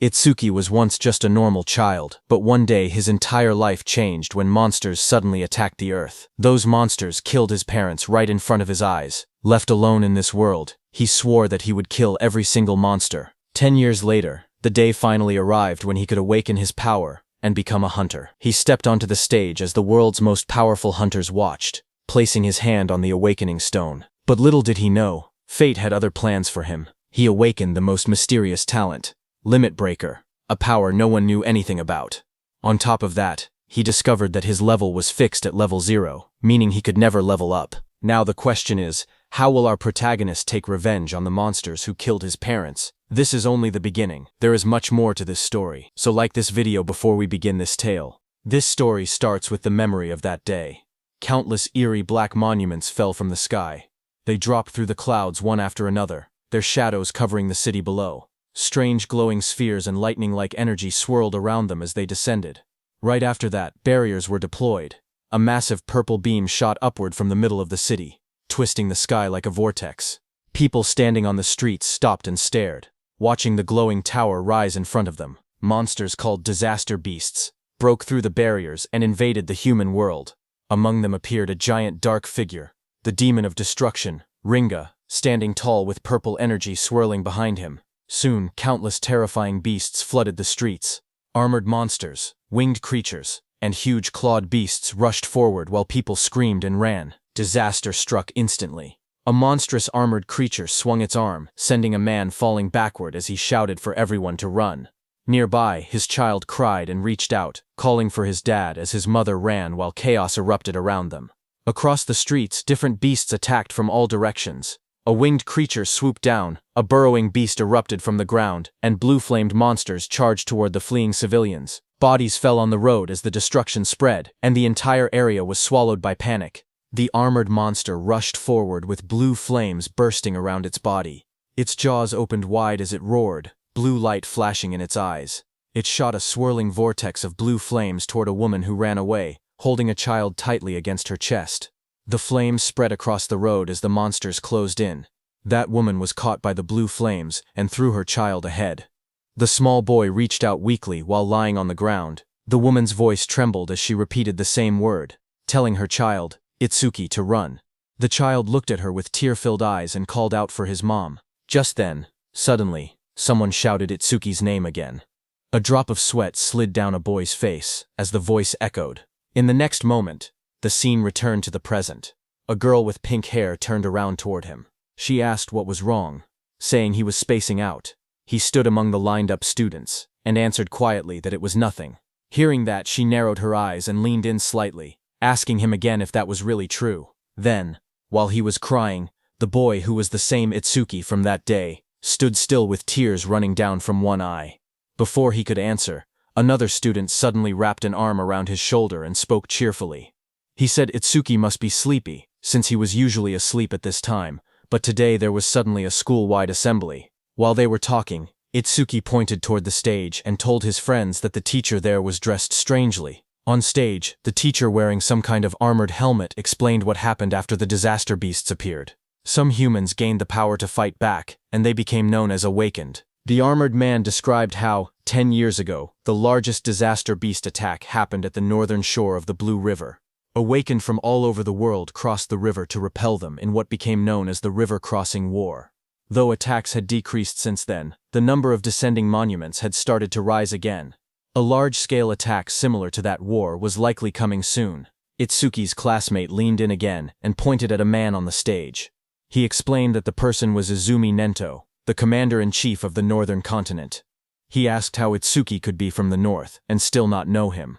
Itsuki was once just a normal child, but one day his entire life changed when monsters suddenly attacked the Earth. Those monsters killed his parents right in front of his eyes. Left alone in this world, he swore that he would kill every single monster. 10 years later, the day finally arrived when he could awaken his power and become a hunter. He stepped onto the stage as the world's most powerful hunters watched, placing his hand on the awakening stone. But little did he know, fate had other plans for him. He awakened the most mysterious talent, Limit Breaker, a power no one knew anything about. On top of that, he discovered that his level was fixed at level 0, meaning he could never level up. Now the question is, how will our protagonist take revenge on the monsters who killed his parents? This is only the beginning. There is much more to this story, so like this video before we begin this tale. This story starts with the memory of that day. Countless eerie black monuments fell from the sky. They dropped through the clouds one after another, their shadows covering the city below. Strange glowing spheres and lightning-like energy swirled around them as they descended. Right after that, barriers were deployed. A massive purple beam shot upward from the middle of the city, twisting the sky like a vortex. People standing on the streets stopped and stared, watching the glowing tower rise in front of them. Monsters called disaster beasts broke through the barriers and invaded the human world. Among them appeared a giant dark figure, the demon of destruction, Ringa, standing tall with purple energy swirling behind him. Soon, countless terrifying beasts flooded the streets. Armored monsters, winged creatures, and huge clawed beasts rushed forward while people screamed and ran. Disaster struck instantly. A monstrous armored creature swung its arm, sending a man falling backward as he shouted for everyone to run. Nearby, his child cried and reached out, calling for his dad as his mother ran while chaos erupted around them. Across the streets, different beasts attacked from all directions. A winged creature swooped down, a burrowing beast erupted from the ground, and blue-flamed monsters charged toward the fleeing civilians. Bodies fell on the road as the destruction spread, and the entire area was swallowed by panic. The armored monster rushed forward with blue flames bursting around its body. Its jaws opened wide as it roared, blue light flashing in its eyes. It shot a swirling vortex of blue flames toward a woman who ran away, holding a child tightly against her chest. The flames spread across the road as the monsters closed in. That woman was caught by the blue flames and threw her child ahead. The small boy reached out weakly while lying on the ground. The woman's voice trembled as she repeated the same word, telling her child, Itsuki, to run. The child looked at her with tear-filled eyes and called out for his mom. Just then, suddenly, someone shouted Itsuki's name again. A drop of sweat slid down a boy's face as the voice echoed. In the next moment, the scene returned to the present. A girl with pink hair turned around toward him. She asked what was wrong, saying he was spacing out. He stood among the lined-up students and answered quietly that it was nothing. Hearing that, she narrowed her eyes and leaned in slightly, asking him again if that was really true. Then, while he was crying, the boy, who was the same Itsuki from that day, stood still with tears running down from one eye. Before he could answer, another student suddenly wrapped an arm around his shoulder and spoke cheerfully. He said Itsuki must be sleepy, since he was usually asleep at this time, but today there was suddenly a school-wide assembly. While they were talking, Itsuki pointed toward the stage and told his friends that the teacher there was dressed strangely. On stage, the teacher, wearing some kind of armored helmet, explained what happened after the disaster beasts appeared. Some humans gained the power to fight back, and they became known as Awakened. The armored man described how, 10 years ago, the largest disaster beast attack happened at the northern shore of the Blue River. Awakened from all over the world crossed the river to repel them in what became known as the River Crossing War. Though attacks had decreased since then, the number of descending monuments had started to rise again. A large-scale attack similar to that war was likely coming soon. Itsuki's classmate leaned in again and pointed at a man on the stage. He explained that the person was Izumi Nento, the commander-in-chief of the northern continent. He asked how Itsuki could be from the north and still not know him.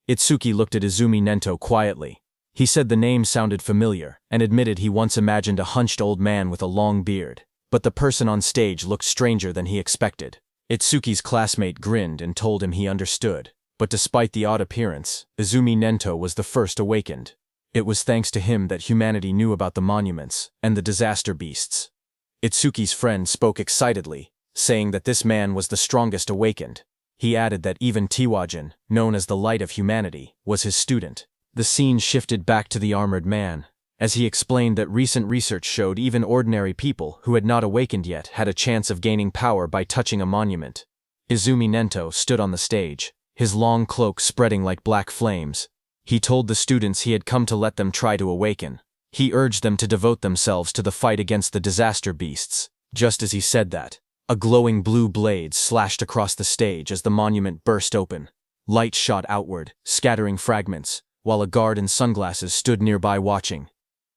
Itsuki looked at Izumi Nento quietly. He said the name sounded familiar and admitted he once imagined a hunched old man with a long beard. But the person on stage looked stranger than he expected. Itsuki's classmate grinned and told him he understood. But despite the odd appearance, Izumi Nento was the first awakened. It was thanks to him that humanity knew about the monuments and the disaster beasts. Itsuki's friend spoke excitedly, saying that this man was the strongest awakened. He added that even Tiwajin, known as the Light of Humanity, was his student. The scene shifted back to the armored man, as he explained that recent research showed even ordinary people who had not awakened yet had a chance of gaining power by touching a monument. Izumi Nento stood on the stage, his long cloak spreading like black flames. He told the students he had come to let them try to awaken. He urged them to devote themselves to the fight against the disaster beasts. Just as he said that, a glowing blue blade slashed across the stage as the monument burst open. Light shot outward, scattering fragments, while a guard in sunglasses stood nearby watching.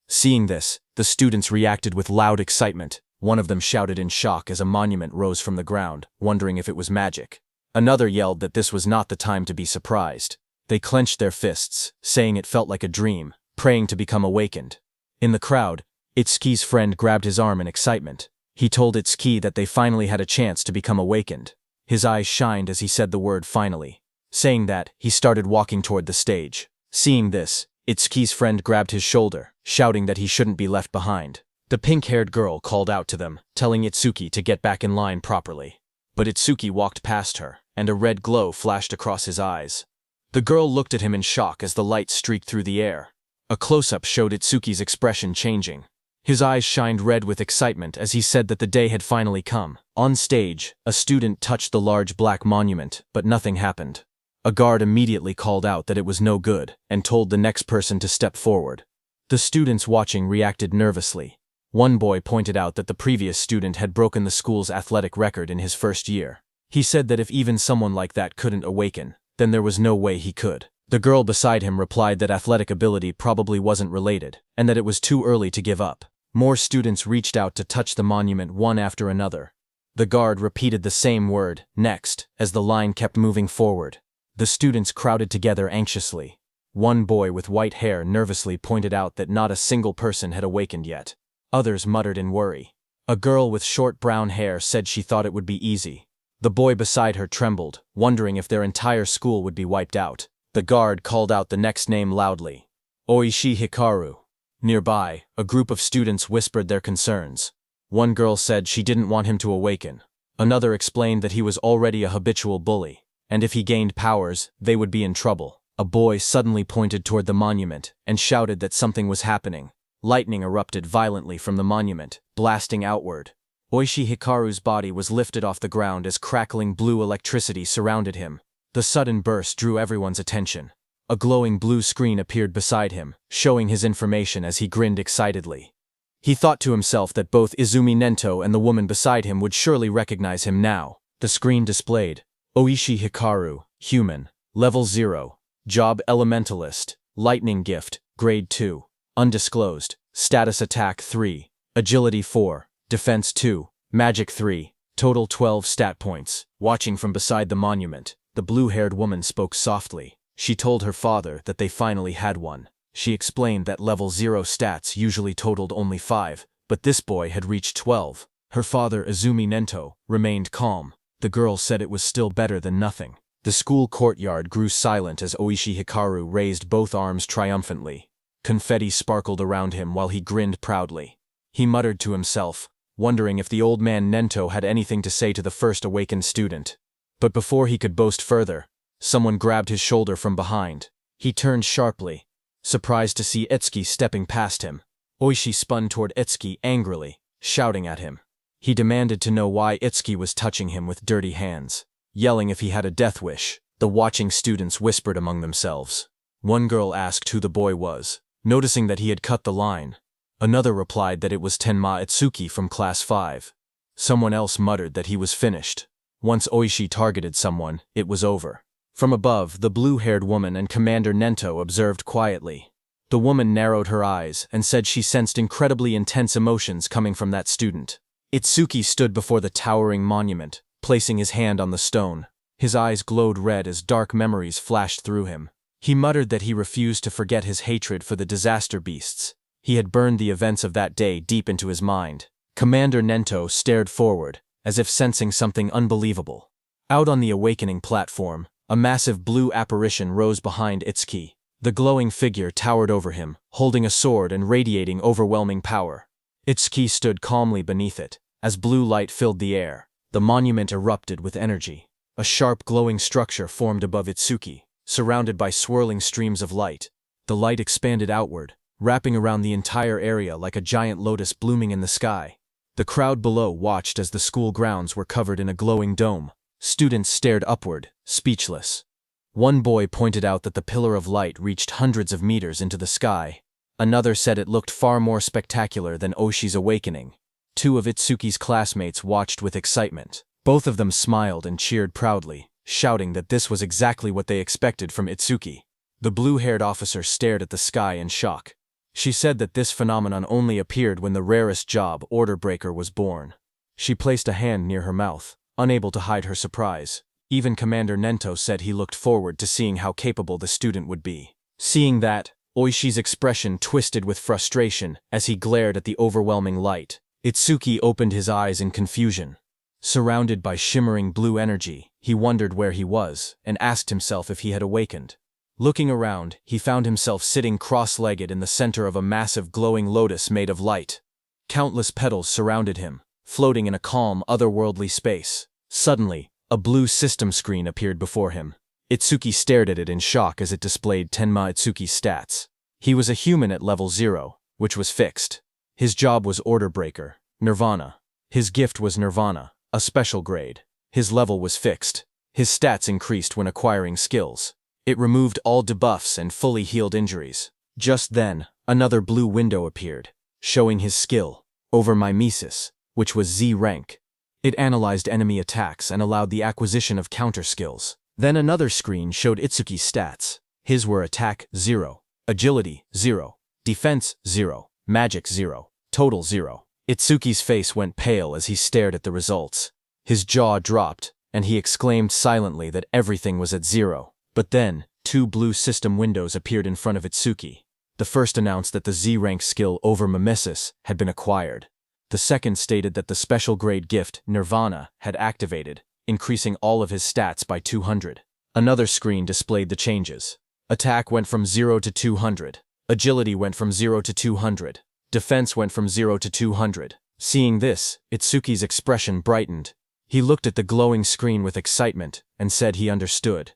Seeing this, the students reacted with loud excitement. One of them shouted in shock as a monument rose from the ground, wondering if it was magic. Another yelled that this was not the time to be surprised. They clenched their fists, saying it felt like a dream, praying to become awakened. In the crowd, Itsuki's friend grabbed his arm in excitement. He told Itsuki that they finally had a chance to become awakened. His eyes shined as he said the word finally. Saying that, he started walking toward the stage. Seeing this, Itsuki's friend grabbed his shoulder, shouting that he shouldn't be left behind. The pink-haired girl called out to them, telling Itsuki to get back in line properly. But Itsuki walked past her, and a red glow flashed across his eyes. The girl looked at him in shock as the light streaked through the air. A close-up showed Itsuki's expression changing. His eyes shined red with excitement as he said that the day had finally come. On stage, a student touched the large black monument, but nothing happened. A guard immediately called out that it was no good, and told the next person to step forward. The students watching reacted nervously. One boy pointed out that the previous student had broken the school's athletic record in his first year. He said that if even someone like that couldn't awaken, then there was no way he could. The girl beside him replied that athletic ability probably wasn't related, and that it was too early to give up. More students reached out to touch the monument one after another. The guard repeated the same word, next, as the line kept moving forward. The students crowded together anxiously. One boy with white hair nervously pointed out that not a single person had awakened yet. Others muttered in worry. A girl with short brown hair said she thought it would be easy. The boy beside her trembled, wondering if their entire school would be wiped out. The guard called out the next name loudly. Oishi Hikaru. Nearby, a group of students whispered their concerns. One girl said she didn't want him to awaken. Another explained that he was already a habitual bully, and if he gained powers, they would be in trouble. A boy suddenly pointed toward the monument and shouted that something was happening. Lightning erupted violently from the monument, blasting outward. Oishi Hikaru's body was lifted off the ground as crackling blue electricity surrounded him. The sudden burst drew everyone's attention. A glowing blue screen appeared beside him, showing his information as he grinned excitedly. He thought to himself that both Izumi Nento and the woman beside him would surely recognize him now. The screen displayed, Oishi Hikaru, Human, Level 0, Job Elementalist, Lightning Gift, Grade 2, Undisclosed, Status Attack 3, Agility 4, Defense 2, Magic 3, Total 12 stat points. Watching from beside the monument, the blue-haired woman spoke softly. She told her father that they finally had one. She explained that Level 0 stats usually totaled only 5, but this boy had reached 12. Her father, Izumi Nento, remained calm. The girl said it was still better than nothing. The school courtyard grew silent as Oishi Hikaru raised both arms triumphantly. Confetti sparkled around him while he grinned proudly. He muttered to himself, wondering if the old man Nento had anything to say to the first awakened student. But before he could boast further, someone grabbed his shoulder from behind. He turned sharply, surprised to see Itsuki stepping past him. Oishi spun toward Itsuki angrily, shouting at him. He demanded to know why Itsuki was touching him with dirty hands, yelling if he had a death wish. The watching students whispered among themselves. One girl asked who the boy was, noticing that he had cut the line. Another replied that it was Tenma Itsuki from Class 5. Someone else muttered that he was finished. Once Oishi targeted someone, it was over. From above, the blue-haired woman and Commander Nento observed quietly. The woman narrowed her eyes and said she sensed incredibly intense emotions coming from that student. Itsuki stood before the towering monument, placing his hand on the stone. His eyes glowed red as dark memories flashed through him. He muttered that he refused to forget his hatred for the disaster beasts. He had burned the events of that day deep into his mind. Commander Nento stared forward, as if sensing something unbelievable. Out on the awakening platform, a massive blue apparition rose behind Itsuki. The glowing figure towered over him, holding a sword and radiating overwhelming power. Itsuki stood calmly beneath it. As blue light filled the air, the monument erupted with energy. A sharp glowing structure formed above Itsuki, surrounded by swirling streams of light. The light expanded outward, wrapping around the entire area like a giant lotus blooming in the sky. The crowd below watched as the school grounds were covered in a glowing dome. Students stared upward, speechless. One boy pointed out that the pillar of light reached hundreds of meters into the sky. Another said it looked far more spectacular than Oshi's awakening. Two of Itsuki's classmates watched with excitement. Both of them smiled and cheered proudly, shouting that this was exactly what they expected from Itsuki. The blue-haired officer stared at the sky in shock. She said that this phenomenon only appeared when the rarest job, Order Breaker, was born. She placed a hand near her mouth, unable to hide her surprise. Even Commander Nento said he looked forward to seeing how capable the student would be. Seeing that, Oishi's expression twisted with frustration as he glared at the overwhelming light. Itsuki opened his eyes in confusion. Surrounded by shimmering blue energy, he wondered where he was and asked himself if he had awakened. Looking around, he found himself sitting cross-legged in the center of a massive glowing lotus made of light. Countless petals surrounded him, floating in a calm, otherworldly space. Suddenly, a blue system screen appeared before him. Itsuki stared at it in shock as it displayed Tenma Itsuki's stats. He was a human at level 0, which was fixed. His job was Order Breaker, Nirvana. His gift was Nirvana, a special grade. His level was fixed. His stats increased when acquiring skills. It removed all debuffs and fully healed injuries. Just then, another blue window appeared, showing his skill, Over Mimesis, which was Z rank. It analyzed enemy attacks and allowed the acquisition of counter skills. Then another screen showed Itsuki's stats. His were Attack 0, Agility 0, Defense 0, Magic 0, Total 0. Itsuki's face went pale as he stared at the results. His jaw dropped, and he exclaimed silently that everything was at 0. But then, two blue system windows appeared in front of Itsuki. The first announced that the Z-rank skill Over Mimesis had been acquired. The second stated that the special grade gift, Nirvana, had activated, increasing all of his stats by 200. Another screen displayed the changes. Attack went from 0 to 200. Agility went from 0 to 200. Defense went from 0 to 200. Seeing this, Itsuki's expression brightened. He looked at the glowing screen with excitement and said he understood.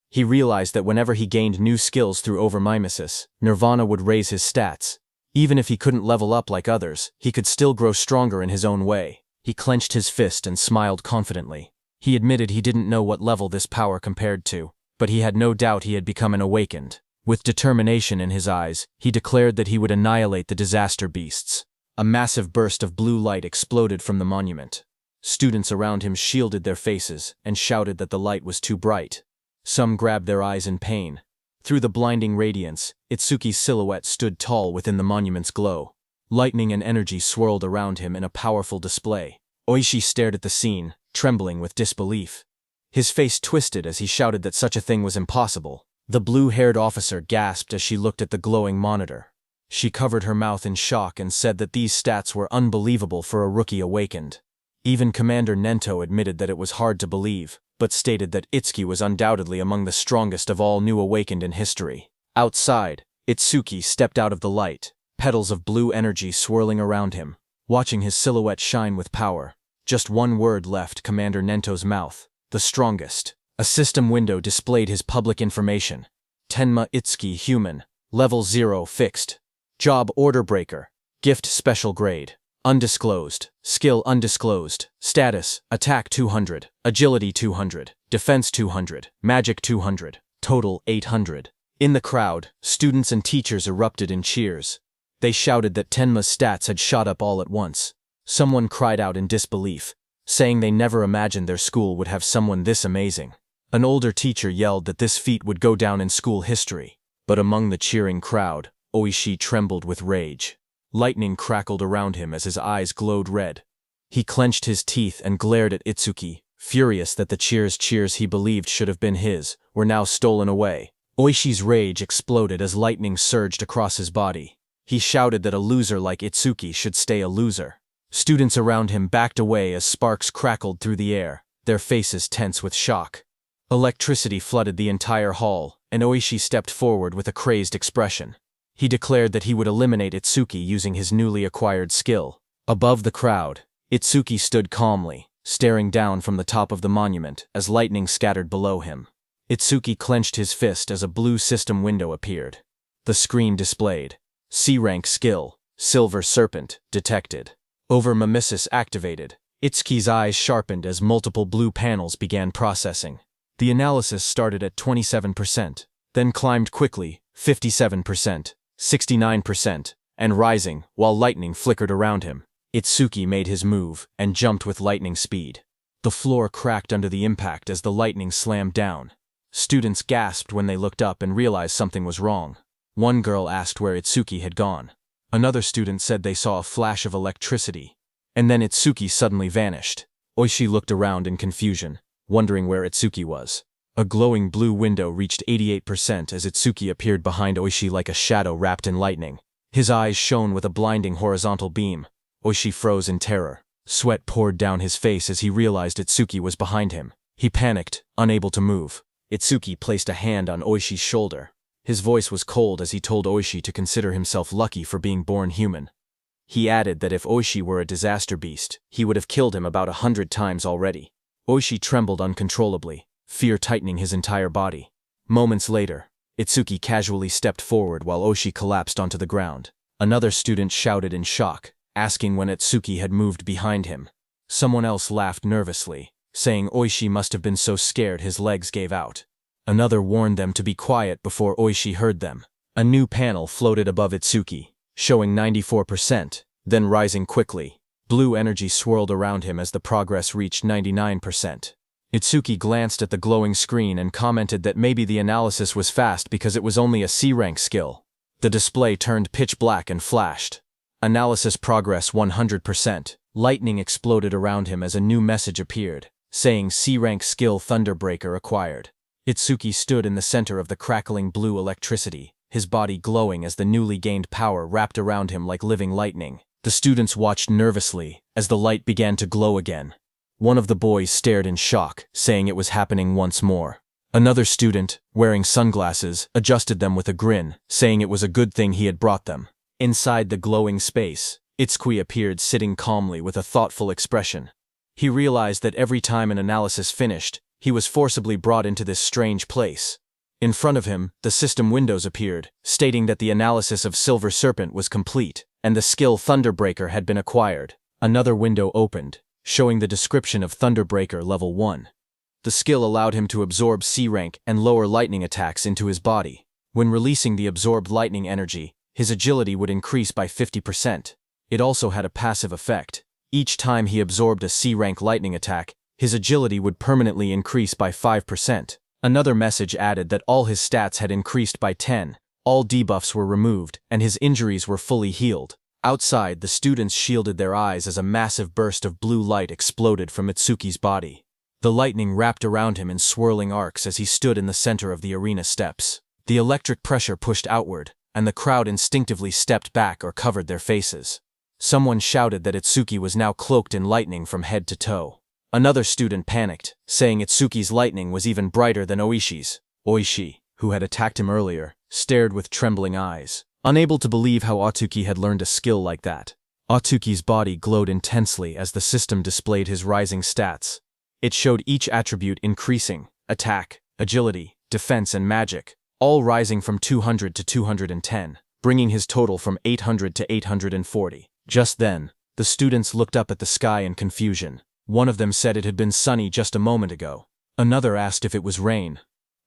He realized that whenever he gained new skills through Over Mimesis, Nirvana would raise his stats. Even if he couldn't level up like others, he could still grow stronger in his own way. He clenched his fist and smiled confidently. He admitted he didn't know what level this power compared to, but he had no doubt he had become an awakened. With determination in his eyes, he declared that he would annihilate the disaster beasts. A massive burst of blue light exploded from the monument. Students around him shielded their faces and shouted that the light was too bright. Some grabbed their eyes in pain. Through the blinding radiance, Itsuki's silhouette stood tall within the monument's glow. Lightning and energy swirled around him in a powerful display. Oishi stared at the scene, trembling with disbelief. His face twisted as he shouted that such a thing was impossible. The blue-haired officer gasped as she looked at the glowing monitor. She covered her mouth in shock and said that these stats were unbelievable for a rookie awakened. Even Commander Nento admitted that it was hard to believe, but stated that Itsuki was undoubtedly among the strongest of all new awakened in history. Outside, Itsuki stepped out of the light, petals of blue energy swirling around him, watching his silhouette shine with power. Just one word left Commander Nento's mouth: the strongest. A system window displayed his public information. Tenma Itsuki Human, Level 0 Fixed. Job Order Breaker. Gift Special Grade. Undisclosed. Skill undisclosed. Status, Attack 200, Agility 200, Defense 200, Magic 200, Total 800. In the crowd, students and teachers erupted in cheers. They shouted that Tenma's stats had shot up all at once. Someone cried out in disbelief, saying they never imagined their school would have someone this amazing. An older teacher yelled that this feat would go down in school history. But among the cheering crowd, Oishi trembled with rage. Lightning crackled around him as his eyes glowed red. He clenched his teeth and glared at Itsuki, furious that the cheers he believed should have been his were now stolen away. Oishi's rage exploded as lightning surged across his body. He shouted that a loser like Itsuki should stay a loser. Students around him backed away as sparks crackled through the air, their faces tense with shock. Electricity flooded the entire hall, and Oishi stepped forward with a crazed expression. He declared that he would eliminate Itsuki using his newly acquired skill. Above the crowd, Itsuki stood calmly, staring down from the top of the monument as lightning scattered below him. Itsuki clenched his fist as a blue system window appeared. The screen displayed: C-rank skill, Silver Serpent, detected. Over Mimesis activated, Itsuki's eyes sharpened as multiple blue panels began processing. The analysis started at 27%, then climbed quickly, 57%, 69%, and rising, while lightning flickered around him. Itsuki made his move and jumped with lightning speed. The floor cracked under the impact as the lightning slammed down. Students gasped when they looked up and realized something was wrong. One girl asked where Itsuki had gone. Another student said they saw a flash of electricity. And then Itsuki suddenly vanished. Oishi looked around in confusion, wondering where Itsuki was. A glowing blue window reached 88% as Itsuki appeared behind Oishi like a shadow wrapped in lightning. His eyes shone with a blinding horizontal beam. Oishi froze in terror. Sweat poured down his face as he realized Itsuki was behind him. He panicked, unable to move. Itsuki placed a hand on Oishi's shoulder. His voice was cold as he told Oishi to consider himself lucky for being born human. He added that if Oishi were a disaster beast, he would have killed him about 100 times already. Oishi trembled uncontrollably, fear tightening his entire body. Moments later, Itsuki casually stepped forward while Oishi collapsed onto the ground. Another student shouted in shock, asking when Itsuki had moved behind him. Someone else laughed nervously, saying Oishi must have been so scared his legs gave out. Another warned them to be quiet before Oishi heard them. A new panel floated above Itsuki, showing 94%, then rising quickly. Blue energy swirled around him as the progress reached 99%. Itsuki glanced at the glowing screen and commented that maybe the analysis was fast because it was only a C-rank skill. The display turned pitch black and flashed. Analysis progress 100%. Lightning exploded around him as a new message appeared, saying C-rank skill Thunderbreaker acquired. Itsuki stood in the center of the crackling blue electricity, his body glowing as the newly gained power wrapped around him like living lightning. The students watched nervously as the light began to glow again. One of the boys stared in shock, saying it was happening once more. Another student, wearing sunglasses, adjusted them with a grin, saying it was a good thing he had brought them. Inside the glowing space, Itsuki appeared sitting calmly with a thoughtful expression. He realized that every time an analysis finished, he was forcibly brought into this strange place. In front of him, the system windows appeared, stating that the analysis of Silver Serpent was complete, and the skill Thunderbreaker had been acquired. Another window opened, showing the description of Thunderbreaker Level 1. The skill allowed him to absorb C-rank and lower lightning attacks into his body. When releasing the absorbed lightning energy, his agility would increase by 50%. It also had a passive effect. Each time he absorbed a C-rank lightning attack, his agility would permanently increase by 5%. Another message added that all his stats had increased by 10, all debuffs were removed, and his injuries were fully healed. Outside, the students shielded their eyes as a massive burst of blue light exploded from Itsuki's body. The lightning wrapped around him in swirling arcs as he stood in the center of the arena steps. The electric pressure pushed outward, and the crowd instinctively stepped back or covered their faces. Someone shouted that Itsuki was now cloaked in lightning from head to toe. Another student panicked, saying Itsuki's lightning was even brighter than Oishi's. Oishi, who had attacked him earlier, stared with trembling eyes, unable to believe how Atsuki had learned a skill like that. Atsuki's body glowed intensely as the system displayed his rising stats. It showed each attribute increasing: attack, agility, defense, and magic, all rising from 200 to 210, bringing his total from 800 to 840. Just then, the students looked up at the sky in confusion. One of them said it had been sunny just a moment ago. Another asked if it was rain.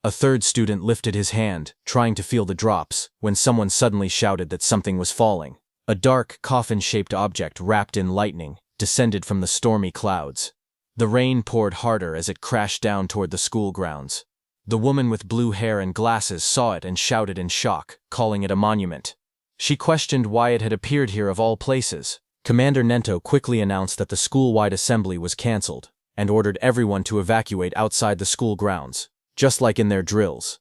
A third student lifted his hand, trying to feel the drops, when someone suddenly shouted that something was falling. A dark, coffin-shaped object wrapped in lightning descended from the stormy clouds. The rain poured harder as it crashed down toward the school grounds. The woman with blue hair and glasses saw it and shouted in shock, calling it a monument. She questioned why it had appeared here of all places. Commander Nento quickly announced that the school-wide assembly was cancelled, and ordered everyone to evacuate outside the school grounds, just like in their drills.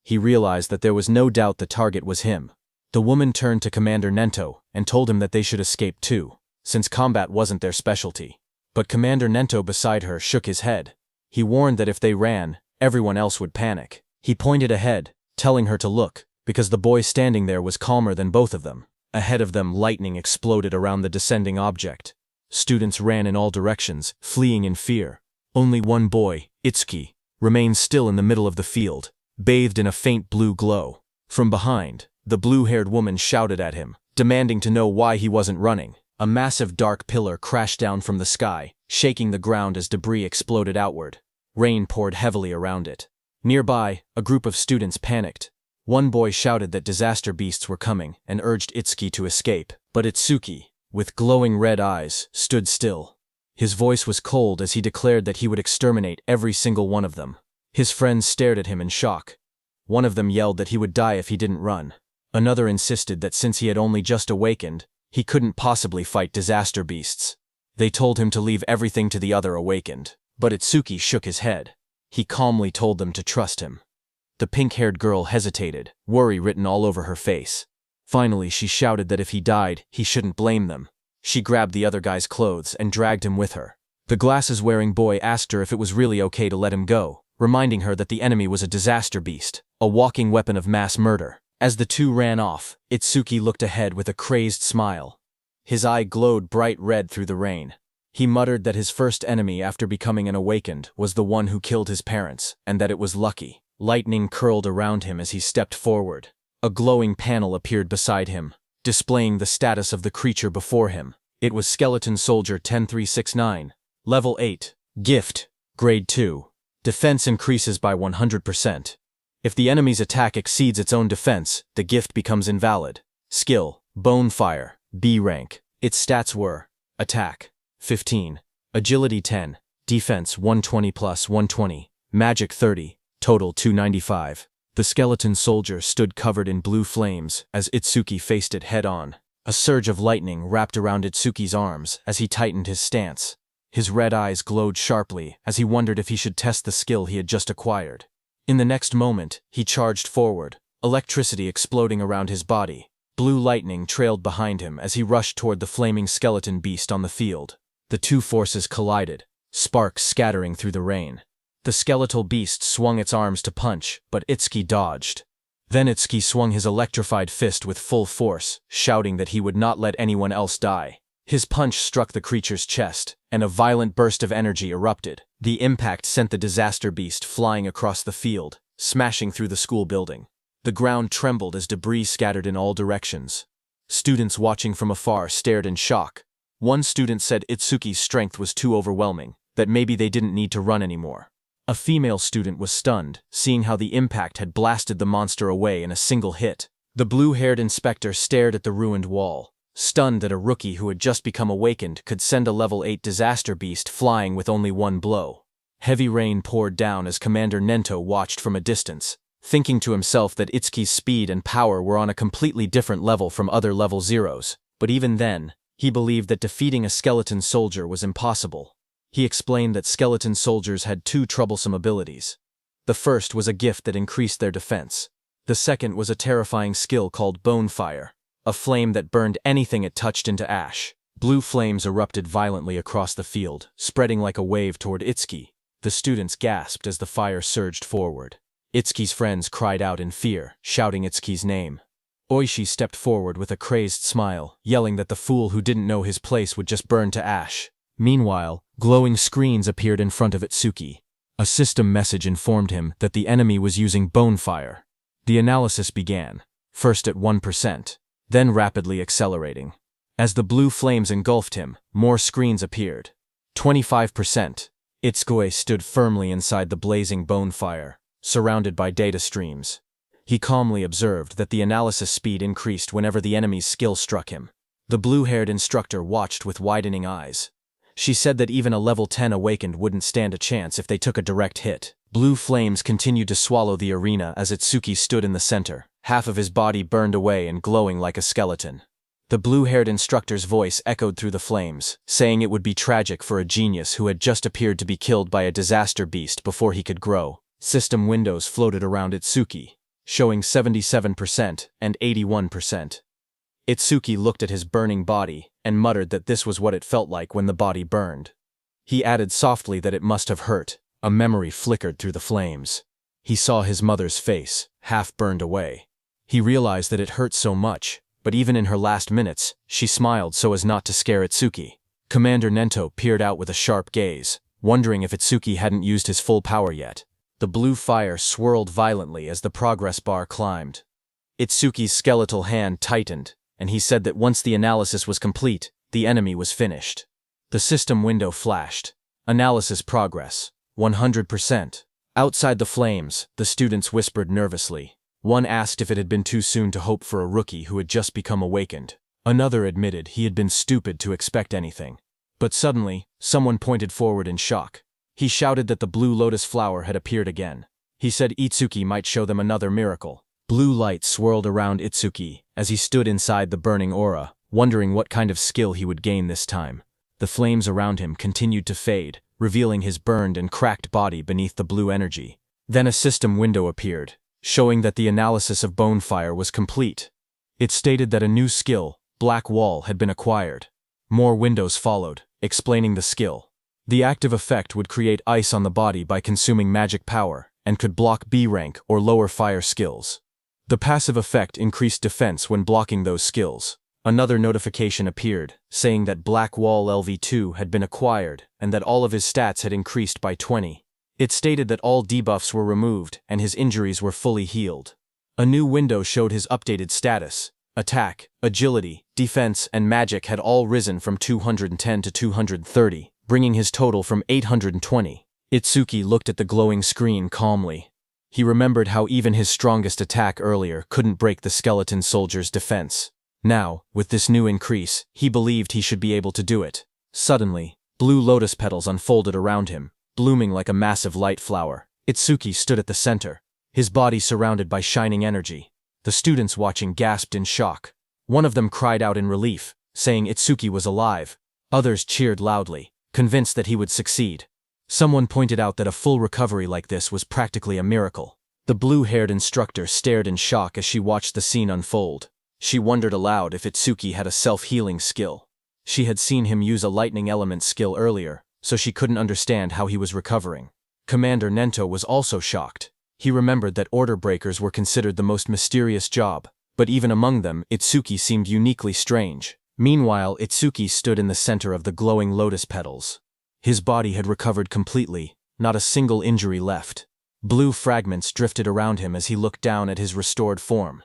He realized that there was no doubt the target was him. The woman turned to Commander Nento and told him that they should escape too, since combat wasn't their specialty. But Commander Nento beside her shook his head. He warned that if they ran, everyone else would panic. He pointed ahead, telling her to look, because the boy standing there was calmer than both of them. Ahead of them, lightning exploded around the descending object. Students ran in all directions, fleeing in fear. Only one boy, Itsuki, remained still in the middle of the field, bathed in a faint blue glow. From behind, the blue-haired woman shouted at him, demanding to know why he wasn't running. A massive dark pillar crashed down from the sky, shaking the ground as debris exploded outward. Rain poured heavily around it. Nearby, a group of students panicked. One boy shouted that disaster beasts were coming and urged Itsuki to escape, but Itsuki, with glowing red eyes, stood still. His voice was cold as he declared that he would exterminate every single one of them. His friends stared at him in shock. One of them yelled that he would die if he didn't run. Another insisted that since he had only just awakened, he couldn't possibly fight disaster beasts. They told him to leave everything to the other awakened, but Itsuki shook his head. He calmly told them to trust him. The pink-haired girl hesitated, worry written all over her face. Finally, she shouted that if he died, he shouldn't blame them. She grabbed the other guy's clothes and dragged him with her. The glasses-wearing boy asked her if it was really okay to let him go, reminding her that the enemy was a disaster beast, a walking weapon of mass murder. As the two ran off, Itsuki looked ahead with a crazed smile. His eye glowed bright red through the rain. He muttered that his first enemy after becoming an awakened was the one who killed his parents, and that it was lucky. Lightning curled around him as he stepped forward. A glowing panel appeared beside him, displaying the status of the creature before him. It was Skeleton Soldier 10369. Level 8. Gift. Grade 2. Defense increases by 100%. If the enemy's attack exceeds its own defense, the gift becomes invalid. Skill. Bonefire. B rank. Its stats were: Attack. 15. Agility 10. Defense 120 plus 120. Magic 30. Total 295. The skeleton soldier stood covered in blue flames as Itsuki faced it head-on. A surge of lightning wrapped around Itsuki's arms as he tightened his stance. His red eyes glowed sharply as he wondered if he should test the skill he had just acquired. In the next moment, he charged forward, electricity exploding around his body. Blue lightning trailed behind him as he rushed toward the flaming skeleton beast on the field. The two forces collided, sparks scattering through the rain. The skeletal beast swung its arms to punch, but Itsuki dodged. Then Itsuki swung his electrified fist with full force, shouting that he would not let anyone else die. His punch struck the creature's chest, and a violent burst of energy erupted. The impact sent the disaster beast flying across the field, smashing through the school building. The ground trembled as debris scattered in all directions. Students watching from afar stared in shock. One student said Itsuki's strength was too overwhelming, that maybe they didn't need to run anymore. A female student was stunned, seeing how the impact had blasted the monster away in a single hit. The blue-haired inspector stared at the ruined wall, stunned that a rookie who had just become awakened could send a level 8 disaster beast flying with only one blow. Heavy rain poured down as Commander Nento watched from a distance, thinking to himself that Itsuki's speed and power were on a completely different level from other level zeros, but even then, he believed that defeating a skeleton soldier was impossible. He explained that skeleton soldiers had two troublesome abilities. The first was a gift that increased their defense. The second was a terrifying skill called Bonefire, a flame that burned anything it touched into ash. Blue flames erupted violently across the field, spreading like a wave toward Itsuki. The students gasped as the fire surged forward. Itsuki's friends cried out in fear, shouting Itsuki's name. Oishi stepped forward with a crazed smile, yelling that the fool who didn't know his place would just burn to ash. Meanwhile, glowing screens appeared in front of Itsuki. A system message informed him that the enemy was using Bonefire. The analysis began, first at 1%, then rapidly accelerating. As the blue flames engulfed him, more screens appeared. 25%. Itsuki stood firmly inside the blazing Bonefire, surrounded by data streams. He calmly observed that the analysis speed increased whenever the enemy's skill struck him. The blue-haired instructor watched with widening eyes. She said that even a level 10 awakened wouldn't stand a chance if they took a direct hit. Blue flames continued to swallow the arena as Itsuki stood in the center, half of his body burned away and glowing like a skeleton. The blue-haired instructor's voice echoed through the flames, saying it would be tragic for a genius who had just appeared to be killed by a disaster beast before he could grow. System windows floated around Itsuki, showing 77% and 81%. Itsuki looked at his burning body and muttered that this was what it felt like when the body burned. He added softly that it must have hurt. A memory flickered through the flames. He saw his mother's face, half burned away. He realized that it hurt so much, but even in her last minutes, she smiled so as not to scare Itsuki. Commander Nento peered out with a sharp gaze, wondering if Itsuki hadn't used his full power yet. The blue fire swirled violently as the progress bar climbed. Itsuki's skeletal hand tightened, and he said that once the analysis was complete, the enemy was finished. The system window flashed. Analysis progress. 100%. Outside the flames, the students whispered nervously. One asked if it had been too soon to hope for a rookie who had just become awakened. Another admitted he had been stupid to expect anything. But suddenly, someone pointed forward in shock. He shouted that the blue lotus flower had appeared again. He said Itsuki might show them another miracle. Blue light swirled around Itsuki as he stood inside the burning aura, wondering what kind of skill he would gain this time. The flames around him continued to fade, revealing his burned and cracked body beneath the blue energy. Then a system window appeared, showing that the analysis of Bonefire was complete. It stated that a new skill, Black Wall, had been acquired. More windows followed, explaining the skill. The active effect would create ice on the body by consuming magic power, and could block B rank or lower fire skills. The passive effect increased defense when blocking those skills. Another notification appeared, saying that Black Wall LV2 had been acquired and that all of his stats had increased by 20. It stated that all debuffs were removed and his injuries were fully healed. A new window showed his updated status. Attack, agility, defense, and magic had all risen from 210 to 230, bringing his total from 820. Itsuki looked at the glowing screen calmly. He remembered how even his strongest attack earlier couldn't break the skeleton soldier's defense. Now, with this new increase, he believed he should be able to do it. Suddenly, blue lotus petals unfolded around him, blooming like a massive light flower. Itsuki stood at the center, his body surrounded by shining energy. The students watching gasped in shock. One of them cried out in relief, saying Itsuki was alive. Others cheered loudly, convinced that he would succeed. Someone pointed out that a full recovery like this was practically a miracle. The blue-haired instructor stared in shock as she watched the scene unfold. She wondered aloud if Itsuki had a self-healing skill. She had seen him use a lightning element skill earlier, so she couldn't understand how he was recovering. Commander Nento was also shocked. He remembered that order breakers were considered the most mysterious job, but even among them, Itsuki seemed uniquely strange. Meanwhile, Itsuki stood in the center of the glowing lotus petals. His body had recovered completely, not a single injury left. Blue fragments drifted around him as he looked down at his restored form.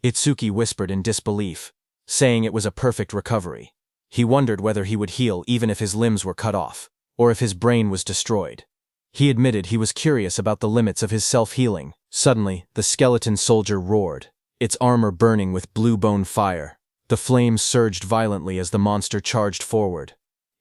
Itsuki whispered in disbelief, saying it was a perfect recovery. He wondered whether he would heal even if his limbs were cut off, or if his brain was destroyed. He admitted he was curious about the limits of his self-healing. Suddenly, the skeleton soldier roared, its armor burning with blue bone fire. The flames surged violently as the monster charged forward.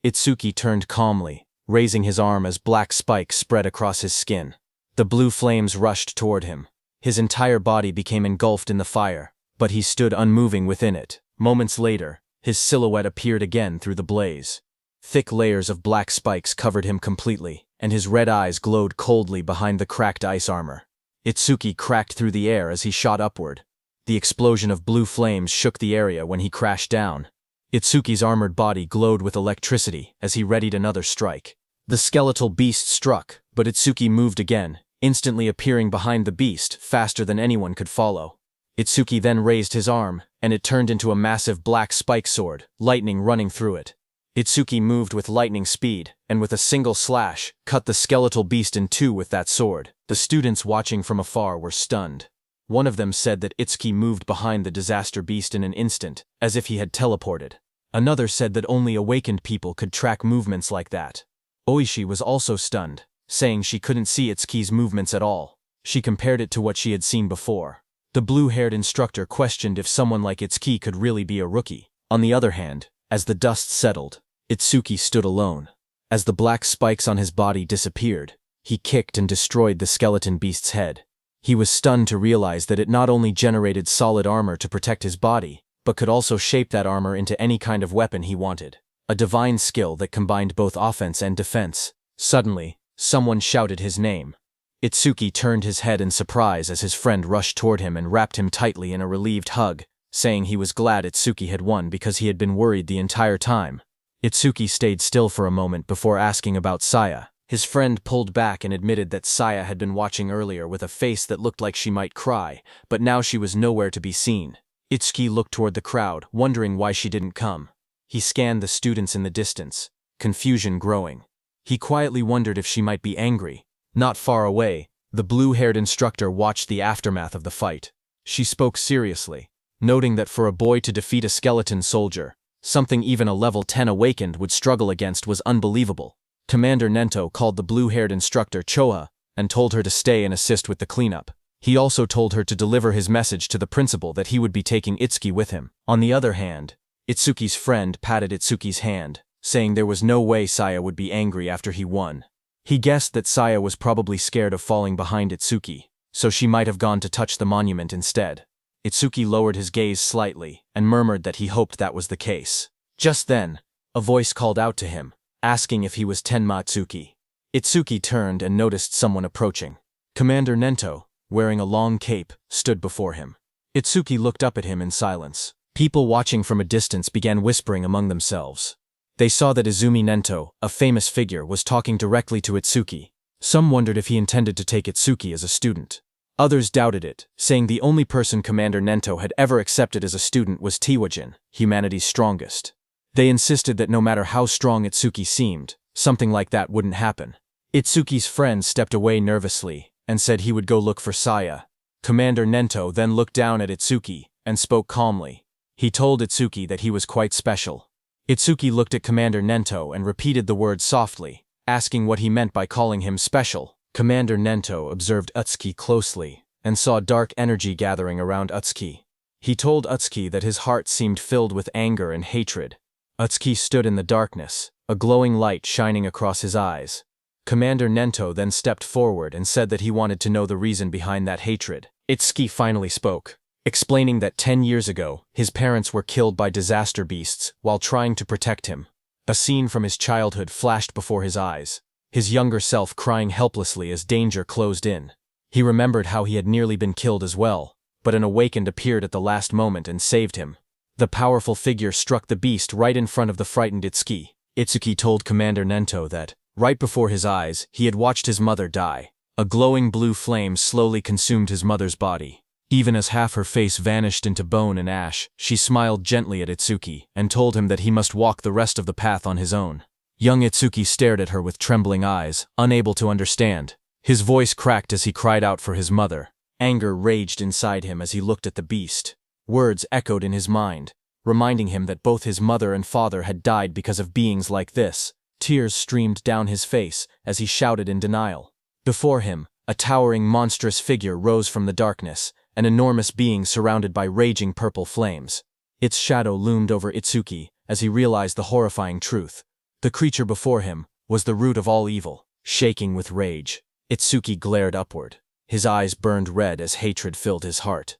Itsuki turned calmly, raising his arm as black spikes spread across his skin. The blue flames rushed toward him. His entire body became engulfed in the fire, but he stood unmoving within it. Moments later, his silhouette appeared again through the blaze. Thick layers of black spikes covered him completely, and his red eyes glowed coldly behind the cracked ice armor. Itsuki cracked through the air as he shot upward. The explosion of blue flames shook the area when he crashed down. Itsuki's armored body glowed with electricity as he readied another strike. The skeletal beast struck, but Itsuki moved again, instantly appearing behind the beast faster than anyone could follow. Itsuki then raised his arm, and it turned into a massive black spike sword, lightning running through it. Itsuki moved with lightning speed, and with a single slash, cut the skeletal beast in two with that sword. The students watching from afar were stunned. One of them said that Itsuki moved behind the disaster beast in an instant, as if he had teleported. Another said that only awakened people could track movements like that. Oishi was also stunned, saying she couldn't see Itsuki's movements at all. She compared it to what she had seen before. The blue-haired instructor questioned if someone like Itsuki could really be a rookie. On the other hand, as the dust settled, Itsuki stood alone. As the black spikes on his body disappeared, he kicked and destroyed the skeleton beast's head. He was stunned to realize that it not only generated solid armor to protect his body, but could also shape that armor into any kind of weapon he wanted. A divine skill that combined both offense and defense. Suddenly, someone shouted his name. Itsuki turned his head in surprise as his friend rushed toward him and wrapped him tightly in a relieved hug, saying he was glad Itsuki had won because he had been worried the entire time. Itsuki stayed still for a moment before asking about Saya. His friend pulled back and admitted that Saya had been watching earlier with a face that looked like she might cry, but now she was nowhere to be seen. Itsuki looked toward the crowd, wondering why she didn't come. He scanned the students in the distance, confusion growing. He quietly wondered if she might be angry. Not far away, the blue-haired instructor watched the aftermath of the fight. She spoke seriously, noting that for a boy to defeat a skeleton soldier, Something even a level 10 awakened would struggle against was unbelievable. Commander Nento called the blue-haired instructor Choa and told her to stay and assist with the cleanup. He also told her to deliver his message to the principal that he would be taking Itsuki with him. On the other hand, Itsuki's friend patted Itsuki's hand, saying there was no way Saya would be angry after he won. He guessed that Saya was probably scared of falling behind Itsuki, so she might have gone to touch the monument instead. Itsuki lowered his gaze slightly and murmured that he hoped that was the case. Just then, a voice called out to him, asking if he was Tenma Itsuki. Itsuki turned and noticed someone approaching. Commander Nento, wearing a long cape, stood before him. Itsuki looked up at him in silence. People watching from a distance began whispering among themselves. They saw that Izumi Nento, a famous figure, was talking directly to Itsuki. Some wondered if he intended to take Itsuki as a student. Others doubted it, saying the only person Commander Nento had ever accepted as a student was Tiwajin, humanity's strongest. They insisted that no matter how strong Itsuki seemed, something like that wouldn't happen. Itsuki's friend stepped away nervously and said he would go look for Saya. Commander Nento then looked down at Itsuki and spoke calmly. He told Itsuki that he was quite special. Itsuki looked at Commander Nento and repeated the word softly, asking what he meant by calling him special. Commander Nento observed Utsuki closely and saw dark energy gathering around Utsuki. He told Utsuki that his heart seemed filled with anger and hatred. Utsuki stood in the darkness, a glowing light shining across his eyes. Commander Nento then stepped forward and said that he wanted to know the reason behind that hatred. Itsuki finally spoke, explaining that 10 years ago, his parents were killed by disaster beasts while trying to protect him. A scene from his childhood flashed before his eyes, his younger self crying helplessly as danger closed in. He remembered how he had nearly been killed as well, but an awakened appeared at the last moment and saved him. The powerful figure struck the beast right in front of the frightened Itsuki. Itsuki told Commander Nento that, right before his eyes, he had watched his mother die. A glowing blue flame slowly consumed his mother's body. Even as half her face vanished into bone and ash, she smiled gently at Itsuki and told him that he must walk the rest of the path on his own. Young Itsuki stared at her with trembling eyes, unable to understand. His voice cracked as he cried out for his mother. Anger raged inside him as he looked at the beast. Words echoed in his mind, reminding him that both his mother and father had died because of beings like this. Tears streamed down his face as he shouted in denial. Before him, a towering monstrous figure rose from the darkness, an enormous being surrounded by raging purple flames. Its shadow loomed over Itsuki as he realized the horrifying truth. The creature before him was the root of all evil. Shaking with rage, Itsuki glared upward. His eyes burned red as hatred filled his heart.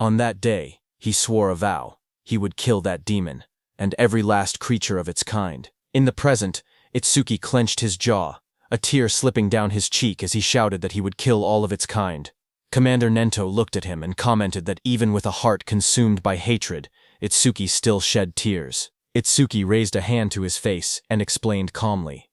On that day, he swore a vow. He would kill that demon, and every last creature of its kind. In the present, Itsuki clenched his jaw, a tear slipping down his cheek as he shouted that he would kill all of its kind. Commander Nento looked at him and commented that even with a heart consumed by hatred, Itsuki still shed tears. Itsuki raised a hand to his face and explained calmly.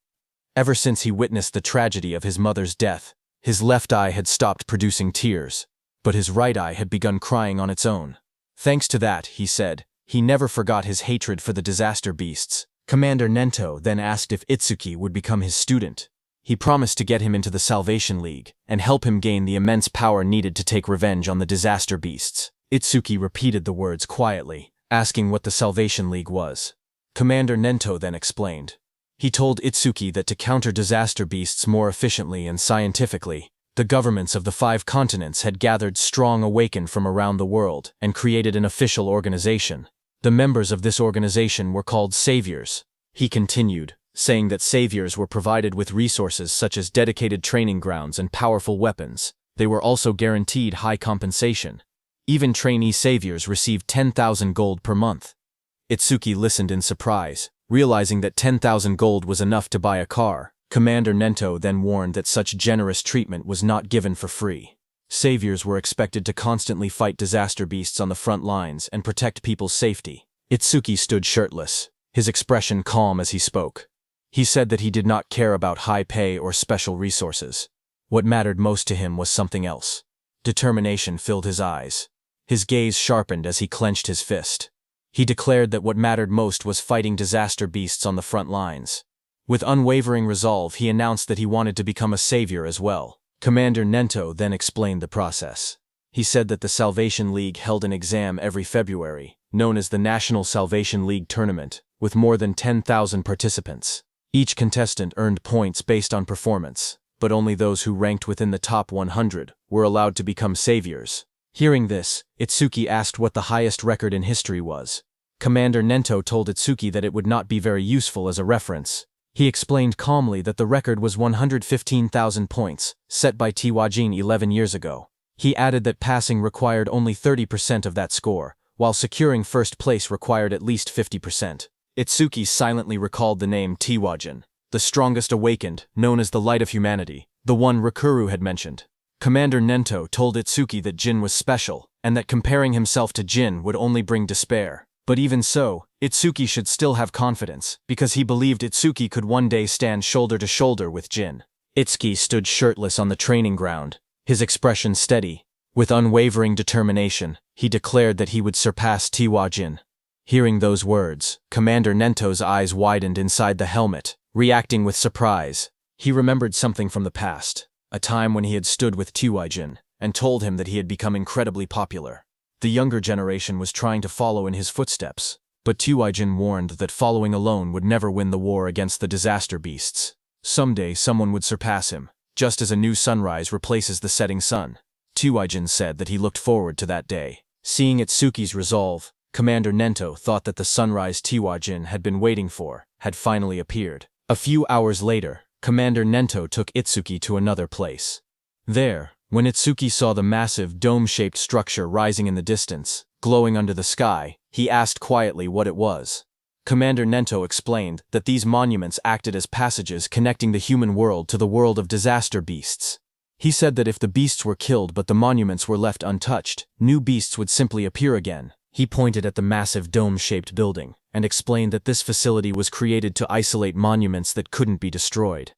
Ever since he witnessed the tragedy of his mother's death, his left eye had stopped producing tears, but his right eye had begun crying on its own. Thanks to that, he said, he never forgot his hatred for the disaster beasts. Commander Nento then asked if Itsuki would become his student. He promised to get him into the Salvation League and help him gain the immense power needed to take revenge on the disaster beasts. Itsuki repeated the words quietly, asking what the Salvation League was. Commander Nento then explained. He told Itsuki that to counter disaster beasts more efficiently and scientifically, the governments of the 5 continents had gathered strong awakened from around the world and created an official organization. The members of this organization were called saviors. He continued, saying that saviors were provided with resources such as dedicated training grounds and powerful weapons. They were also guaranteed high compensation. Even trainee saviors received 10,000 gold per month. Itsuki listened in surprise, realizing that 10,000 gold was enough to buy a car. Commander Nento then warned that such generous treatment was not given for free. Saviors were expected to constantly fight disaster beasts on the front lines and protect people's safety. Itsuki stood shirtless, his expression calm as he spoke. He said that he did not care about high pay or special resources. What mattered most to him was something else. Determination filled his eyes. His gaze sharpened as he clenched his fist. He declared that what mattered most was fighting disaster beasts on the front lines. With unwavering resolve, he announced that he wanted to become a savior as well. Commander Nento then explained the process. He said that the Salvation League held an exam every February, known as the National Salvation League Tournament, with more than 10,000 participants. Each contestant earned points based on performance, but only those who ranked within the top 100 were allowed to become saviors. Hearing this, Itsuki asked what the highest record in history was. Commander Nento told Itsuki that it would not be very useful as a reference. He explained calmly that the record was 115,000 points, set by Tiwajin 11 years ago. He added that passing required only 30% of that score, while securing first place required at least 50%. Itsuki silently recalled the name Tiwajin, the strongest awakened, known as the light of humanity, the one Rakuru had mentioned. Commander Nento told Itsuki that Jin was special, and that comparing himself to Jin would only bring despair. But even so, Itsuki should still have confidence, because he believed Itsuki could one day stand shoulder to shoulder with Jin. Itsuki stood shirtless on the training ground, his expression steady. With unwavering determination, he declared that he would surpass Tiwajin. Hearing those words, Commander Nento's eyes widened inside the helmet, reacting with surprise. He remembered something from the past, a time when he had stood with Tiwajin, and told him that he had become incredibly popular. The younger generation was trying to follow in his footsteps, but Tiwajin warned that following alone would never win the war against the disaster beasts. Someday someone would surpass him, just as a new sunrise replaces the setting sun. Tiwajin said that he looked forward to that day. Seeing Itsuki's resolve, Commander Nento thought that the sunrise Tiwajin had been waiting for had finally appeared. A few hours later, Commander Nento took Itsuki to another place. There, when Itsuki saw the massive dome-shaped structure rising in the distance, glowing under the sky, he asked quietly what it was. Commander Nento explained that these monuments acted as passages connecting the human world to the world of disaster beasts. He said that if the beasts were killed but the monuments were left untouched, new beasts would simply appear again. He pointed at the massive dome-shaped building, and explained that this facility was created to isolate monuments that couldn't be destroyed.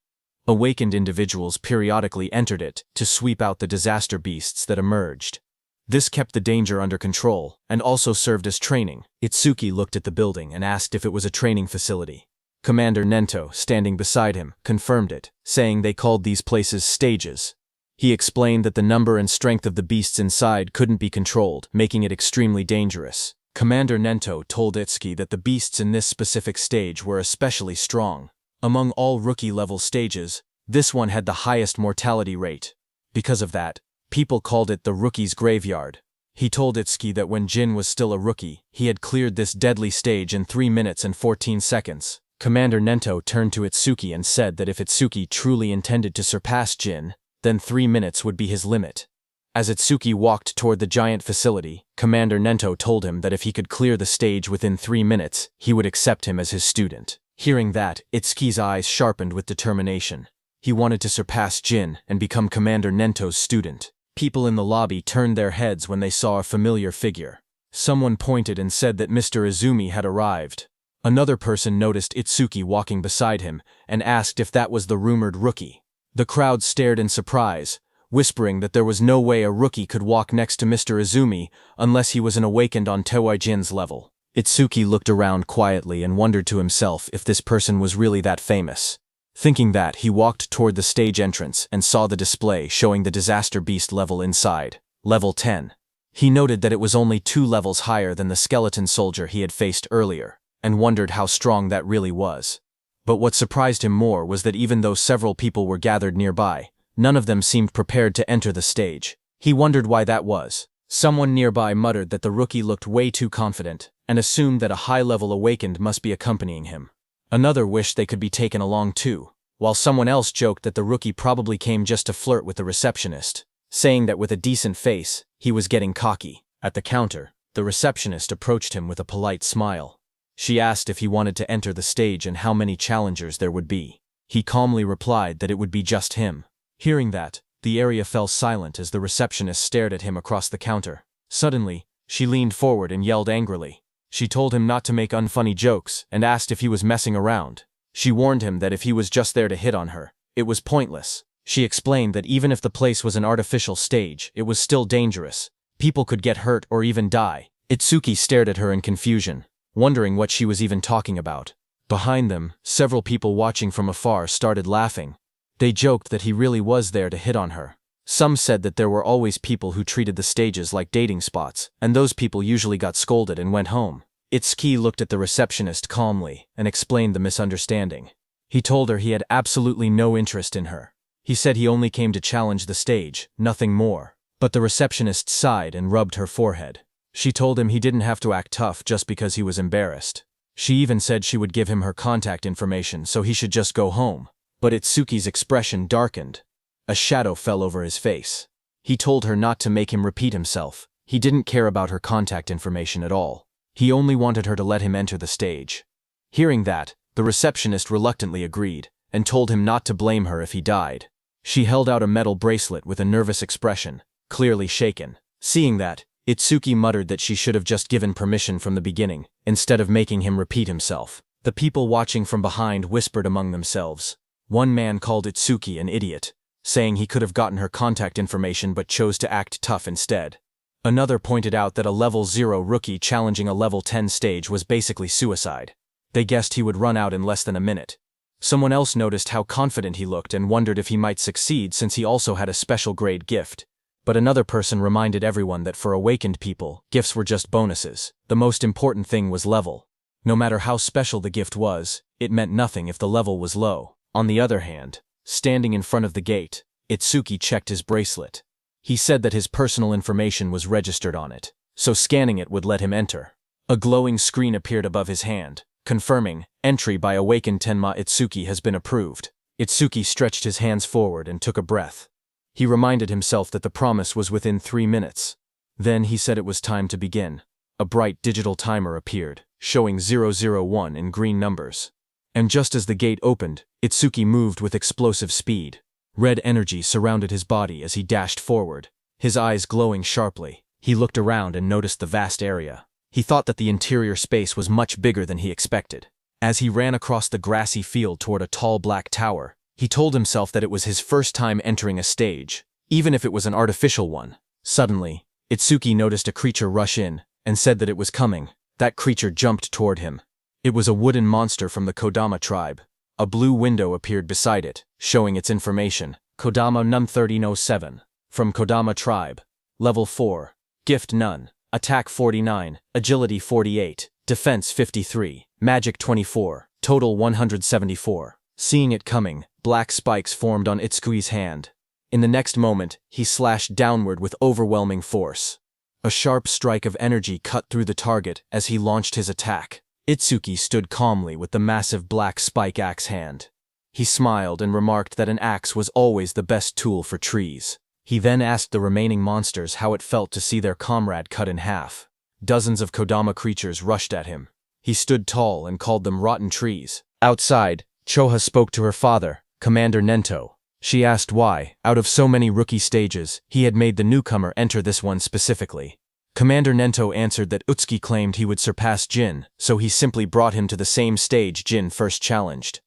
Awakened individuals periodically entered it to sweep out the disaster beasts that emerged. This kept the danger under control, and also served as training. Itsuki looked at the building and asked if it was a training facility. Commander Nento, standing beside him, confirmed it, saying they called these places stages. He explained that the number and strength of the beasts inside couldn't be controlled, making it extremely dangerous. Commander Nento told Itsuki that the beasts in this specific stage were especially strong. Among all rookie-level stages, this one had the highest mortality rate. Because of that, people called it the rookie's graveyard. He told Itsuki that when Jin was still a rookie, he had cleared this deadly stage in 3 minutes and 14 seconds. Commander Nento turned to Itsuki and said that if Itsuki truly intended to surpass Jin, then 3 minutes would be his limit. As Itsuki walked toward the giant facility, Commander Nento told him that if he could clear the stage within 3 minutes, he would accept him as his student. Hearing that, Itsuki's eyes sharpened with determination. He wanted to surpass Jin and become Commander Nento's student. People in the lobby turned their heads when they saw a familiar figure. Someone pointed and said that Mr. Izumi had arrived. Another person noticed Itsuki walking beside him and asked if that was the rumored rookie. The crowd stared in surprise, whispering that there was no way a rookie could walk next to Mr. Izumi unless he was an awakened on Tiwajin's level. Itsuki looked around quietly and wondered to himself if this person was really that famous. Thinking that, he walked toward the stage entrance and saw the display showing the disaster beast level inside, level 10. He noted that it was only 2 levels higher than the skeleton soldier he had faced earlier, and wondered how strong that really was. But what surprised him more was that even though several people were gathered nearby, none of them seemed prepared to enter the stage. He wondered why that was. Someone nearby muttered that the rookie looked way too confident, and assumed that a high-level awakened must be accompanying him. Another wished they could be taken along too, while someone else joked that the rookie probably came just to flirt with the receptionist, saying that with a decent face, he was getting cocky. At the counter, the receptionist approached him with a polite smile. She asked if he wanted to enter the stage and how many challengers there would be. He calmly replied that it would be just him. Hearing that, the area fell silent as the receptionist stared at him across the counter. Suddenly, she leaned forward and yelled angrily. She told him not to make unfunny jokes and asked if he was messing around. She warned him that if he was just there to hit on her, it was pointless. She explained that even if the place was an artificial stage, it was still dangerous. People could get hurt or even die. Itsuki stared at her in confusion, wondering what she was even talking about. Behind them, several people watching from afar started laughing. They joked that he really was there to hit on her. Some said that there were always people who treated the stages like dating spots, and those people usually got scolded and went home. Itsuki looked at the receptionist calmly and explained the misunderstanding. He told her he had absolutely no interest in her. He said he only came to challenge the stage, nothing more. But the receptionist sighed and rubbed her forehead. She told him he didn't have to act tough just because he was embarrassed. She even said she would give him her contact information so he should just go home. But Itsuki's expression darkened. A shadow fell over his face. He told her not to make him repeat himself. He didn't care about her contact information at all. He only wanted her to let him enter the stage. Hearing that, the receptionist reluctantly agreed, and told him not to blame her if he died. She held out a metal bracelet with a nervous expression, clearly shaken. Seeing that, Itsuki muttered that she should have just given permission from the beginning, instead of making him repeat himself. The people watching from behind whispered among themselves. One man called Itsuki an idiot, saying he could have gotten her contact information but chose to act tough instead. Another pointed out that a level 0 rookie challenging a level 10 stage was basically suicide. They guessed he would run out in less than a minute. Someone else noticed how confident he looked and wondered if he might succeed since he also had a special grade gift. But another person reminded everyone that for awakened people, gifts were just bonuses. The most important thing was level. No matter how special the gift was, it meant nothing if the level was low. On the other hand, standing in front of the gate, Itsuki checked his bracelet. He said that his personal information was registered on it, so scanning it would let him enter. A glowing screen appeared above his hand, confirming, "Entry by awakened Tenma Itsuki has been approved." Itsuki stretched his hands forward and took a breath. He reminded himself that the promise was within 3 minutes. Then he said it was time to begin. A bright digital timer appeared, showing 001 in green numbers. And just as the gate opened, Itsuki moved with explosive speed. Red energy surrounded his body as he dashed forward, his eyes glowing sharply. He looked around and noticed the vast area. He thought that the interior space was much bigger than he expected. As he ran across the grassy field toward a tall black tower, he told himself that it was his first time entering a stage, even if it was an artificial one. Suddenly, Itsuki noticed a creature rush in, and said that it was coming. That creature jumped toward him. It was a wooden monster from the Kodama tribe. A blue window appeared beside it, showing its information. Kodama Num 1307. From Kodama tribe. Level 4. Gift none. Attack 49, Agility 48, Defense 53, Magic 24, Total 174. Seeing it coming, black spikes formed on Itsuki's hand. In the next moment, he slashed downward with overwhelming force. A sharp strike of energy cut through the target as he launched his attack. Itsuki stood calmly with the massive black spike axe hand. He smiled and remarked that an axe was always the best tool for trees. He then asked the remaining monsters how it felt to see their comrade cut in half. Dozens of Kodama creatures rushed at him. He stood tall and called them rotten trees. Outside, Choha spoke to her father, Commander Nento. She asked why, out of so many rookie stages, he had made the newcomer enter this one specifically. Commander Nento answered that Utsuki claimed he would surpass Jin, so he simply brought him to the same stage Jin first challenged.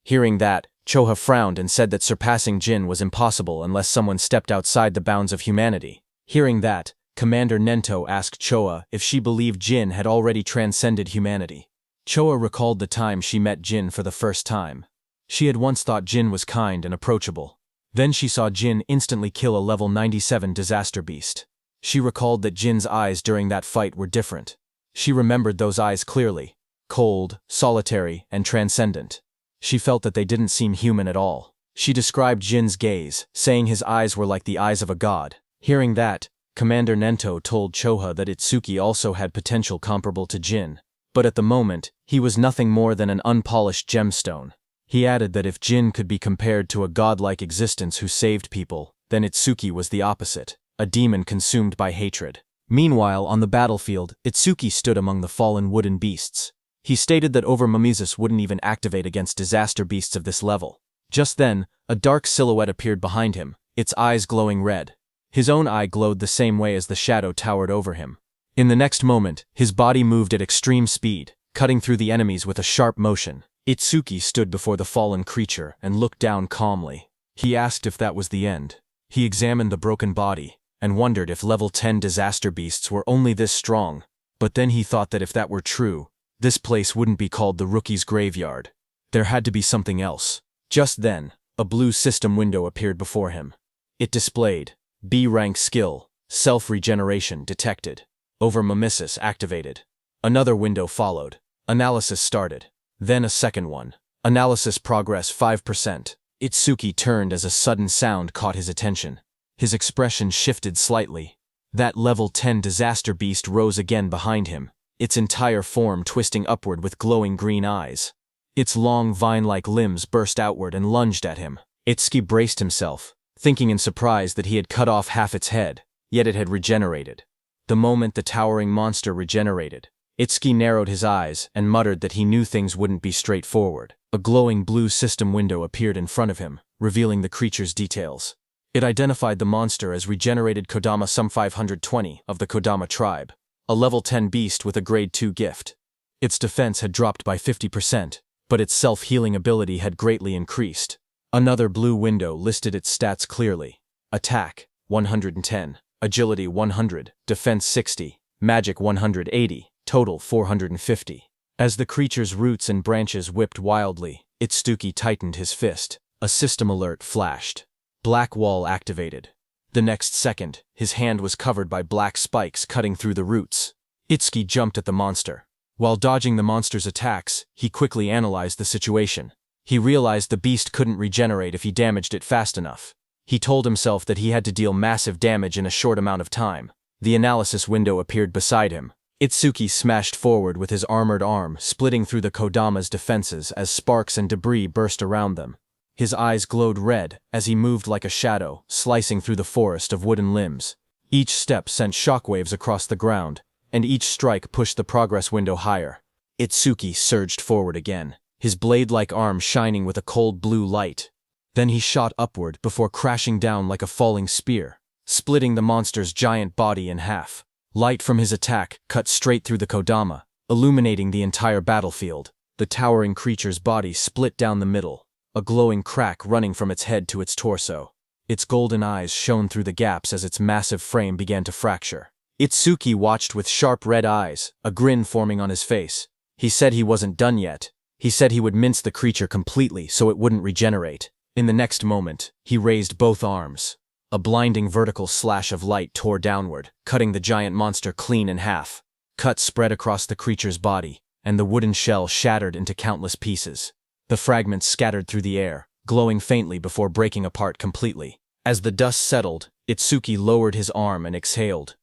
Hearing that, Choha frowned and said that surpassing Jin was impossible unless someone stepped outside the bounds of humanity. Hearing that, Commander Nento asked Choha if she believed Jin had already transcended humanity. Choha recalled the time she met Jin for the first time. She had once thought Jin was kind and approachable. Then she saw Jin instantly kill a level 97 disaster beast. She recalled that Jin's eyes during that fight were different. She remembered those eyes clearly. Cold, solitary, and transcendent. She felt that they didn't seem human at all. She described Jin's gaze, saying his eyes were like the eyes of a god. Hearing that, Commander Nento told Choha that Itsuki also had potential comparable to Jin. But at the moment, he was nothing more than an unpolished gemstone. He added that if Jin could be compared to a godlike existence who saved people, then Itsuki was the opposite. A demon consumed by hatred. Meanwhile, on the battlefield, Itsuki stood among the fallen wooden beasts. He stated that Overmamizus wouldn't even activate against disaster beasts of this level. Just then, a dark silhouette appeared behind him, its eyes glowing red. His own eye glowed the same way as the shadow towered over him. In the next moment, his body moved at extreme speed, cutting through the enemies with a sharp motion. Itsuki stood before the fallen creature and looked down calmly. He asked if that was the end. He examined the broken body, and wondered if level 10 disaster beasts were only this strong. But then he thought that if that were true, this place wouldn't be called the Rookie's Graveyard. There had to be something else. Just then, a blue system window appeared before him. It displayed B-rank skill, self-regeneration detected. Over-mimesis activated. Another window followed. Analysis started. Then a second one. Analysis progress 5%. Itsuki turned as a sudden sound caught his attention. His expression shifted slightly. That level 10 disaster beast rose again behind him, its entire form twisting upward with glowing green eyes. Its long vine-like limbs burst outward and lunged at him. Itsuki braced himself, thinking in surprise that he had cut off half its head, yet it had regenerated. The moment the towering monster regenerated, Itsuki narrowed his eyes and muttered that he knew things wouldn't be straightforward. A glowing blue system window appeared in front of him, revealing the creature's details. It identified the monster as regenerated Kodama Sum 520 of the Kodama tribe, a level 10 beast with a grade 2 gift. Its defense had dropped by 50%, but its self-healing ability had greatly increased. Another blue window listed its stats clearly. Attack, 110, Agility 100, Defense 60, Magic 180, total 450. As the creature's roots and branches whipped wildly, Itsuki tightened his fist. A system alert flashed. Black wall activated. The next second, his hand was covered by black spikes cutting through the roots. Itsuki jumped at the monster. While dodging the monster's attacks, he quickly analyzed the situation. He realized the beast couldn't regenerate if he damaged it fast enough. He told himself that he had to deal massive damage in a short amount of time. The analysis window appeared beside him. Itsuki smashed forward with his armored arm, splitting through the Kodama's defenses as sparks and debris burst around them. His eyes glowed red as he moved like a shadow, slicing through the forest of wooden limbs. Each step sent shockwaves across the ground, and each strike pushed the progress window higher. Itsuki surged forward again, his blade-like arm shining with a cold blue light. Then he shot upward before crashing down like a falling spear, splitting the monster's giant body in half. Light from his attack cut straight through the Kodama, illuminating the entire battlefield. The towering creature's body split down the middle, a glowing crack running from its head to its torso. Its golden eyes shone through the gaps as its massive frame began to fracture. Itsuki watched with sharp red eyes, a grin forming on his face. He said he wasn't done yet. He said he would mince the creature completely so it wouldn't regenerate. In the next moment, he raised both arms. A blinding vertical slash of light tore downward, cutting the giant monster clean in half. Cuts spread across the creature's body, and the wooden shell shattered into countless pieces. The fragments scattered through the air, glowing faintly before breaking apart completely. As the dust settled, Itsuki lowered his arm and exhaled.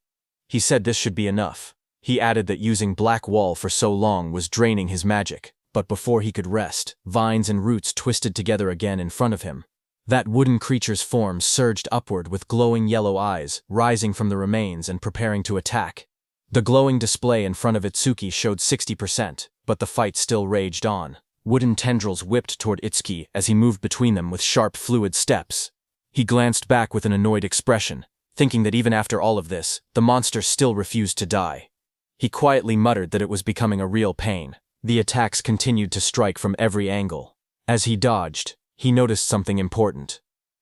He said this should be enough. He added that using Black Wall for so long was draining his magic, but before he could rest, vines and roots twisted together again in front of him. That wooden creature's form surged upward with glowing yellow eyes, rising from the remains and preparing to attack. The glowing display in front of Itsuki showed 60%, but the fight still raged on. Wooden tendrils whipped toward Itsuki as he moved between them with sharp, fluid steps. He glanced back with an annoyed expression, thinking that even after all of this, the monster still refused to die. He quietly muttered that it was becoming a real pain. The attacks continued to strike from every angle. As he dodged, he noticed something important.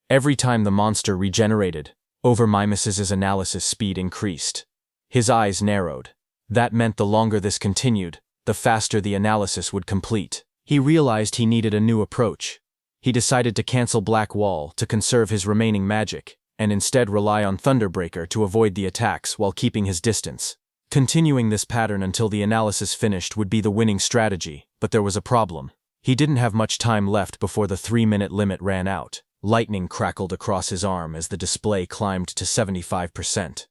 Every time the monster regenerated, Over-Mimes's analysis speed increased. His eyes narrowed. That meant the longer this continued, the faster the analysis would complete. He realized he needed a new approach. He decided to cancel Black Wall to conserve his remaining magic, and instead rely on Thunderbreaker to avoid the attacks while keeping his distance. Continuing this pattern until the analysis finished would be the winning strategy, but there was a problem. He didn't have much time left before the 3-minute limit ran out. Lightning crackled across his arm as the display climbed to 75%.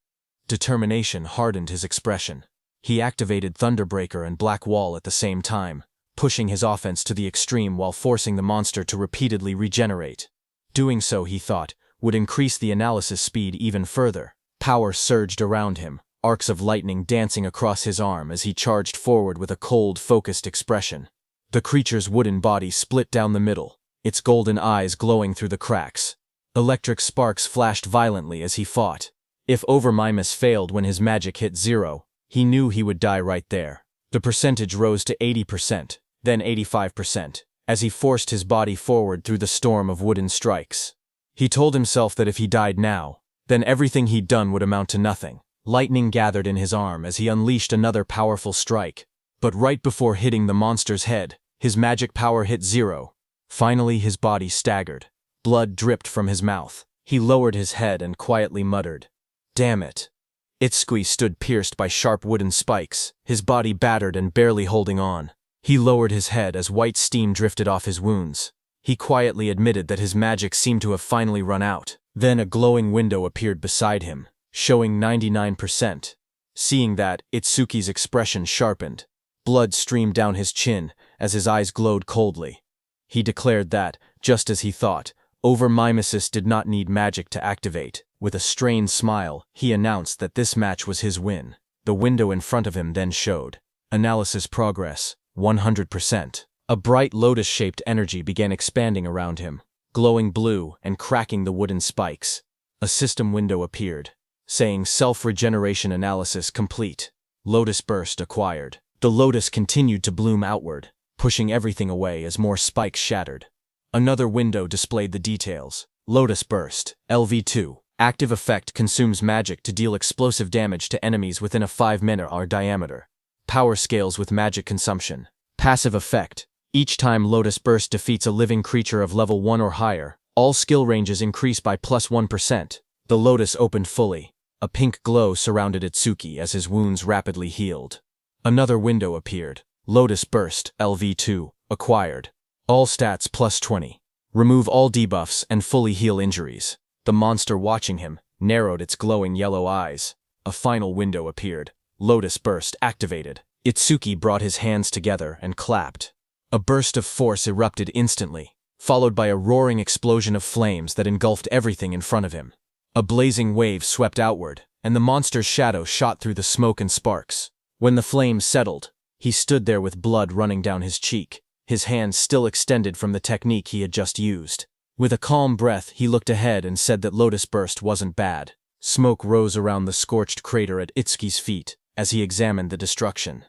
Determination hardened his expression. He activated Thunderbreaker and Black Wall at the same time, pushing his offense to the extreme while forcing the monster to repeatedly regenerate. Doing so, he thought, would increase the analysis speed even further. Power surged around him, arcs of lightning dancing across his arm as he charged forward with a cold, focused expression. The creature's wooden body split down the middle, its golden eyes glowing through the cracks. Electric sparks flashed violently as he fought. If Over-Mimes failed when his magic hit 0, he knew he would die right there. The percentage rose to 80%, then 85%, as he forced his body forward through the storm of wooden strikes. He told himself that if he died now, then everything he'd done would amount to nothing. Lightning gathered in his arm as he unleashed another powerful strike. But right before hitting the monster's head, his magic power hit 0. Finally, his body staggered. Blood dripped from his mouth. He lowered his head and quietly muttered, "Damn it." Itsuki stood pierced by sharp wooden spikes, his body battered and barely holding on. He lowered his head as white steam drifted off his wounds. He quietly admitted that his magic seemed to have finally run out. Then a glowing window appeared beside him, showing 99%. Seeing that, Itsuki's expression sharpened. Blood streamed down his chin as his eyes glowed coldly. He declared that, just as he thought, Over-mimesis did not need magic to activate. With a strained smile, he announced that this match was his win. The window in front of him then showed. Analysis progress, 100%. A bright lotus-shaped energy began expanding around him, glowing blue and cracking the wooden spikes. A system window appeared, saying self-regeneration analysis complete. Lotus burst acquired. The lotus continued to bloom outward, pushing everything away as more spikes shattered. Another window displayed the details. Lotus burst, LV2. Active effect consumes magic to deal explosive damage to enemies within a 5-meter diameter. Power scales with magic consumption. Passive effect. Each time Lotus Burst defeats a living creature of level 1 or higher, all skill ranges increase by +1%. The Lotus opened fully. A pink glow surrounded Itsuki as his wounds rapidly healed. Another window appeared. Lotus Burst, LV2, acquired. All stats +20. Remove all debuffs and fully heal injuries. The monster watching him narrowed its glowing yellow eyes. A final window appeared. Lotus Burst activated. Itsuki brought his hands together and clapped. A burst of force erupted instantly, followed by a roaring explosion of flames that engulfed everything in front of him. A blazing wave swept outward, and the monster's shadow shot through the smoke and sparks. When the flames settled, he stood there with blood running down his cheek, his hands still extended from the technique he had just used. With a calm breath, he looked ahead and said that Lotus Burst wasn't bad. Smoke rose around the scorched crater at Itsuki's feet as he examined the destruction.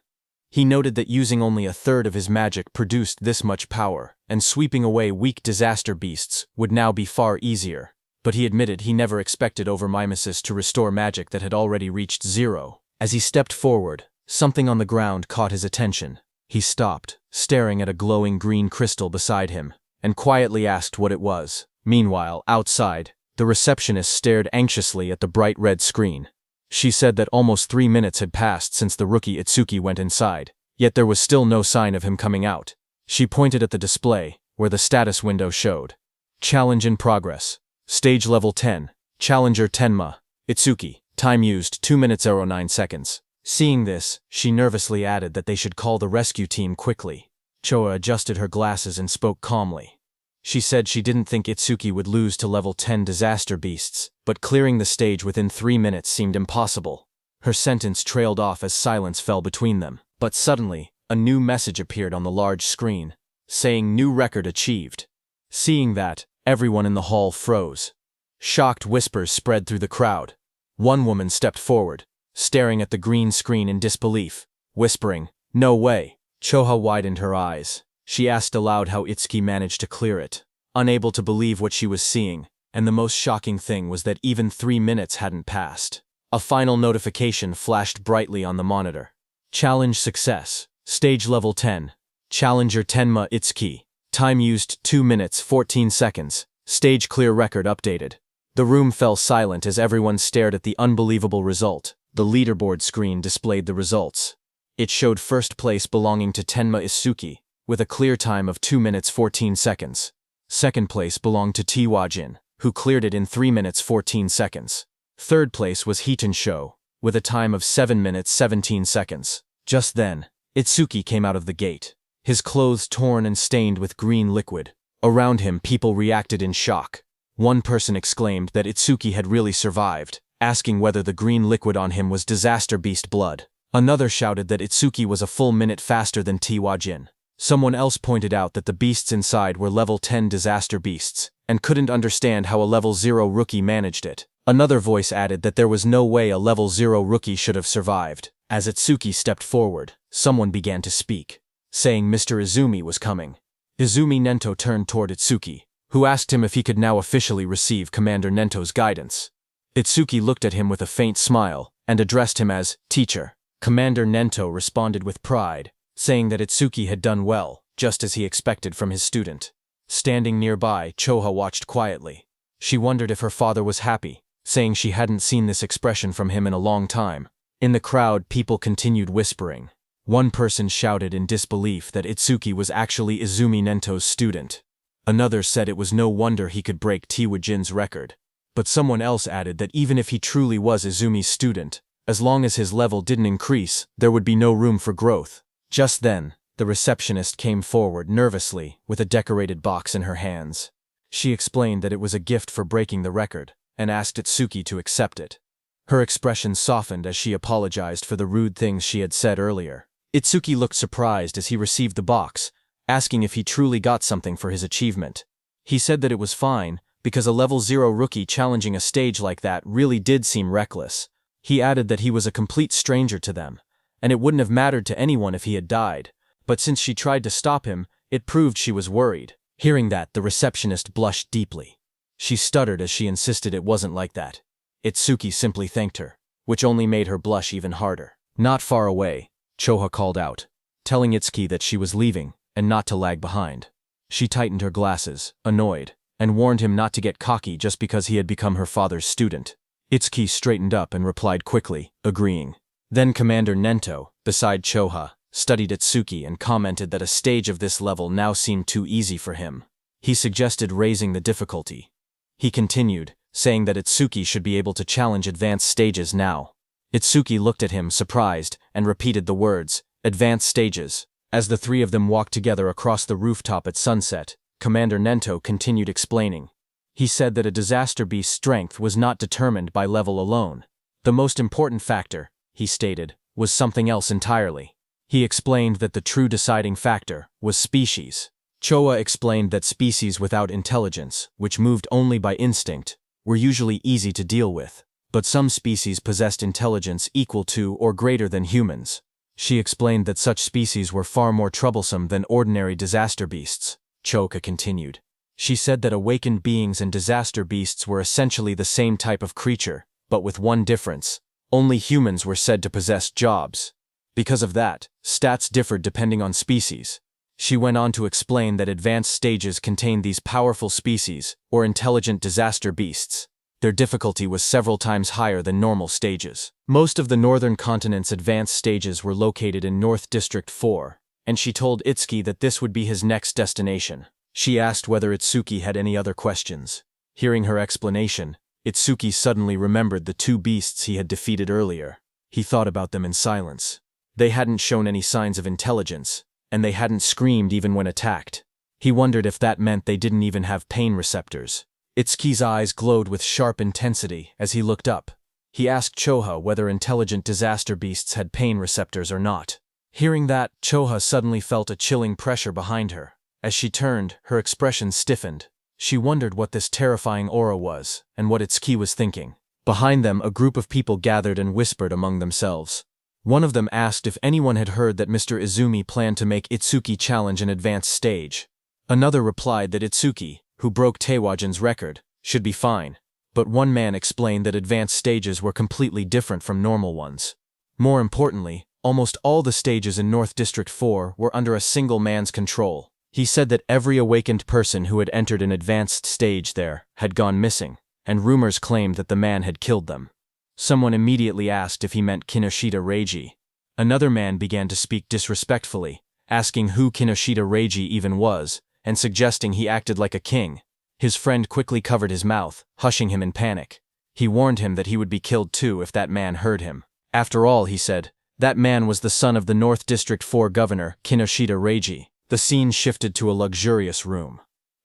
He noted that using only a third of his magic produced this much power, and sweeping away weak disaster beasts would now be far easier. But he admitted he never expected Over-mimesis to restore magic that had already reached 0. As he stepped forward, something on the ground caught his attention. He stopped, staring at a glowing green crystal beside him, and quietly asked what it was. Meanwhile, outside, the receptionist stared anxiously at the bright red screen. She said that almost 3 minutes had passed since the rookie Itsuki went inside, yet there was still no sign of him coming out. She pointed at the display, where the status window showed. Challenge in progress. Stage level 10. Challenger Tenma. Itsuki. Time used 2 minutes 09 seconds. Seeing this, she nervously added that they should call the rescue team quickly. Choa adjusted her glasses and spoke calmly. She said she didn't think Itsuki would lose to level 10 disaster beasts, but clearing the stage within 3 minutes seemed impossible. Her sentence trailed off as silence fell between them. But suddenly, a new message appeared on the large screen, saying new record achieved. Seeing that, everyone in the hall froze. Shocked whispers spread through the crowd. One woman stepped forward, staring at the green screen in disbelief, whispering, "No way." Choha widened her eyes. She asked aloud how Itsuki managed to clear it, unable to believe what she was seeing, and the most shocking thing was that even 3 minutes hadn't passed. A final notification flashed brightly on the monitor. Challenge success. Stage level 10. Challenger Tenma Itsuki. Time used 2 minutes 14 seconds. Stage clear record updated. The room fell silent as everyone stared at the unbelievable result. The leaderboard screen displayed the results. It showed first place belonging to Tenma Itsuki, with a clear time of 2 minutes 14 seconds. Second place belonged to Tiwajin, who cleared it in 3 minutes 14 seconds. Third place was Hiton Sho, with a time of 7 minutes 17 seconds. Just then, Itsuki came out of the gate, his clothes torn and stained with green liquid. Around him, people reacted in shock. One person exclaimed that Itsuki had really survived, asking whether the green liquid on him was disaster beast blood. Another shouted that Itsuki was a full minute faster than Tiwajin. Someone else pointed out that the beasts inside were level 10 disaster beasts, and couldn't understand how a level 0 rookie managed it. Another voice added that there was no way a level 0 rookie should have survived. As Itsuki stepped forward, someone began to speak, saying Mr. Izumi was coming. Izumi Nento turned toward Itsuki, who asked him if he could now officially receive Commander Nento's guidance. Itsuki looked at him with a faint smile, and addressed him as teacher. Commander Nento responded with pride, saying that Itsuki had done well, just as he expected from his student. Standing nearby, Choha watched quietly. She wondered if her father was happy, saying she hadn't seen this expression from him in a long time. In the crowd, people continued whispering. One person shouted in disbelief that Itsuki was actually Izumi Nento's student. Another said it was no wonder he could break Tiwajin's record. But someone else added that even if he truly was Izumi's student, as long as his level didn't increase, there would be no room for growth. Just then, the receptionist came forward nervously with a decorated box in her hands. She explained that it was a gift for breaking the record, and asked Itsuki to accept it. Her expression softened as she apologized for the rude things she had said earlier. Itsuki looked surprised as he received the box, asking if he truly got something for his achievement. He said that it was fine, because a level 0 rookie challenging a stage like that really did seem reckless. He added that he was a complete stranger to them, and it wouldn't have mattered to anyone if he had died, but since she tried to stop him, it proved she was worried. Hearing that, the receptionist blushed deeply. She stuttered as she insisted it wasn't like that. Itsuki simply thanked her, which only made her blush even harder. Not far away, Choha called out, telling Itsuki that she was leaving and not to lag behind. She tightened her glasses, annoyed, and warned him not to get cocky just because he had become her father's student. Itsuki straightened up and replied quickly, agreeing. Then Commander Nento, beside Choha, studied Itsuki and commented that a stage of this level now seemed too easy for him. He suggested raising the difficulty. He continued, saying that Itsuki should be able to challenge advanced stages now. Itsuki looked at him surprised and repeated the words, advanced stages. As the three of them walked together across the rooftop at sunset, Commander Nento continued explaining. He said that a disaster beast's strength was not determined by level alone. The most important factor, he stated, was something else entirely. He explained that the true deciding factor was species. Choa explained that species without intelligence, which moved only by instinct, were usually easy to deal with, but some species possessed intelligence equal to or greater than humans. She explained that such species were far more troublesome than ordinary disaster beasts. Choka continued. She said that awakened beings and disaster beasts were essentially the same type of creature, but with one difference. Only humans were said to possess jobs. Because of that, stats differed depending on species. She went on to explain that advanced stages contained these powerful species, or intelligent disaster beasts. Their difficulty was several times higher than normal stages. Most of the northern continent's advanced stages were located in North District 4, and she told Itsuki that this would be his next destination. She asked whether Itsuki had any other questions. Hearing her explanation, Itsuki suddenly remembered the two beasts he had defeated earlier. He thought about them in silence. They hadn't shown any signs of intelligence, and they hadn't screamed even when attacked. He wondered if that meant they didn't even have pain receptors. Itsuki's eyes glowed with sharp intensity as he looked up. He asked Choha whether intelligent disaster beasts had pain receptors or not. Hearing that, Choha suddenly felt a chilling pressure behind her. As she turned, her expression stiffened. She wondered what this terrifying aura was, and what Itsuki was thinking. Behind them, a group of people gathered and whispered among themselves. One of them asked if anyone had heard that Mr. Izumi planned to make Itsuki challenge an advanced stage. Another replied that Itsuki, who broke Teiwajin's record, should be fine. But one man explained that advanced stages were completely different from normal ones. More importantly, almost all the stages in North District 4 were under a single man's control. He said that every awakened person who had entered an advanced stage there had gone missing, and rumors claimed that the man had killed them. Someone immediately asked if he meant Kinoshita Reiji. Another man began to speak disrespectfully, asking who Kinoshita Reiji even was, and suggesting he acted like a king. His friend quickly covered his mouth, hushing him in panic. He warned him that he would be killed too if that man heard him. After all, he said, that man was the son of the North District 4 governor, Kinoshita Reiji. The scene shifted to a luxurious room.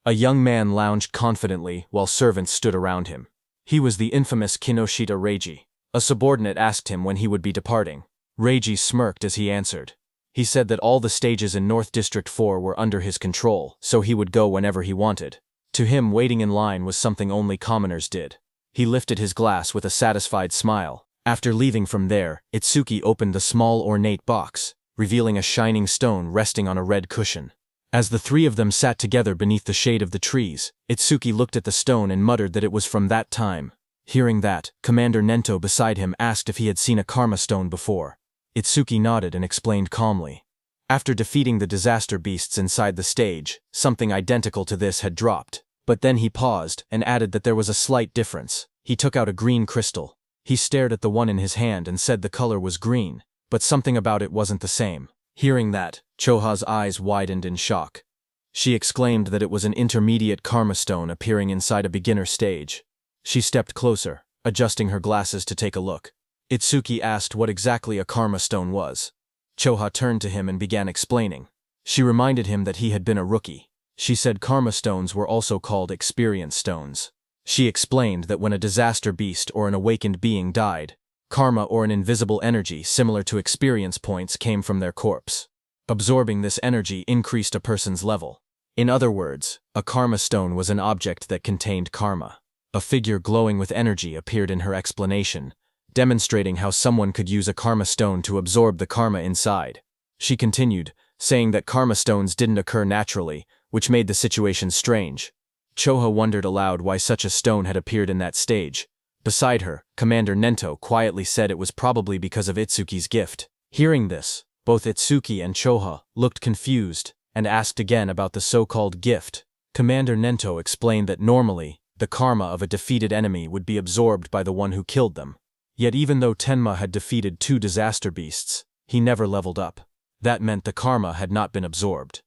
A young man lounged confidently while servants stood around him. He was the infamous Kinoshita Reiji. A subordinate asked him when he would be departing. Reiji smirked as he answered. He said that all the stages in North District 4 were under his control, so he would go whenever he wanted. To him, waiting in line was something only commoners did. He lifted his glass with a satisfied smile. After leaving from there, Itsuki opened the small ornate box, revealing a shining stone resting on a red cushion. As the three of them sat together beneath the shade of the trees, Itsuki looked at the stone and muttered that it was from that time. Hearing that, Commander Nento beside him asked if he had seen a karma stone before. Itsuki nodded and explained calmly. After defeating the disaster beasts inside the stage, something identical to this had dropped. But then he paused and added that there was a slight difference. He took out a green crystal. He stared at the one in his hand and said the color was green, but something about it wasn't the same. Hearing that, Choha's eyes widened in shock. She exclaimed that it was an intermediate karma stone appearing inside a beginner stage. She stepped closer, adjusting her glasses to take a look. Itsuki asked what exactly a karma stone was. Choha turned to him and began explaining. She reminded him that he had been a rookie. She said karma stones were also called experience stones. She explained that when a disaster beast or an awakened being died, karma or an invisible energy similar to experience points came from their corpse. Absorbing this energy increased a person's level. In other words, a karma stone was an object that contained karma. A figure glowing with energy appeared in her explanation, demonstrating how someone could use a karma stone to absorb the karma inside. She continued, saying that karma stones didn't occur naturally, which made the situation strange. Choha wondered aloud why such a stone had appeared in that stage. Beside her, Commander Nento quietly said it was probably because of Itsuki's gift. Hearing this, both Itsuki and Choha looked confused and asked again about the so-called gift. Commander Nento explained that normally, the karma of a defeated enemy would be absorbed by the one who killed them. Yet even though Tenma had defeated 2 disaster beasts, he never leveled up. That meant the karma had not been absorbed.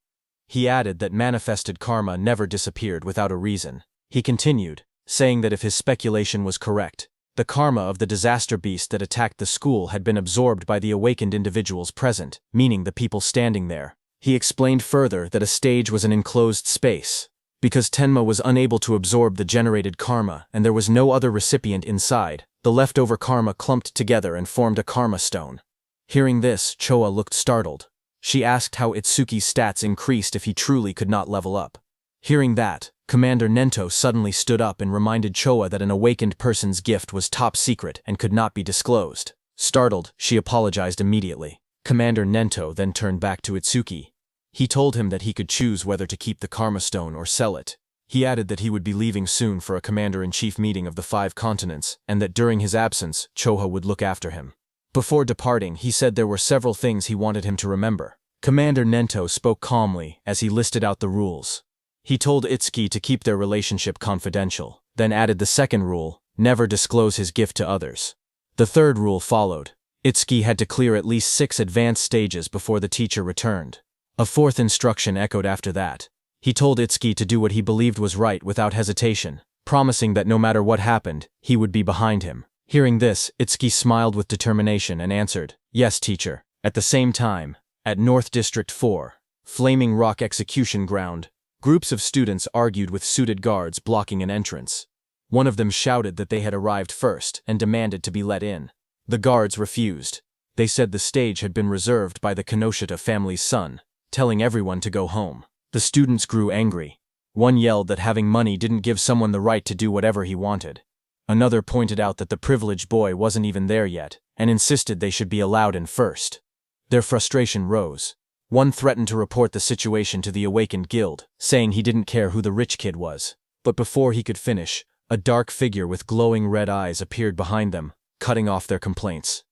He added that manifested karma never disappeared without a reason. He continued, saying that if his speculation was correct, the karma of the disaster beast that attacked the school had been absorbed by the awakened individuals present, meaning the people standing there. He explained further that a stage was an enclosed space. Because Tenma was unable to absorb the generated karma and there was no other recipient inside, the leftover karma clumped together and formed a karma stone. Hearing this, Choha looked startled. She asked how Itsuki's stats increased if he truly could not level up. Hearing that, Commander Nento suddenly stood up and reminded Choha that an awakened person's gift was top secret and could not be disclosed. Startled, she apologized immediately. Commander Nento then turned back to Itsuki. He told him that he could choose whether to keep the karma stone or sell it. He added that he would be leaving soon for a commander-in-chief meeting of the 5 continents, and that during his absence, Choha would look after him. Before departing, he said there were several things he wanted him to remember. Commander Nento spoke calmly as he listed out the rules. He told Itsuki to keep their relationship confidential, then added the second rule, never disclose his gift to others. The third rule followed. Itsuki had to clear at least 6 advanced stages before the teacher returned. A fourth instruction echoed after that. He told Itsuki to do what he believed was right without hesitation, promising that no matter what happened, he would be behind him. Hearing this, Itsuki smiled with determination and answered, "Yes, teacher." At the same time, at North District 4, Flaming Rock Execution Ground, groups of students argued with suited guards blocking an entrance. One of them shouted that they had arrived first and demanded to be let in. The guards refused. They said the stage had been reserved by the Kinoshita family's son, telling everyone to go home. The students grew angry. One yelled that having money didn't give someone the right to do whatever he wanted. Another pointed out that the privileged boy wasn't even there yet, and insisted they should be allowed in first. Their frustration rose. One threatened to report the situation to the awakened guild, saying he didn't care who the rich kid was. But before he could finish, a dark figure with glowing red eyes appeared behind them, cutting off their complaints.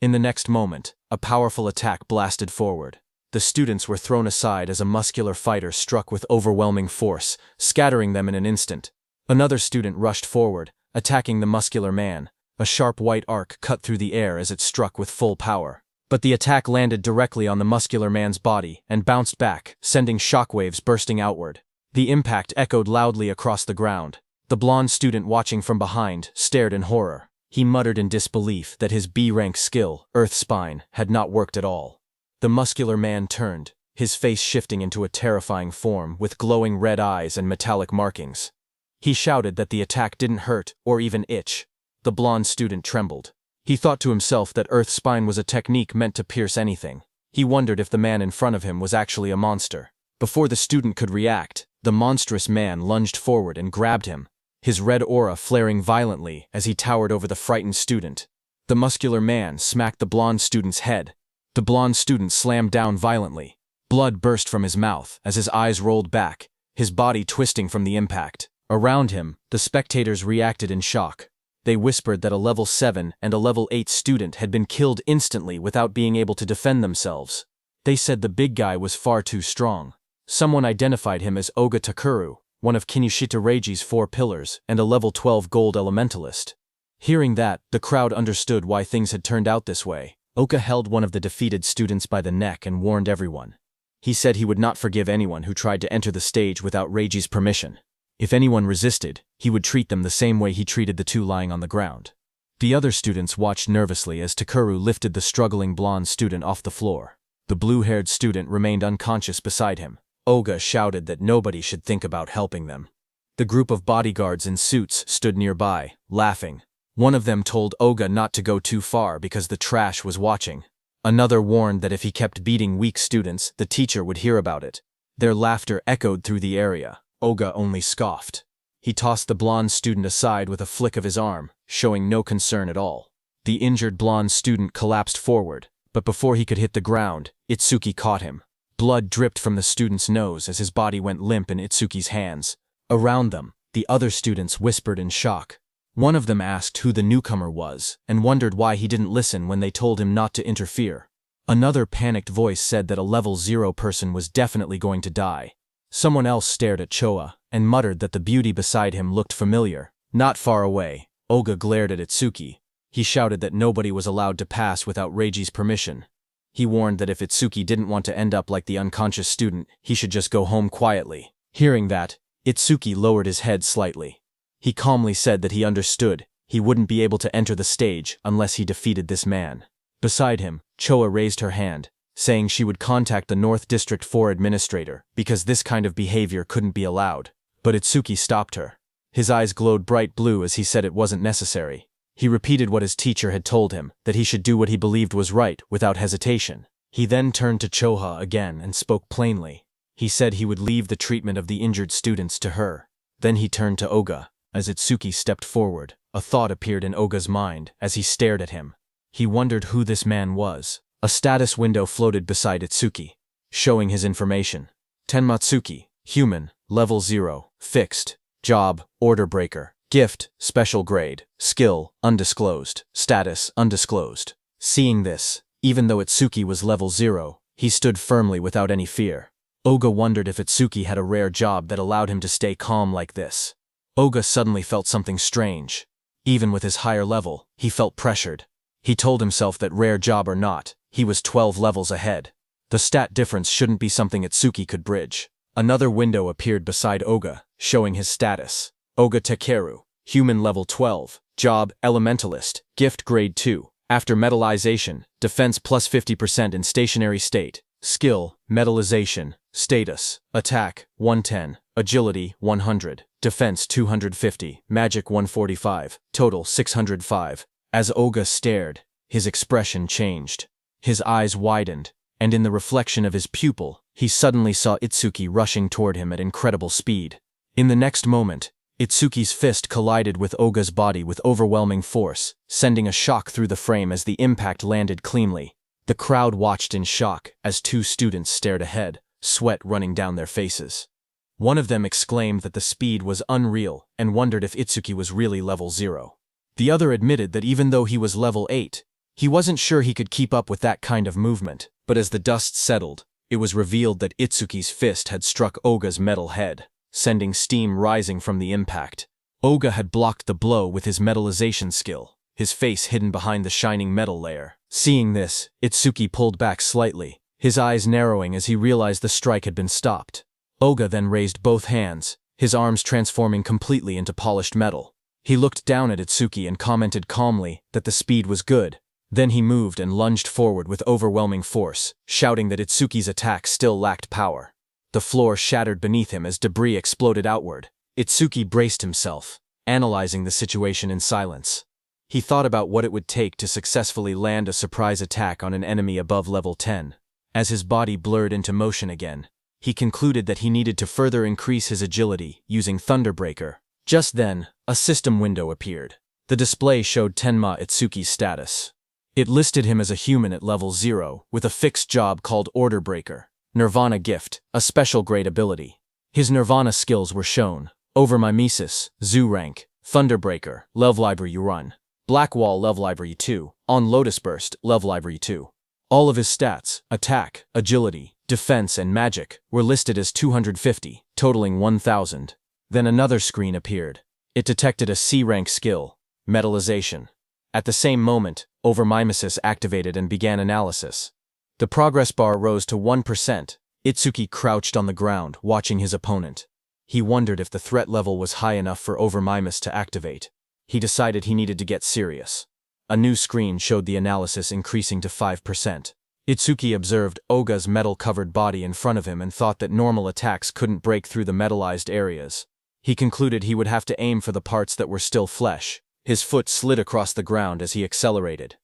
In the next moment, a powerful attack blasted forward. The students were thrown aside as a muscular fighter struck with overwhelming force, scattering them in an instant. Another student rushed forward, attacking the muscular man. A sharp white arc cut through the air as it struck with full power. But the attack landed directly on the muscular man's body and bounced back, sending shockwaves bursting outward. The impact echoed loudly across the ground. The blonde student watching from behind stared in horror. He muttered in disbelief that his B-rank skill, Earth Spine, had not worked at all. The muscular man turned, his face shifting into a terrifying form with glowing red eyes and metallic markings. He shouted that the attack didn't hurt or even itch. The blonde student trembled. He thought to himself that Earth Spine was a technique meant to pierce anything. He wondered if the man in front of him was actually a monster. Before the student could react, the monstrous man lunged forward and grabbed him, his red aura flaring violently as he towered over the frightened student. The muscular man smacked the blonde student's head. The blonde student slammed down violently. Blood burst from his mouth as his eyes rolled back, his body twisting from the impact. Around him, the spectators reacted in shock. They whispered that a level 7 and a level 8 student had been killed instantly without being able to defend themselves. They said the big guy was far too strong. Someone identified him as Oga Takuru, one of Kinushita Reiji's 4 pillars, and a level 12 gold elementalist. Hearing that, the crowd understood why things had turned out this way. Oka held one of the defeated students by the neck and warned everyone. He said he would not forgive anyone who tried to enter the stage without Reiji's permission. If anyone resisted, he would treat them the same way he treated the 2 lying on the ground. The other students watched nervously as Takuru lifted the struggling blonde student off the floor. The blue-haired student remained unconscious beside him. Oga shouted that nobody should think about helping them. The group of bodyguards in suits stood nearby, laughing. One of them told Oga not to go too far because the trash was watching. Another warned that if he kept beating weak students, the teacher would hear about it. Their laughter echoed through the area. Oga only scoffed. He tossed the blonde student aside with a flick of his arm, showing no concern at all. The injured blonde student collapsed forward, but before he could hit the ground, Itsuki caught him. Blood dripped from the student's nose as his body went limp in Itsuki's hands. Around them, the other students whispered in shock. One of them asked who the newcomer was and wondered why he didn't listen when they told him not to interfere. Another panicked voice said that a level 0 person was definitely going to die. Someone else stared at Choa and muttered that the beauty beside him looked familiar. Not far away, Oga glared at Itsuki. He shouted that nobody was allowed to pass without Reiji's permission. He warned that if Itsuki didn't want to end up like the unconscious student, he should just go home quietly. Hearing that, Itsuki lowered his head slightly. He calmly said that he understood. He wouldn't be able to enter the stage unless he defeated this man. Beside him, Choa raised her hand, saying she would contact the North District 4 administrator because this kind of behavior couldn't be allowed. But Itsuki stopped her. His eyes glowed bright blue as he said it wasn't necessary. He repeated what his teacher had told him, that he should do what he believed was right without hesitation. He then turned to Choha again and spoke plainly. He said he would leave the treatment of the injured students to her. Then he turned to Oga. As Itsuki stepped forward, a thought appeared in Oga's mind as he stared at him. He wondered who this man was. A status window floated beside Itsuki, showing his information. Tenmatsuki, human, level 0, fixed, job, order breaker, gift, special grade, skill, undisclosed, status, undisclosed. Seeing this, even though Itsuki was level 0, he stood firmly without any fear. Oga wondered if Itsuki had a rare job that allowed him to stay calm like this. Oga suddenly felt something strange. Even with his higher level, he felt pressured. He told himself that rare job or not, he was 12 levels ahead. The stat difference shouldn't be something Itsuki could bridge. Another window appeared beside Oga, showing his status. Oga Takeru, human level 12, job, elementalist, gift grade 2. After metallization, defense plus 50% in stationary state. Skill, metallization, status, attack, 110, agility, 100, defense 250, magic 145, total 605. As Oga stared, his expression changed. His eyes widened, and in the reflection of his pupil, he suddenly saw Itsuki rushing toward him at incredible speed. In the next moment, Itsuki's fist collided with Oga's body with overwhelming force, sending a shock through the frame as the impact landed cleanly. The crowd watched in shock as 2 students stared ahead, sweat running down their faces. One of them exclaimed that the speed was unreal and wondered if Itsuki was really level 0. The other admitted that even though he was level 8, he wasn't sure he could keep up with that kind of movement, but as the dust settled, it was revealed that Itsuki's fist had struck Oga's metal head, sending steam rising from the impact. Oga had blocked the blow with his metallization skill, his face hidden behind the shining metal layer. Seeing this, Itsuki pulled back slightly, his eyes narrowing as he realized the strike had been stopped. Oga then raised both hands, his arms transforming completely into polished metal. He looked down at Itsuki and commented calmly that the speed was good. Then he moved and lunged forward with overwhelming force, shouting that Itsuki's attack still lacked power. The floor shattered beneath him as debris exploded outward. Itsuki braced himself, analyzing the situation in silence. He thought about what it would take to successfully land a surprise attack on an enemy above level 10. As his body blurred into motion again, he concluded that he needed to further increase his agility using Thunderbreaker. Just then, a system window appeared. The display showed Tenma Itsuki's status. It listed him as a human at level 0, with a fixed job called Order Breaker. Nirvana Gift, a special grade ability. His Nirvana skills were shown. Over Mimesis, Zoo Rank, Thunderbreaker, Love Library Run. Black Wall Love Library 2, on Lotus Burst, Love Library 2. All of his stats, attack, agility, defense and magic, were listed as 250, totaling 1000. Then another screen appeared. It detected a C-rank skill, metallization. At the same moment, overmimesis activated and began analysis. The progress bar rose to 1%. Itsuki crouched on the ground, watching his opponent. He wondered if the threat level was high enough for overmimesis to activate. He decided he needed to get serious. A new screen showed the analysis increasing to 5%. Itsuki observed Oga's metal-covered body in front of him and thought that normal attacks couldn't break through the metallized areas. He concluded he would have to aim for the parts that were still flesh. His foot slid across the ground as he accelerated.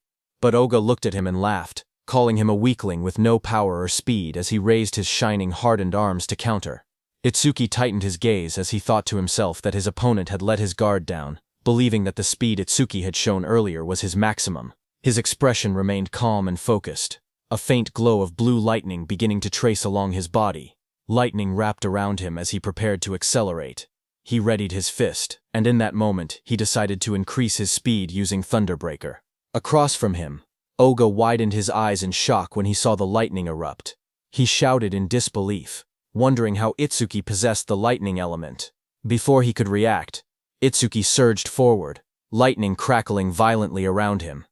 But Oga looked at him and laughed, calling him a weakling with no power or speed as he raised his shining, hardened arms to counter. Itsuki tightened his gaze as he thought to himself that his opponent had let his guard down, believing that the speed Itsuki had shown earlier was his maximum. His expression remained calm and focused, a faint glow of blue lightning beginning to trace along his body. Lightning wrapped around him as he prepared to accelerate. He readied his fist, and in that moment, he decided to increase his speed using Thunderbreaker. Across from him, Oga widened his eyes in shock when he saw the lightning erupt. He shouted in disbelief, wondering how Itsuki possessed the lightning element. Before he could react, Itsuki surged forward, lightning crackling violently around him.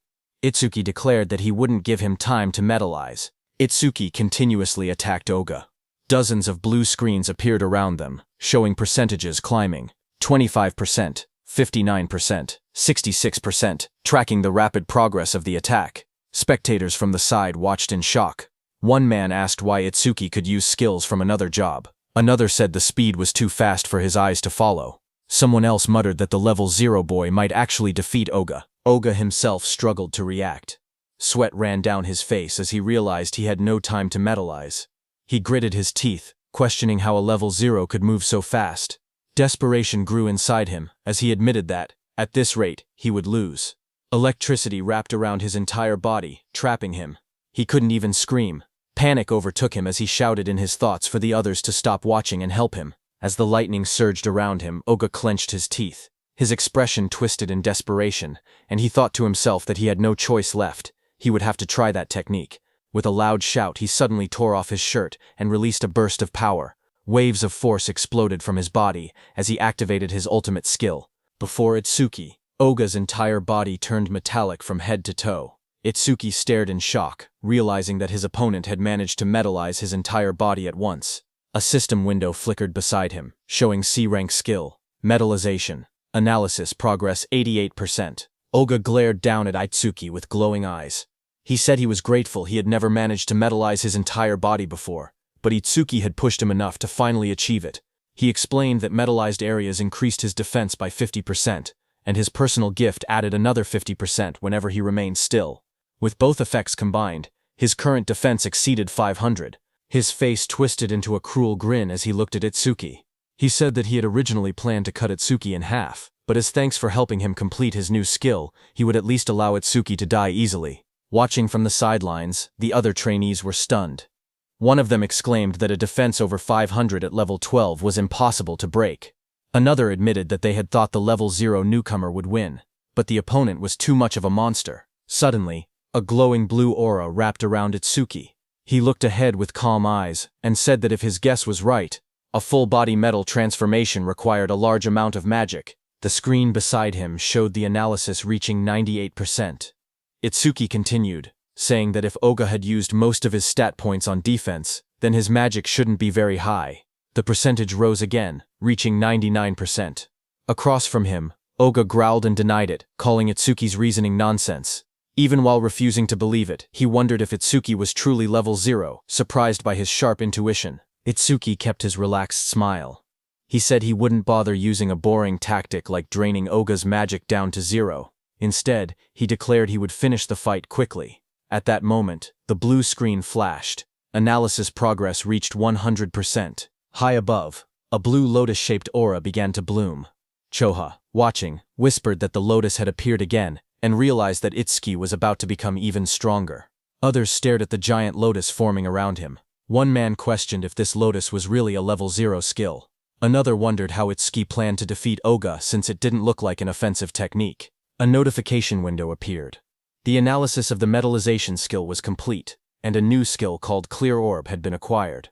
Itsuki declared that he wouldn't give him time to metallize. Itsuki continuously attacked Oga. Dozens of blue screens appeared around them, showing percentages climbing. 25%, 59%, 66%, tracking the rapid progress of the attack. Spectators from the side watched in shock. One man asked why Itsuki could use skills from another job. Another said the speed was too fast for his eyes to follow. Someone else muttered that the level 0 boy might actually defeat Oga. Oga himself struggled to react. Sweat ran down his face as he realized he had no time to metallize. He gritted his teeth, questioning how a level 0 could move so fast. Desperation grew inside him as he admitted that, at this rate, he would lose. Electricity wrapped around his entire body, trapping him. He couldn't even scream. Panic overtook him as he shouted in his thoughts for the others to stop watching and help him. As the lightning surged around him, Oga clenched his teeth. His expression twisted in desperation, and he thought to himself that he had no choice left. He would have to try that technique. With a loud shout, he suddenly tore off his shirt and released a burst of power. Waves of force exploded from his body as he activated his ultimate skill. Before Itsuki, Oga's entire body turned metallic from head to toe. Itsuki stared in shock, realizing that his opponent had managed to metallize his entire body at once. A system window flickered beside him, showing C-rank skill, metallization, analysis progress 88%. Oga glared down at Itsuki with glowing eyes. He said he was grateful he had never managed to metallize his entire body before, but Itsuki had pushed him enough to finally achieve it. He explained that metallized areas increased his defense by 50%, and his personal gift added another 50% whenever he remained still. With both effects combined, his current defense exceeded 500. His face twisted into a cruel grin as he looked at Itsuki. He said that he had originally planned to cut Itsuki in half, but as thanks for helping him complete his new skill, he would at least allow Itsuki to die easily. Watching from the sidelines, the other trainees were stunned. One of them exclaimed that a defense over 500 at level 12 was impossible to break. Another admitted that they had thought the level 0 newcomer would win, but the opponent was too much of a monster. Suddenly, a glowing blue aura wrapped around Itsuki. He looked ahead with calm eyes and said that if his guess was right, a full-body metal transformation required a large amount of magic. The screen beside him showed the analysis reaching 98%. Itsuki continued, saying that if Oga had used most of his stat points on defense, then his magic shouldn't be very high. The percentage rose again, reaching 99%. Across from him, Oga growled and denied it, calling Itsuki's reasoning nonsense. Even while refusing to believe it, he wondered if Itsuki was truly level 0, surprised by his sharp intuition. Itsuki kept his relaxed smile. He said he wouldn't bother using a boring tactic like draining Oga's magic down to 0. Instead, he declared he would finish the fight quickly. At that moment, the blue screen flashed. Analysis progress reached 100%. High above, a blue lotus-shaped aura began to bloom. Choha, watching, whispered that the lotus had appeared again, and realized that Itsuki was about to become even stronger. Others stared at the giant lotus forming around him. One man questioned if this lotus was really a level 0 skill. Another wondered how Itsuki planned to defeat Oga since it didn't look like an offensive technique. A notification window appeared. The analysis of the metallization skill was complete, and a new skill called Clear Orb had been acquired.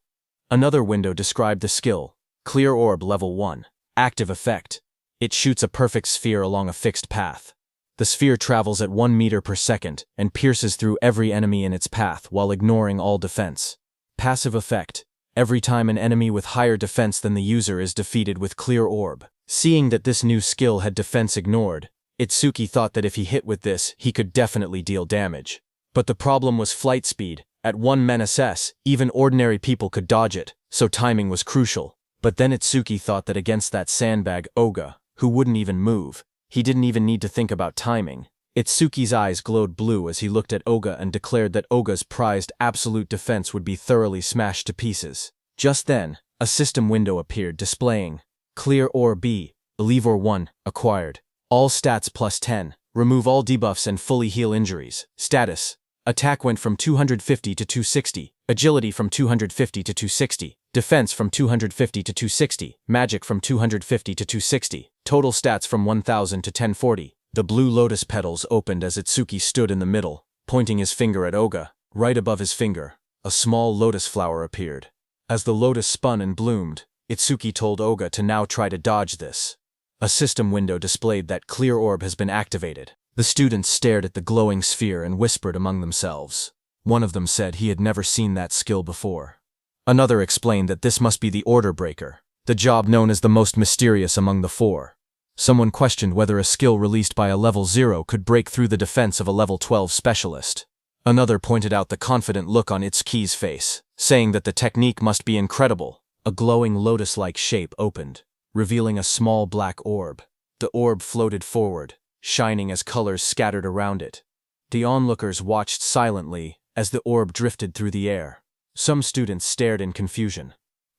Another window described the skill, Clear Orb Level 1. Active effect. It shoots a perfect sphere along a fixed path. The sphere travels at 1 meter per second and pierces through every enemy in its path while ignoring all defense. Passive effect. Every time an enemy with higher defense than the user is defeated with clear orb. Seeing that this new skill had defense ignored, Itsuki thought that if he hit with this, he could definitely deal damage. But the problem was flight speed. At 1 men/s, even ordinary people could dodge it, so timing was crucial. But then Itsuki thought that against that sandbag Oga, who wouldn't even move, he didn't even need to think about timing. Itsuki's eyes glowed blue as he looked at Oga and declared that Oga's prized absolute defense would be thoroughly smashed to pieces. Just then, a system window appeared displaying Clear or B, Believe or 1, acquired. All stats plus 10, remove all debuffs and fully heal injuries. Status. Attack went from 250 to 260, agility from 250 to 260, defense from 250 to 260, magic from 250 to 260, total stats from 1000 to 1040. The blue lotus petals opened as Itsuki stood in the middle, pointing his finger at Oga. Right above his finger, a small lotus flower appeared. As the lotus spun and bloomed, Itsuki told Oga to now try to dodge this. A system window displayed that Clear Orb has been activated. The students stared at the glowing sphere and whispered among themselves. One of them said he had never seen that skill before. Another explained that this must be the Order Breaker, the job known as the most mysterious among the four. Someone questioned whether a skill released by a level 0 could break through the defense of a level 12 specialist. Another pointed out the confident look on Itsuki's face, saying that the technique must be incredible. A glowing lotus-like shape opened, revealing a small black orb. The orb floated forward, shining as colors scattered around it. The onlookers watched silently as the orb drifted through the air. Some students stared in confusion.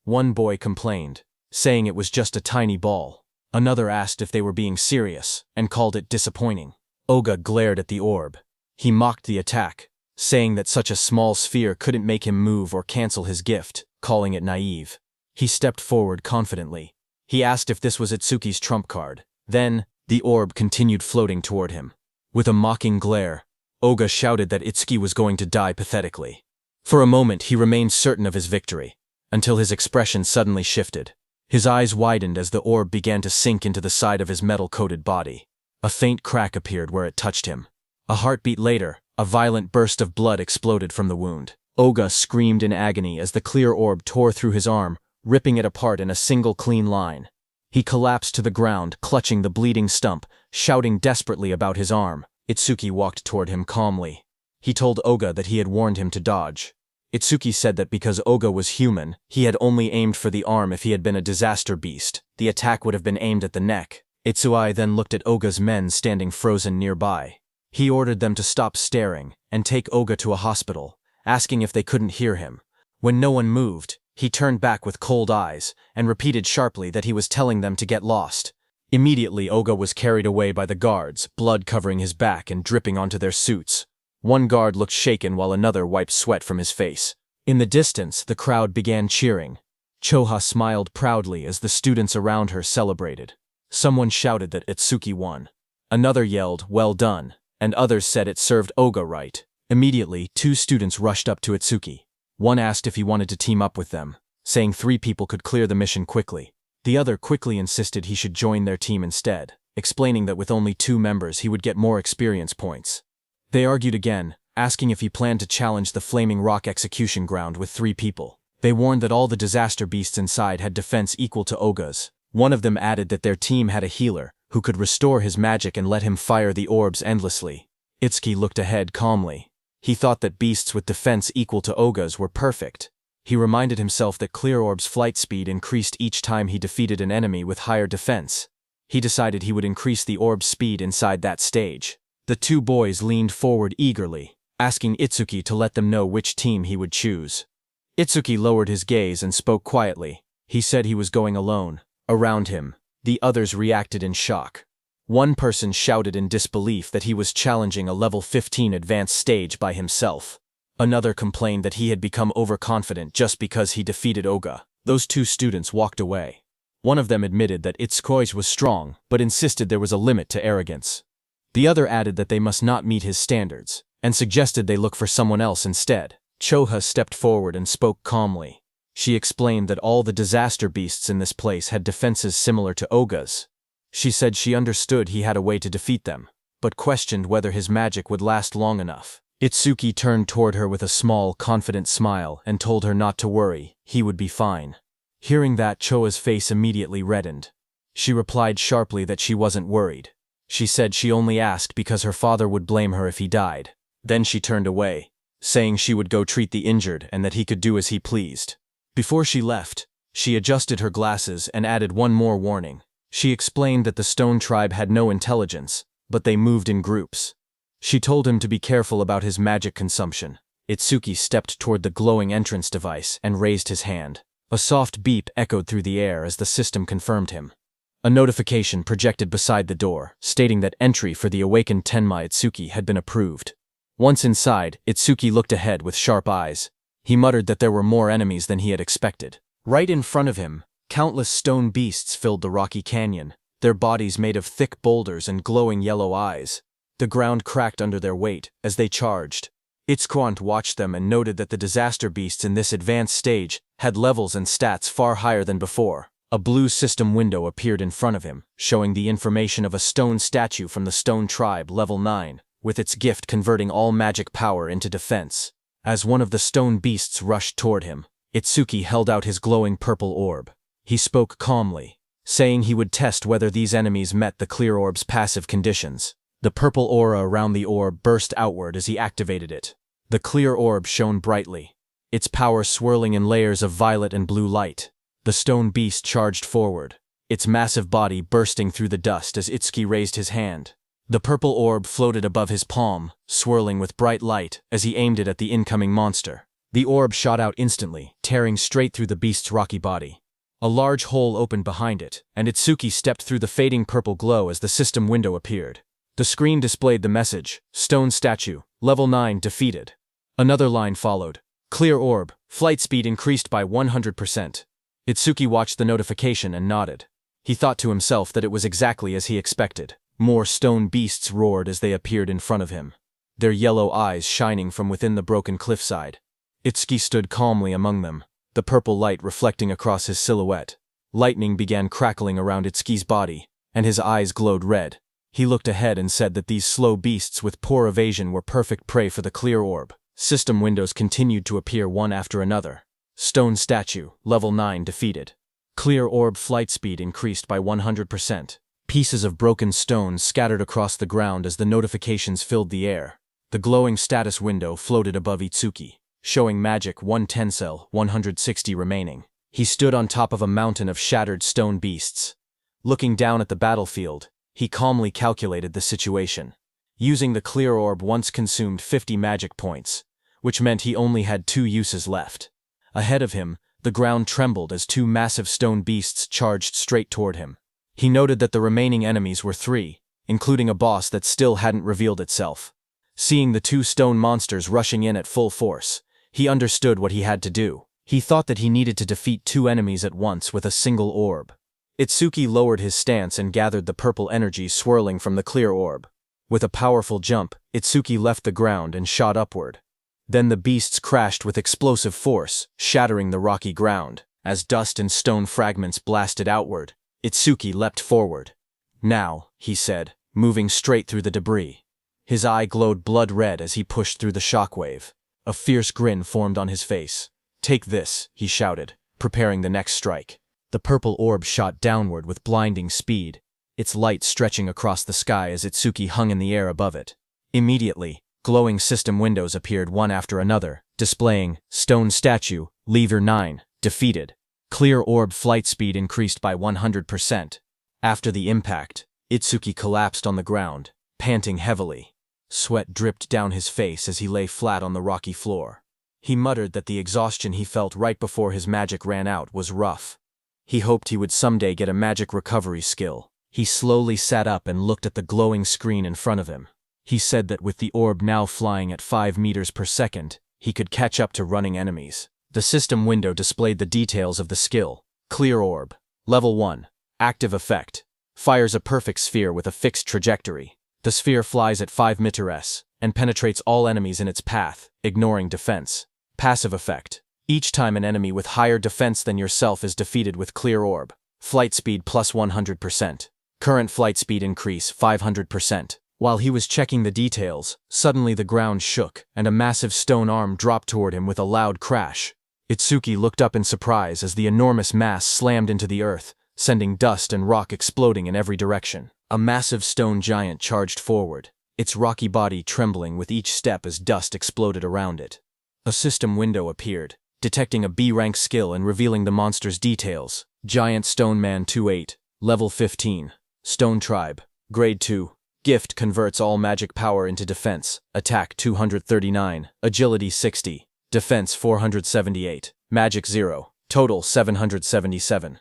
One boy complained, saying it was just a tiny ball. Another asked if they were being serious, and called it disappointing. Oga glared at the orb. He mocked the attack, saying that such a small sphere couldn't make him move or cancel his gift, calling it naive. He stepped forward confidently. He asked if this was Itsuki's trump card. Then, the orb continued floating toward him. With a mocking glare, Oga shouted that Itsuki was going to die pathetically. For a moment he remained certain of his victory, until his expression suddenly shifted. His eyes widened as the orb began to sink into the side of his metal-coated body. A faint crack appeared where it touched him. A heartbeat later, a violent burst of blood exploded from the wound. Oga screamed in agony as the clear orb tore through his arm, ripping it apart in a single clean line. He collapsed to the ground, clutching the bleeding stump, shouting desperately about his arm. Itsuki walked toward him calmly. He told Oga that he had warned him to dodge. Itsuki said that because Oga was human, he had only aimed for the arm. If he had been a disaster beast, the attack would have been aimed at the neck. Itsuki then looked at Oga's men standing frozen nearby. He ordered them to stop staring and take Oga to a hospital, asking if they couldn't hear him. When no one moved, he turned back with cold eyes and repeated sharply that he was telling them to get lost. Immediately Oga was carried away by the guards, blood covering his back and dripping onto their suits. One guard looked shaken while another wiped sweat from his face. In the distance, the crowd began cheering. Choha smiled proudly as the students around her celebrated. Someone shouted that Itsuki won. Another yelled, "Well done," and others said it served Oga right. Immediately, 2 students rushed up to Itsuki. One asked if he wanted to team up with them, saying 3 people could clear the mission quickly. The other quickly insisted he should join their team instead, explaining that with only 2 members he would get more experience points. They argued again, asking if he planned to challenge the Flaming Rock execution ground with 3 people. They warned that all the disaster beasts inside had defense equal to Oga's. One of them added that their team had a healer, who could restore his magic and let him fire the orbs endlessly. Itsuki looked ahead calmly. He thought that beasts with defense equal to Oga's were perfect. He reminded himself that Clear Orb's flight speed increased each time he defeated an enemy with higher defense. He decided he would increase the orb's speed inside that stage. The 2 boys leaned forward eagerly, asking Itsuki to let them know which team he would choose. Itsuki lowered his gaze and spoke quietly. He said he was going alone. Around him, the others reacted in shock. One person shouted in disbelief that he was challenging a level 15 advanced stage by himself. Another complained that he had become overconfident just because he defeated Oga. Those 2 students walked away. One of them admitted that Itsuki was strong, but insisted there was a limit to arrogance. The other added that they must not meet his standards, and suggested they look for someone else instead. Choha stepped forward and spoke calmly. She explained that all the disaster beasts in this place had defenses similar to Oga's. She said she understood he had a way to defeat them, but questioned whether his magic would last long enough. Itsuki turned toward her with a small, confident smile and told her not to worry, he would be fine. Hearing that, Choa's face immediately reddened. She replied sharply that she wasn't worried. She said she only asked because her father would blame her if he died. Then she turned away, saying she would go treat the injured and that he could do as he pleased. Before she left, she adjusted her glasses and added one more warning. She explained that the Stone Tribe had no intelligence, but they moved in groups. She told him to be careful about his magic consumption. Itsuki stepped toward the glowing entrance device and raised his hand. A soft beep echoed through the air as the system confirmed him. A notification projected beside the door, stating that entry for the awakened Tenma Itsuki had been approved. Once inside, Itsuki looked ahead with sharp eyes. He muttered that there were more enemies than he had expected. Right in front of him, countless stone beasts filled the rocky canyon, their bodies made of thick boulders and glowing yellow eyes. The ground cracked under their weight as they charged. Itzquant watched them and noted that the disaster beasts in this advanced stage had levels and stats far higher than before. A blue system window appeared in front of him, showing the information of a stone statue from the Stone Tribe, level 9, with its gift converting all magic power into defense. As one of the stone beasts rushed toward him, Itsuki held out his glowing purple orb. He spoke calmly, saying he would test whether these enemies met the clear orb's passive conditions. The purple aura around the orb burst outward as he activated it. The clear orb shone brightly, its power swirling in layers of violet and blue light. The stone beast charged forward, its massive body bursting through the dust as Itsuki raised his hand. The purple orb floated above his palm, swirling with bright light as he aimed it at the incoming monster. The orb shot out instantly, tearing straight through the beast's rocky body. A large hole opened behind it, and Itsuki stepped through the fading purple glow as the system window appeared. The screen displayed the message, Stone Statue, Level 9 defeated. Another line followed, Clear Orb, flight speed increased by 100%. Itsuki watched the notification and nodded. He thought to himself that it was exactly as he expected. More stone beasts roared as they appeared in front of him, their yellow eyes shining from within the broken cliffside. Itsuki stood calmly among them, the purple light reflecting across his silhouette. Lightning began crackling around Itsuki's body, and his eyes glowed red. He looked ahead and said that these slow beasts with poor evasion were perfect prey for the clear orb. System windows continued to appear one after another. Stone Statue, Level 9 defeated. Clear orb flight speed increased by 100%. Pieces of broken stone scattered across the ground as the notifications filled the air. The glowing status window floated above Itsuki, showing magic 1 Tencel, 160 remaining. He stood on top of a mountain of shattered stone beasts. Looking down at the battlefield, he calmly calculated the situation. Using the clear orb once consumed 50 magic points, which meant he only had 2 uses left. Ahead of him, the ground trembled as 2 massive stone beasts charged straight toward him. He noted that the remaining enemies were 3, including a boss that still hadn't revealed itself. Seeing the 2 stone monsters rushing in at full force, he understood what he had to do. He thought that he needed to defeat 2 enemies at once with a single orb. Itsuki lowered his stance and gathered the purple energy swirling from the clear orb. With a powerful jump, Itsuki left the ground and shot upward. Then the beasts crashed with explosive force, shattering the rocky ground. As dust and stone fragments blasted outward, Itsuki leapt forward. Now, he said, moving straight through the debris. His eye glowed blood red as he pushed through the shockwave. A fierce grin formed on his face. Take this, he shouted, preparing the next strike. The purple orb shot downward with blinding speed, its light stretching across the sky as Itsuki hung in the air above it. Immediately, glowing system windows appeared one after another, displaying, Stone Statue, Lever 9, defeated. Clear orb flight speed increased by 100%. After the impact, Itsuki collapsed on the ground, panting heavily. Sweat dripped down his face as he lay flat on the rocky floor. He muttered that the exhaustion he felt right before his magic ran out was rough. He hoped he would someday get a magic recovery skill. He slowly sat up and looked at the glowing screen in front of him. He said that with the orb now flying at 5 meters per second, he could catch up to running enemies. The system window displayed the details of the skill. Clear Orb. Level 1. Active effect. Fires a perfect sphere with a fixed trajectory. The sphere flies at 5 meters and penetrates all enemies in its path, ignoring defense. Passive effect. Each time an enemy with higher defense than yourself is defeated with clear orb. Flight speed plus 100%. Current flight speed increase 500%. While he was checking the details, suddenly the ground shook, and a massive stone arm dropped toward him with a loud crash. Itsuki looked up in surprise as the enormous mass slammed into the earth, sending dust and rock exploding in every direction. A massive stone giant charged forward, its rocky body trembling with each step as dust exploded around it. A system window appeared, detecting a B-rank skill and revealing the monster's details. Giant Stone Man 28, Level 15. Stone Tribe, Grade 2. Gift converts all magic power into defense. Attack 239, Agility 60, Defense 478, Magic 0, Total 777.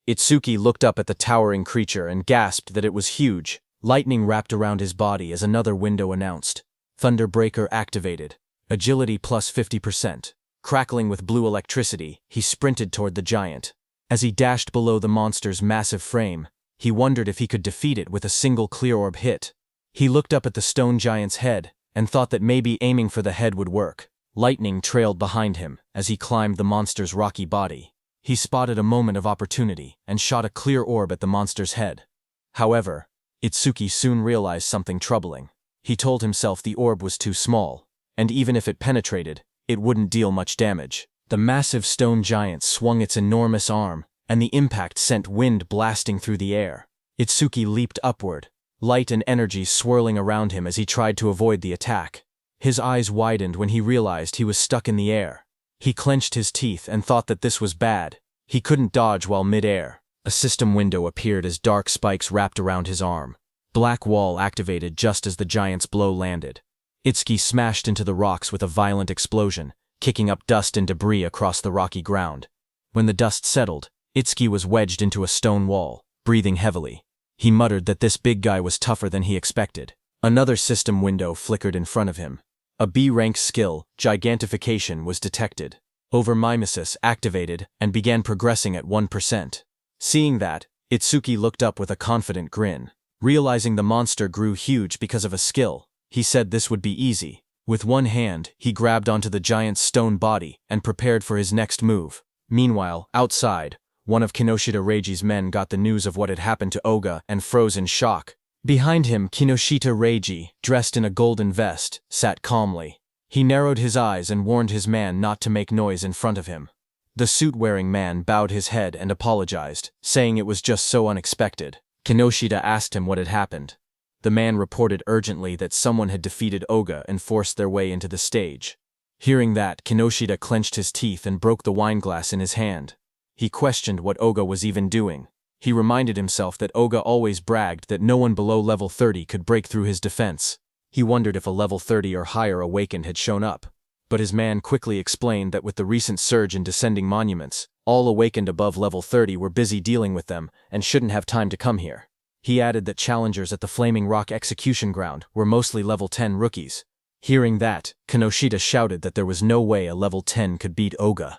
Itsuki looked up at the towering creature and gasped that it was huge. Lightning wrapped around his body as another window announced. Thunderbreaker activated. Agility plus 50%. Crackling with blue electricity, he sprinted toward the giant. As he dashed below the monster's massive frame, he wondered if he could defeat it with a single clear orb hit. He looked up at the stone giant's head and thought that maybe aiming for the head would work. Lightning trailed behind him as he climbed the monster's rocky body. He spotted a moment of opportunity and shot a clear orb at the monster's head. However, Itsuki soon realized something troubling. He told himself the orb was too small, and even if it penetrated, it wouldn't deal much damage. The massive stone giant swung its enormous arm, and the impact sent wind blasting through the air. Itsuki leaped upward, light and energy swirling around him as he tried to avoid the attack. His eyes widened when he realized he was stuck in the air. He clenched his teeth and thought that this was bad. He couldn't dodge while mid-air. A system window appeared as dark spikes wrapped around his arm. Black Wall activated just as the giant's blow landed. Itsuki smashed into the rocks with a violent explosion, kicking up dust and debris across the rocky ground. When the dust settled, Itsuki was wedged into a stone wall, breathing heavily. He muttered that this big guy was tougher than he expected. Another system window flickered in front of him. A B-rank skill, Gigantification, was detected. Overmimesis activated and began progressing at 1%. Seeing that, Itsuki looked up with a confident grin. Realizing the monster grew huge because of a skill, he said this would be easy. With one hand, he grabbed onto the giant's stone body and prepared for his next move. Meanwhile, outside, one of Kinoshita Reiji's men got the news of what had happened to Oga and froze in shock. Behind him, Kinoshita Reiji, dressed in a golden vest, sat calmly. He narrowed his eyes and warned his man not to make noise in front of him. The suit-wearing man bowed his head and apologized, saying it was just so unexpected. Kinoshita asked him what had happened. The man reported urgently that someone had defeated Oga and forced their way into the stage. Hearing that, Kinoshita clenched his teeth and broke the wineglass in his hand. He questioned what Oga was even doing. He reminded himself that Oga always bragged that no one below level 30 could break through his defense. He wondered if a level 30 or higher awakened had shown up. But his man quickly explained that with the recent surge in descending monuments, all awakened above level 30 were busy dealing with them and shouldn't have time to come here. He added that challengers at the Flaming Rock execution ground were mostly level 10 rookies. Hearing that, Kinoshita shouted that there was no way a level 10 could beat Oga.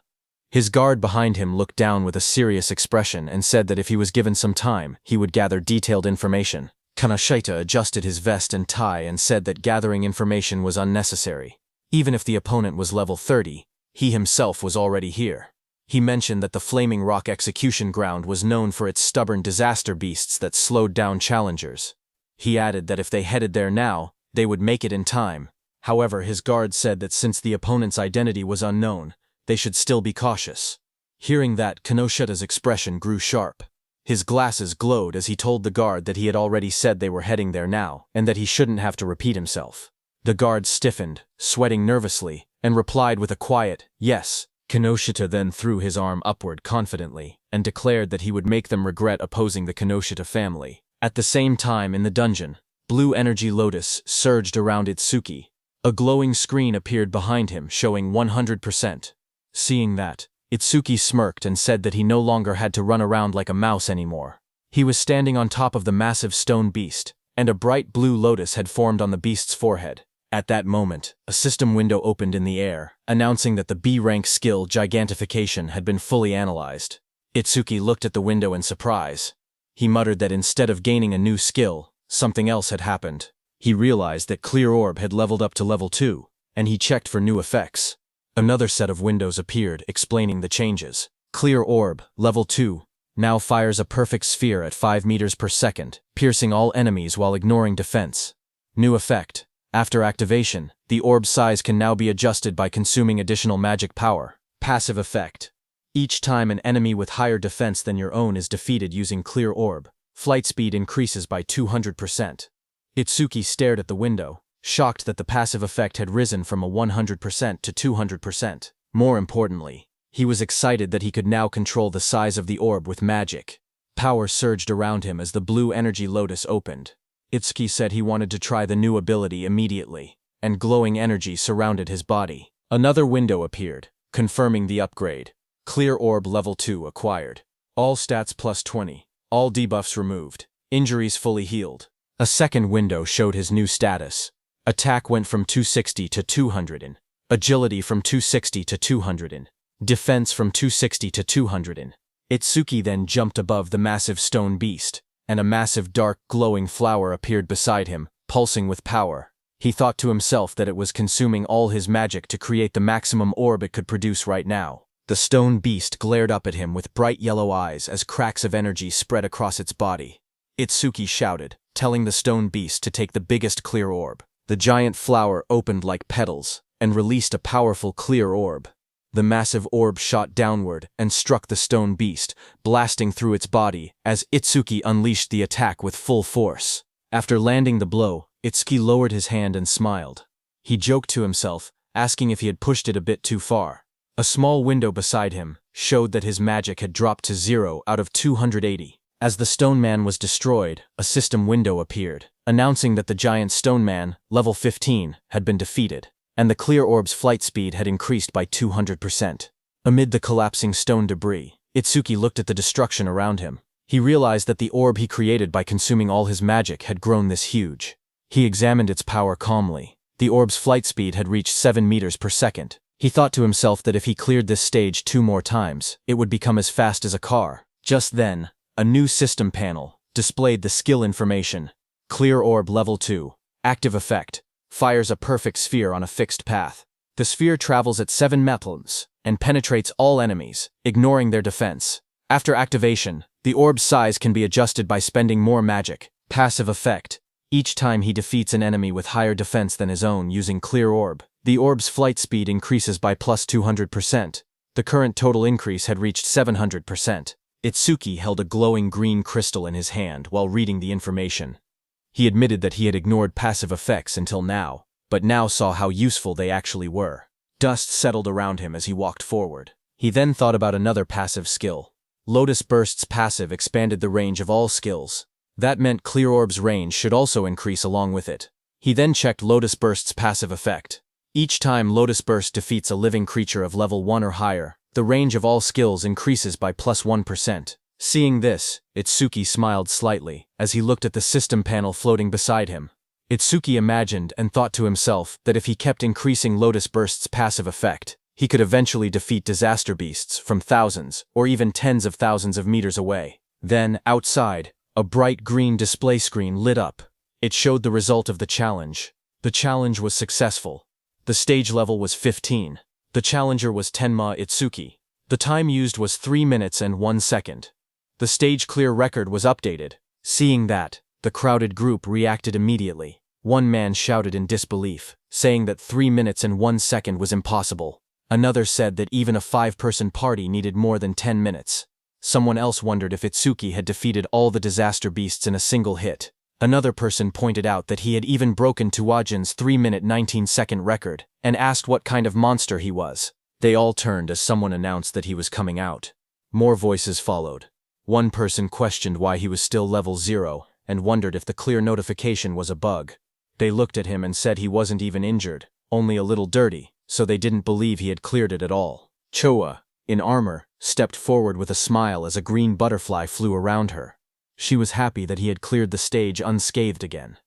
His guard behind him looked down with a serious expression and said that if he was given some time, he would gather detailed information. Kinoshita adjusted his vest and tie and said that gathering information was unnecessary. Even if the opponent was level 30, he himself was already here. He mentioned that the Flaming Rock execution ground was known for its stubborn disaster beasts that slowed down challengers. He added that if they headed there now, they would make it in time. However, his guard said that since the opponent's identity was unknown, they should still be cautious. Hearing that, Kinoshita's expression grew sharp. His glasses glowed as he told the guard that he had already said they were heading there now, and that he shouldn't have to repeat himself. The guard stiffened, sweating nervously, and replied with a quiet, "Yes." Kinoshita then threw his arm upward confidently, and declared that he would make them regret opposing the Kinoshita family. At the same time in the dungeon, blue energy lotus surged around Itsuki. A glowing screen appeared behind him showing 100%. Seeing that, Itsuki smirked and said that he no longer had to run around like a mouse anymore. He was standing on top of the massive stone beast, and a bright blue lotus had formed on the beast's forehead. At that moment, a system window opened in the air, announcing that the B-rank skill Gigantification had been fully analyzed. Itsuki looked at the window in surprise. He muttered that instead of gaining a new skill, something else had happened. He realized that Clear Orb had leveled up to level 2, and he checked for new effects. Another set of windows appeared, explaining the changes. Clear orb, level 2, now fires a perfect sphere at 5 meters per second, piercing all enemies while ignoring defense. New effect. After activation, the orb's size can now be adjusted by consuming additional magic power. Passive effect. Each time an enemy with higher defense than your own is defeated using Clear Orb, flight speed increases by 200%. Itsuki stared at the window, shocked that the passive effect had risen from a 100% to 200%. More importantly, he was excited that he could now control the size of the orb with magic. Power surged around him as the blue energy lotus opened. Itsuki said he wanted to try the new ability immediately, and glowing energy surrounded his body. Another window appeared, confirming the upgrade. Clear Orb Level 2 acquired. All stats plus 20. All debuffs removed. Injuries fully healed. A second window showed his new status. Attack went from 260 to 200 in. Agility from 260 to 200 in. Defense from 260 to 200 in. Itsuki then jumped above the massive stone beast, and a massive dark glowing flower appeared beside him, pulsing with power. He thought to himself that it was consuming all his magic to create the maximum orb it could produce right now. The stone beast glared up at him with bright yellow eyes as cracks of energy spread across its body. Itsuki shouted, telling the stone beast to take the biggest clear orb. The giant flower opened like petals, and released a powerful clear orb. The massive orb shot downward and struck the stone beast, blasting through its body as Itsuki unleashed the attack with full force. After landing the blow, Itsuki lowered his hand and smiled. He joked to himself, asking if he had pushed it a bit too far. A small window beside him showed that his magic had dropped to 0 out of 280. As the stone man was destroyed, a system window appeared, announcing that the giant stone man, level 15, had been defeated, and the clear orb's flight speed had increased by 200%. Amid the collapsing stone debris, Itsuki looked at the destruction around him. He realized that the orb he created by consuming all his magic had grown this huge. He examined its power calmly. The orb's flight speed had reached 7 meters per second. He thought to himself that if he cleared this stage 2 more times, it would become as fast as a car. Just then, a new system panel displayed the skill information. Clear Orb Level 2. Active effect. Fires a perfect sphere on a fixed path. The sphere travels at 7 meters and penetrates all enemies, ignoring their defense. After activation, the orb's size can be adjusted by spending more magic. Passive effect. Each time he defeats an enemy with higher defense than his own using Clear Orb, the orb's flight speed increases by plus 200%. The current total increase had reached 700%. Itsuki held a glowing green crystal in his hand while reading the information. He admitted that he had ignored passive effects until now, but now saw how useful they actually were. Dust settled around him as he walked forward. He then thought about another passive skill. Lotus Burst's passive expanded the range of all skills. That meant Clear Orb's range should also increase along with it. He then checked Lotus Burst's passive effect. Each time Lotus Burst defeats a living creature of level 1 or higher, the range of all skills increases by plus 1%. Seeing this, Itsuki smiled slightly as he looked at the system panel floating beside him. Itsuki imagined and thought to himself that if he kept increasing Lotus Burst's passive effect, he could eventually defeat disaster beasts from thousands or even tens of thousands of meters away. Then, outside, a bright green display screen lit up. It showed the result of the challenge. The challenge was successful. The stage level was 15. The challenger was Tenma Itsuki. The time used was 3 minutes and 1 second. The stage clear record was updated. Seeing that, the crowded group reacted immediately. One man shouted in disbelief, saying that 3 minutes and 1 second was impossible. Another said that even a 5-person party needed more than 10 minutes. Someone else wondered if Itsuki had defeated all the disaster beasts in a single hit. Another person pointed out that he had even broken Tuajin's 3-minute 19-second record, and asked what kind of monster he was. They all turned as someone announced that he was coming out. More voices followed. One person questioned why he was still level 0, and wondered if the clear notification was a bug. They looked at him and said he wasn't even injured, only a little dirty, so they didn't believe he had cleared it at all. Choa, in armor, stepped forward with a smile as a green butterfly flew around her. She was happy that he had cleared the stage unscathed again.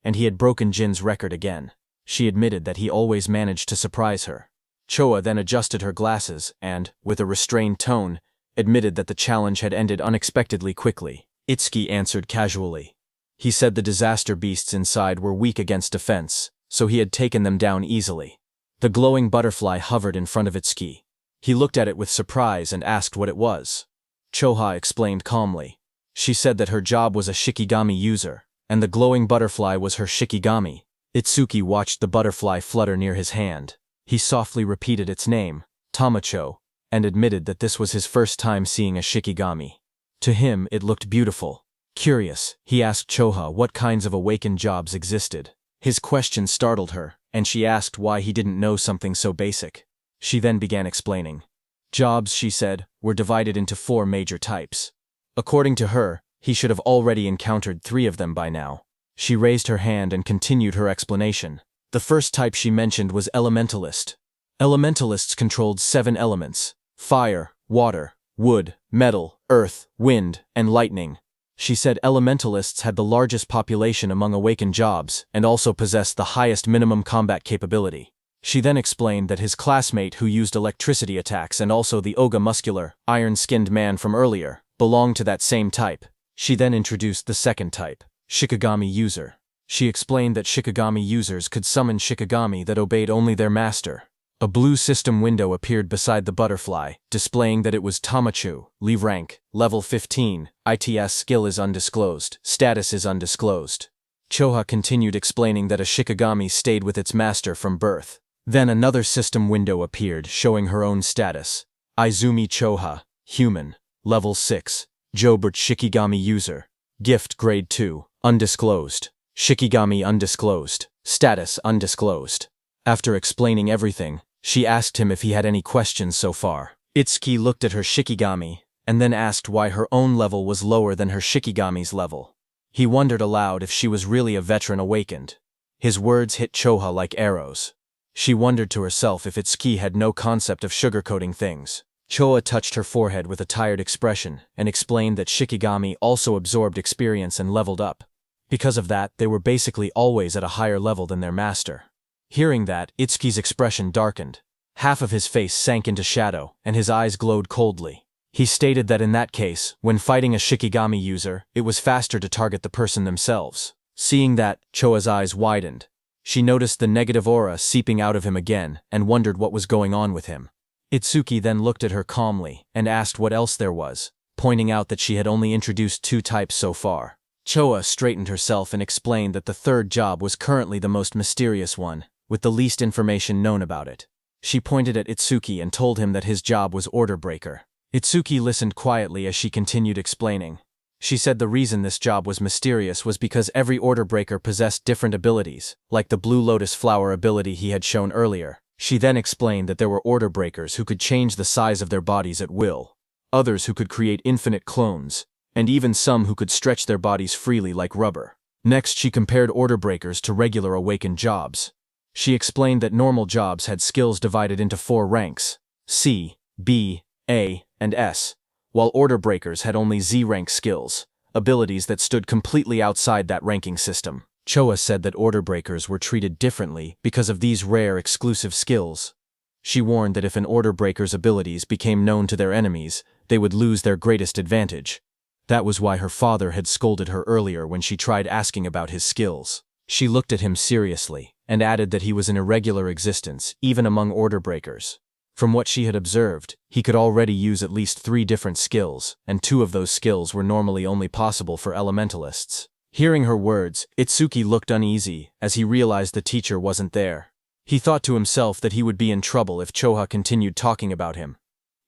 And he had broken Jin's record again. She admitted that he always managed to surprise her. Choa then adjusted her glasses and, with a restrained tone, admitted that the challenge had ended unexpectedly quickly. Itsuki answered casually. He said the disaster beasts inside were weak against defense, so he had taken them down easily. The glowing butterfly hovered in front of Itsuki. He looked at it with surprise and asked what it was. Choha explained calmly. She said that her job was a Shikigami user, and the glowing butterfly was her Shikigami. Itsuki watched the butterfly flutter near his hand. He softly repeated its name, Tamacho, and admitted that this was his first time seeing a Shikigami. To him, it looked beautiful. Curious, he asked Choha what kinds of awakened jobs existed. His question startled her, and she asked why he didn't know something so basic. She then began explaining. Jobs, she said, were divided into 4 major types. According to her, he should have already encountered 3 of them by now. She raised her hand and continued her explanation. The first type she mentioned was elementalist. Elementalists controlled 7 elements: fire, water, wood, metal, earth, wind, and lightning. She said elementalists had the largest population among awakened jobs and also possessed the highest minimum combat capability. She then explained that his classmate who used electricity attacks and also the Oga muscular, iron-skinned man from earlier, belonged to that same type. She then introduced the second type, Shikigami user. She explained that Shikigami users could summon Shikigami that obeyed only their master. A blue system window appeared beside the butterfly, displaying that it was Tamachu, Li rank, level 15, ITS skill is undisclosed, status is undisclosed. Choha continued explaining that a Shikigami stayed with its master from birth. Then another system window appeared showing her own status. Izumi Choha, human, level 6, Jobert Shikigami user, gift grade 2, undisclosed, Shikigami undisclosed, status undisclosed. After explaining everything, she asked him if he had any questions so far. Itsuki looked at her Shikigami, and then asked why her own level was lower than her Shikigami's level. He wondered aloud if she was really a veteran awakened. His words hit Choha like arrows. She wondered to herself if Itsuki had no concept of sugarcoating things. Choha touched her forehead with a tired expression and explained that Shikigami also absorbed experience and leveled up. Because of that, they were basically always at a higher level than their master. Hearing that, Itsuki's expression darkened. Half of his face sank into shadow, and his eyes glowed coldly. He stated that in that case, when fighting a Shikigami user, it was faster to target the person themselves. Seeing that, Choa's eyes widened. She noticed the negative aura seeping out of him again and wondered what was going on with him. Itsuki then looked at her calmly and asked what else there was, pointing out that she had only introduced 2 types so far. Choa straightened herself and explained that the third job was currently the most mysterious one, with the least information known about it. She pointed at Itsuki and told him that his job was order breaker. Itsuki listened quietly as she continued explaining. She said the reason this job was mysterious was because every order breaker possessed different abilities, like the blue lotus flower ability he had shown earlier. She then explained that there were order breakers who could change the size of their bodies at will, others who could create infinite clones, and even some who could stretch their bodies freely like rubber. Next, she compared order breakers to regular awakened jobs. She explained that normal jobs had skills divided into 4 ranks, C, B, A, and S, while order breakers had only Z rank skills, abilities that stood completely outside that ranking system. Choa said that order breakers were treated differently because of these rare exclusive skills. She warned that if an order breaker's abilities became known to their enemies, they would lose their greatest advantage. That was why her father had scolded her earlier when she tried asking about his skills. She looked at him seriously and added that he was an irregular existence, even among order breakers. From what she had observed, he could already use at least 3 different skills, and 2 of those skills were normally only possible for elementalists. Hearing her words, Itsuki looked uneasy as he realized the teacher wasn't there. He thought to himself that he would be in trouble if Choha continued talking about him.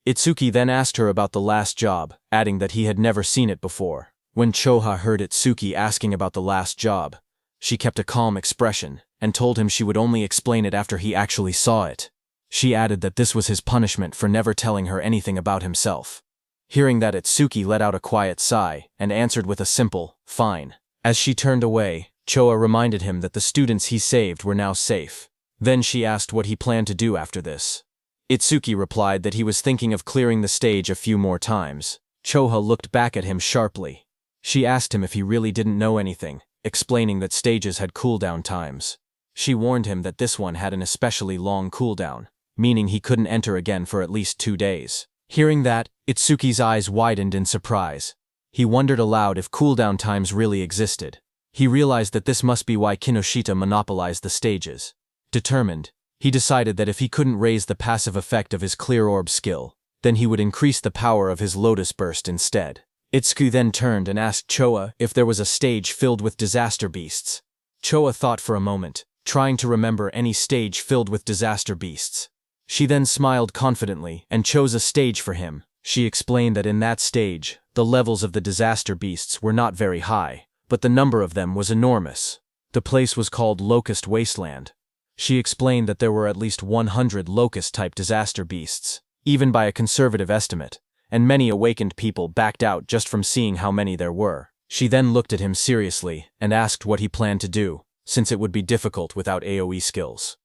Itsuki then asked her about the last job, adding that he had never seen it before. When Choha heard Itsuki asking about the last job, she kept a calm expression and told him she would only explain it after he actually saw it. She added that this was his punishment for never telling her anything about himself. Hearing that, Itsuki let out a quiet sigh and answered with a simple, "Fine." As she turned away, Choa reminded him that the students he saved were now safe. Then she asked what he planned to do after this. Itsuki replied that he was thinking of clearing the stage a few more times. Choha looked back at him sharply. She asked him if he really didn't know anything, explaining that stages had cooldown times. She warned him that this one had an especially long cooldown, meaning he couldn't enter again for at least 2 days. Hearing that, Itsuki's eyes widened in surprise. He wondered aloud if cooldown times really existed. He realized that this must be why Kinoshita monopolized the stages. Determined, He decided that if he couldn't raise the passive effect of his clear orb skill, then he would increase the power of his lotus burst instead. Itsuki then turned and asked Choa if there was a stage filled with disaster beasts. Choa thought for a moment, trying to remember any stage filled with disaster beasts. She then smiled confidently and chose a stage for him. She explained that in that stage, the levels of the disaster beasts were not very high, but the number of them was enormous. The place was called Locust Wasteland. She explained that there were at least 100 locust-type disaster beasts, even by a conservative estimate, and many awakened people backed out just from seeing how many there were. She then looked at him seriously and asked what he planned to do, since it would be difficult without AoE skills.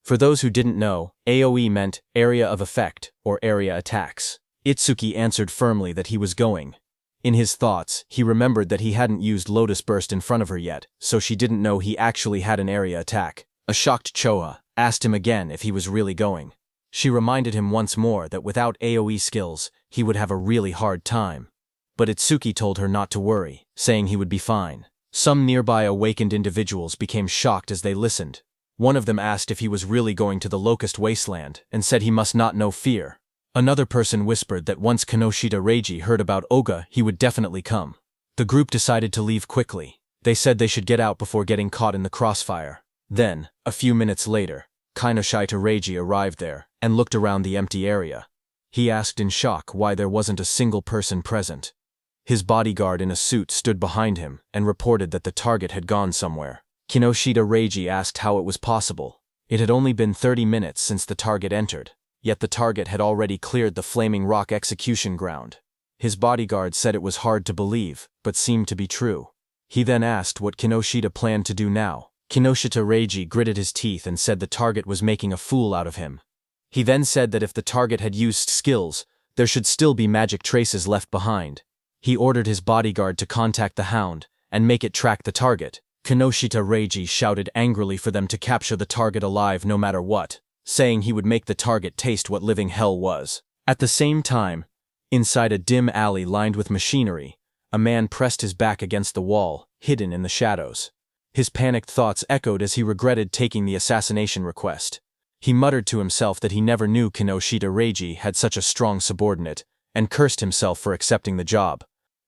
For those who didn't know, AoE meant area of effect or area attacks. Itsuki answered firmly that he was going. In his thoughts, he remembered that he hadn't used Lotus Burst in front of her yet, so she didn't know he actually had an area attack. A shocked Choa asked him again if he was really going. She reminded him once more that without AoE skills, he would have a really hard time. But Itsuki told her not to worry, saying he would be fine. Some nearby awakened individuals became shocked as they listened. One of them asked if he was really going to the Locust Wasteland and said he must not know fear. Another person whispered that once Kinoshita Reiji heard about Oga, he would definitely come. The group decided to leave quickly. They said they should get out before getting caught in the crossfire. Then, a few minutes later, Kinoshita Reiji arrived there and looked around the empty area. He asked in shock why there wasn't a single person present. His bodyguard in a suit stood behind him and reported that the target had gone somewhere. Kinoshita Reiji asked how it was possible. It had only been 30 minutes since the target entered, yet the target had already cleared the Flaming Rock execution ground. His bodyguard said it was hard to believe, but seemed to be true. He then asked what Kinoshita planned to do now. Kinoshita Reiji gritted his teeth and said the target was making a fool out of him. He then said that if the target had used skills, there should still be magic traces left behind. He ordered his bodyguard to contact the Hound and make it track the target. Kinoshita Reiji shouted angrily for them to capture the target alive no matter what, saying he would make the target taste what living hell was. At the same time, inside a dim alley lined with machinery, a man pressed his back against the wall, hidden in the shadows. His panicked thoughts echoed as he regretted taking the assassination request. He muttered to himself that he never knew Kinoshita Reiji had such a strong subordinate, and cursed himself for accepting the job.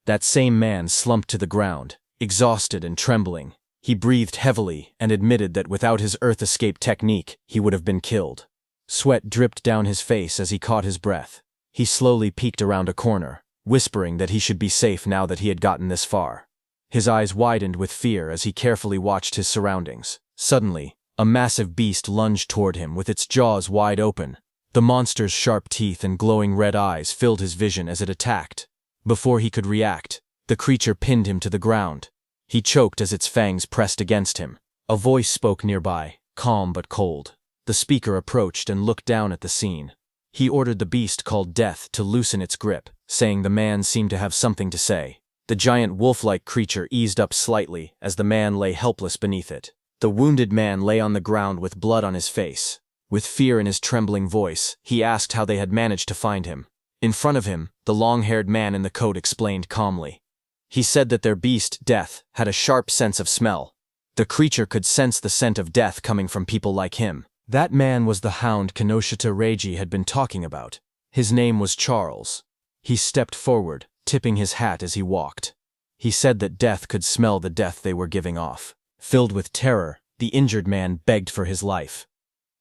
That same man slumped to the ground, exhausted and trembling. He breathed heavily and admitted that without his earth escape technique, he would have been killed. Sweat dripped down his face as he caught his breath. He slowly peeked around a corner, whispering that he should be safe now that he had gotten this far. His eyes widened with fear as he carefully watched his surroundings. Suddenly, a massive beast lunged toward him with its jaws wide open. The monster's sharp teeth and glowing red eyes filled his vision as it attacked. Before he could react, the creature pinned him to the ground. He choked as its fangs pressed against him. A voice spoke nearby, calm but cold. The speaker approached and looked down at the scene. He ordered the beast called Death to loosen its grip, saying the man seemed to have something to say. The giant wolf-like creature eased up slightly as the man lay helpless beneath it. The wounded man lay on the ground with blood on his face. With fear in his trembling voice, he asked how they had managed to find him. In front of him, the long-haired man in the coat explained calmly. He said that their beast, Death, had a sharp sense of smell. The creature could sense the scent of death coming from people like him. That man was the Hound Kinoshita Reiji had been talking about. His name was Charles. He stepped forward, tipping his hat as he walked. He said that Death could smell the death they were giving off. Filled with terror, the injured man begged for his life.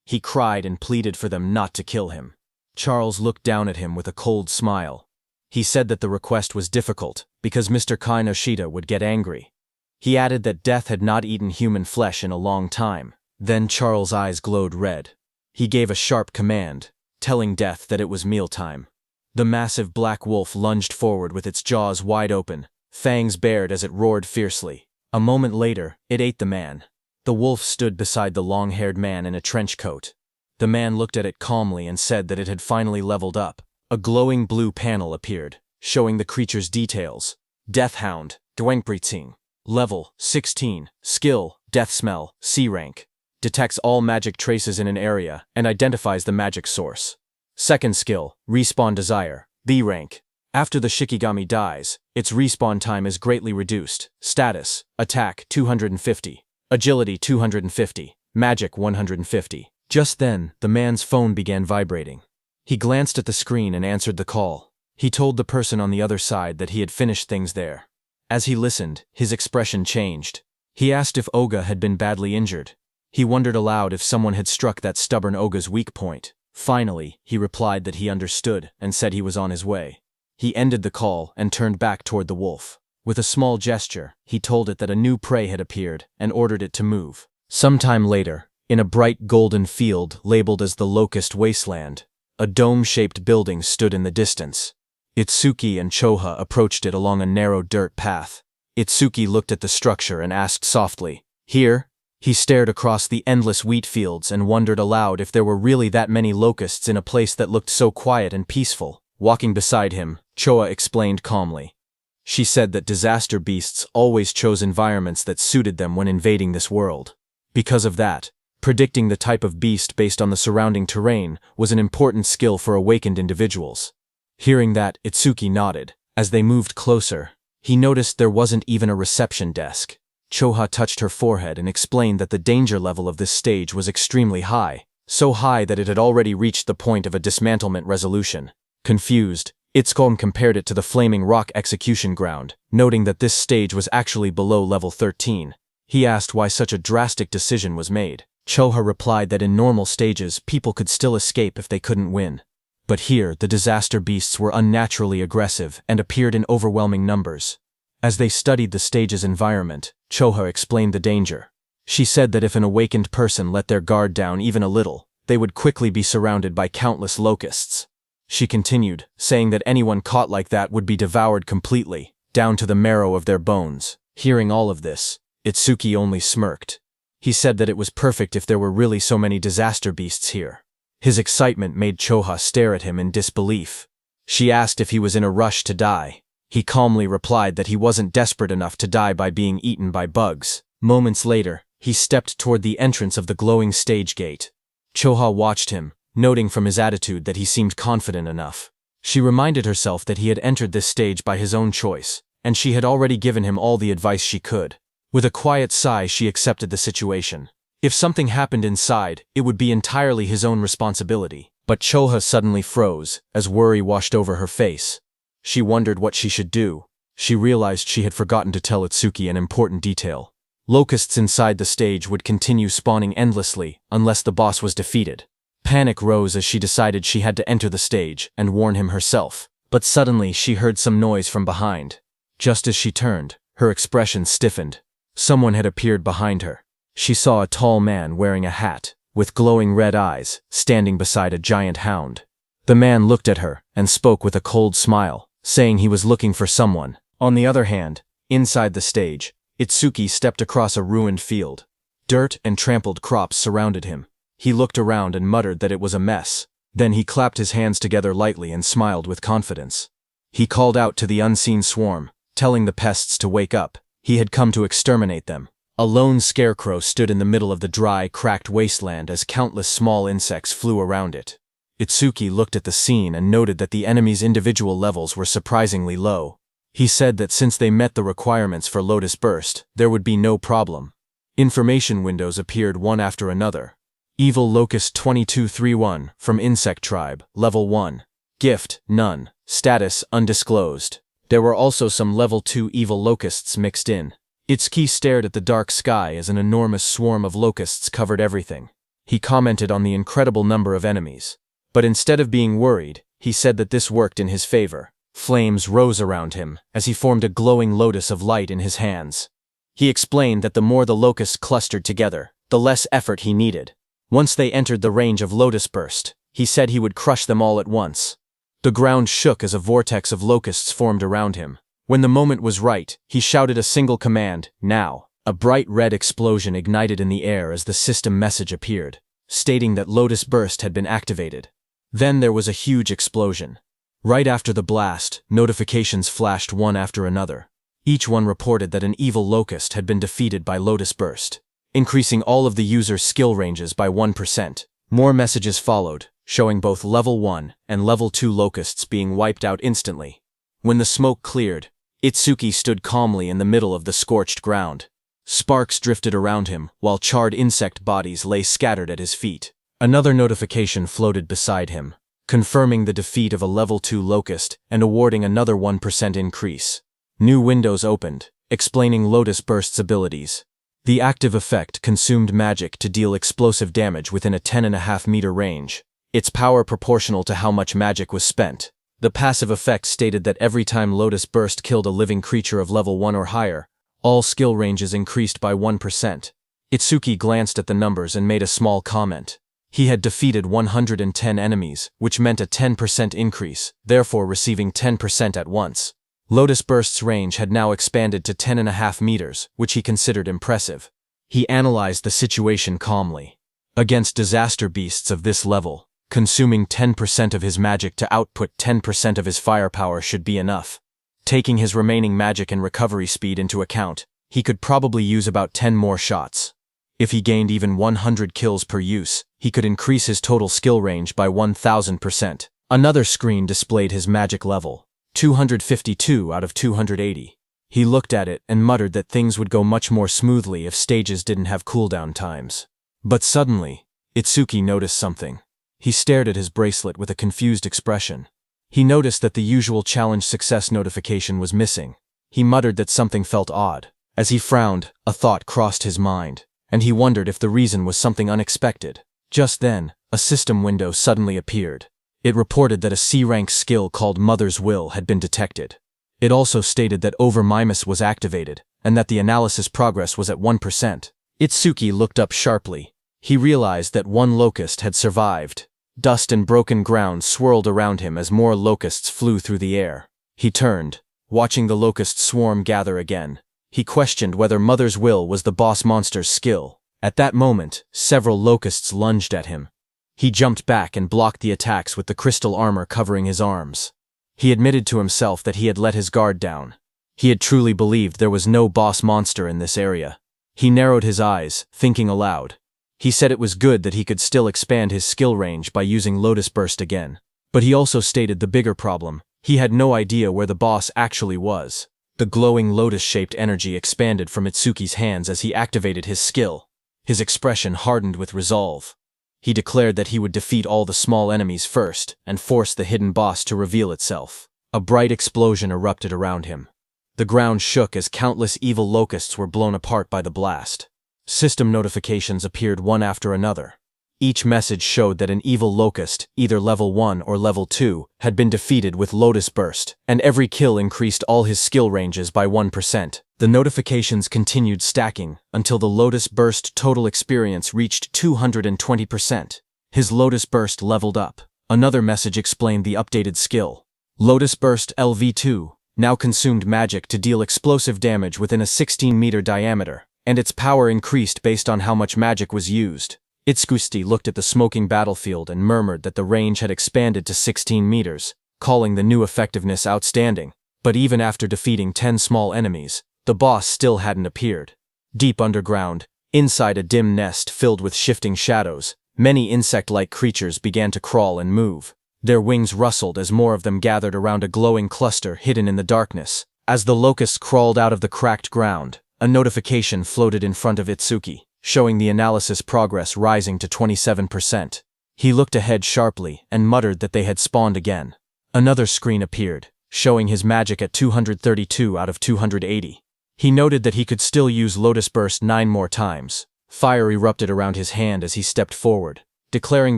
He cried and pleaded for them not to kill him. Charles looked down at him with a cold smile. He said that the request was difficult, because Mr. Kinoshita would get angry. He added that Death had not eaten human flesh in a long time. Then Charles' eyes glowed red. He gave a sharp command, telling Death that it was mealtime. The massive black wolf lunged forward with its jaws wide open, fangs bared as it roared fiercely. A moment later, it ate the man. The wolf stood beside the long-haired man in a trench coat. The man looked at it calmly and said that it had finally leveled up. A glowing blue panel appeared, showing the creature's details. Death Hound, Dwangpriting. Level, 16. Skill, Death Smell, C rank. Detects all magic traces in an area and identifies the magic source. Second skill, Respawn Desire, B rank. After the Shikigami dies, its respawn time is greatly reduced. Status, Attack 250, Agility 250, Magic 150. Just then, the man's phone began vibrating. He glanced at the screen and answered the call. He told the person on the other side that he had finished things there. As he listened, his expression changed. He asked if Oga had been badly injured. He wondered aloud if someone had struck that stubborn Oga's weak point. Finally, he replied that he understood and said he was on his way. He ended the call and turned back toward the wolf. With a small gesture, he told it that a new prey had appeared and ordered it to move. Sometime later, in a bright golden field labeled as the Locust Wasteland, a dome-shaped building stood in the distance. Itsuki and Choha approached it along a narrow dirt path. Itsuki looked at the structure and asked softly, "Here?" He stared across the endless wheat fields and wondered aloud if there were really that many locusts in a place that looked so quiet and peaceful. Walking beside him, Choa explained calmly. She said that disaster beasts always chose environments that suited them when invading this world. Because of that, predicting the type of beast based on the surrounding terrain was an important skill for awakened individuals. Hearing that, Itsuki nodded. As they moved closer, he noticed there wasn't even a reception desk. Choha touched her forehead and explained that the danger level of this stage was extremely high, so high that it had already reached the point of a dismantlement resolution. Confused, Itsuki compared it to the Flaming Rock execution ground, noting that this stage was actually below level 13. He asked why such a drastic decision was made. Choha replied that in normal stages, people could still escape if they couldn't win. But here, the disaster beasts were unnaturally aggressive and appeared in overwhelming numbers. As they studied the stage's environment, Choha explained the danger. She said that if an awakened person let their guard down even a little, they would quickly be surrounded by countless locusts. She continued, saying that anyone caught like that would be devoured completely, down to the marrow of their bones. Hearing all of this, Itsuki only smirked. He said that it was perfect if there were really so many disaster beasts here. His excitement made Choha stare at him in disbelief. She asked if he was in a rush to die. He calmly replied that he wasn't desperate enough to die by being eaten by bugs. Moments later, he stepped toward the entrance of the glowing stage gate. Choha watched him, noting from his attitude that he seemed confident enough. She reminded herself that he had entered this stage by his own choice, and she had already given him all the advice she could. With a quiet sigh, she accepted the situation. If something happened inside, it would be entirely his own responsibility. But Choha suddenly froze, as worry washed over her face. She wondered what she should do. She realized she had forgotten to tell Itsuki an important detail. Locusts inside the stage would continue spawning endlessly unless the boss was defeated. Panic rose as she decided she had to enter the stage and warn him herself. But suddenly she heard some noise from behind. Just as she turned, her expression stiffened. Someone had appeared behind her. She saw a tall man wearing a hat, with glowing red eyes, standing beside a giant hound. The man looked at her and spoke with a cold smile, saying he was looking for someone. On the other hand, inside the stage, Itsuki stepped across a ruined field. Dirt and trampled crops surrounded him. He looked around and muttered that it was a mess. Then he clapped his hands together lightly and smiled with confidence. He called out to the unseen swarm, telling the pests to wake up. He had come to exterminate them. A lone scarecrow stood in the middle of the dry, cracked wasteland as countless small insects flew around it. Itsuki looked at the scene and noted that the enemy's individual levels were surprisingly low. He said that since they met the requirements for Lotus Burst, there would be no problem. Information windows appeared one after another. Evil Locust 2231, from Insect Tribe, Level 1. Gift, none. Status, undisclosed. There were also some Level 2 evil locusts mixed in. Itsuki stared at the dark sky as an enormous swarm of locusts covered everything. He commented on the incredible number of enemies. But instead of being worried, he said that this worked in his favor. Flames rose around him as he formed a glowing lotus of light in his hands. He explained that the more the locusts clustered together, the less effort he needed. Once they entered the range of Lotus Burst, he said he would crush them all at once. The ground shook as a vortex of locusts formed around him. When the moment was right, he shouted a single command, "Now." A bright red explosion ignited in the air as the system message appeared, stating that Lotus Burst had been activated. Then there was a huge explosion. Right after the blast, notifications flashed one after another. Each one reported that an evil locust had been defeated by Lotus Burst, increasing all of the user's skill ranges by 1%. More messages followed, showing both Level 1 and Level 2 locusts being wiped out instantly. When the smoke cleared, Itsuki stood calmly in the middle of the scorched ground. Sparks drifted around him, while charred insect bodies lay scattered at his feet. Another notification floated beside him, confirming the defeat of a level 2 Locust and awarding another 1% increase. New windows opened, explaining Lotus Burst's abilities. The active effect consumed magic to deal explosive damage within a 10.5-meter range, its power proportional to how much magic was spent. The passive effect stated that every time Lotus Burst killed a living creature of level 1 or higher, all skill ranges increased by 1%. Itsuki glanced at the numbers and made a small comment. He had defeated 110 enemies, which meant a 10% increase, therefore receiving 10% at once. Lotus Burst's range had now expanded to 10.5 meters, which he considered impressive. He analyzed the situation calmly. Against disaster beasts of this level, consuming 10% of his magic to output 10% of his firepower should be enough. Taking his remaining magic and recovery speed into account, he could probably use about 10 more shots. If he gained even 100 kills per use, he could increase his total skill range by 1000%. Another screen displayed his magic level, 252 out of 280. He looked at it and muttered that things would go much more smoothly if stages didn't have cooldown times. But suddenly, Itsuki noticed something. He stared at his bracelet with a confused expression. He noticed that the usual challenge success notification was missing. He muttered that something felt odd. As he frowned, a thought crossed his mind, and he wondered if the reason was something unexpected. Just then, a system window suddenly appeared. It reported that a C-rank skill called Mother's Will had been detected. It also stated that Over-Mimus was activated, and that the analysis progress was at 1%. Itsuki looked up sharply. He realized that one locust had survived. Dust and broken ground swirled around him as more locusts flew through the air. He turned, watching the locust swarm gather again. He questioned whether Mother's Will was the boss monster's skill. At that moment, several locusts lunged at him. He jumped back and blocked the attacks with the crystal armor covering his arms. He admitted to himself that he had let his guard down. He had truly believed there was no boss monster in this area. He narrowed his eyes, thinking aloud. He said it was good that he could still expand his skill range by using Lotus Burst again. But he also stated the bigger problem. He had no idea where the boss actually was. The glowing lotus-shaped energy expanded from Itsuki's hands as he activated his skill. His expression hardened with resolve. He declared that he would defeat all the small enemies first and force the hidden boss to reveal itself. A bright explosion erupted around him. The ground shook as countless evil locusts were blown apart by the blast. System notifications appeared one after another. Each message showed that an evil locust, either level 1 or level 2, had been defeated with Lotus Burst, and every kill increased all his skill ranges by 1%. The notifications continued stacking until the Lotus Burst total experience reached 220%. His Lotus Burst leveled up. Another message explained the updated skill. Lotus Burst LV2 now consumed magic to deal explosive damage within a 16-meter diameter, and its power increased based on how much magic was used. Itsuki looked at the smoking battlefield and murmured that the range had expanded to 16 meters, calling the new effectiveness outstanding. But even after defeating 10 small enemies, the boss still hadn't appeared. Deep underground, inside a dim nest filled with shifting shadows, many insect-like creatures began to crawl and move. Their wings rustled as more of them gathered around a glowing cluster hidden in the darkness. As the locusts crawled out of the cracked ground, a notification floated in front of Itsuki, showing the analysis progress rising to 27%. He looked ahead sharply and muttered that they had spawned again. Another screen appeared, showing his magic at 232 out of 280. He noted that he could still use Lotus Burst 9 more times. Fire erupted around his hand as he stepped forward, declaring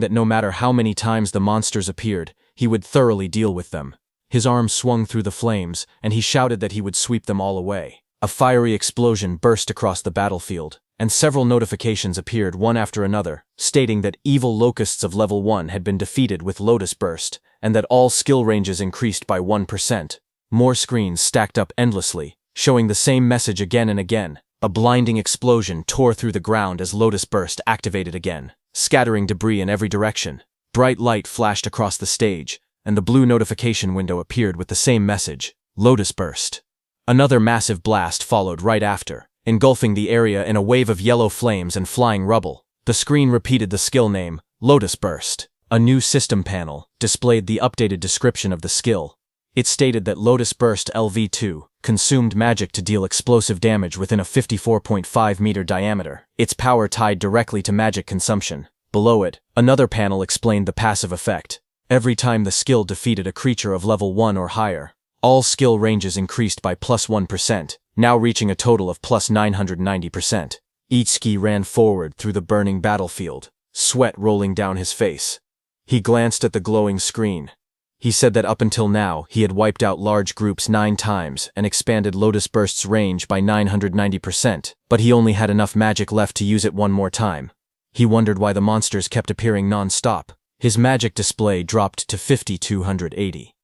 that no matter how many times the monsters appeared, he would thoroughly deal with them. His arm swung through the flames, and he shouted that he would sweep them all away. A fiery explosion burst across the battlefield, and several notifications appeared one after another, stating that evil locusts of level 1 had been defeated with Lotus Burst, and that all skill ranges increased by 1%. More screens stacked up endlessly, showing the same message again and again. A blinding explosion tore through the ground as Lotus Burst activated again, scattering debris in every direction. Bright light flashed across the stage, and the blue notification window appeared with the same message, Lotus Burst. Another massive blast followed right after, engulfing the area in a wave of yellow flames and flying rubble. The screen repeated the skill name, Lotus Burst. A new system panel displayed the updated description of the skill. It stated that Lotus Burst LV2 consumed magic to deal explosive damage within a 54.5-meter diameter, its power tied directly to magic consumption. Below it, another panel explained the passive effect. Every time the skill defeated a creature of level 1 or higher, all skill ranges increased by plus 1%, now reaching a total of plus 990%. Itsuki ran forward through the burning battlefield, sweat rolling down his face. He glanced at the glowing screen. He said that up until now, he had wiped out large groups 9 times and expanded Lotus Burst's range by 990%, but he only had enough magic left to use it one more time. He wondered why the monsters kept appearing non-stop. His magic display dropped to 5280.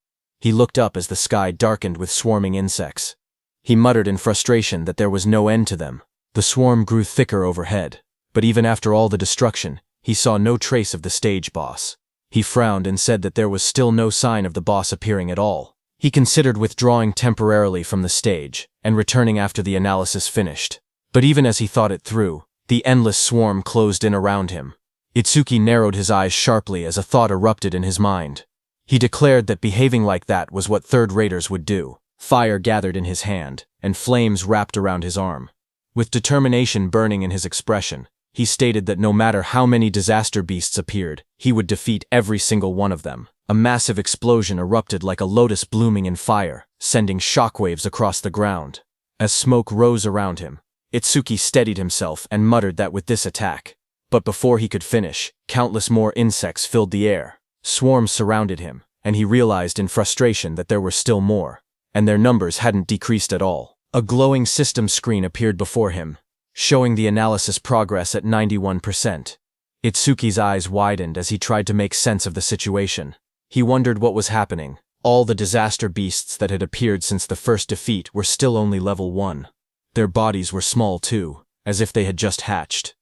He looked up as the sky darkened with swarming insects. He muttered in frustration that there was no end to them. The swarm grew thicker overhead, but even after all the destruction, he saw no trace of the stage boss. He frowned and said that there was still no sign of the boss appearing at all. He considered withdrawing temporarily from the stage and returning after the analysis finished. But even as he thought it through, the endless swarm closed in around him. Itsuki narrowed his eyes sharply as a thought erupted in his mind. He declared that behaving like that was what third raters would do. Fire gathered in his hand, and flames wrapped around his arm. With determination burning in his expression, he stated that no matter how many disaster beasts appeared, he would defeat every single one of them. A massive explosion erupted like a lotus blooming in fire, sending shockwaves across the ground. As smoke rose around him, Itsuki steadied himself and muttered that with this attack. But before he could finish, countless more insects filled the air. Swarms surrounded him, and he realized in frustration that there were still more, and their numbers hadn't decreased at all. A glowing system screen appeared before him, showing the analysis progress at 91%. Itsuki's eyes widened as he tried to make sense of the situation. He wondered what was happening. All the disaster beasts that had appeared since the first defeat were still only level 1. Their bodies were small too, as if they had just hatched.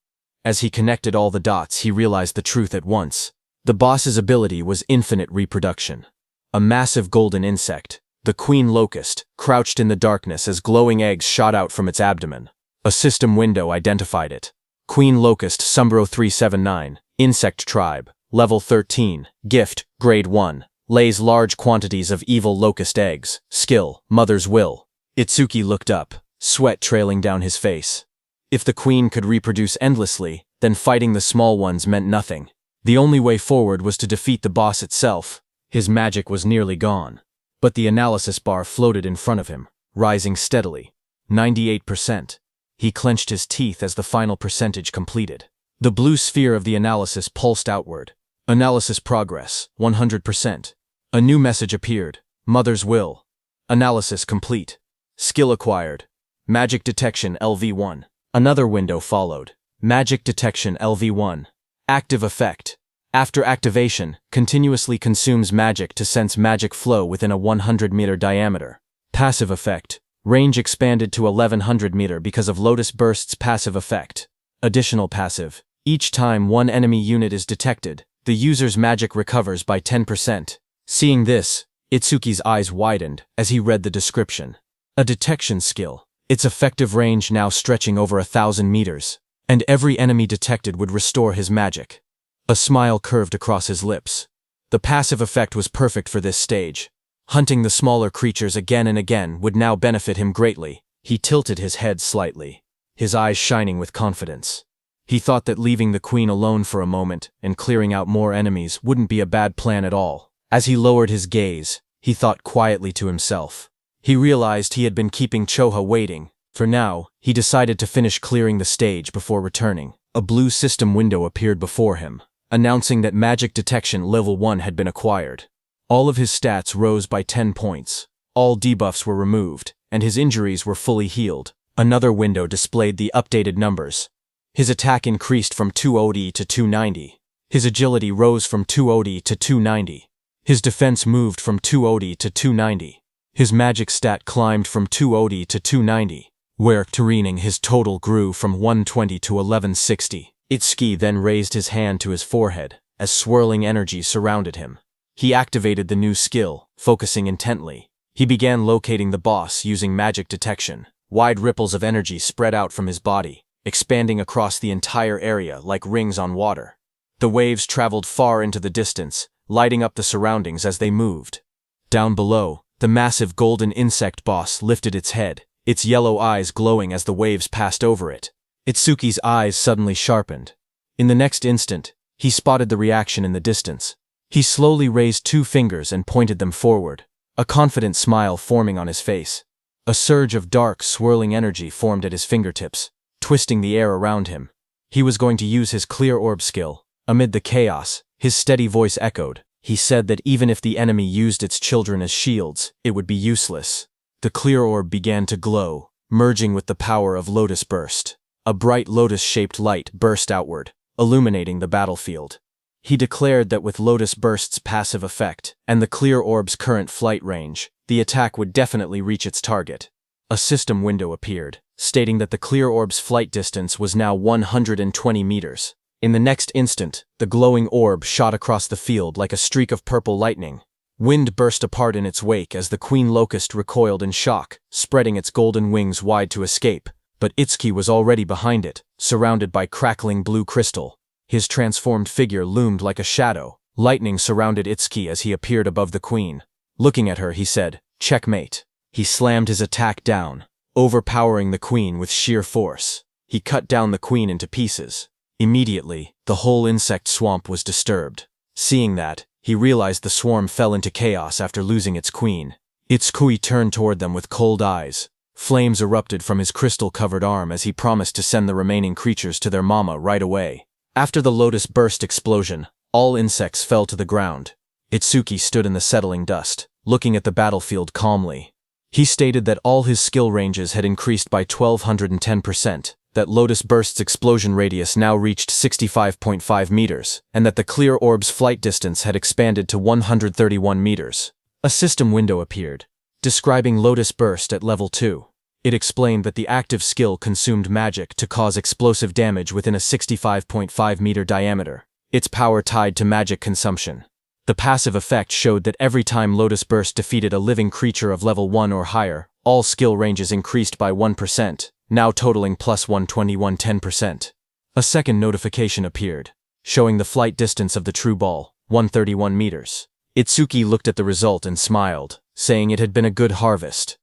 As he connected all the dots, he realized the truth at once. The boss's ability was infinite reproduction. A massive golden insect, the queen locust, crouched in the darkness as glowing eggs shot out from its abdomen. A system window identified it. Queen locust Sumbro 379, insect tribe, level 13, gift, grade 1, lays large quantities of evil locust eggs, skill, mother's will. Itsuki looked up, sweat trailing down his face. If the queen could reproduce endlessly, then fighting the small ones meant nothing. The only way forward was to defeat the boss itself. His magic was nearly gone. But the analysis bar floated in front of him, rising steadily. 98%. He clenched his teeth as the final percentage completed. The blue sphere of the analysis pulsed outward. Analysis progress, 100%. A new message appeared. Mother's will. Analysis complete. Skill acquired. Magic detection LV1. Another window followed. Magic detection LV1. Active effect. After activation, continuously consumes magic to sense magic flow within a 100-meter diameter. Passive effect. Range expanded to 1100 meter because of Lotus Burst's passive effect. Additional passive. Each time one enemy unit is detected, the user's magic recovers by 10%. Seeing this, Itsuki's eyes widened as he read the description. A detection skill. Its effective range now stretching over 1,000 meters, and every enemy detected would restore his magic. A smile curved across his lips. The passive effect was perfect for this stage. Hunting the smaller creatures again and again would now benefit him greatly. He tilted his head slightly, his eyes shining with confidence. He thought that leaving the queen alone for a moment and clearing out more enemies wouldn't be a bad plan at all. As he lowered his gaze, he thought quietly to himself. He realized he had been keeping Choha waiting. For now, he decided to finish clearing the stage before returning. A blue system window appeared before him, announcing that magic detection level 1 had been acquired. All of his stats rose by 10 points. All debuffs were removed, and his injuries were fully healed. Another window displayed the updated numbers. His attack increased from 200 to 290. His agility rose from 200 to 290. His defense moved from 200 to 290. His magic stat climbed from 200 to 290, where Turening his total grew from 120 to 1160. Itsuki then raised his hand to his forehead, as swirling energy surrounded him. He activated the new skill, focusing intently. He began locating the boss using magic detection. Wide ripples of energy spread out from his body, expanding across the entire area like rings on water. The waves traveled far into the distance, lighting up the surroundings as they moved. Down below, the massive golden insect boss lifted its head, its yellow eyes glowing as the waves passed over it. Itsuki's eyes suddenly sharpened. In the next instant, He spotted the reaction in the distance. He slowly raised 2 fingers and pointed them forward, a confident smile forming on his face. A surge of dark, swirling energy formed at his fingertips, twisting the air around him. He was going to use his clear orb skill. Amid the chaos, his steady voice echoed. He said that even if the enemy used its children as shields, it would be useless. The clear orb began to glow, merging with the power of Lotus Burst. A bright lotus-shaped light burst outward, illuminating the battlefield. He declared that with Lotus Burst's passive effect and the clear orb's current flight range, the attack would definitely reach its target. A system window appeared, stating that the clear orb's flight distance was now 120 meters. In the next instant, the glowing orb shot across the field like a streak of purple lightning. Wind burst apart in its wake as the queen locust recoiled in shock, spreading its golden wings wide to escape. But Itsuki was already behind it, surrounded by crackling blue crystal. His transformed figure loomed like a shadow. Lightning surrounded Itsuki as he appeared above the queen. Looking at her, he said, "Checkmate." He slammed his attack down, overpowering the queen with sheer force. He cut down the queen into pieces. Immediately, the whole insect swamp was disturbed. Seeing that, he realized the swarm fell into chaos after losing its queen. Itsuki turned toward them with cold eyes. Flames erupted from his crystal-covered arm as he promised to send the remaining creatures to their mama right away. After the Lotus Burst explosion, all insects fell to the ground. Itsuki stood in the settling dust, looking at the battlefield calmly. He stated that all his skill ranges had increased by 1210%, that Lotus Burst's explosion radius now reached 65.5 meters, and that the clear orb's flight distance had expanded to 131 meters. A system window appeared, describing Lotus Burst at level 2. It explained that the active skill consumed magic to cause explosive damage within a 65.5 meter diameter, its power tied to magic consumption. The passive effect showed that every time Lotus Burst defeated a living creature of level 1 or higher, all skill ranges increased by 1%, now totaling plus 121-10%. A second notification appeared, showing the flight distance of the true ball, 131 meters. Itsuki looked at the result and smiled, saying it had been a good harvest.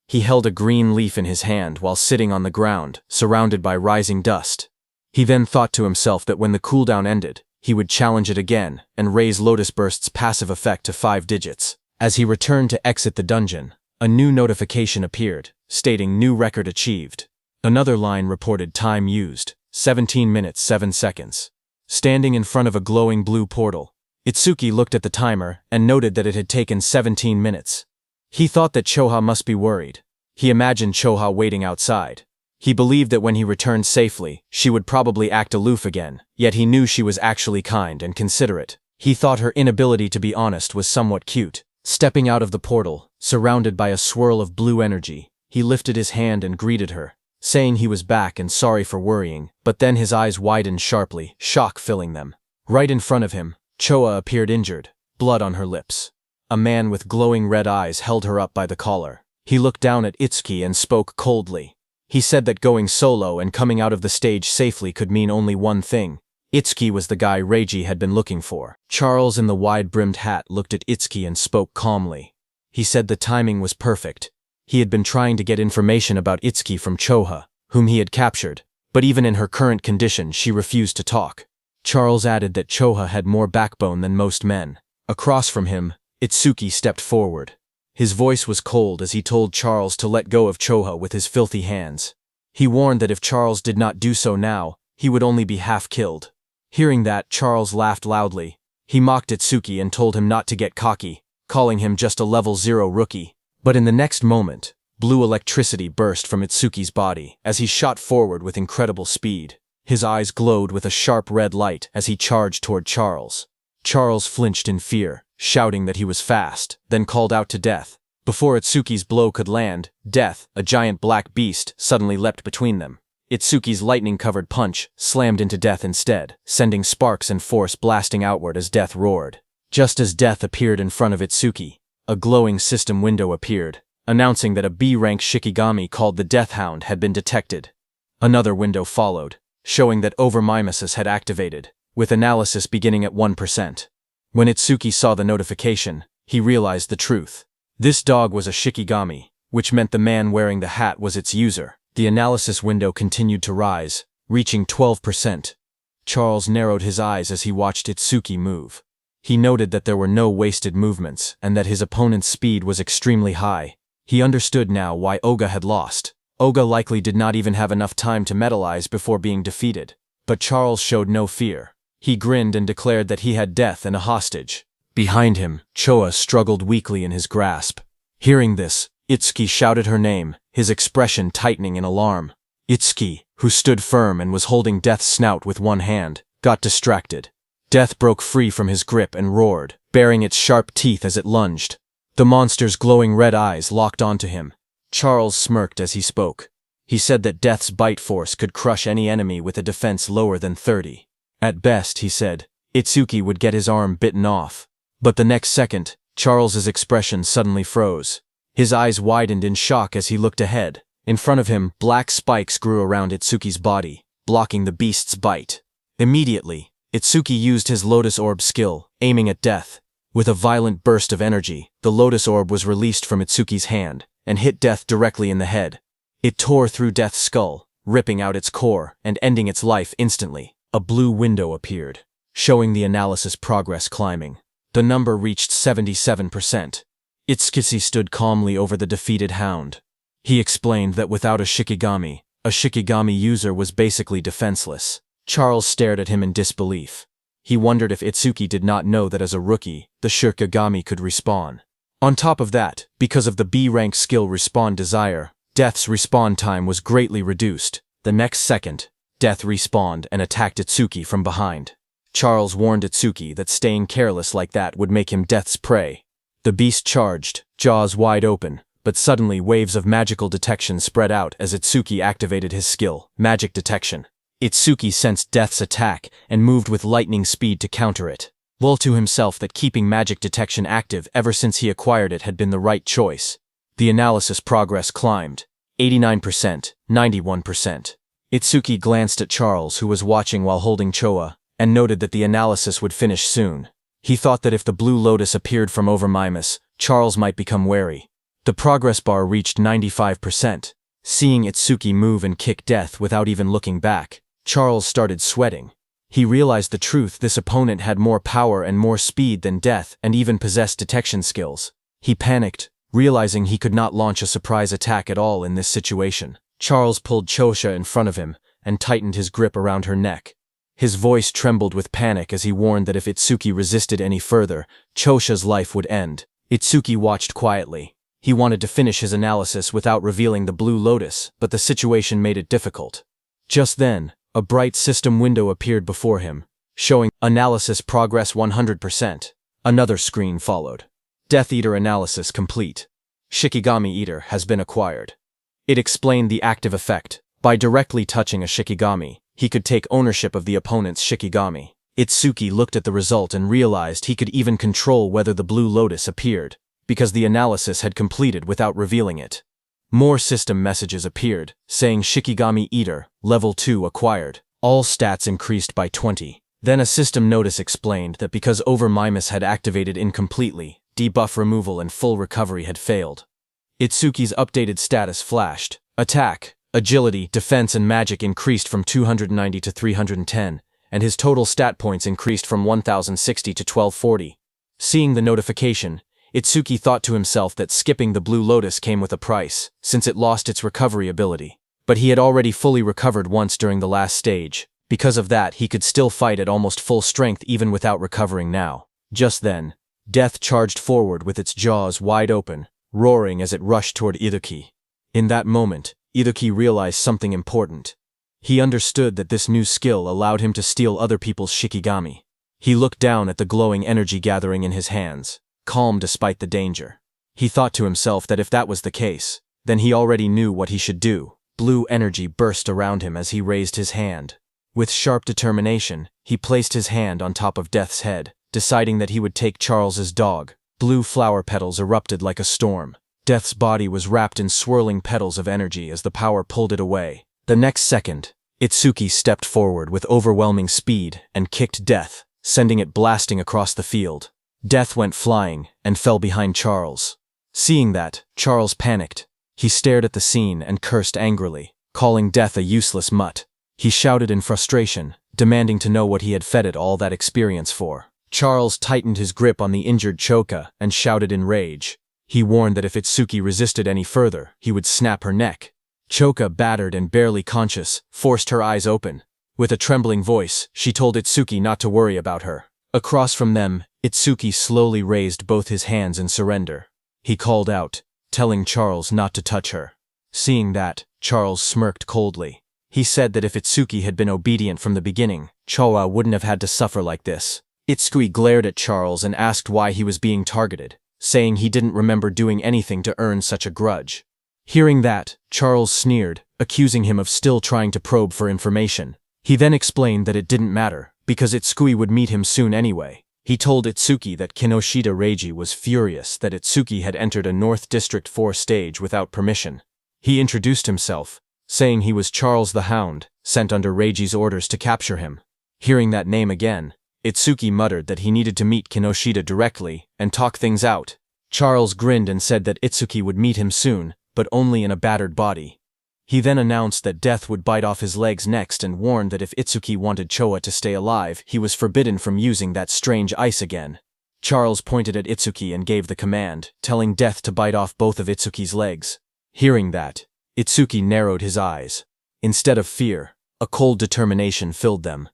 He held a green leaf in his hand while sitting on the ground, surrounded by rising dust. He then thought to himself that when the cooldown ended, he would challenge it again and raise Lotus Burst's passive effect to 5 digits. As he returned to exit the dungeon, a new notification appeared, stating new record achieved. Another line reported time used, 17 minutes 7 seconds. Standing in front of a glowing blue portal, Itsuki looked at the timer and noted that it had taken 17 minutes. He thought that Choha must be worried. He imagined Choha waiting outside. He believed that when he returned safely, she would probably act aloof again, yet he knew she was actually kind and considerate. He thought her inability to be honest was somewhat cute. Stepping out of the portal, surrounded by a swirl of blue energy, he lifted his hand and greeted her, saying he was back and sorry for worrying, but then his eyes widened sharply, shock filling them. Right in front of him, Choha appeared injured, blood on her lips. A man with glowing red eyes held her up by the collar. He looked down at Itsuki and spoke coldly. He said that going solo and coming out of the stage safely could mean only one thing. Itsuki was the guy Reiji had been looking for. Charles in the wide-brimmed hat looked at Itsuki and spoke calmly. He said the timing was perfect. He had been trying to get information about Itsuki from Choha, whom he had captured, but even in her current condition she refused to talk. Charles added that Choha had more backbone than most men. Across from him, Itsuki stepped forward. His voice was cold as he told Charles to let go of Choha with his filthy hands. He warned that if Charles did not do so now, he would only be half killed. Hearing that, Charles laughed loudly. He mocked Itsuki and told him not to get cocky, calling him just a level 0 rookie. But in the next moment, blue electricity burst from Itsuki's body as he shot forward with incredible speed. His eyes glowed with a sharp red light as he charged toward Charles. Charles flinched in fear, shouting that he was fast, then called out to Death. Before Itsuki's blow could land, Death, a giant black beast, suddenly leapt between them. Itsuki's lightning-covered punch slammed into Death instead, sending sparks and force blasting outward as Death roared. Just as Death appeared in front of Itsuki, a glowing system window appeared, announcing that a B-rank Shikigami called the Death Hound had been detected. Another window followed, showing that Overmimesis had activated, with analysis beginning at 1%. When Itsuki saw the notification, he realized the truth. This dog was a Shikigami, which meant the man wearing the hat was its user. The analysis window continued to rise, reaching 12%. Charles narrowed his eyes as he watched Itsuki move. He noted that there were no wasted movements and that his opponent's speed was extremely high. He understood now why Oga had lost. Oga likely did not even have enough time to metalize before being defeated. But Charles showed no fear. He grinned and declared that he had death and a hostage. Behind him, Choa struggled weakly in his grasp. Hearing this, Itsuki shouted her name, his expression tightening in alarm. Itsuki, who stood firm and was holding Death's snout with one hand, got distracted. Death broke free from his grip and roared, baring its sharp teeth as it lunged. The monster's glowing red eyes locked onto him. Charles smirked as he spoke. He said that Death's bite force could crush any enemy with a defense lower than 30. At best, he said, Itsuki would get his arm bitten off. But the next second, Charles's expression suddenly froze. His eyes widened in shock as he looked ahead. In front of him, black spikes grew around Itsuki's body, blocking the beast's bite. Immediately, Itsuki used his Lotus Orb skill, aiming at Death. With a violent burst of energy, the Lotus Orb was released from Itsuki's hand and hit Death directly in the head. It tore through Death's skull, ripping out its core and ending its life instantly. A blue window appeared, showing the analysis progress climbing. The number reached 77%. Itsuki stood calmly over the defeated hound. He explained that without a Shikigami user was basically defenseless. Charles stared at him in disbelief. He wondered if Itsuki did not know that as a rookie, the Shikigami could respawn. On top of that, because of the B-rank skill Respawn Desire, Death's respawn time was greatly reduced. The next second, Death respawned and attacked Itsuki from behind. Charles warned Itsuki that staying careless like that would make him Death's prey. The beast charged, jaws wide open, but suddenly waves of magical detection spread out as Itsuki activated his skill, Magic Detection. Itsuki sensed Death's attack and moved with lightning speed to counter it. Well to himself that keeping Magic Detection active ever since he acquired it had been the right choice. The analysis progress climbed. 89%, 91%. Itsuki glanced at Charles, who was watching while holding Choa, and noted that the analysis would finish soon. He thought that if the Blue Lotus appeared from over Mimas, Charles might become wary. The progress bar reached 95%. Seeing Itsuki move and kick Death without even looking back, Charles started sweating. He realized the truth: this opponent had more power and more speed than Death and even possessed detection skills. He panicked, realizing he could not launch a surprise attack at all in this situation. Charles pulled Chosha in front of him and tightened his grip around her neck. His voice trembled with panic as he warned that if Itsuki resisted any further, Chosha's life would end. Itsuki watched quietly. He wanted to finish his analysis without revealing the Blue Lotus, but the situation made it difficult. Just then, a bright system window appeared before him, showing analysis progress 100%. Another screen followed. Death Eater analysis complete. Shikigami Eater has been acquired. It explained the active effect. By directly touching a Shikigami, he could take ownership of the opponent's Shikigami. Itsuki looked at the result and realized he could even control whether the Blue Lotus appeared, because the analysis had completed without revealing it. More system messages appeared, saying Shikigami Eater, Level 2 acquired. All stats increased by 20. Then a system notice explained that because Over Mimas had activated incompletely, debuff removal and full recovery had failed. Itsuki's updated status flashed. Attack, agility, defense and magic increased from 290 to 310, and his total stat points increased from 1060 to 1240. Seeing the notification, Itsuki thought to himself that skipping the Blue Lotus came with a price, since it lost its recovery ability. But he had already fully recovered once during the last stage. Because of that, he could still fight at almost full strength even without recovering now. Just then, Death charged forward with its jaws wide open, roaring as it rushed toward Itsuki. In that moment, Itsuki realized something important. He understood that this new skill allowed him to steal other people's Shikigami. He looked down at the glowing energy gathering in his hands, calm despite the danger. He thought to himself that if that was the case, then he already knew what he should do. Blue energy burst around him as he raised his hand. With sharp determination, he placed his hand on top of Death's head, deciding that he would take Charles's dog. Blue flower petals erupted like a storm. Death's body was wrapped in swirling petals of energy as the power pulled it away. The next second, Itsuki stepped forward with overwhelming speed and kicked Death, sending it blasting across the field. Death went flying and fell behind Charles. Seeing that, Charles panicked. He stared at the scene and cursed angrily, calling Death a useless mutt. He shouted in frustration, demanding to know what he had fed it all that experience for. Charles tightened his grip on the injured Choka and shouted in rage. He warned that if Itsuki resisted any further, he would snap her neck. Choka, battered and barely conscious, forced her eyes open. With a trembling voice, she told Itsuki not to worry about her. Across from them, Itsuki slowly raised both his hands in surrender. He called out, telling Charles not to touch her. Seeing that, Charles smirked coldly. He said that if Itsuki had been obedient from the beginning, Choa wouldn't have had to suffer like this. Itsuki glared at Charles and asked why he was being targeted, saying he didn't remember doing anything to earn such a grudge. Hearing that, Charles sneered, accusing him of still trying to probe for information. He then explained that it didn't matter, because Itsuki would meet him soon anyway. He told Itsuki that Kinoshita Reiji was furious that Itsuki had entered a North District 4 stage without permission. He introduced himself, saying he was Charles the Hound, sent under Reiji's orders to capture him. Hearing that name again, Itsuki muttered that he needed to meet Kinoshita directly and talk things out. Charles grinned and said that Itsuki would meet him soon, but only in a battered body. He then announced that death would bite off his legs next and warned that if Itsuki wanted Choa to stay alive, he was forbidden from using that strange ice again. Charles pointed at Itsuki and gave the command, telling Death to bite off both of Itsuki's legs. Hearing that, Itsuki narrowed his eyes. Instead of fear, a cold determination filled them.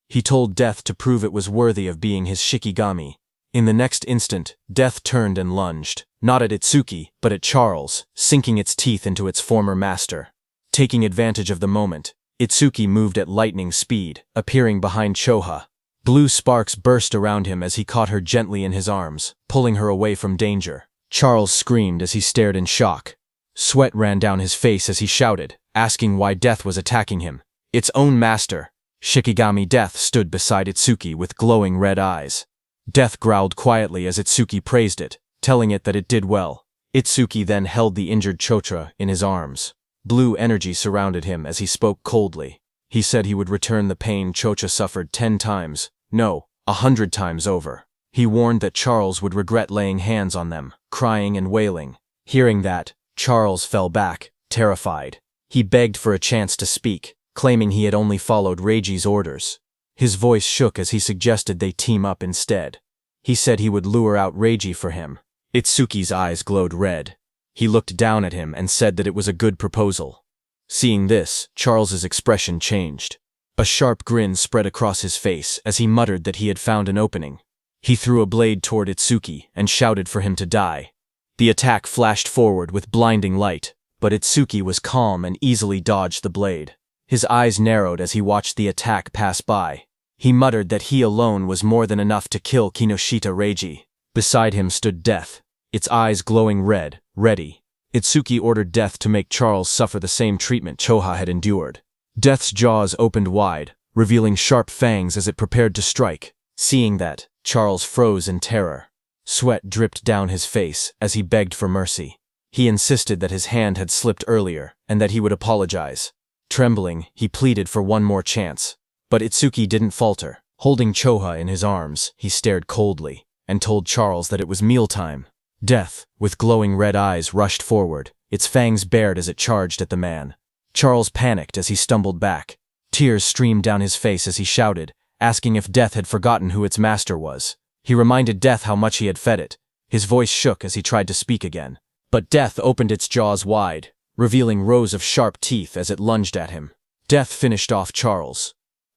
He told Death to prove it was worthy of being his Shikigami. In the next instant, Death turned and lunged, not at Itsuki, but at Charles, sinking its teeth into its former master. Taking advantage of the moment, Itsuki moved at lightning speed, appearing behind Choha. Blue sparks burst around him as he caught her gently in his arms, pulling her away from danger. Charles screamed as he stared in shock. Sweat ran down his face as he shouted, asking why Death was attacking him. Its own master. Shikigami Death stood beside Itsuki with glowing red eyes. Death growled quietly as Itsuki praised it, telling it that it did well. Itsuki then held the injured Chotra in his arms. Blue energy surrounded him as he spoke coldly. He said he would return the pain Chocha suffered 10 times, no, 100 times over. He warned that Charles would regret laying hands on them, crying and wailing. Hearing that, Charles fell back, terrified. He begged for a chance to speak, claiming he had only followed Reiji's orders. His voice shook as he suggested they team up instead. He said he would lure out Reiji for him. Itsuki's eyes glowed red. He looked down at him and said that it was a good proposal. Seeing this, Charles's expression changed. A sharp grin spread across his face as he muttered that he had found an opening. He threw a blade toward Itsuki and shouted for him to die. The attack flashed forward with blinding light, but Itsuki was calm and easily dodged the blade. His eyes narrowed as he watched the attack pass by. He muttered that he alone was more than enough to kill Kinoshita Reiji. Beside him stood Death, its eyes glowing red, ready. Itsuki ordered Death to make Charles suffer the same treatment Choha had endured. Death's jaws opened wide, revealing sharp fangs as it prepared to strike. Seeing that, Charles froze in terror. Sweat dripped down his face as he begged for mercy. He insisted that his hand had slipped earlier and that he would apologize. Trembling, he pleaded for one more chance. But Itsuki didn't falter. Holding Choha in his arms, he stared coldly and told Charles that it was mealtime. Death, with glowing red eyes, rushed forward, its fangs bared as it charged at the man. Charles panicked as he stumbled back. Tears streamed down his face as he shouted, asking if Death had forgotten who its master was. He reminded Death how much he had fed it. His voice shook as he tried to speak again. But Death opened its jaws wide, revealing rows of sharp teeth as it lunged at him. Death finished off Charles.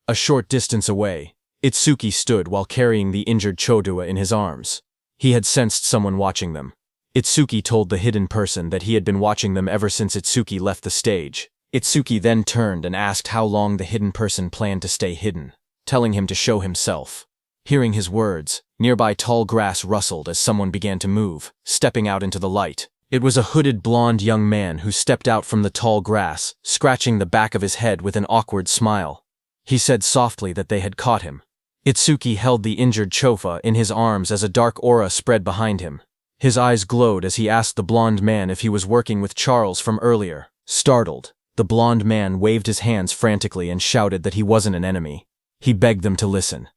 A short distance away, Itsuki stood while carrying the injured Chodua in his arms. He had sensed someone watching them. Itsuki told the hidden person that he had been watching them ever since Itsuki left the stage. Itsuki then turned and asked how long the hidden person planned to stay hidden, telling him to show himself. Hearing his words, nearby tall grass rustled as someone began to move, stepping out into the light. It was a hooded blonde young man who stepped out from the tall grass, scratching the back of his head with an awkward smile. He said softly that they had caught him. Itsuki held the injured Chofa in his arms as a dark aura spread behind him. His eyes glowed as he asked the blonde man if he was working with Charles from earlier. Startled, the blonde man waved his hands frantically and shouted that he wasn't an enemy. He begged them to listen.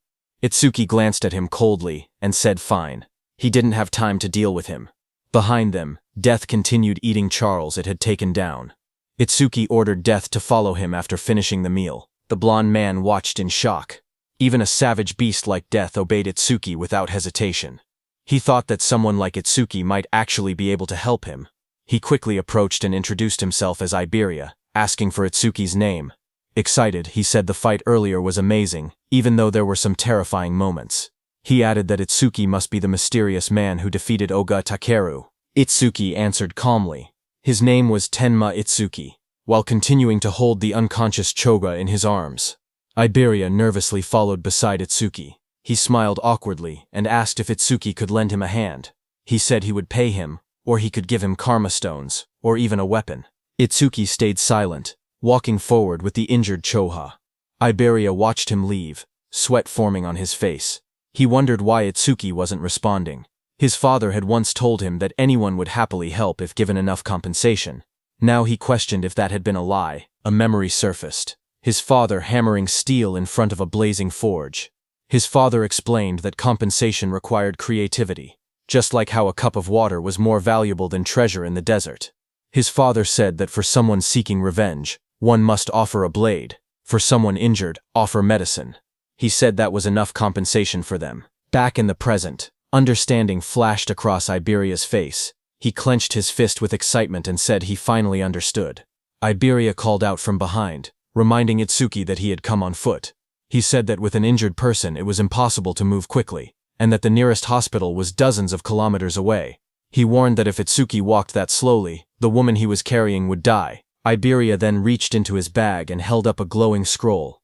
Itsuki glanced at him coldly and said fine. He didn't have time to deal with him. Behind them, Death continued eating Charles it had taken down. Itsuki ordered Death to follow him after finishing the meal. The blonde man watched in shock. Even a savage beast like death obeyed Itsuki without hesitation. He thought that someone like Itsuki might actually be able to help him. He quickly approached and introduced himself as Iberia, asking for Itsuki's name. Excited, he said the fight earlier was amazing, even though there were some terrifying moments. He added that Itsuki must be the mysterious man who defeated Oga Takeru. Itsuki answered calmly. His name was Tenma Itsuki, while continuing to hold the unconscious Choga in his arms. Iberia nervously followed beside Itsuki. He smiled awkwardly and asked if Itsuki could lend him a hand. He said he would pay him, or he could give him karma stones, or even a weapon. Itsuki stayed silent, walking forward with the injured Choha. Iberia watched him leave, sweat forming on his face. He wondered why Itsuki wasn't responding. His father had once told him that anyone would happily help if given enough compensation. Now he questioned if that had been a lie. A memory surfaced. His father hammering steel in front of a blazing forge. His father explained that compensation required creativity, just like how a cup of water was more valuable than treasure in the desert. His father said that for someone seeking revenge, one must offer a blade. For someone injured, offer medicine. He said that was enough compensation for them. Back in the present, understanding flashed across Iberia's face. He clenched his fist with excitement and said he finally understood. Iberia called out from behind, reminding Itsuki that he had come on foot. He said that with an injured person it was impossible to move quickly, and that the nearest hospital was dozens of kilometers away. He warned that if Itsuki walked that slowly, the woman he was carrying would die. Iberia then reached into his bag and held up a glowing scroll.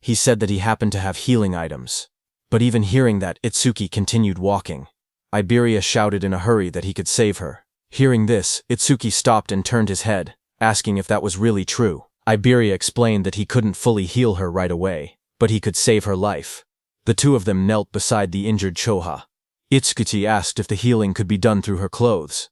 He said that he happened to have healing items. But even hearing that, Itsuki continued walking. Iberia shouted in a hurry that he could save her. Hearing this, Itsuki stopped and turned his head, asking if that was really true. Iberia explained that he couldn't fully heal her right away, but he could save her life. The two of them knelt beside the injured Choha. Itsuki asked if the healing could be done through her clothes.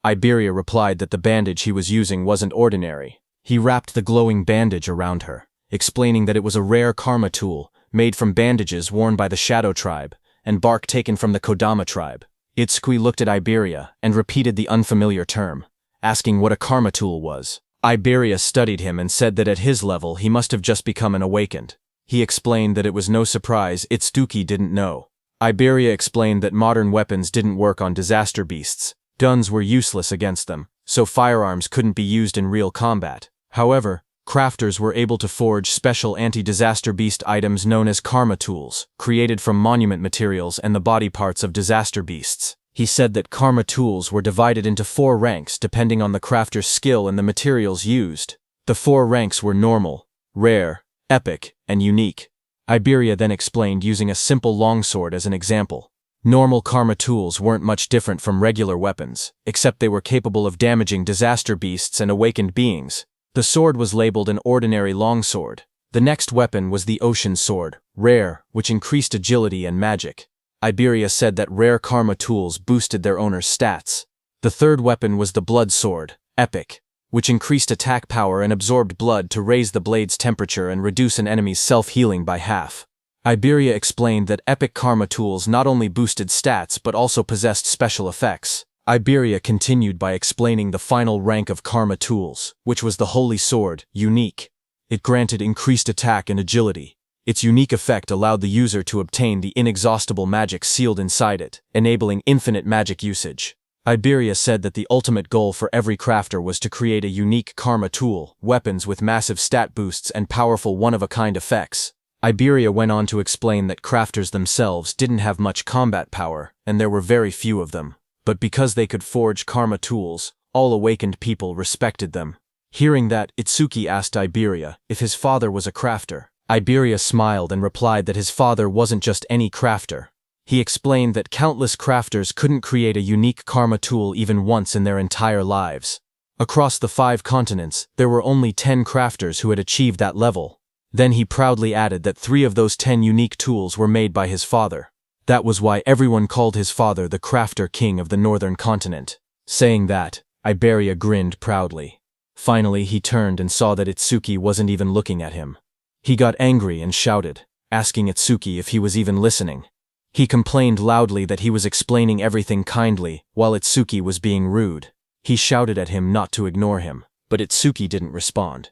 Iberia replied that the bandage he was using wasn't ordinary. He wrapped the glowing bandage around her, explaining that it was a rare karma tool made from bandages worn by the Shadow tribe and bark taken from the Kodama tribe. Itsuki looked at Iberia and repeated the unfamiliar term, asking what a karma tool was. Iberia studied him and said that at his level he must have just become an awakened. He explained that it was no surprise Itsuki didn't know. Iberia explained that modern weapons didn't work on disaster beasts. Guns were useless against them, so firearms couldn't be used in real combat. However, crafters were able to forge special anti-disaster beast items known as karma tools, created from monument materials and the body parts of disaster beasts. He said that karma tools were divided into 4 ranks depending on the crafter's skill and the materials used. The 4 ranks were normal, rare, epic, and unique. Iberia then explained using a simple longsword as an example. Normal karma tools weren't much different from regular weapons, except they were capable of damaging disaster beasts and awakened beings. The sword was labeled an ordinary longsword. The next weapon was the ocean sword, rare, which increased agility and magic. Iberia said that rare karma tools boosted their owner's stats. The third weapon was the blood sword, epic, which increased attack power and absorbed blood to raise the blade's temperature and reduce an enemy's self-healing by half. Iberia explained that epic karma tools not only boosted stats but also possessed special effects. Iberia continued by explaining the final rank of karma tools, which was the holy sword, unique. It granted increased attack and agility. Its unique effect allowed the user to obtain the inexhaustible magic sealed inside it, enabling infinite magic usage. Iberia said that the ultimate goal for every crafter was to create a unique karma tool, weapons with massive stat boosts and powerful one-of-a-kind effects. Iberia went on to explain that crafters themselves didn't have much combat power, and there were very few of them. But because they could forge karma tools, all awakened people respected them. Hearing that, Itsuki asked Iberia if his father was a crafter. Iberia smiled and replied that his father wasn't just any crafter. He explained that countless crafters couldn't create a unique karma tool even once in their entire lives. Across the 5 continents, there were only 10 crafters who had achieved that level. Then he proudly added that 3 of those 10 unique tools were made by his father. That was why everyone called his father the crafter king of the northern continent. Saying that, Iberia grinned proudly. Finally, he turned and saw that Itsuki wasn't even looking at him. He got angry and shouted, asking Itsuki if he was even listening. He complained loudly that he was explaining everything kindly, while Itsuki was being rude. He shouted at him not to ignore him, but Itsuki didn't respond.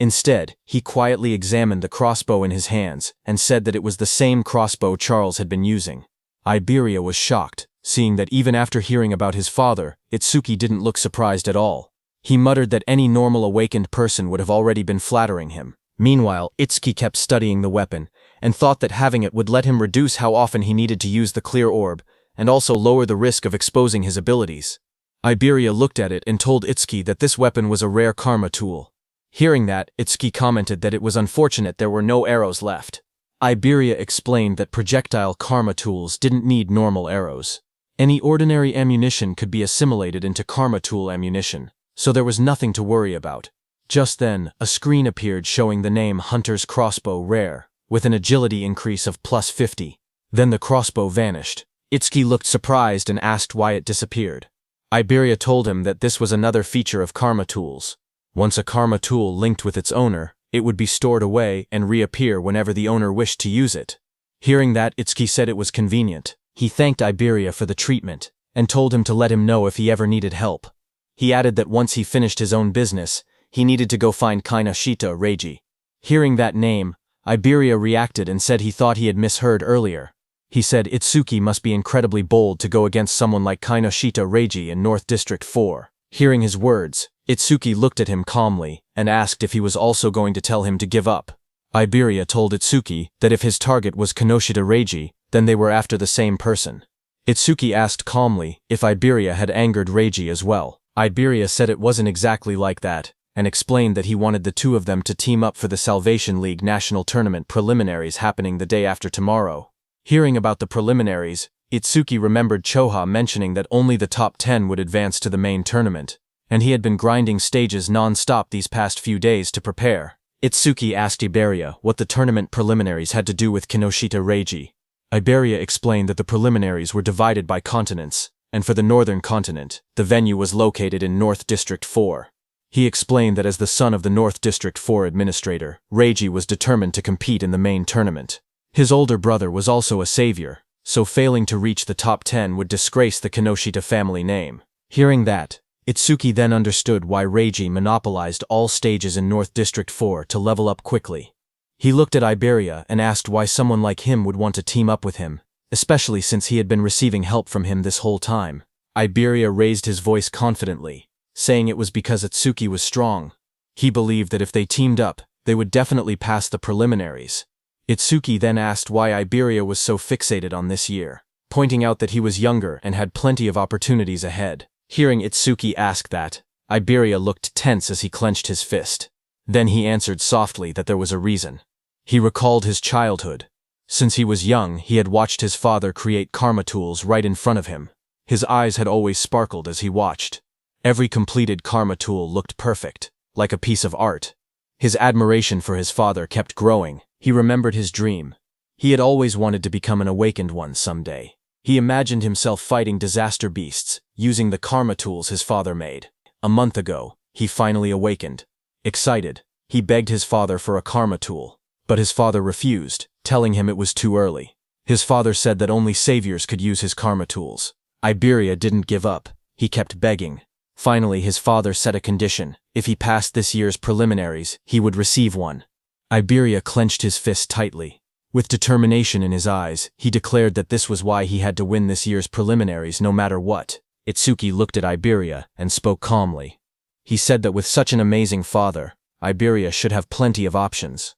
Instead, he quietly examined the crossbow in his hands and said that it was the same crossbow Charles had been using. Iberia was shocked, seeing that even after hearing about his father, Itsuki didn't look surprised at all. He muttered that any normal awakened person would have already been flattering him. Meanwhile, Itsuki kept studying the weapon, and thought that having it would let him reduce how often he needed to use the clear orb, and also lower the risk of exposing his abilities. Iberia looked at it and told Itsuki that this weapon was a rare karma tool. Hearing that, Itsuki commented that it was unfortunate there were no arrows left. Iberia explained that projectile karma tools didn't need normal arrows. Any ordinary ammunition could be assimilated into karma tool ammunition, so there was nothing to worry about. Just then, a screen appeared showing the name Hunter's Crossbow Rare, with an agility increase of +50. Then the crossbow vanished. Itsuki looked surprised and asked why it disappeared. Iberia told him that this was another feature of karma tools. Once a karma tool linked with its owner, it would be stored away and reappear whenever the owner wished to use it. Hearing that, Itsuki said it was convenient. He thanked Iberia for the treatment, and told him to let him know if he ever needed help. He added that once he finished his own business, he needed to go find Kinoshita Reiji. Hearing that name, Iberia reacted and said he thought he had misheard earlier. He said Itsuki must be incredibly bold to go against someone like Kinoshita Reiji in North District 4. Hearing his words, Itsuki looked at him calmly and asked if he was also going to tell him to give up. Iberia told Itsuki that if his target was Kinoshita Reiji, then they were after the same person. Itsuki asked calmly if Iberia had angered Reiji as well. Iberia said it wasn't exactly like that, and explained that he wanted the two of them to team up for the Salvation League National Tournament preliminaries happening the day after tomorrow. Hearing about the preliminaries, Itsuki remembered Choha mentioning that only the top 10 would advance to the main tournament, and he had been grinding stages non-stop these past few days to prepare. Itsuki asked Iberia what the tournament preliminaries had to do with Kinoshita Reiji. Iberia explained that the preliminaries were divided by continents, and for the northern continent, the venue was located in North District 4. He explained that as the son of the North District 4 administrator, Reiji was determined to compete in the main tournament. His older brother was also a savior, so failing to reach the top 10 would disgrace the Kinoshita family name. Hearing that, Itsuki then understood why Reiji monopolized all stages in North District 4 to level up quickly. He looked at Iberia and asked why someone like him would want to team up with him, especially since he had been receiving help from him this whole time. Iberia raised his voice confidently, saying it was because Itsuki was strong. He believed that if they teamed up, they would definitely pass the preliminaries. Itsuki then asked why Iberia was so fixated on this year, pointing out that he was younger and had plenty of opportunities ahead. Hearing Itsuki ask that, Iberia looked tense as he clenched his fist. Then he answered softly that there was a reason. He recalled his childhood. Since he was young, he had watched his father create karma tools right in front of him. His eyes had always sparkled as he watched. Every completed karma tool looked perfect, like a piece of art. His admiration for his father kept growing. He remembered his dream. He had always wanted to become an awakened one someday. He imagined himself fighting disaster beasts, using the karma tools his father made. A month ago, he finally awakened. Excited, he begged his father for a karma tool, but his father refused, telling him it was too early. His father said that only saviors could use his karma tools. Iberia didn't give up. He kept begging. Finally, his father set a condition. If he passed this year's preliminaries, he would receive one. Iberia clenched his fist tightly. With determination in his eyes, he declared that this was why he had to win this year's preliminaries no matter what. Itsuki looked at Iberia and spoke calmly. He said that with such an amazing father, Iberia should have plenty of options.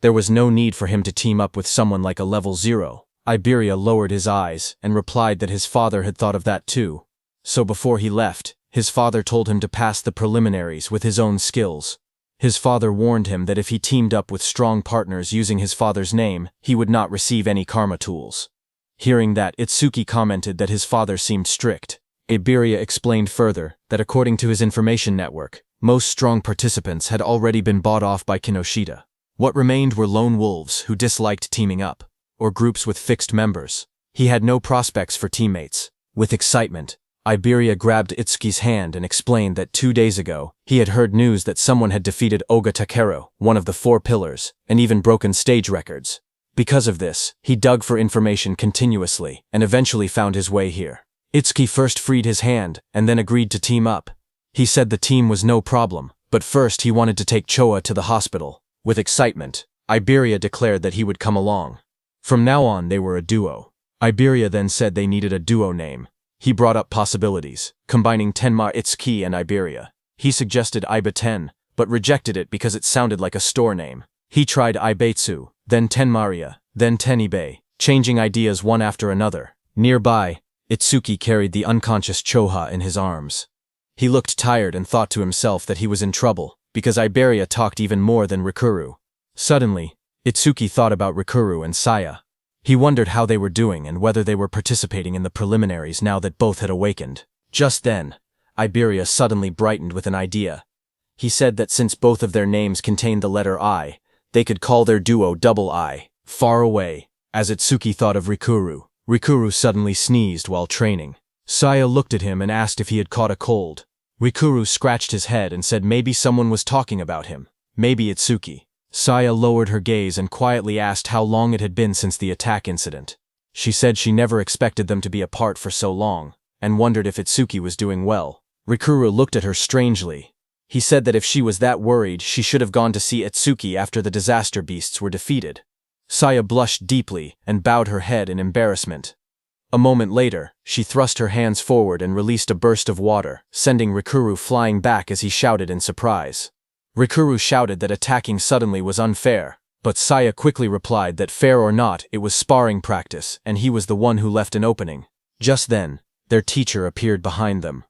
There was no need for him to team up with someone like a level 0. Iberia lowered his eyes and replied that his father had thought of that too. So before he left, his father told him to pass the preliminaries with his own skills. His father warned him that if he teamed up with strong partners using his father's name, he would not receive any karma tools. Hearing that, Itsuki commented that his father seemed strict. Iberia explained further that according to his information network, most strong participants had already been bought off by Kinoshita. What remained were lone wolves who disliked teaming up, or groups with fixed members. He had no prospects for teammates. With excitement, Iberia grabbed Itsuki's hand and explained that 2 days ago, he had heard news that someone had defeated Oga Takeru, one of the 4 pillars, and even broken stage records. Because of this, he dug for information continuously and eventually found his way here. Itsuki first freed his hand and then agreed to team up. He said the team was no problem, But first he wanted to take Choa to the hospital. With excitement, Iberia declared that he would come along. From now on they were a duo. Iberia then said they needed a duo name. He brought up possibilities, combining Tenma Itsuki and Iberia. He suggested Iba-ten, but rejected it because it sounded like a store name. He tried Ibeitsu, then Tenmaria, then Tenibe, changing ideas one after another. Nearby, Itsuki carried the unconscious Choha in his arms. He looked tired and thought to himself that he was in trouble, because Iberia talked even more than Rikuru. Suddenly, Itsuki thought about Rikuru and Saya. He wondered how they were doing and whether they were participating in the preliminaries now that both had awakened. Just then, Iberia suddenly brightened with an idea. He said that since both of their names contained the letter I, they could call their duo Double I. Far away, as Itsuki thought of Rikuru, Rikuru suddenly sneezed while training. Saya looked at him and asked if he had caught a cold. Rikuru scratched his head and said maybe someone was talking about him. Maybe Itsuki. Saya lowered her gaze and quietly asked how long it had been since the attack incident. She said she never expected them to be apart for so long, and wondered if Itsuki was doing well. Rikuru looked at her strangely. He said that if she was that worried, she should have gone to see Itsuki after the disaster beasts were defeated. Saya blushed deeply and bowed her head in embarrassment. A moment later, she thrust her hands forward and released a burst of water, sending Rikuru flying back as he shouted in surprise. Rikuru shouted that attacking suddenly was unfair, but Saya quickly replied that fair or not, it was sparring practice, and he was the one who left an opening. Just then, their teacher appeared behind them.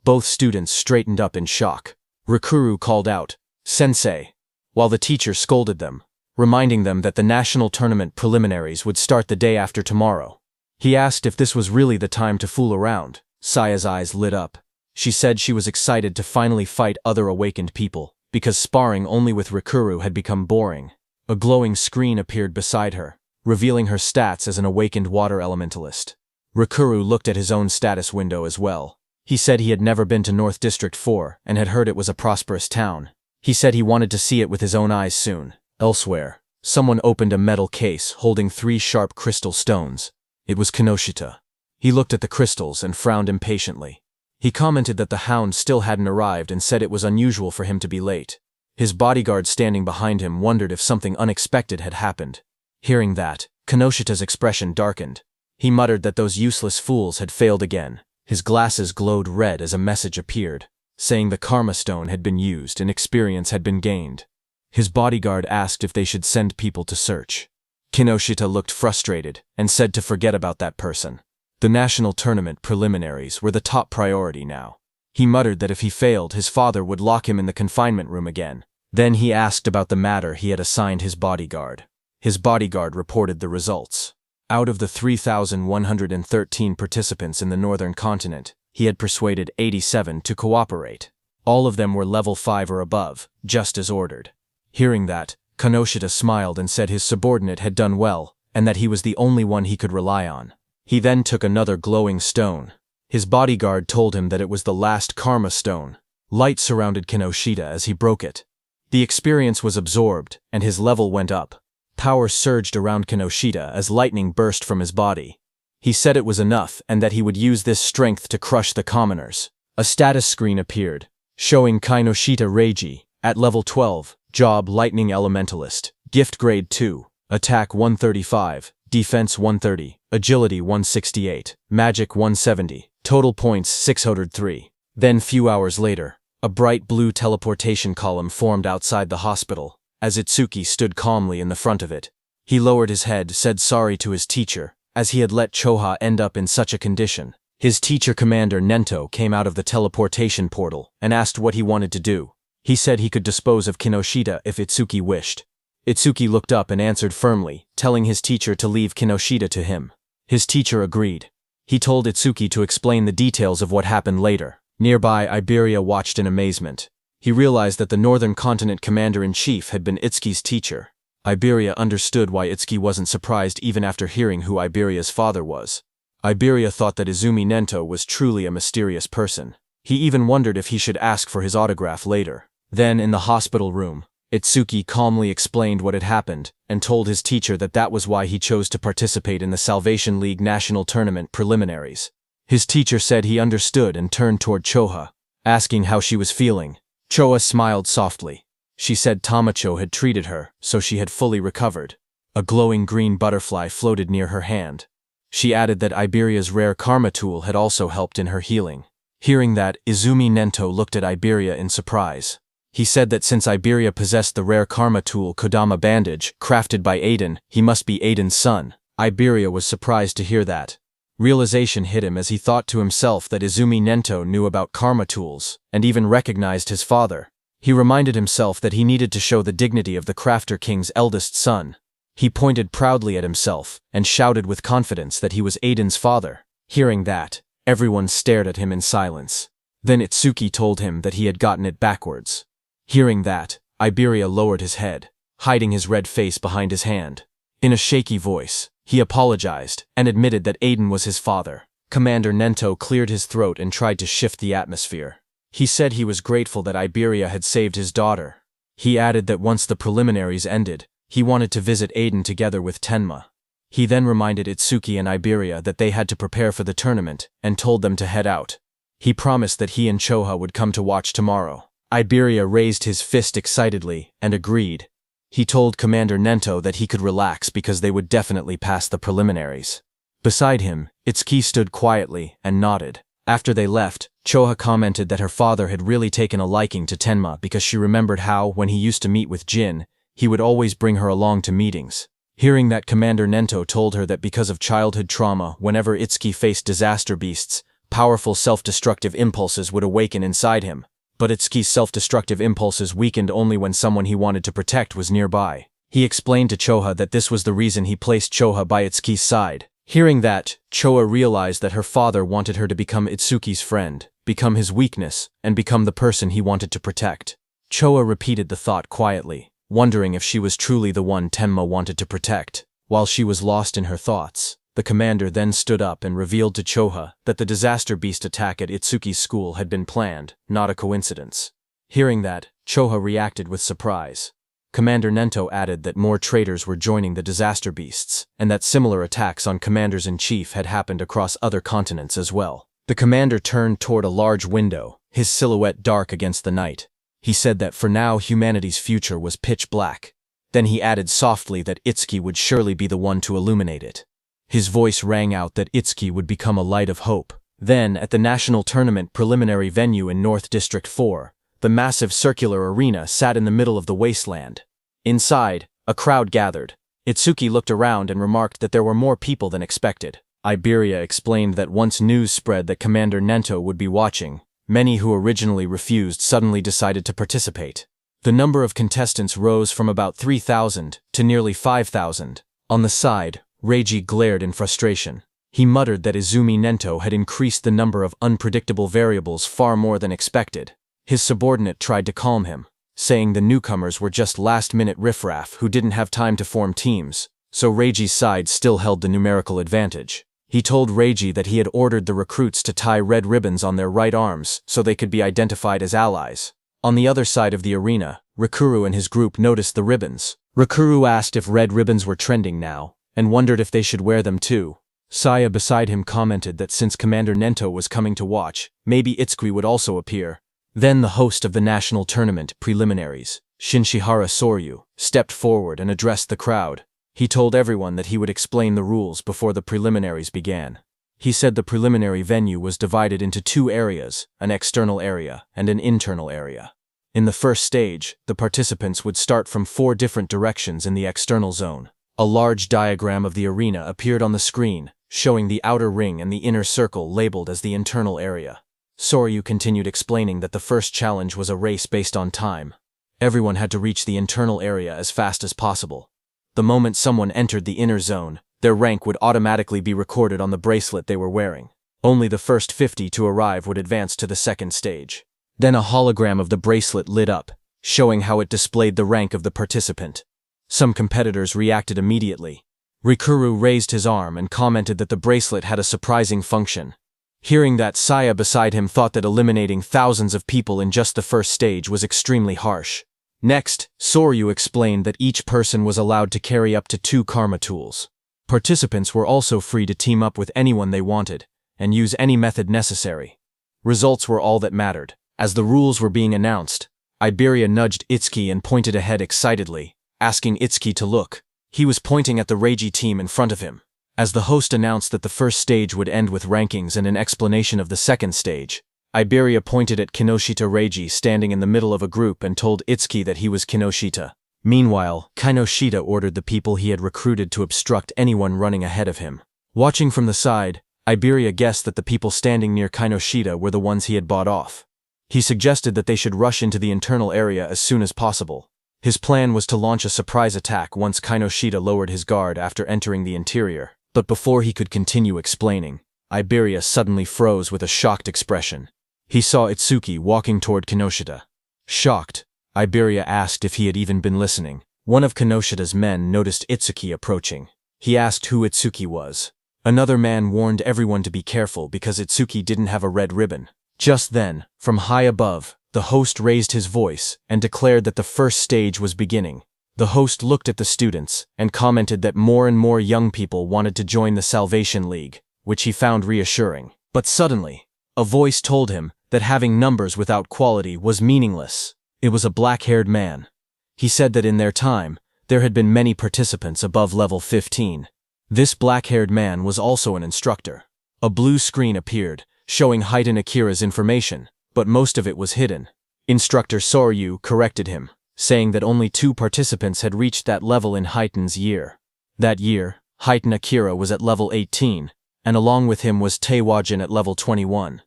Both students straightened up in shock. Rikuru called out, "Sensei," while the teacher scolded them, reminding them that the national tournament preliminaries would start the day after tomorrow. He asked if this was really the time to fool around. Saya's eyes lit up. She said she was excited to finally fight other awakened people, because sparring only with Rikuru had become boring. A glowing screen appeared beside her, revealing her stats as an awakened water elementalist. Rikuru looked at his own status window as well. He said he had never been to North District 4 and had heard it was a prosperous town. He said he wanted to see it with his own eyes soon. Elsewhere, someone opened a metal case holding 3 sharp crystal stones. It was Kinoshita. He looked at the crystals and frowned impatiently. He commented that the hound still hadn't arrived and said it was unusual for him to be late. His bodyguard standing behind him wondered if something unexpected had happened. Hearing that, Kinoshita's expression darkened. He muttered that those useless fools had failed again. His glasses glowed red as a message appeared, saying the Karma Stone had been used and experience had been gained. His bodyguard asked if they should send people to search. Kinoshita looked frustrated and said to forget about that person. The national tournament preliminaries were the top priority now. He muttered that if he failed, his father would lock him in the confinement room again. Then he asked about the matter he had assigned his bodyguard. His bodyguard reported the results. Out of the 3,113 participants in the northern continent, he had persuaded 87 to cooperate. All of them were level 5 or above, just as ordered. Hearing that, Kinoshita smiled and said his subordinate had done well, and that he was the only one he could rely on. He then took another glowing stone. His bodyguard told him that it was the last Karma Stone. Light surrounded Kinoshita as he broke it. The experience was absorbed, and his level went up. Power surged around Kinoshita as lightning burst from his body. He said it was enough and that he would use this strength to crush the commoners. A status screen appeared, showing Kinoshita Reiji, at level 12, job Lightning Elementalist, gift grade 2, attack 135, defense 130, agility 168, magic 170, total points 603. Then few hours later, a bright blue teleportation column formed outside the hospital. As Itsuki stood calmly in the front of it, he lowered his head, said sorry to his teacher, as he had let Choha end up in such a condition. His teacher commander Nento came out of the teleportation portal and asked what he wanted to do. He said he could dispose of Kinoshita if Itsuki wished. Itsuki looked up and answered firmly, telling his teacher to leave Kinoshita to him. His teacher agreed. He told Itsuki to explain the details of what happened later. Nearby, Iberia watched in amazement. He realized that the Northern Continent Commander-in-Chief had been Itsuki's teacher. Iberia understood why Itsuki wasn't surprised even after hearing who Iberia's father was. Iberia thought that Izumi Nento was truly a mysterious person. He even wondered if he should ask for his autograph later. Then, in the hospital room, Itsuki calmly explained what had happened and told his teacher that that was why he chose to participate in the Salvation League National Tournament preliminaries. His teacher said he understood and turned toward Choha, asking how she was feeling. Choa smiled softly. She said Tamacho had treated her, so she had fully recovered. A glowing green butterfly floated near her hand. She added that Iberia's rare karma tool had also helped in her healing. Hearing that, Izumi Nento looked at Iberia in surprise. He said that since Iberia possessed the rare karma tool Kodama bandage, crafted by Aiden, he must be Aiden's son. Iberia was surprised to hear that. Realization hit him as he thought to himself that Izumi Nento knew about karma tools, and even recognized his father. He reminded himself that he needed to show the dignity of the Crafter King's eldest son. He pointed proudly at himself, and shouted with confidence that he was Aiden's father. Hearing that, everyone stared at him in silence. Then Itsuki told him that he had gotten it backwards. Hearing that, Iberia lowered his head, hiding his red face behind his hand. In a shaky voice, he apologized and admitted that Aiden was his father. Commander Nento cleared his throat and tried to shift the atmosphere. He said he was grateful that Iberia had saved his daughter. He added that once the preliminaries ended, he wanted to visit Aiden together with Tenma. He then reminded Itsuki and Iberia that they had to prepare for the tournament and told them to head out. He promised that he and Choha would come to watch tomorrow. Iberia raised his fist excitedly and agreed. He told Commander Nento that he could relax because they would definitely pass the preliminaries. Beside him, Itsuki stood quietly and nodded. After they left, Choha commented that her father had really taken a liking to Tenma because she remembered how, when he used to meet with Jin, he would always bring her along to meetings. Hearing that, Commander Nento told her that because of childhood trauma, whenever Itsuki faced disaster beasts, powerful self-destructive impulses would awaken inside him. But Itsuki's self-destructive impulses weakened only when someone he wanted to protect was nearby. He explained to Choha that this was the reason he placed Choha by Itsuki's side. Hearing that, Choha realized that her father wanted her to become Itsuki's friend, become his weakness, and become the person he wanted to protect. Choha repeated the thought quietly, wondering if she was truly the one Tenma wanted to protect. While she was lost in her thoughts, the commander then stood up and revealed to Choha that the disaster beast attack at Itsuki's school had been planned, not a coincidence. Hearing that, Choha reacted with surprise. Commander Nento added that more traitors were joining the disaster beasts, and that similar attacks on commanders-in-chief had happened across other continents as well. The commander turned toward a large window, his silhouette dark against the night. He said that for now humanity's future was pitch black. Then he added softly that Itsuki would surely be the one to illuminate it. His voice rang out that Itsuki would become a light of hope. Then, at the national tournament preliminary venue in North District 4, the massive circular arena sat in the middle of the wasteland. Inside, a crowd gathered. Itsuki looked around and remarked that there were more people than expected. Iberia explained that once news spread that Commander Nento would be watching, many who originally refused suddenly decided to participate. The number of contestants rose from about 3,000 to nearly 5,000. On the side, Reiji glared in frustration. He muttered that Izumi Nento had increased the number of unpredictable variables far more than expected. His subordinate tried to calm him, saying the newcomers were just last-minute riffraff who didn't have time to form teams, so Reiji's side still held the numerical advantage. He told Reiji that he had ordered the recruits to tie red ribbons on their right arms so they could be identified as allies. On the other side of the arena, Rikuru and his group noticed the ribbons. Rikuru asked if red ribbons were trending now, and wondered if they should wear them too. Saya beside him commented that since Commander Nento was coming to watch, maybe Itsuki would also appear. Then the host of the national tournament preliminaries, Shinshihara Soryu, stepped forward and addressed the crowd. He told everyone that he would explain the rules before the preliminaries began. He said the preliminary venue was divided into two areas, an external area and an internal area. In the first stage, the participants would start from 4 different directions in the external zone. A large diagram of the arena appeared on the screen, showing the outer ring and the inner circle labeled as the internal area. Soryu continued explaining that the first challenge was a race based on time. Everyone had to reach the internal area as fast as possible. The moment someone entered the inner zone, their rank would automatically be recorded on the bracelet they were wearing. Only the first 50 to arrive would advance to the second stage. Then a hologram of the bracelet lit up, showing how it displayed the rank of the participant. Some competitors reacted immediately. Rikuru raised his arm and commented that the bracelet had a surprising function. Hearing that, Saya beside him thought that eliminating thousands of people in just the first stage was extremely harsh. Next, Soryu explained that each person was allowed to carry up to 2 karma tools. Participants were also free to team up with anyone they wanted, and use any method necessary. Results were all that mattered. As the rules were being announced, Iberia nudged Itsuki and pointed ahead excitedly, asking Itsuki to look. He was pointing at the Reiji team in front of him. As the host announced that the first stage would end with rankings and an explanation of the second stage, Iberia pointed at Kinoshita Reiji standing in the middle of a group and told Itsuki that he was Kinoshita. Meanwhile, Kinoshita ordered the people he had recruited to obstruct anyone running ahead of him. Watching from the side, Iberia guessed that the people standing near Kinoshita were the ones he had bought off. He suggested that they should rush into the internal area as soon as possible. His plan was to launch a surprise attack once Kinoshita lowered his guard after entering the interior. But before he could continue explaining, Iberia suddenly froze with a shocked expression. He saw Itsuki walking toward Kinoshita. Shocked, Iberia asked if he had even been listening. One of Kinoshita's men noticed Itsuki approaching. He asked who Itsuki was. Another man warned everyone to be careful because Itsuki didn't have a red ribbon. Just then, from high above, the host raised his voice and declared that the first stage was beginning. The host looked at the students and commented that more and more young people wanted to join the Salvation League, which he found reassuring. But suddenly, a voice told him that having numbers without quality was meaningless. It was a black-haired man. He said that in their time, there had been many participants above level 15. This black-haired man was also an instructor. A blue screen appeared, showing Heitan Akira's information, but most of it was hidden. Instructor Soryu corrected him, saying that only 2 participants had reached that level in Heitan's year. That year, Heitan Akira was at level 18, and along with him was Taewajin at level 21.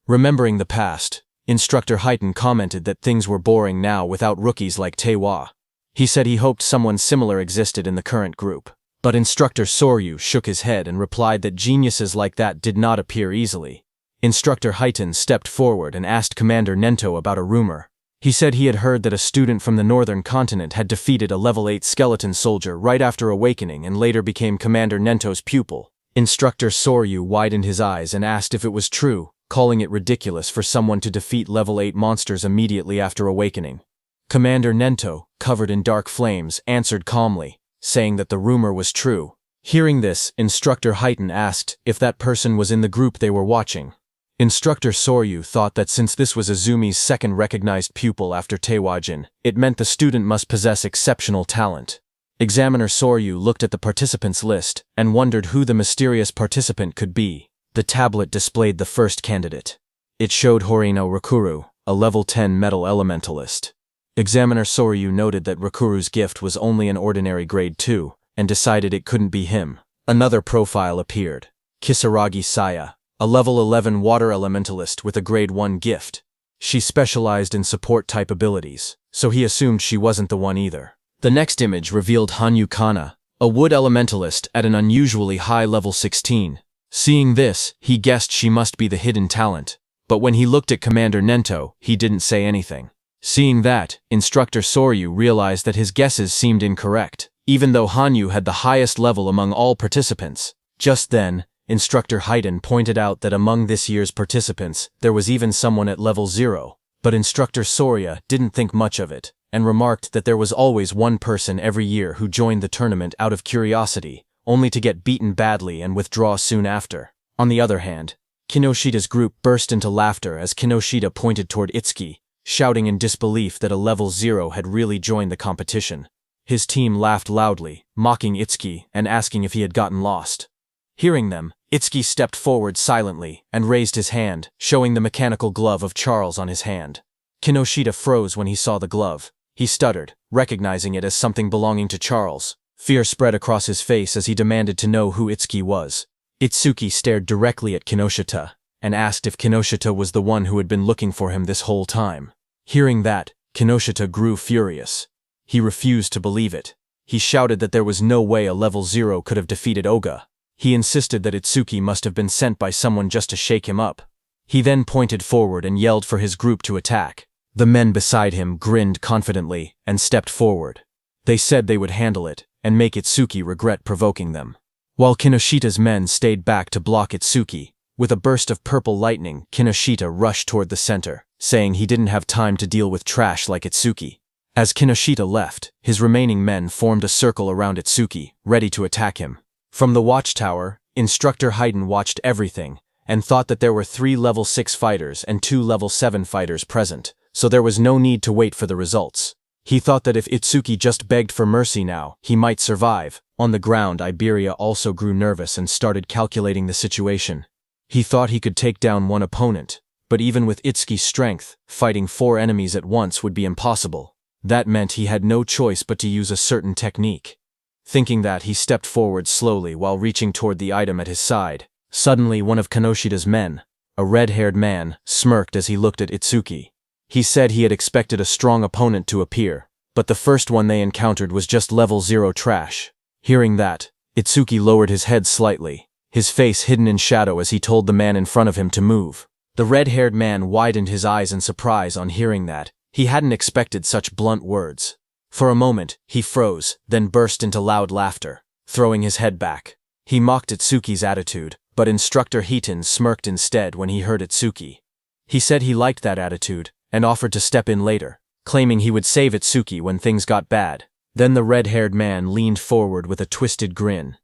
Remembering the past, Instructor Heitan commented that things were boring now without rookies like Taewa. He said he hoped someone similar existed in the current group. But Instructor Soryu shook his head and replied that geniuses like that did not appear easily. Instructor Heitan stepped forward and asked Commander Nento about a rumor. He said he had heard that a student from the northern continent had defeated a level 8 skeleton soldier right after awakening and later became Commander Nento's pupil. Instructor Soryu widened his eyes and asked if it was true, calling it ridiculous for someone to defeat level 8 monsters immediately after awakening. Commander Nento, covered in dark flames, answered calmly, saying that the rumor was true. Hearing this, Instructor Heitan asked if that person was in the group they were watching. Instructor Soryu thought that since this was Azumi's second recognized pupil after Taewajin, it meant the student must possess exceptional talent. Examiner Soryu looked at the participants list and wondered who the mysterious participant could be. The tablet displayed the first candidate. It showed Horino Rakuru, a level 10 metal elementalist. Examiner Soryu noted that Rakuru's gift was only an ordinary grade 2, and decided it couldn't be him. Another profile appeared. Kisaragi Saya, a level 11 water elementalist with a grade 1 gift. She specialized in support-type abilities, so he assumed she wasn't the one either. The next image revealed Hanyu Kana, a wood elementalist at an unusually high level 16. Seeing this, he guessed she must be the hidden talent, but when he looked at Commander Nento, he didn't say anything. Seeing that, Instructor Soryu realized that his guesses seemed incorrect, even though Hanyu had the highest level among all participants. Just then, Instructor Heitan pointed out that among this year's participants, there was even someone at level 0, but Instructor Sorya didn't think much of it, and remarked that there was always one person every year who joined the tournament out of curiosity, only to get beaten badly and withdraw soon after. On the other hand, Kinoshita's group burst into laughter as Kinoshita pointed toward Itsuki, shouting in disbelief that a level 0 had really joined the competition. His team laughed loudly, mocking Itsuki and asking if he had gotten lost. Hearing them, Itsuki stepped forward silently and raised his hand, showing the mechanical glove of Charles on his hand. Kinoshita froze when he saw the glove. He stuttered, recognizing it as something belonging to Charles. Fear spread across his face as he demanded to know who Itsuki was. Itsuki stared directly at Kinoshita and asked if Kinoshita was the one who had been looking for him this whole time. Hearing that, Kinoshita grew furious. He refused to believe it. He shouted that there was no way a level 0 could have defeated Oga. He insisted that Itsuki must have been sent by someone just to shake him up. He then pointed forward and yelled for his group to attack. The men beside him grinned confidently and stepped forward. They said they would handle it and make Itsuki regret provoking them. While Kinoshita's men stayed back to block Itsuki, with a burst of purple lightning, Kinoshita rushed toward the center, saying he didn't have time to deal with trash like Itsuki. As Kinoshita left, his remaining men formed a circle around Itsuki, ready to attack him. From the watchtower, Instructor Heitan watched everything, and thought that there were 3 level 6 fighters and 2 level 7 fighters present, so there was no need to wait for the results. He thought that if Itsuki just begged for mercy now, he might survive. On the ground, Iberia also grew nervous and started calculating the situation. He thought he could take down one opponent, but even with Itsuki's strength, fighting 4 enemies at once would be impossible. That meant he had no choice but to use a certain technique. Thinking that, he stepped forward slowly while reaching toward the item at his side. Suddenly, one of Kanoshida's men, a red-haired man, smirked as he looked at Itsuki. He said he had expected a strong opponent to appear, but the first one they encountered was just level 0 trash. Hearing that, Itsuki lowered his head slightly, his face hidden in shadow as he told the man in front of him to move. The red-haired man widened his eyes in surprise on hearing that. He hadn't expected such blunt words. For a moment, he froze, then burst into loud laughter, throwing his head back. He mocked Itsuki's attitude, but Instructor Hiton smirked instead when he heard Itsuki. He said he liked that attitude, and offered to step in later, claiming he would save Itsuki when things got bad. Then the red-haired man leaned forward with a twisted grin.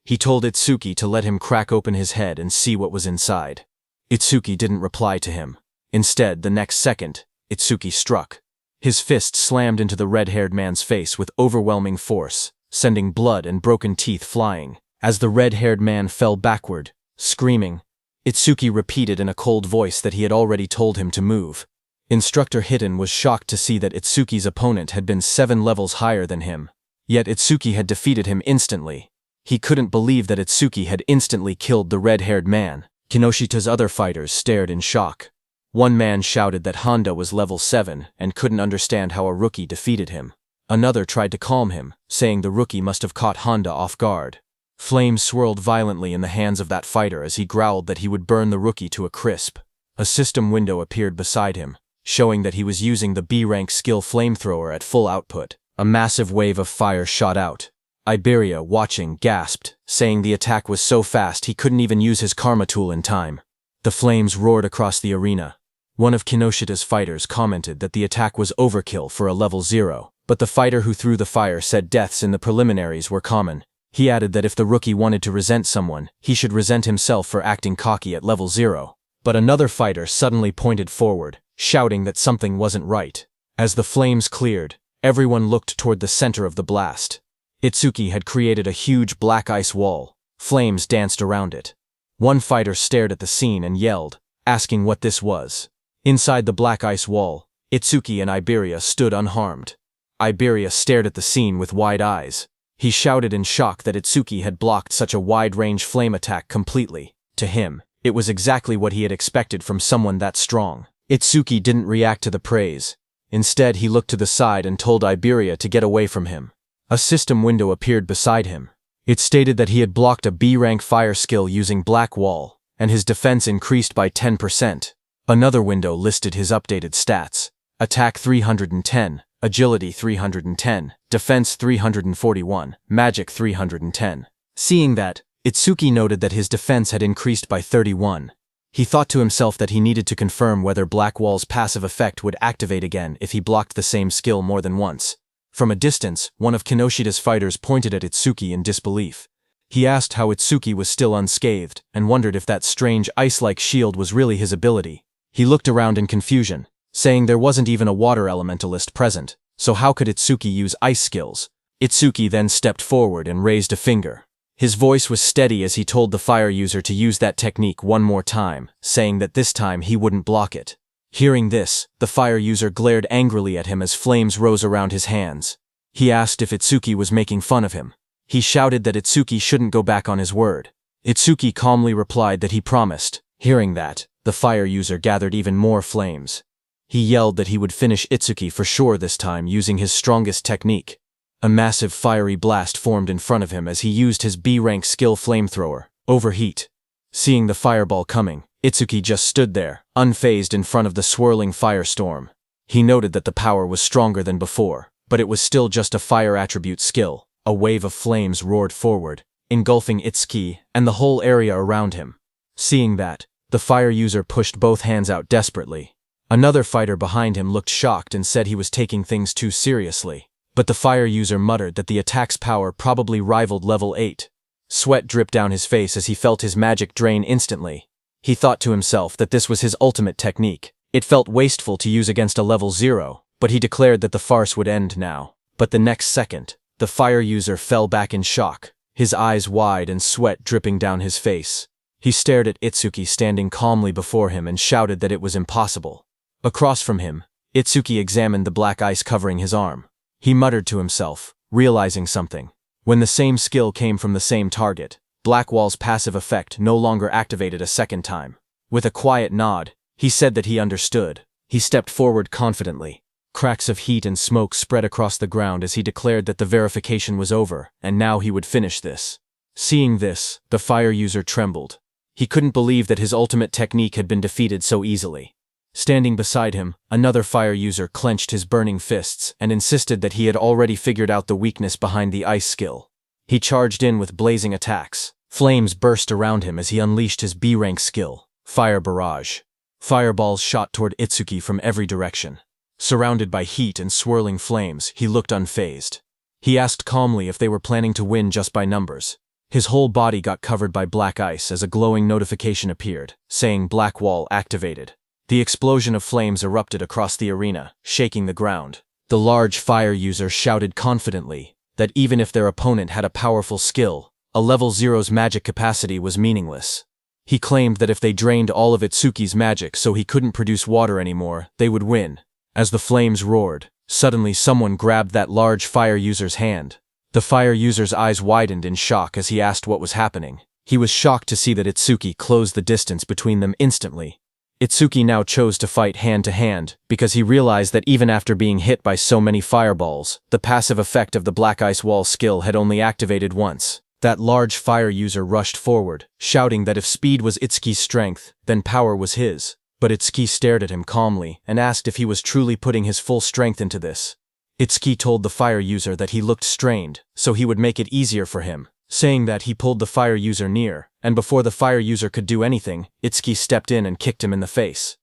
He told Itsuki to let him crack open his head and see what was inside. Itsuki didn't reply to him. Instead, the next second, Itsuki struck. His fist slammed into the red-haired man's face with overwhelming force, sending blood and broken teeth flying. As the red-haired man fell backward, screaming, Itsuki repeated in a cold voice that he had already told him to move. Instructor Hiton was shocked to see that Itsuki's opponent had been 7 levels higher than him. Yet Itsuki had defeated him instantly. He couldn't believe that Itsuki had instantly killed the red-haired man. Kinoshida's other fighters stared in shock. One man shouted that Honda was level 7 and couldn't understand how a rookie defeated him. Another tried to calm him, saying the rookie must have caught Honda off guard. Flames swirled violently in the hands of that fighter as he growled that he would burn the rookie to a crisp. A system window appeared beside him, showing that he was using the B-rank skill flamethrower at full output. A massive wave of fire shot out. Iberia, watching, gasped, saying the attack was so fast he couldn't even use his karma tool in time. The flames roared across the arena. One of Kinoshida's fighters commented that the attack was overkill for a level 0, but the fighter who threw the fire said deaths in the preliminaries were common. He added that if the rookie wanted to resent someone, he should resent himself for acting cocky at level 0. But another fighter suddenly pointed forward, shouting that something wasn't right. As the flames cleared, everyone looked toward the center of the blast. Itsuki had created a huge black ice wall. Flames danced around it. One fighter stared at the scene and yelled, asking what this was. Inside the black ice wall, Itsuki and Iberia stood unharmed. Iberia stared at the scene with wide eyes. He shouted in shock that Itsuki had blocked such a wide-range flame attack completely. To him, it was exactly what he had expected from someone that strong. Itsuki didn't react to the praise. Instead, he looked to the side and told Iberia to get away from him. A system window appeared beside him. It stated that he had blocked a B-rank fire skill using Black Wall, and his defense increased by 10%. Another window listed his updated stats. Attack 310, Agility 310, Defense 341, Magic 310. Seeing that, Itsuki noted that his defense had increased by 31. He thought to himself that he needed to confirm whether Black Wall's passive effect would activate again if he blocked the same skill more than once. From a distance, one of Kinoshida's fighters pointed at Itsuki in disbelief. He asked how Itsuki was still unscathed, and wondered if that strange ice-like shield was really his ability. He looked around in confusion, saying there wasn't even a water elementalist present, so how could Itsuki use ice skills? Itsuki then stepped forward and raised a finger. His voice was steady as he told the fire user to use that technique one more time, saying that this time he wouldn't block it. Hearing this, the fire user glared angrily at him as flames rose around his hands. He asked if Itsuki was making fun of him. He shouted that Itsuki shouldn't go back on his word. Itsuki calmly replied that he promised. Hearing that, the fire user gathered even more flames. He yelled that he would finish Itsuki for sure this time using his strongest technique. A massive fiery blast formed in front of him as he used his B-rank skill flamethrower, Overheat. Seeing the fireball coming, Itsuki just stood there, unfazed in front of the swirling firestorm. He noted that the power was stronger than before, but it was still just a fire attribute skill. A wave of flames roared forward, engulfing Itsuki and the whole area around him. Seeing that, the fire user pushed both hands out desperately. Another fighter behind him looked shocked and said he was taking things too seriously. But the fire user muttered that the attack's power probably rivaled level 8. Sweat dripped down his face as he felt his magic drain instantly. He thought to himself that this was his ultimate technique. It felt wasteful to use against a level 0, but he declared that the farce would end now. But the next second, the fire user fell back in shock, his eyes wide and sweat dripping down his face. He stared at Itsuki standing calmly before him and shouted that it was impossible. Across from him, Itsuki examined the black ice covering his arm. He muttered to himself, realizing something. When the same skill came from the same target, Blackwall's passive effect no longer activated a second time. With a quiet nod, he said that he understood. He stepped forward confidently. Cracks of heat and smoke spread across the ground as he declared that the verification was over, and now he would finish this. Seeing this, the fire user trembled. He couldn't believe that his ultimate technique had been defeated so easily. Standing beside him, another fire user clenched his burning fists and insisted that he had already figured out the weakness behind the ice skill. He charged in with blazing attacks. Flames burst around him as he unleashed his B-rank skill, Fire Barrage. Fireballs shot toward Itsuki from every direction. Surrounded by heat and swirling flames, he looked unfazed. He asked calmly if they were planning to win just by numbers. His whole body got covered by black ice as a glowing notification appeared, saying Blackwall activated. The explosion of flames erupted across the arena, shaking the ground. The large fire user shouted confidently that even if their opponent had a powerful skill, a level 0's magic capacity was meaningless. He claimed that if they drained all of Itsuki's magic so he couldn't produce water anymore, they would win. As the flames roared, suddenly someone grabbed that large fire user's hand. The fire user's eyes widened in shock as he asked what was happening. He was shocked to see that Itsuki closed the distance between them instantly. Itsuki now chose to fight hand-to-hand because he realized that even after being hit by so many fireballs, the passive effect of the Black Ice Wall skill had only activated once. That large fire user rushed forward, shouting that if speed was Itsuki's strength, then power was his. But Itsuki stared at him calmly and asked if he was truly putting his full strength into this. Itsuki told the fire user that he looked strained, so he would make it easier for him, saying that he pulled the fire user near, and before the fire user could do anything, Itsuki stepped in and kicked him in the face.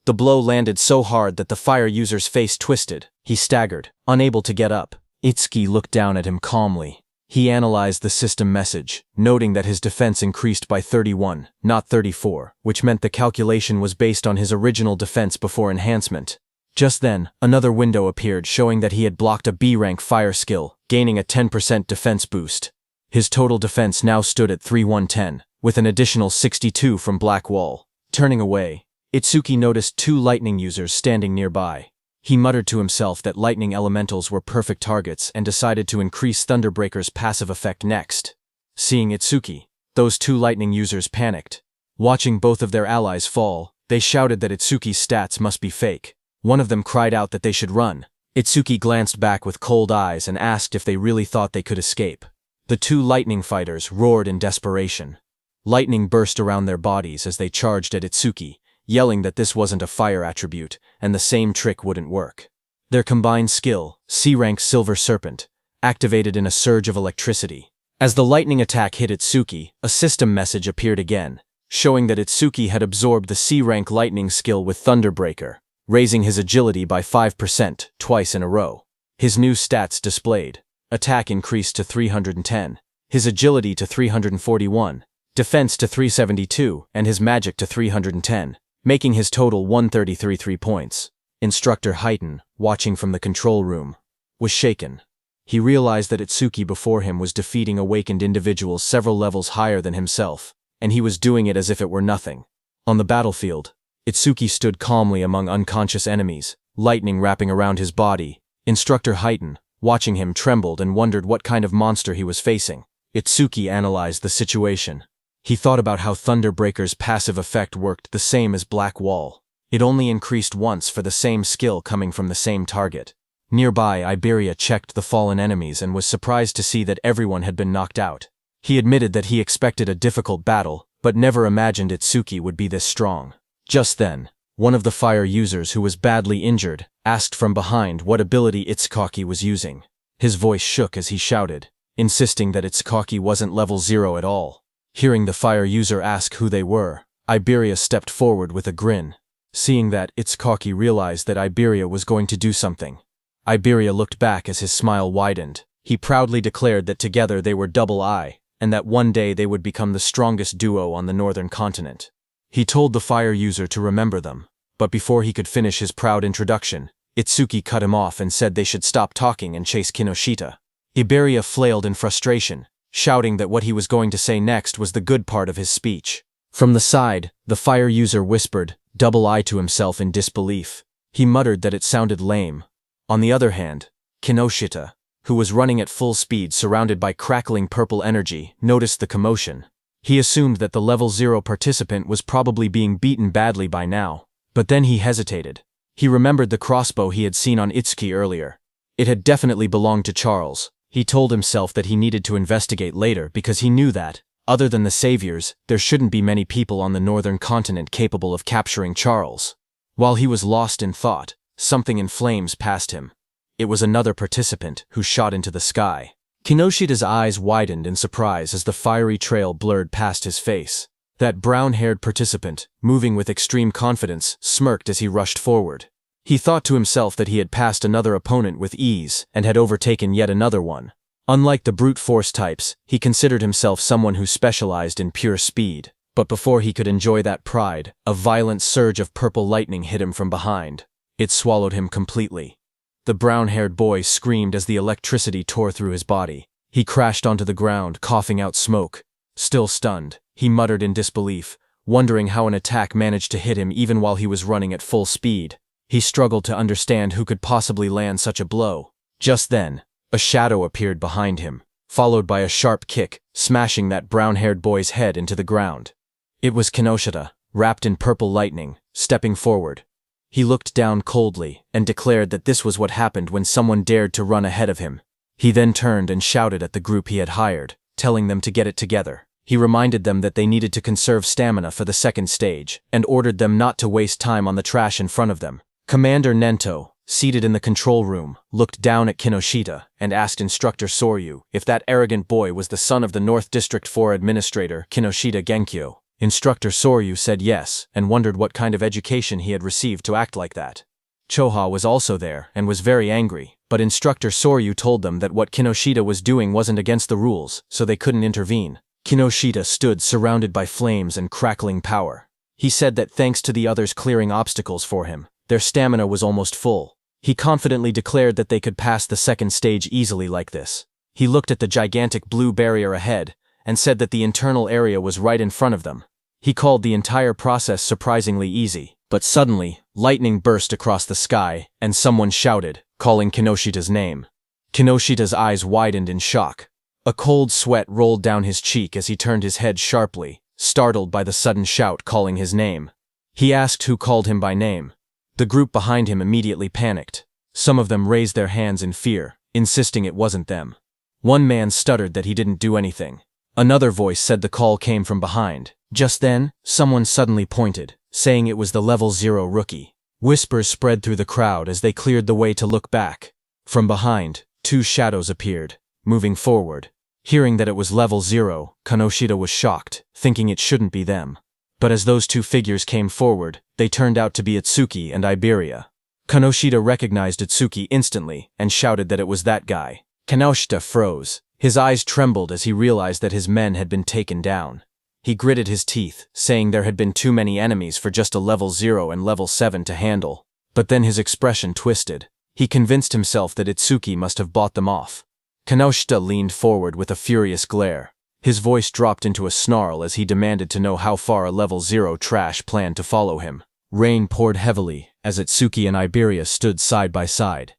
The blow landed so hard that the fire user's face twisted. He staggered, unable to get up. Itsuki looked down at him calmly. He analyzed the system message, noting that his defense increased by 31, not 34, which meant the calculation was based on his original defense before enhancement. Just then, another window appeared showing that he had blocked a B-rank fire skill, gaining a 10% defense boost. His total defense now stood at 3110, with an additional 62 from Blackwall. Turning away, Itsuki noticed two lightning users standing nearby. He muttered to himself that lightning elementals were perfect targets and decided to increase Thunderbreaker's passive effect next. Seeing Itsuki, those two lightning users panicked. Watching both of their allies fall, they shouted that Itsuki's stats must be fake. One of them cried out that they should run. Itsuki glanced back with cold eyes and asked if they really thought they could escape. The two lightning fighters roared in desperation. Lightning burst around their bodies as they charged at Itsuki, yelling that this wasn't a fire attribute, and the same trick wouldn't work. Their combined skill, C-rank Silver Serpent, activated in a surge of electricity. As the lightning attack hit Itsuki, a system message appeared again, showing that Itsuki had absorbed the C-rank lightning skill with Thunderbreaker, raising his agility by 5% twice in a row. His new stats displayed. Attack increased to 310, his agility to 341, defense to 372, and his magic to 310. Making his total 133 points. Instructor Haiten, watching from the control room, was shaken. He realized that Itsuki before him was defeating awakened individuals several levels higher than himself, and he was doing it as if it were nothing. On the battlefield, Itsuki stood calmly among unconscious enemies, lightning wrapping around his body. Instructor Haiten, watching him, trembled and wondered what kind of monster he was facing. Itsuki analyzed the situation. He thought about how Thunderbreaker's passive effect worked the same as Blackwall. It only increased once for the same skill coming from the same target. Nearby, Iberia checked the fallen enemies and was surprised to see that everyone had been knocked out. He admitted that he expected a difficult battle, but never imagined Itsuki would be this strong. Just then, one of the fire users who was badly injured asked from behind what ability Itsuki was using. His voice shook as he shouted, insisting that Itsuki wasn't level 0 at all. Hearing the fire user ask who they were, Iberia stepped forward with a grin. Seeing that, Itsuki realized that Iberia was going to do something. Iberia looked back as his smile widened. He proudly declared that together they were Double I, and that one day they would become the strongest duo on the northern continent. He told the fire user to remember them. but before he could finish his proud introduction, Itsuki cut him off and said they should stop talking and chase Kinoshita. Iberia flailed in frustration, shouting that what he was going to say next was the good part of his speech. From the side, the fire user whispered, double I to himself in disbelief. He muttered that it sounded lame. On the other hand, Kinoshita, who was running at full speed surrounded by crackling purple energy, noticed the commotion. He assumed that the level 0 participant was probably being beaten badly by now. But then he hesitated. He remembered the crossbow he had seen on Itsuki earlier. It had definitely belonged to Charles. He told himself that he needed to investigate later because he knew that, other than the saviors, there shouldn't be many people on the northern continent capable of capturing Charles. While he was lost in thought, something in flames passed him. It was another participant who shot into the sky. Kinoshita's eyes widened in surprise as the fiery trail blurred past his face. That brown-haired participant, moving with extreme confidence, smirked as he rushed forward. He thought to himself that he had passed another opponent with ease and had overtaken yet another one. Unlike the brute force types, he considered himself someone who specialized in pure speed. But before he could enjoy that pride, a violent surge of purple lightning hit him from behind. It swallowed him completely. The brown-haired boy screamed as the electricity tore through his body. He crashed onto the ground, coughing out smoke. Still stunned, he muttered in disbelief, wondering how an attack managed to hit him even while he was running at full speed. He struggled to understand who could possibly land such a blow. Just then, a shadow appeared behind him, followed by a sharp kick, smashing that brown-haired boy's head into the ground. It was Kinoshita, wrapped in purple lightning, stepping forward. He looked down coldly and declared that this was what happened when someone dared to run ahead of him. He then turned and shouted at the group he had hired, telling them to get it together. He reminded them that they needed to conserve stamina for the second stage, and ordered them not to waste time on the trash in front of them. Commander Nento, seated in the control room, looked down at Kinoshita and asked Instructor Soryu if that arrogant boy was the son of the North District 4 Administrator Kinoshita Genkyo. Instructor Soryu said yes and wondered what kind of education he had received to act like that. Choha was also there and was very angry, but Instructor Soryu told them that what Kinoshita was doing wasn't against the rules, so they couldn't intervene. Kinoshita stood surrounded by flames and crackling power. He said that thanks to the others clearing obstacles for him, their stamina was almost full. He confidently declared that they could pass the second stage easily like this. He looked at the gigantic blue barrier ahead and said that the internal area was right in front of them. He called the entire process surprisingly easy, but suddenly, lightning burst across the sky and someone shouted, calling Kinoshita's name. Kinoshita's eyes widened in shock. A cold sweat rolled down his cheek as he turned his head sharply, startled by the sudden shout calling his name. He asked who called him by name. The group behind him immediately panicked. Some of them raised their hands in fear, insisting it wasn't them. One man stuttered that he didn't do anything. Another voice said the call came from behind. Just then, someone suddenly pointed, saying it was the level 0 rookie. Whispers spread through the crowd as they cleared the way to look back. From behind, two shadows appeared, moving forward. Hearing that it was level 0, Kinoshita was shocked, thinking it shouldn't be them. But as those two figures came forward, they turned out to be Itsuki and Iberia. Kinoshita recognized Itsuki instantly and shouted that it was that guy. Kinoshita froze. His eyes trembled as he realized that his men had been taken down. He gritted his teeth, saying there had been too many enemies for just a level 0 and level 7 to handle. But then his expression twisted. He convinced himself that Itsuki must have bought them off. Kinoshita leaned forward with a furious glare. His voice dropped into a snarl as he demanded to know how far a level 0 trash planned to follow him. Rain poured heavily as Itsuki and Iberia stood side by side.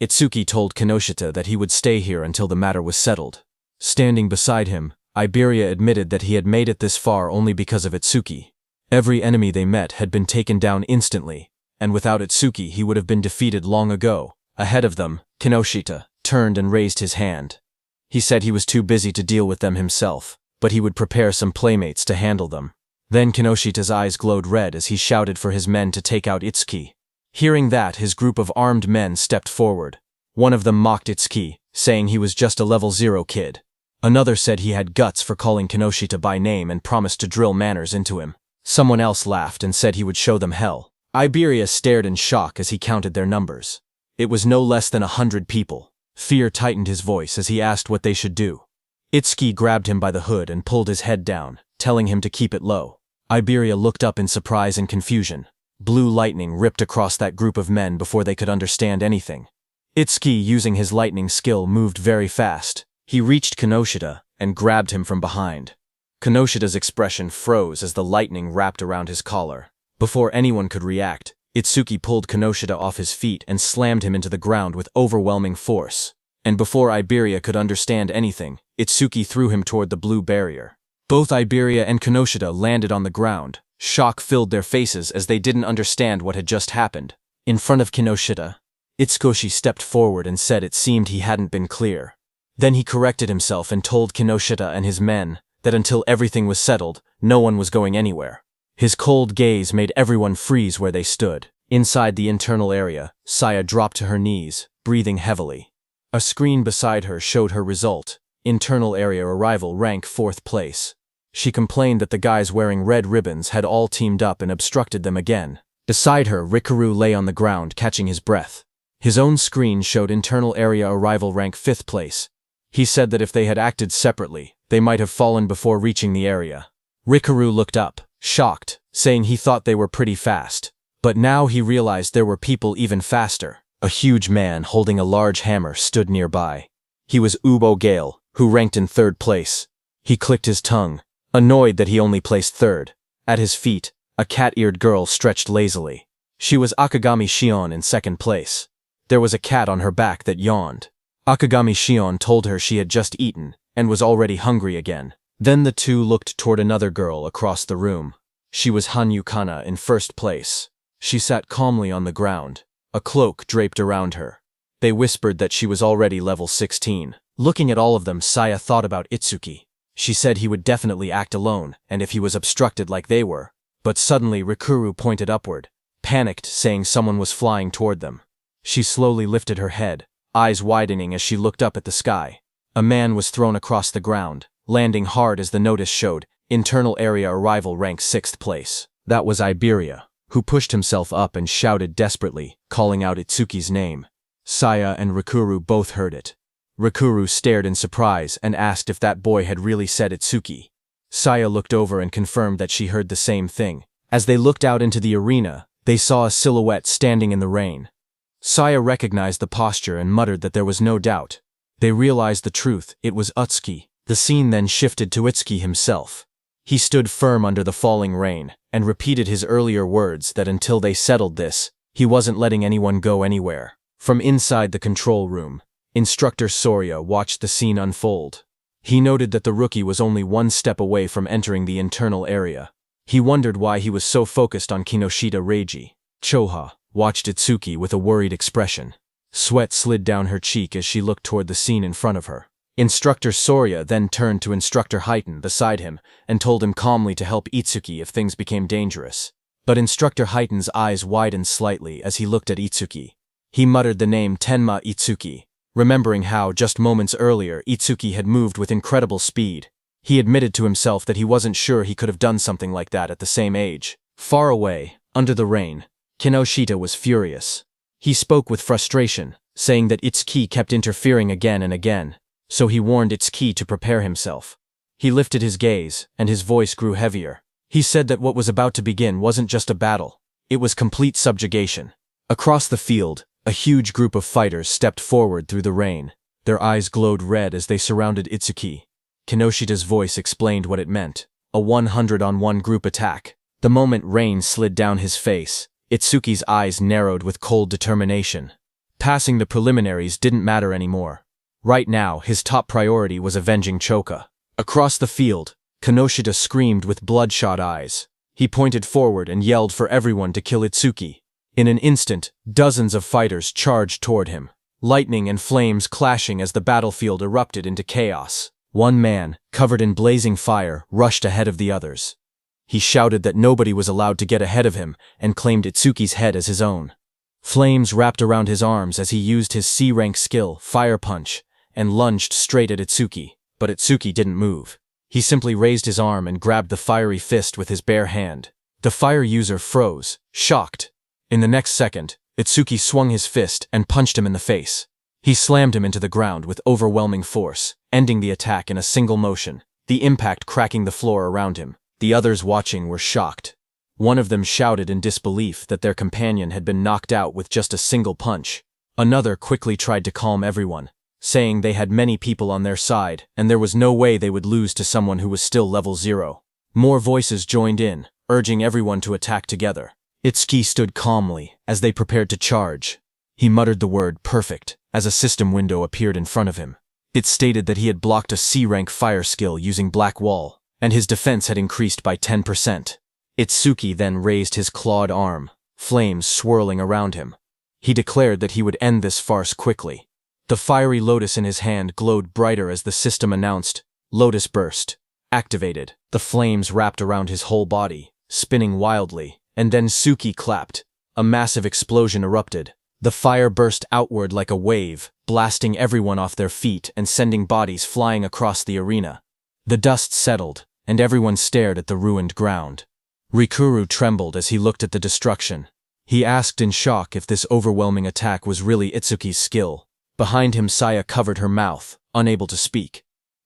Itsuki told Kinoshita that he would stay here until the matter was settled. Standing beside him, Iberia admitted that he had made it this far only because of Itsuki. Every enemy they met had been taken down instantly, and without Itsuki he would have been defeated long ago. Ahead of them, Kinoshita turned and raised his hand. He said he was too busy to deal with them himself, but he would prepare some playmates to handle them. Then Kinoshita's eyes glowed red as he shouted for his men to take out Itsuki. Hearing that, his group of armed men stepped forward. One of them mocked Itsuki, saying he was just a level 0 kid. Another said he had guts for calling Kinoshita by name and promised to drill manners into him. Someone else laughed and said he would show them hell. Iberia stared in shock as he counted their numbers. It was no less than 100 people. Fear tightened his voice as he asked what they should do. Itsuki grabbed him by the hood and pulled his head down, telling him to keep it low. Iberia looked up in surprise and confusion. Blue lightning ripped across that group of men before they could understand anything. Itsuki, using his lightning skill, moved very fast. He reached Kinoshita and grabbed him from behind. Kinoshita's expression froze as the lightning wrapped around his collar. Before anyone could react, Itsuki pulled Kinoshita off his feet and slammed him into the ground with overwhelming force. And before Iberia could understand anything, Itsuki threw him toward the blue barrier. Both Iberia and Kinoshita landed on the ground. Shock filled their faces as they didn't understand what had just happened. In front of Kinoshita, Itsukoshi stepped forward and said it seemed he hadn't been clear. Then he corrected himself and told Kinoshita and his men that until everything was settled, no one was going anywhere. His cold gaze made everyone freeze where they stood. Inside the internal area, Saya dropped to her knees, breathing heavily. A screen beside her showed her result. Internal area arrival rank 4th place. She complained that the guys wearing red ribbons had all teamed up and obstructed them again. Beside her, Rikaru lay on the ground, catching his breath. His own screen showed internal area arrival rank 5th place. He said that if they had acted separately, they might have fallen before reaching the area. Rikaru looked up, shocked, saying he thought they were pretty fast. But now he realized there were people even faster. A huge man holding a large hammer stood nearby. He was Ubo Gale, who ranked in 3rd place. He clicked his tongue, annoyed that he only placed 3rd. At his feet, a cat-eared girl stretched lazily. She was Akagami Shion in 2nd place. There was a cat on her back that yawned. Akagami Shion told her she had just eaten and was already hungry again. Then the two looked toward another girl across the room. She was Hanyu Kana in 1st place. She sat calmly on the ground, a cloak draped around her. They whispered that she was already level 16. Looking at all of them, Saya thought about Itsuki. She said he would definitely act alone, and if he was obstructed like they were. But suddenly Rikuru pointed upward, panicked, saying someone was flying toward them. She slowly lifted her head, eyes widening as she looked up at the sky. A man was thrown across the ground, landing hard as the notice showed, internal area arrival rank 6th place. That was Iberia, who pushed himself up and shouted desperately, calling out Itsuki's name. Saya and Rikuru both heard it. Rikuru stared in surprise and asked if that boy had really said Itsuki. Saya looked over and confirmed that she heard the same thing. As they looked out into the arena, they saw a silhouette standing in the rain. Saya recognized the posture and muttered that there was no doubt. They realized the truth, it was Utsuki. The scene then shifted to Itsuki himself. He stood firm under the falling rain, and repeated his earlier words that until they settled this, he wasn't letting anyone go anywhere. From inside the control room, Instructor Soria watched the scene unfold. He noted that the rookie was only 1 step away from entering the internal area. He wondered why he was so focused on Kinoshita Reiji. Choha watched Itsuki with a worried expression. Sweat slid down her cheek as she looked toward the scene in front of her. Instructor Soria then turned to Instructor Heiton beside him and told him calmly to help Itsuki if things became dangerous. But Instructor Heiton's eyes widened slightly as he looked at Itsuki. He muttered the name Tenma Itsuki, remembering how, just moments earlier, Itsuki had moved with incredible speed. He admitted to himself that he wasn't sure he could have done something like that at the same age. Far away, under the rain, Kinoshita was furious. He spoke with frustration, saying that Itsuki kept interfering again and again, so he warned Itsuki to prepare himself. He lifted his gaze, and his voice grew heavier. He said that what was about to begin wasn't just a battle, it was complete subjugation. Across the field, a huge group of fighters stepped forward through the rain. Their eyes glowed red as they surrounded Itsuki. Kinoshita's voice explained what it meant, a 100-on-1 group attack. The moment rain slid down his face, Itsuki's eyes narrowed with cold determination. Passing the preliminaries didn't matter anymore. Right now, his top priority was avenging Choka. Across the field, Kinoshita screamed with bloodshot eyes. He pointed forward and yelled for everyone to kill Itsuki. In an instant, dozens of fighters charged toward him, lightning and flames clashing as the battlefield erupted into chaos. One man, covered in blazing fire, rushed ahead of the others. He shouted that nobody was allowed to get ahead of him and claimed Itsuki's head as his own. Flames wrapped around his arms as he used his C-rank skill, Fire Punch, and lunged straight at Itsuki, but Itsuki didn't move. He simply raised his arm and grabbed the fiery fist with his bare hand. The fire user froze, shocked. In the next second, Itsuki swung his fist and punched him in the face. He slammed him into the ground with overwhelming force, ending the attack in a single motion, the impact cracking the floor around him. The others watching were shocked. One of them shouted in disbelief that their companion had been knocked out with just a single punch. Another quickly tried to calm everyone, saying they had many people on their side and there was no way they would lose to someone who was still level 0. More voices joined in, urging everyone to attack together. Itsuki stood calmly as they prepared to charge. He muttered the word perfect as a system window appeared in front of him. It stated that he had blocked a C-rank fire skill using Black Wall, and his defense had increased by 10%. Itsuki then raised his clawed arm, flames swirling around him. He declared that he would end this farce quickly. The fiery lotus in his hand glowed brighter as the system announced, Lotus Burst. Activated. The flames wrapped around his whole body, spinning wildly, and then Suki clapped. A massive explosion erupted. The fire burst outward like a wave, blasting everyone off their feet and sending bodies flying across the arena. The dust settled, and everyone stared at the ruined ground. Rikuru trembled as he looked at the destruction. He asked in shock if this overwhelming attack was really Itsuki's skill. Behind him, Saya covered her mouth, unable to speak.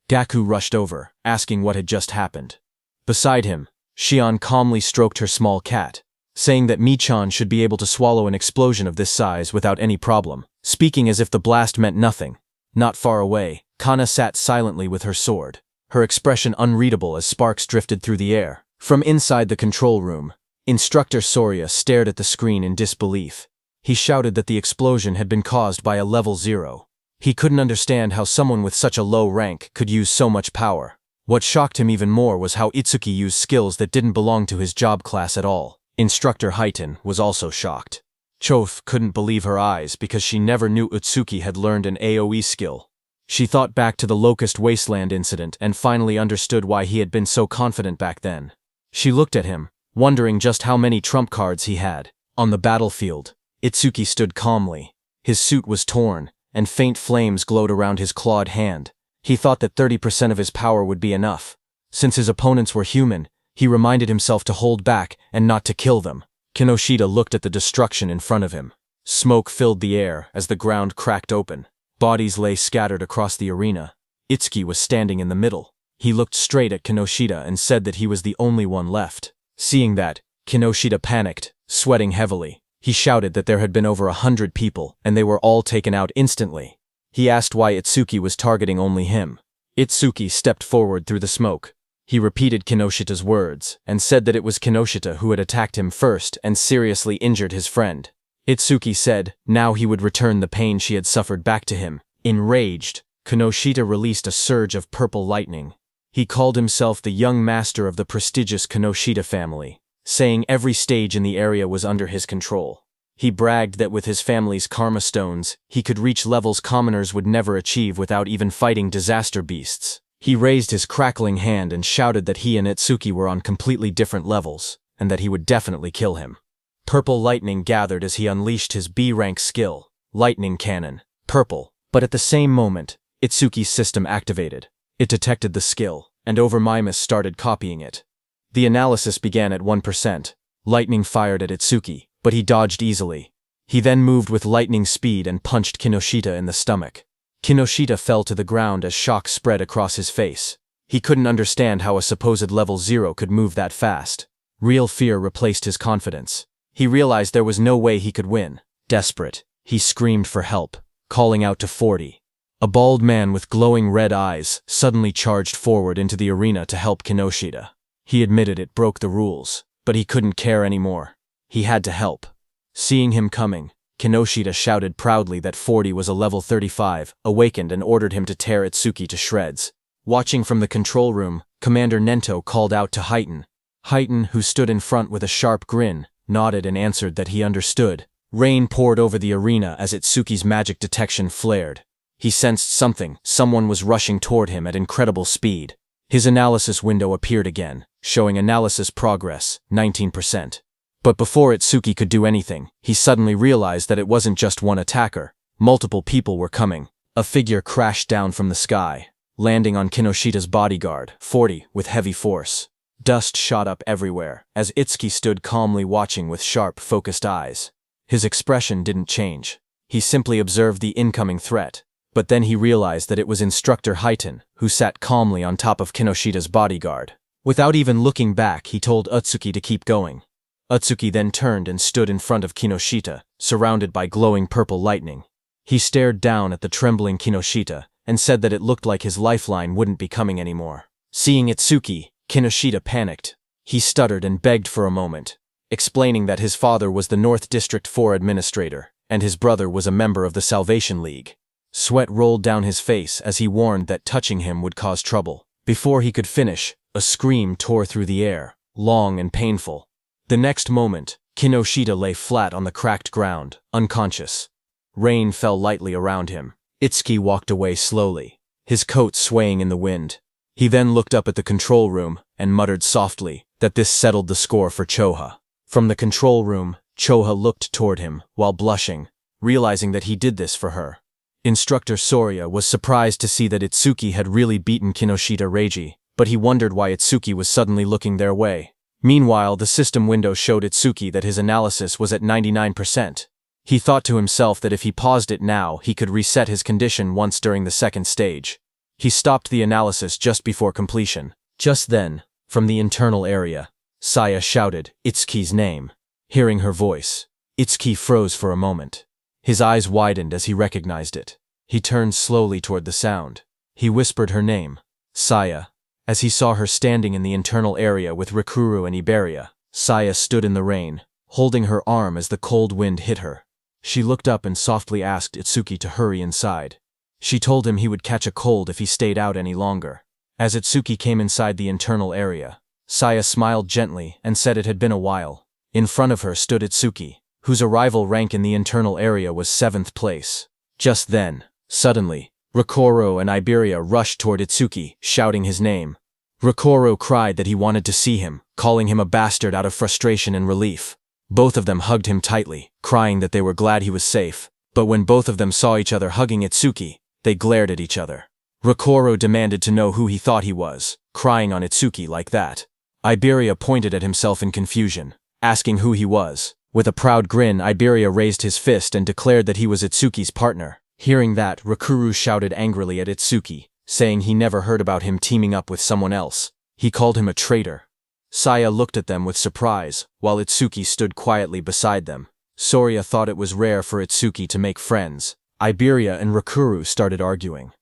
Gaku rushed over, asking what had just happened. Beside him, Shion calmly stroked her small cat, saying that Michan should be able to swallow an explosion of this size without any problem, speaking as if the blast meant nothing. Not far away, Kana sat silently with her sword, her expression unreadable as sparks drifted through the air. From inside the control room, Instructor Soria stared at the screen in disbelief. He shouted that the explosion had been caused by a level 0. He couldn't understand how someone with such a low rank could use so much power. What shocked him even more was how Itsuki used skills that didn't belong to his job class at all. Instructor Haiten was also shocked. Choth couldn't believe her eyes because she never knew Itsuki had learned an AoE skill. She thought back to the Locust Wasteland incident and finally understood why he had been so confident back then. She looked at him, wondering just how many trump cards he had. On the battlefield, Itsuki stood calmly. His suit was torn, and faint flames glowed around his clawed hand. He thought that 30% of his power would be enough. Since his opponents were human, he reminded himself to hold back and not to kill them. Kinoshita looked at the destruction in front of him. Smoke filled the air as the ground cracked open. Bodies lay scattered across the arena. Itsuki was standing in the middle. He looked straight at Kinoshita and said that he was the only one left. Seeing that, Kinoshita panicked, sweating heavily. He shouted that there had been over 100 people, and they were all taken out instantly. He asked why Itsuki was targeting only him. Itsuki stepped forward through the smoke. He repeated Kinoshita's words, and said that it was Kinoshita who had attacked him first and seriously injured his friend. Itsuki said now he would return the pain she had suffered back to him. Enraged, Kinoshita released a surge of purple lightning. He called himself the young master of the prestigious Kinoshita family, saying every stage in the area was under his control. He bragged that with his family's karma stones, he could reach levels commoners would never achieve without even fighting disaster beasts. He raised his crackling hand and shouted that he and Itsuki were on completely different levels, and that he would definitely kill him. Purple lightning gathered as he unleashed his B-rank skill, Lightning Cannon, purple, but at the same moment, Itsuki's system activated. It detected the skill, and Overmimus started copying it. The analysis began at 1%. Lightning fired at Itsuki, but he dodged easily. He then moved with lightning speed and punched Kinoshita in the stomach. Kinoshita fell to the ground as shock spread across his face. He couldn't understand how a supposed level 0 could move that fast. Real fear replaced his confidence. He realized there was no way he could win. Desperate, he screamed for help, calling out to 40. A bald man with glowing red eyes suddenly charged forward into the arena to help Kinoshita. He admitted it broke the rules, but he couldn't care anymore. He had to help. Seeing him coming, Kinoshita shouted proudly that 40 was a level 35, awakened and ordered him to tear Itsuki to shreds. Watching from the control room, Commander Nento called out to Haiten. Haiten, who stood in front with a sharp grin, nodded and answered that he understood. Rain poured over the arena as Itsuki's magic detection flared. He sensed someone was rushing toward him at incredible speed. His analysis window appeared again, showing analysis progress, 19%. But before Itsuki could do anything, he suddenly realized that it wasn't just one attacker. Multiple people were coming. A figure crashed down from the sky, landing on Kinoshita's bodyguard, 40, with heavy force. Dust shot up everywhere, as Itsuki stood calmly watching with sharp, focused eyes. His expression didn't change. He simply observed the incoming threat. But then he realized that it was Instructor Haiten, who sat calmly on top of Kinoshita's bodyguard. Without even looking back, he told Itsuki to keep going. Utsuki then turned and stood in front of Kinoshita, surrounded by glowing purple lightning. He stared down at the trembling Kinoshita and said that it looked like his lifeline wouldn't be coming anymore. Seeing Itsuki, Kinoshita panicked. He stuttered and begged for a moment, explaining that his father was the North District 4 administrator, and his brother was a member of the Salvation League. Sweat rolled down his face as he warned that touching him would cause trouble. Before he could finish, a scream tore through the air, long and painful. The next moment, Kinoshita lay flat on the cracked ground, unconscious. Rain fell lightly around him. Itsuki walked away slowly, his coat swaying in the wind. He then looked up at the control room and muttered softly that this settled the score for Choha. From the control room, Choha looked toward him while blushing, realizing that he did this for her. Instructor Soria was surprised to see that Itsuki had really beaten Kinoshita Reiji, but he wondered why Itsuki was suddenly looking their way. Meanwhile, the system window showed Itsuki that his analysis was at 99%. He thought to himself that if he paused it now, he could reset his condition once during the second stage. He stopped the analysis just before completion. Just then, from the internal area, Saya shouted Itsuki's name. Hearing her voice, Itsuki froze for a moment. His eyes widened as he recognized it. He turned slowly toward the sound. He whispered her name, Saya. As he saw her standing in the internal area with Rikuru and Iberia, Saya stood in the rain, holding her arm as the cold wind hit her. She looked up and softly asked Itsuki to hurry inside. She told him he would catch a cold if he stayed out any longer. As Itsuki came inside the internal area, Saya smiled gently and said it had been a while. In front of her stood Itsuki, whose arrival rank in the internal area was 7th place. Just then, suddenly, Rikuru and Iberia rushed toward Itsuki, shouting his name. Rikuru cried that he wanted to see him, calling him a bastard out of frustration and relief. Both of them hugged him tightly, crying that they were glad he was safe. But when both of them saw each other hugging Itsuki, they glared at each other. Rikuru demanded to know who he thought he was, crying on Itsuki like that. Iberia pointed at himself in confusion, asking who he was. With a proud grin, Iberia raised his fist and declared that he was Itsuki's partner. Hearing that, Rikuru shouted angrily at Itsuki, saying he never heard about him teaming up with someone else. He called him a traitor. Saya looked at them with surprise, while Itsuki stood quietly beside them. Soria thought it was rare for Itsuki to make friends. Iberia and Rikuru started arguing.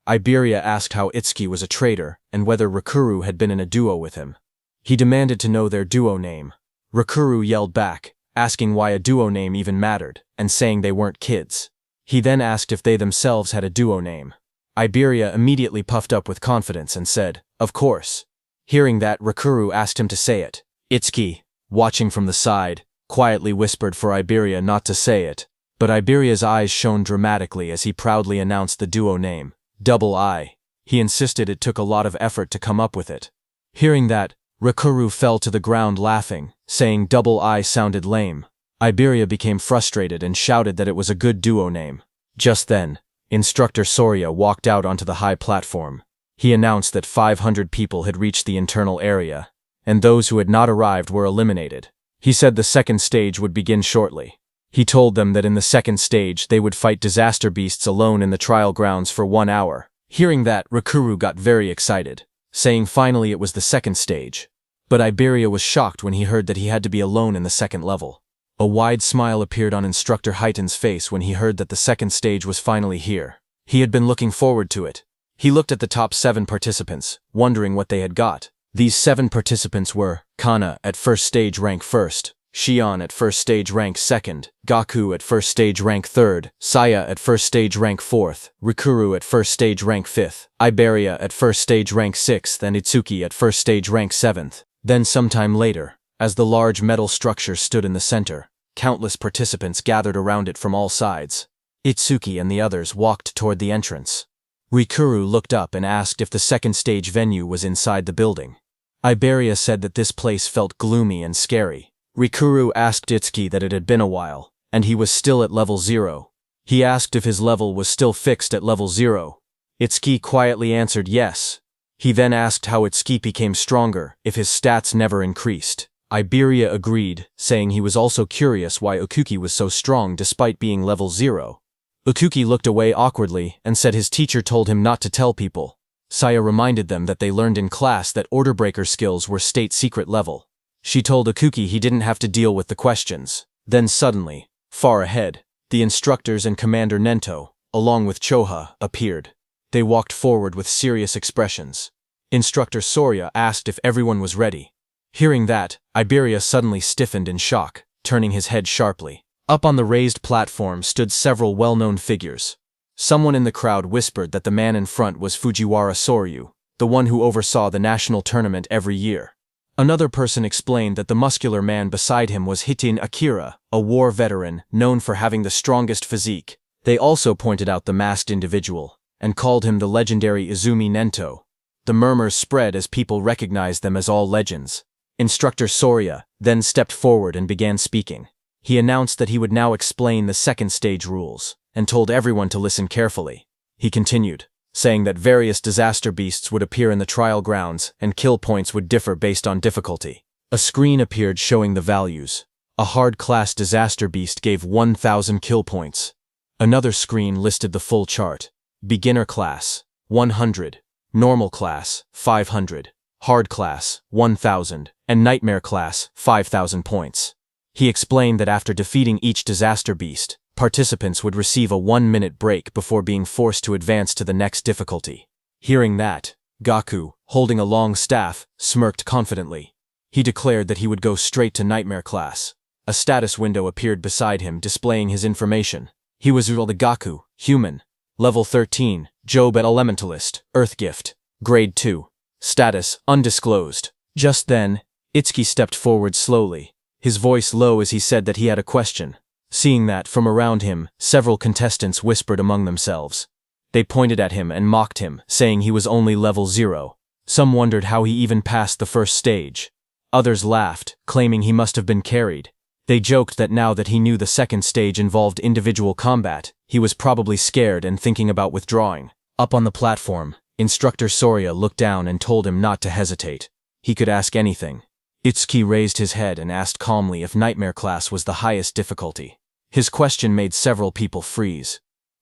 Iberia asked how Itsuki was a traitor and whether Rikuru had been in a duo with him. He demanded to know their duo name. Rikuru yelled back, asking why a duo name even mattered, and saying they weren't kids. He then asked if they themselves had a duo name. Iberia immediately puffed up with confidence and said, "Of course." Hearing that, Rikuru asked him to say it. Itsuki, watching from the side, quietly whispered for Iberia not to say it, but Iberia's eyes shone dramatically as he proudly announced the duo name, Double I. He insisted it took a lot of effort to come up with it. Hearing that, Rikuru fell to the ground laughing, saying Double I sounded lame. Iberia became frustrated and shouted that it was a good duo name. Just then, Instructor Soria walked out onto the high platform. He announced that 500 people had reached the internal area, and those who had not arrived were eliminated. He said the second stage would begin shortly. He told them that in the second stage they would fight disaster beasts alone in the trial grounds for 1 hour. Hearing that, Rikuru got very excited, saying finally it was the second stage. But Iberia was shocked when he heard that he had to be alone in the second level. A wide smile appeared on Instructor Heighten's face when he heard that the second stage was finally here. He had been looking forward to it. He looked at the top 7 participants, wondering what they had got. These 7 participants were Kana at first stage rank 1st, Shion at first stage rank 2nd, Gaku at first stage rank 3rd, Saya at first stage rank 4th, Rikuru at first stage rank 5th, Iberia at first stage rank 6th, and Itsuki at first stage rank 7th. Then sometime later, as the large metal structure stood in the center, countless participants gathered around it from all sides. Itsuki and the others walked toward the entrance. Rikuru looked up and asked if the second stage venue was inside the building. Iberia said that this place felt gloomy and scary. Rikuru asked Itsuki that it had been a while, and he was still at level 0. He asked if his level was still fixed at level 0. Itsuki quietly answered yes. He then asked how Itsuki became stronger if his stats never increased. Iberia agreed, saying he was also curious why Okuki was so strong despite being level 0. Okuki looked away awkwardly and said his teacher told him not to tell people. Saya reminded them that they learned in class that order breaker skills were state secret level. She told Ikuki he didn't have to deal with the questions. Then suddenly, far ahead, the instructors and Commander Nento, along with Choha, appeared. They walked forward with serious expressions. Instructor Soria asked if everyone was ready. Hearing that, Iberia suddenly stiffened in shock, turning his head sharply. Up on the raised platform stood several well-known figures. Someone in the crowd whispered that the man in front was Fujiwara Soryu, the one who oversaw the national tournament every year. Another person explained that the muscular man beside him was Hitin Akira, a war veteran known for having the strongest physique. They also pointed out the masked individual, and called him the legendary Izumi Nento. The murmurs spread as people recognized them as all legends. Instructor Soria then stepped forward and began speaking. He announced that he would now explain the second stage rules, and told everyone to listen carefully. He continued, saying that various disaster beasts would appear in the trial grounds and kill points would differ based on difficulty. A screen appeared showing the values. A hard-class disaster beast gave 1,000 kill points. Another screen listed the full chart. Beginner class, 100. Normal class, 500. Hard class, 1,000. And nightmare class, 5,000 points. He explained that after defeating each disaster beast, participants would receive a 1-minute break before being forced to advance to the next difficulty. Hearing that, Gaku, holding a long staff, smirked confidently. He declared that he would go straight to nightmare class. A status window appeared beside him displaying his information. He was the Gaku, human. Level 13, Job at Elementalist, Earth Gift. Grade 2. Status, undisclosed. Just then, Itsuki stepped forward slowly, his voice low as he said that he had a question. Seeing that, from around him, several contestants whispered among themselves. They pointed at him and mocked him, saying he was only level 0. Some wondered how he even passed the first stage. Others laughed, claiming he must have been carried. They joked that now that he knew the second stage involved individual combat, he was probably scared and thinking about withdrawing. Up on the platform, Instructor Soria looked down and told him not to hesitate. He could ask anything. Itsuki raised his head and asked calmly if Nightmare class was the highest difficulty. His question made several people freeze.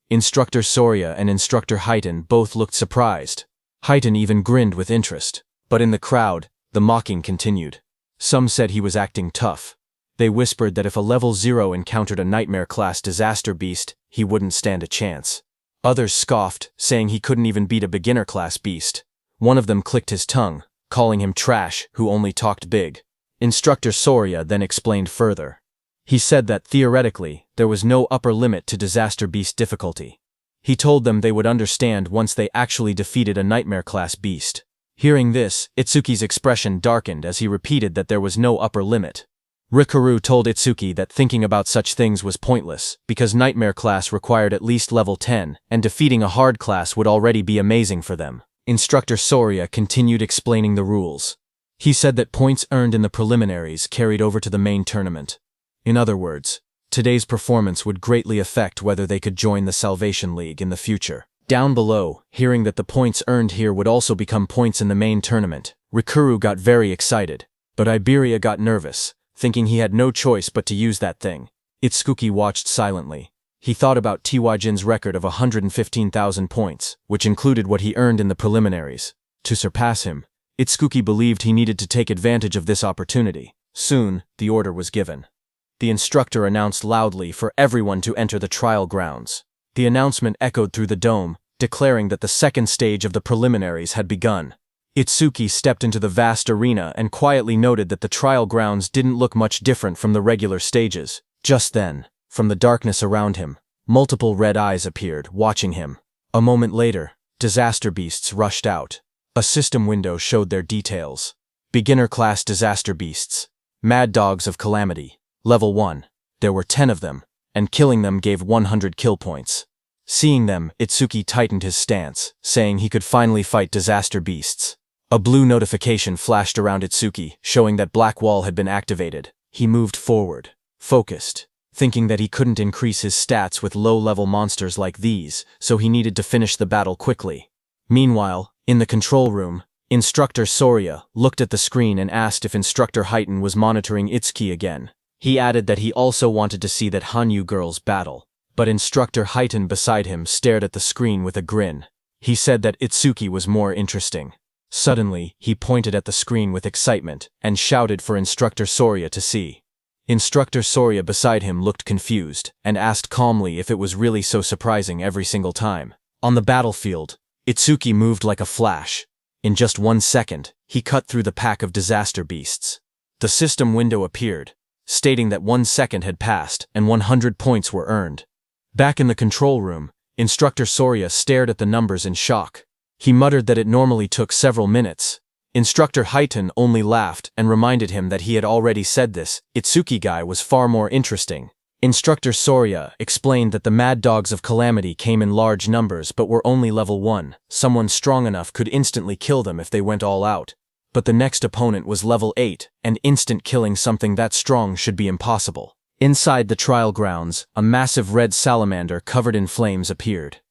Instructor Soria and Instructor Heiton both looked surprised. Heiton even grinned with interest. But in the crowd, the mocking continued. Some said he was acting tough. They whispered that if a level 0 encountered a Nightmare class disaster beast, he wouldn't stand a chance. Others scoffed, saying he couldn't even beat a beginner class beast. One of them clicked his tongue, calling him trash who only talked big. Instructor Soria then explained further. He said that theoretically, there was no upper limit to disaster beast difficulty. He told them they would understand once they actually defeated a Nightmare class beast. Hearing this, Itsuki's expression darkened as he repeated that there was no upper limit. Rikuru told Itsuki that thinking about such things was pointless, because Nightmare class required at least level 10, and defeating a hard class would already be amazing for them. Instructor Soria continued explaining the rules. He said that points earned in the preliminaries carried over to the main tournament. In other words, today's performance would greatly affect whether they could join the Salvation League in the future. Down below, hearing that the points earned here would also become points in the main tournament, Rikuru got very excited, but Iberia got nervous, thinking he had no choice but to use that thing. Itsuki watched silently. He thought about Tiwajin's record of 115,000 points, which included what he earned in the preliminaries. To surpass him, Itsuki believed he needed to take advantage of this opportunity. Soon, the order was given. The instructor announced loudly for everyone to enter the trial grounds. The announcement echoed through the dome, declaring that the second stage of the preliminaries had begun. Itsuki stepped into the vast arena and quietly noted that the trial grounds didn't look much different from the regular stages. Just then, from the darkness around him, multiple red eyes appeared, watching him. A moment later, disaster beasts rushed out. A system window showed their details. Beginner class disaster beasts. Mad dogs of calamity. Level 1. There were 10 of them, and killing them gave 100 kill points. Seeing them, Itsuki tightened his stance, saying he could finally fight disaster beasts. A blue notification flashed around Itsuki, showing that Black Wall had been activated. He moved forward, focused, thinking that he couldn't increase his stats with low-level monsters like these, so he needed to finish the battle quickly. Meanwhile, in the control room, Instructor Soria looked at the screen and asked if Instructor Heiton was monitoring Itsuki again. He added that he also wanted to see that Hanyu girls battle, but Instructor Heiton beside him stared at the screen with a grin. He said that Itsuki was more interesting. Suddenly, he pointed at the screen with excitement and shouted for Instructor Soria to see. Instructor Soria beside him looked confused and asked calmly if it was really so surprising every single time. On the battlefield, Itsuki moved like a flash. In just 1 second, he cut through the pack of disaster beasts. The system window appeared, stating that 1 second had passed and 100 points were earned. Back in the control room, Instructor Soria stared at the numbers in shock. He muttered that it normally took several minutes. Instructor Highton only laughed and reminded him that he had already said this. Itsuki guy was far more interesting. Instructor Soria explained that the Mad Dogs of Calamity came in large numbers but were only level 1. Someone strong enough could instantly kill them if they went all out. But the next opponent was level 8, and instant killing something that strong should be impossible. Inside the trial grounds, a massive red salamander covered in flames appeared.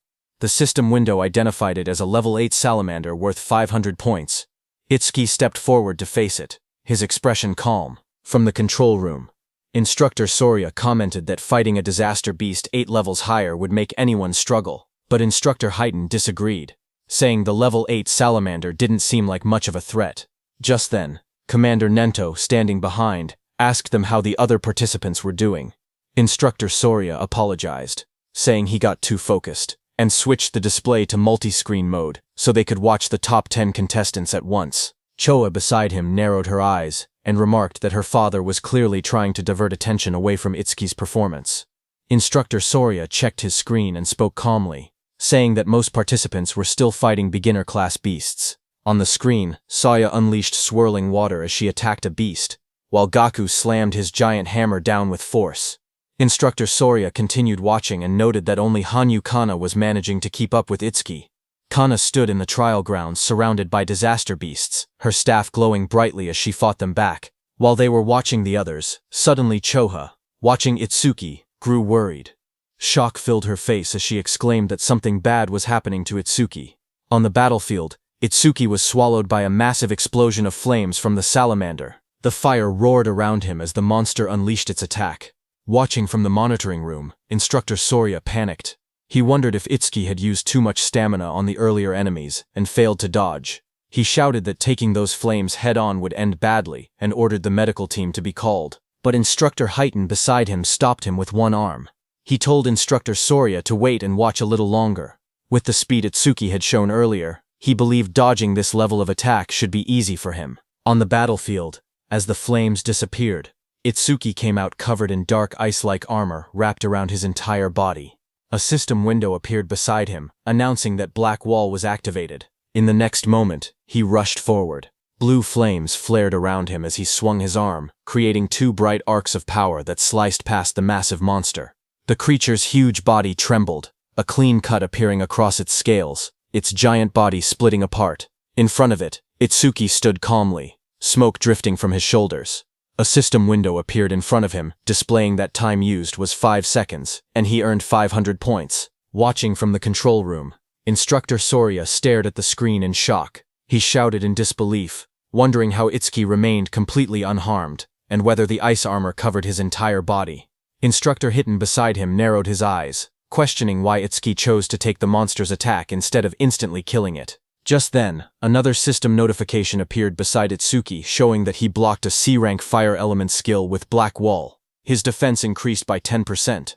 The system window identified it as a level 8 salamander worth 500 points. Itsuki stepped forward to face it, his expression calm. From the control room, Instructor Soria commented that fighting a disaster beast 8 levels higher would make anyone struggle, but Instructor Highton disagreed, saying the level 8 salamander didn't seem like much of a threat. Just then, Commander Nento, standing behind, asked them how the other participants were doing. Instructor Soria apologized, saying he got too focused, and switched the display to multi-screen mode so they could watch the top 10 contestants at once. Choa beside him narrowed her eyes and remarked that her father was clearly trying to divert attention away from Itsuki's performance. Instructor Soria checked his screen and spoke calmly, saying that most participants were still fighting beginner-class beasts. On the screen, Saya unleashed swirling water as she attacked a beast, while Gaku slammed his giant hammer down with force. Instructor Soria continued watching and noted that only Hanyu Kana was managing to keep up with Itsuki. Kana stood in the trial grounds surrounded by disaster beasts, her staff glowing brightly as she fought them back. While they were watching the others, suddenly Choha, watching Itsuki, grew worried. Shock filled her face as she exclaimed that something bad was happening to Itsuki. On the battlefield, Itsuki was swallowed by a massive explosion of flames from the salamander. The fire roared around him as the monster unleashed its attack. Watching from the monitoring room, Instructor Soria panicked. He wondered if Itsuki had used too much stamina on the earlier enemies and failed to dodge. He shouted that taking those flames head-on would end badly and ordered the medical team to be called. But Instructor Highton beside him stopped him with one arm. He told Instructor Soria to wait and watch a little longer. With the speed Itsuki had shown earlier, he believed dodging this level of attack should be easy for him. On the battlefield, as the flames disappeared, Itsuki came out covered in dark ice-like armor wrapped around his entire body. A system window appeared beside him, announcing that Black Wall was activated. In the next moment, he rushed forward. Blue flames flared around him as he swung his arm, creating 2 bright arcs of power that sliced past the massive monster. The creature's huge body trembled, a clean cut appearing across its scales, its giant body splitting apart. In front of it, Itsuki stood calmly, smoke drifting from his shoulders. A system window appeared in front of him, displaying that time used was 5 seconds, and he earned 500 points. Watching from the control room, Instructor Soria stared at the screen in shock. He shouted in disbelief, wondering how Itsuki remained completely unharmed, and whether the ice armor covered his entire body. Instructor Highton beside him narrowed his eyes, questioning why Itsuki chose to take the monster's attack instead of instantly killing it. Just then, another system notification appeared beside Itsuki showing that he blocked a C-rank fire element skill with Black Wall. His defense increased by 10%.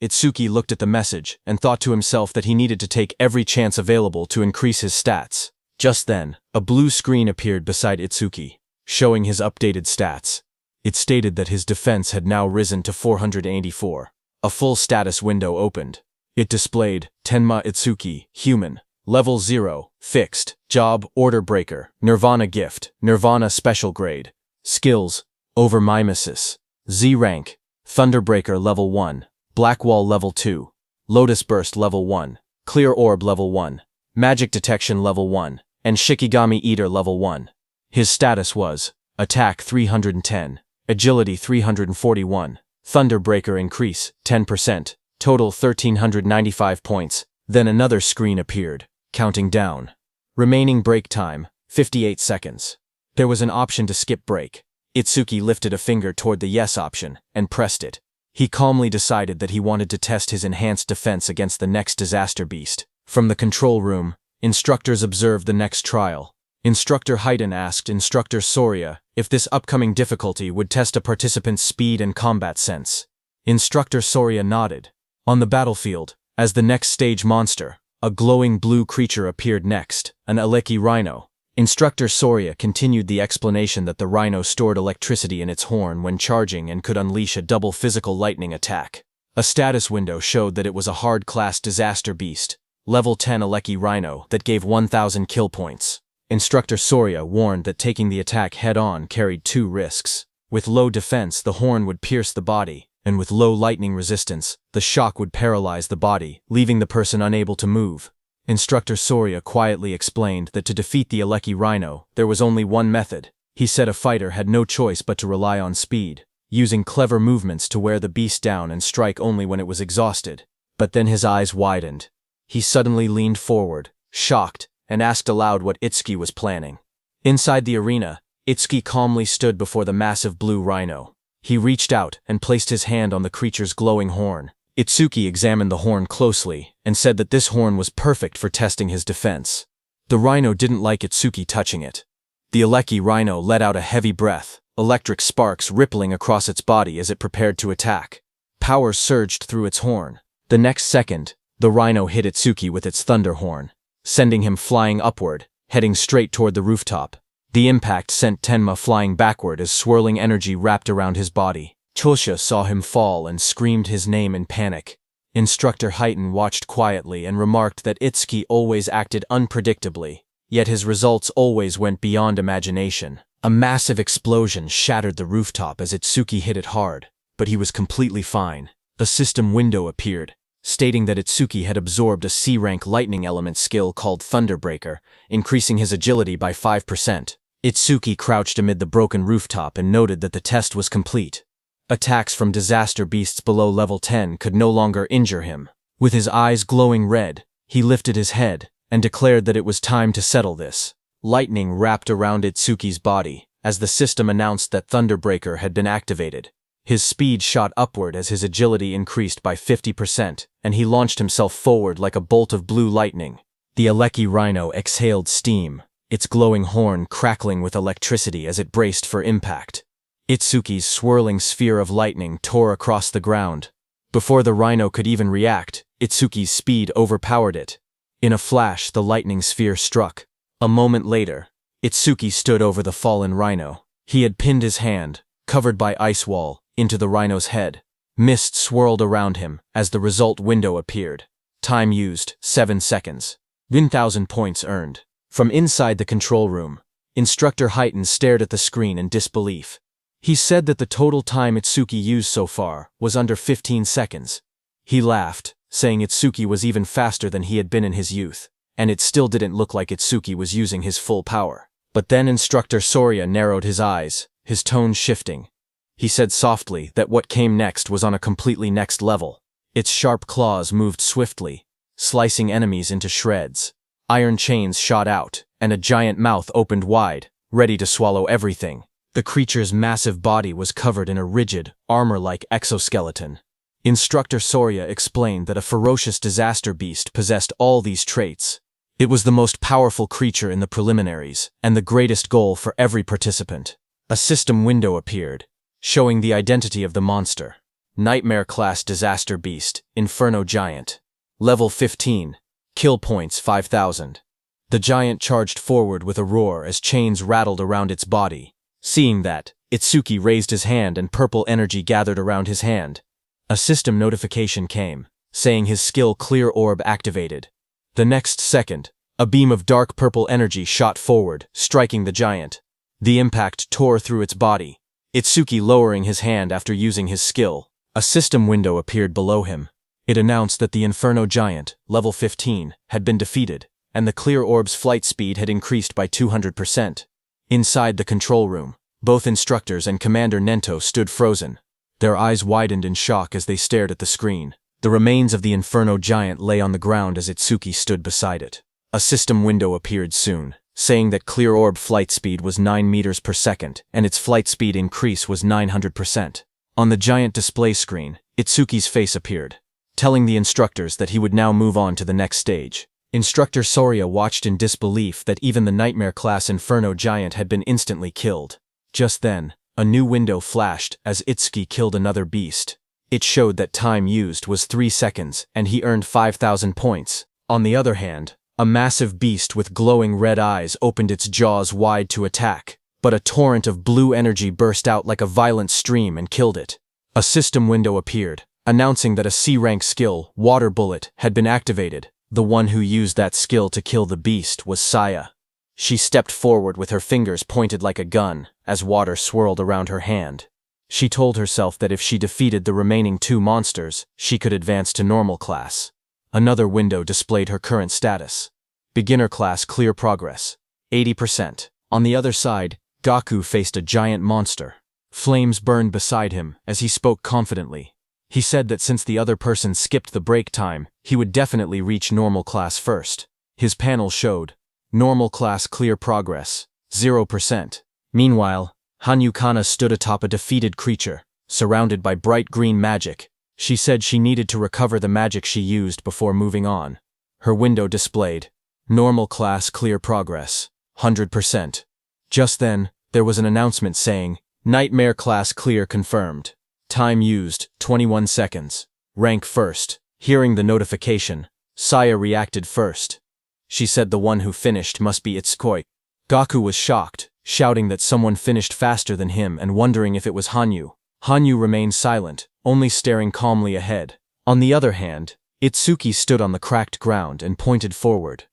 Itsuki looked at the message and thought to himself that he needed to take every chance available to increase his stats. Just then, a blue screen appeared beside Itsuki, showing his updated stats. It stated that his defense had now risen to 484. A full status window opened. It displayed, Tenma Itsuki, Human, Level 0, Fixed, Job, Order Breaker, Nirvana Gift, Nirvana Special Grade. Skills, Overmimesis, Z Rank, Thunderbreaker Level 1, Black Wall Level 2, Lotus Burst Level 1, Clear Orb Level 1, Magic Detection Level 1, and Shikigami Eater Level 1. His status was, Attack 310, Agility 341, Thunderbreaker Increase, 10%, total 1395 points. Then another screen appeared, counting down. Remaining break time, 58 seconds. There was an option to skip break. Itsuki lifted a finger toward the yes option and pressed it. He calmly decided that he wanted to test his enhanced defense against the next disaster beast. From the control room, instructors observed the next trial. Instructor Haydn asked Instructor Soria if this upcoming difficulty would test a participant's speed and combat sense. Instructor Soria nodded. On the battlefield, as the next stage monster, a glowing blue creature appeared next, an Aleki rhino. Instructor Soria continued the explanation that the rhino stored electricity in its horn when charging and could unleash a double physical lightning attack. A status window showed that it was a hard-class disaster beast, level 10 Aleki rhino that gave 1,000 kill points. Instructor Soria warned that taking the attack head-on carried 2 risks. With low defense, the horn would pierce the body, and with low lightning resistance, the shock would paralyze the body, leaving the person unable to move. Instructor Soria quietly explained that to defeat the Aleki rhino, there was only one method. He said a fighter had no choice but to rely on speed, using clever movements to wear the beast down and strike only when it was exhausted. But then his eyes widened. He suddenly leaned forward, shocked, and asked aloud what Itsuki was planning. Inside the arena, Itsuki calmly stood before the massive blue rhino. He reached out and placed his hand on the creature's glowing horn. Itsuki examined the horn closely and said that this horn was perfect for testing his defense. The rhino didn't like Itsuki touching it. The Aleki rhino let out a heavy breath, electric sparks rippling across its body as it prepared to attack. Power surged through its horn. The next second, the rhino hit Itsuki with its thunder horn, sending him flying upward, heading straight toward the rooftop. The impact sent Tenma flying backward as swirling energy wrapped around his body. Chosha saw him fall and screamed his name in panic. Instructor Haydn watched quietly and remarked that Itsuki always acted unpredictably, yet his results always went beyond imagination. A massive explosion shattered the rooftop as Itsuki hit it hard, but he was completely fine. A system window appeared, stating that Itsuki had absorbed a C-rank lightning element skill called Thunderbreaker, increasing his agility by 5%. Itsuki crouched amid the broken rooftop and noted that the test was complete. Attacks from disaster beasts below level 10 could no longer injure him. With his eyes glowing red, he lifted his head and declared that it was time to settle this. Lightning wrapped around Itsuki's body as the system announced that Thunderbreaker had been activated. His speed shot upward as his agility increased by 50%, and he launched himself forward like a bolt of blue lightning. The Aleki rhino exhaled steam, its glowing horn crackling with electricity as it braced for impact. Itsuki's swirling sphere of lightning tore across the ground. Before the rhino could even react, Itsuki's speed overpowered it. In a flash, the lightning sphere struck. A moment later, Itsuki stood over the fallen rhino. He had pinned his hand, covered by ice wall, into the rhino's head. Mist swirled around him as the result window appeared. Time used, 7 seconds. 1,000 points earned. From inside the control room, Instructor Haydn stared at the screen in disbelief. He said that the total time Itsuki used so far was under 15 seconds. He laughed, saying Itsuki was even faster than he had been in his youth, and it still didn't look like Itsuki was using his full power. But then Instructor Soria narrowed his eyes, his tone shifting. He said softly that what came next was on a completely next level. Its sharp claws moved swiftly, slicing enemies into shreds. Iron chains shot out, and a giant mouth opened wide, ready to swallow everything. The creature's massive body was covered in a rigid, armor-like exoskeleton. Instructor Soria explained that a ferocious disaster beast possessed all these traits. It was the most powerful creature in the preliminaries, and the greatest goal for every participant. A system window appeared, showing the identity of the monster. Nightmare-class disaster beast, Inferno Giant. Level 15. Kill points 5,000. The giant charged forward with a roar as chains rattled around its body. Seeing that, Itsuki raised his hand and purple energy gathered around his hand. A system notification came, saying his skill Clear Orb activated. The next second, a beam of dark purple energy shot forward, striking the giant. The impact tore through its body. Itsuki lowering his hand after using his skill. A system window appeared below him. It announced that the Inferno Giant, level 15, had been defeated, and the Clear Orb's flight speed had increased by 200%. Inside the control room, both instructors and Commander Nento stood frozen. Their eyes widened in shock as they stared at the screen. The remains of the Inferno Giant lay on the ground as Itsuki stood beside it. A system window appeared soon, saying that Clear Orb flight speed was 9 meters per second, and its flight speed increase was 900%. On the giant display screen, Itsuki's face appeared, telling the instructors that he would now move on to the next stage. Instructor Soria watched in disbelief that even the Nightmare-class Inferno Giant had been instantly killed. Just then, a new window flashed as Itsuki killed another beast. It showed that time used was 3 seconds, and he earned 5,000 points. On the other hand, a massive beast with glowing red eyes opened its jaws wide to attack, but a torrent of blue energy burst out like a violent stream and killed it. A system window appeared, announcing that a C-rank skill, Water Bullet, had been activated. The one who used that skill to kill the beast was Saya. She stepped forward with her fingers pointed like a gun, as water swirled around her hand. She told herself that if she defeated the remaining 2 monsters, she could advance to normal class. Another window displayed her current status. Beginner class clear progress, 80%. On the other side, Gaku faced a giant monster. Flames burned beside him as he spoke confidently. He said that since the other person skipped the break time, he would definitely reach normal class first. His panel showed, normal class clear progress, 0%. Meanwhile, Hanyu Kana stood atop a defeated creature, surrounded by bright green magic. She said she needed to recover the magic she used before moving on. Her window displayed, normal class clear progress, 100%. Just then, there was an announcement saying, Nightmare class clear confirmed. Time used, 21 seconds. Rank first. Hearing the notification, Saya reacted first. She said the one who finished must be Itsukoi. Gaku was shocked, shouting that someone finished faster than him and wondering if it was Hanyu. Hanyu remained silent, only staring calmly ahead. On the other hand, Itsuki stood on the cracked ground and pointed forward.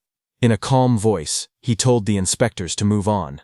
In a calm voice, he told the inspectors to move on.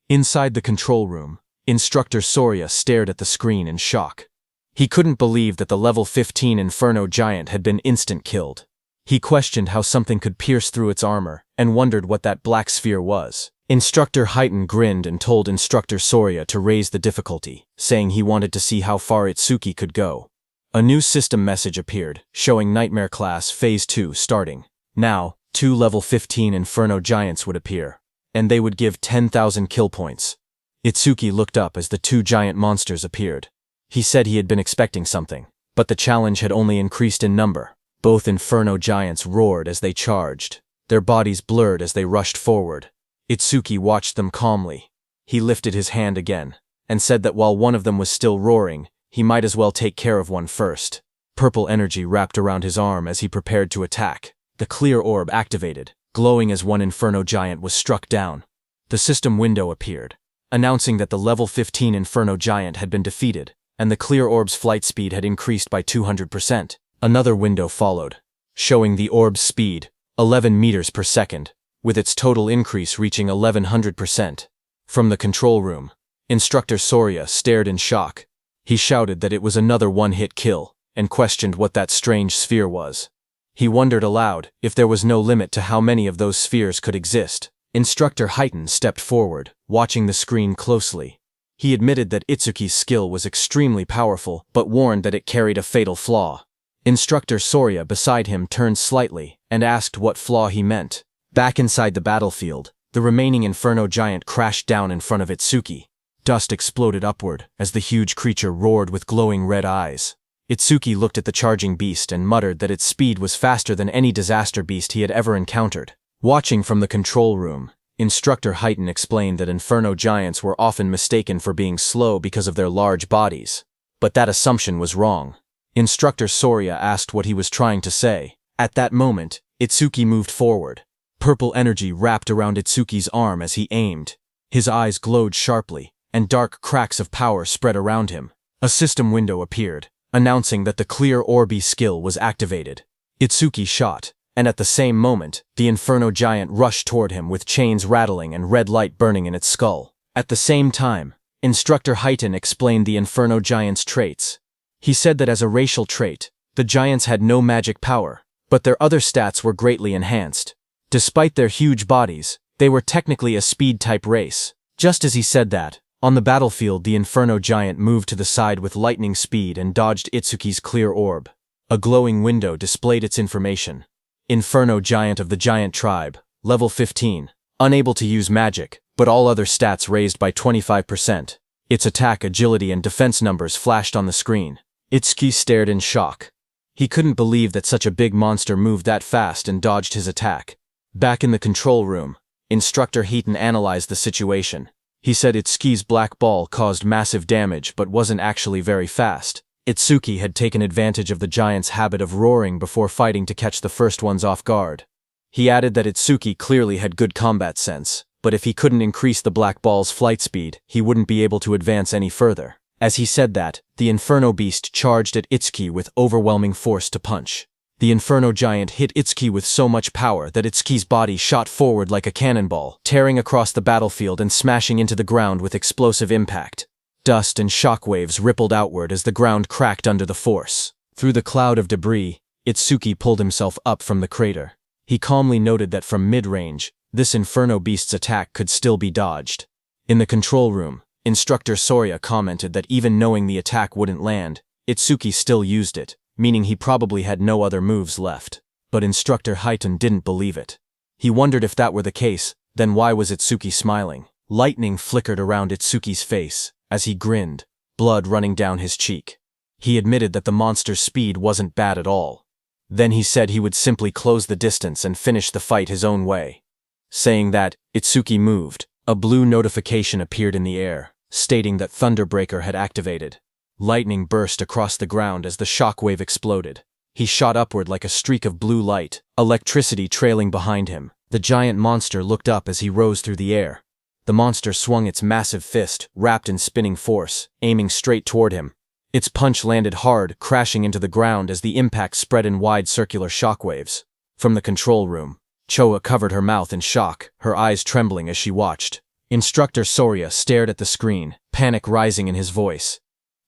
Inside the control room, Instructor Soria stared at the screen in shock. He couldn't believe that the level 15 Inferno Giant had been instant killed. He questioned how something could pierce through its armor and wondered what that black sphere was. Instructor Heighten grinned and told Instructor Soria to raise the difficulty, saying he wanted to see how far Itsuki could go. A new system message appeared, showing Nightmare Class Phase 2 starting. Now, 2 level 15 Inferno Giants would appear, and they would give 10,000 kill points. Itsuki looked up as the 2 giant monsters appeared. He said he had been expecting something, but the challenge had only increased in number. Both Inferno Giants roared as they charged. Their bodies blurred as they rushed forward. Itsuki watched them calmly. He lifted his hand again, and said that while one of them was still roaring, he might as well take care of one first. Purple energy wrapped around his arm as he prepared to attack. The clear orb activated, glowing as one Inferno Giant was struck down. The system window appeared, announcing that the level 15 Inferno Giant had been defeated, and the clear orb's flight speed had increased by 200%. Another window followed, showing the orb's speed, 11 meters per second, with its total increase reaching 1100%. From the control room, Instructor Soria stared in shock. He shouted that it was another one-hit kill, and questioned what that strange sphere was. He wondered aloud if there was no limit to how many of those spheres could exist. Instructor Heighten stepped forward, watching the screen closely. He admitted that Itsuki's skill was extremely powerful, but warned that it carried a fatal flaw. Instructor Soria beside him turned slightly and asked what flaw he meant. Back inside the battlefield, the remaining Inferno Giant crashed down in front of Itsuki. Dust exploded upward as the huge creature roared with glowing red eyes. Itsuki looked at the charging beast and muttered that its speed was faster than any disaster beast he had ever encountered. Watching from the control room, Instructor Heighten explained that Inferno Giants were often mistaken for being slow because of their large bodies. But that assumption was wrong. Instructor Soria asked what he was trying to say. At that moment, Itsuki moved forward. Purple energy wrapped around Itsuki's arm as he aimed. His eyes glowed sharply, and dark cracks of power spread around him. A system window appeared, announcing that the clear orby skill was activated. Itsuki shot, and at the same moment, the Inferno Giant rushed toward him with chains rattling and red light burning in its skull. At the same time, Instructor Heighten explained the Inferno Giant's traits. He said that as a racial trait, the Giants had no magic power, but their other stats were greatly enhanced. Despite their huge bodies, they were technically a speed-type race. Just as he said that, on the battlefield the Inferno Giant moved to the side with lightning speed and dodged Itsuki's clear orb. A glowing window displayed its information. Inferno Giant of the Giant Tribe, level 15, unable to use magic, but all other stats raised by 25%. Its attack, agility, and defense numbers flashed on the screen. Itsuki stared in shock. He couldn't believe that such a big monster moved that fast and dodged his attack. Back in the control room, Instructor Heaton analyzed the situation. He said Itsuki's black ball caused massive damage but wasn't actually very fast. Itsuki had taken advantage of the giant's habit of roaring before fighting to catch the first ones off guard. He added that Itsuki clearly had good combat sense, but if he couldn't increase the black ball's flight speed, he wouldn't be able to advance any further. As he said that, the Inferno Beast charged at Itsuki with overwhelming force to punch. The Inferno Giant hit Itsuki with so much power that Itsuki's body shot forward like a cannonball, tearing across the battlefield and smashing into the ground with explosive impact. Dust and shockwaves rippled outward as the ground cracked under the force. Through the cloud of debris, Itsuki pulled himself up from the crater. He calmly noted that from mid-range, this Inferno Beast's attack could still be dodged. In the control room, Instructor Soria commented that even knowing the attack wouldn't land, Itsuki still used it, meaning he probably had no other moves left. But Instructor Heaton didn't believe it. He wondered if that were the case, then why was Itsuki smiling? Lightning flickered around Itsuki's face as he grinned, blood running down his cheek. He admitted that the monster's speed wasn't bad at all. Then he said he would simply close the distance and finish the fight his own way. Saying that, Itsuki moved. A blue notification appeared in the air, stating that Thunderbreaker had activated. Lightning burst across the ground as the shockwave exploded. He shot upward like a streak of blue light, electricity trailing behind him. The giant monster looked up as he rose through the air. The monster swung its massive fist, wrapped in spinning force, aiming straight toward him. Its punch landed hard, crashing into the ground as the impact spread in wide circular shockwaves. From the control room, Choa covered her mouth in shock, her eyes trembling as she watched. Instructor Soria stared at the screen, panic rising in his voice.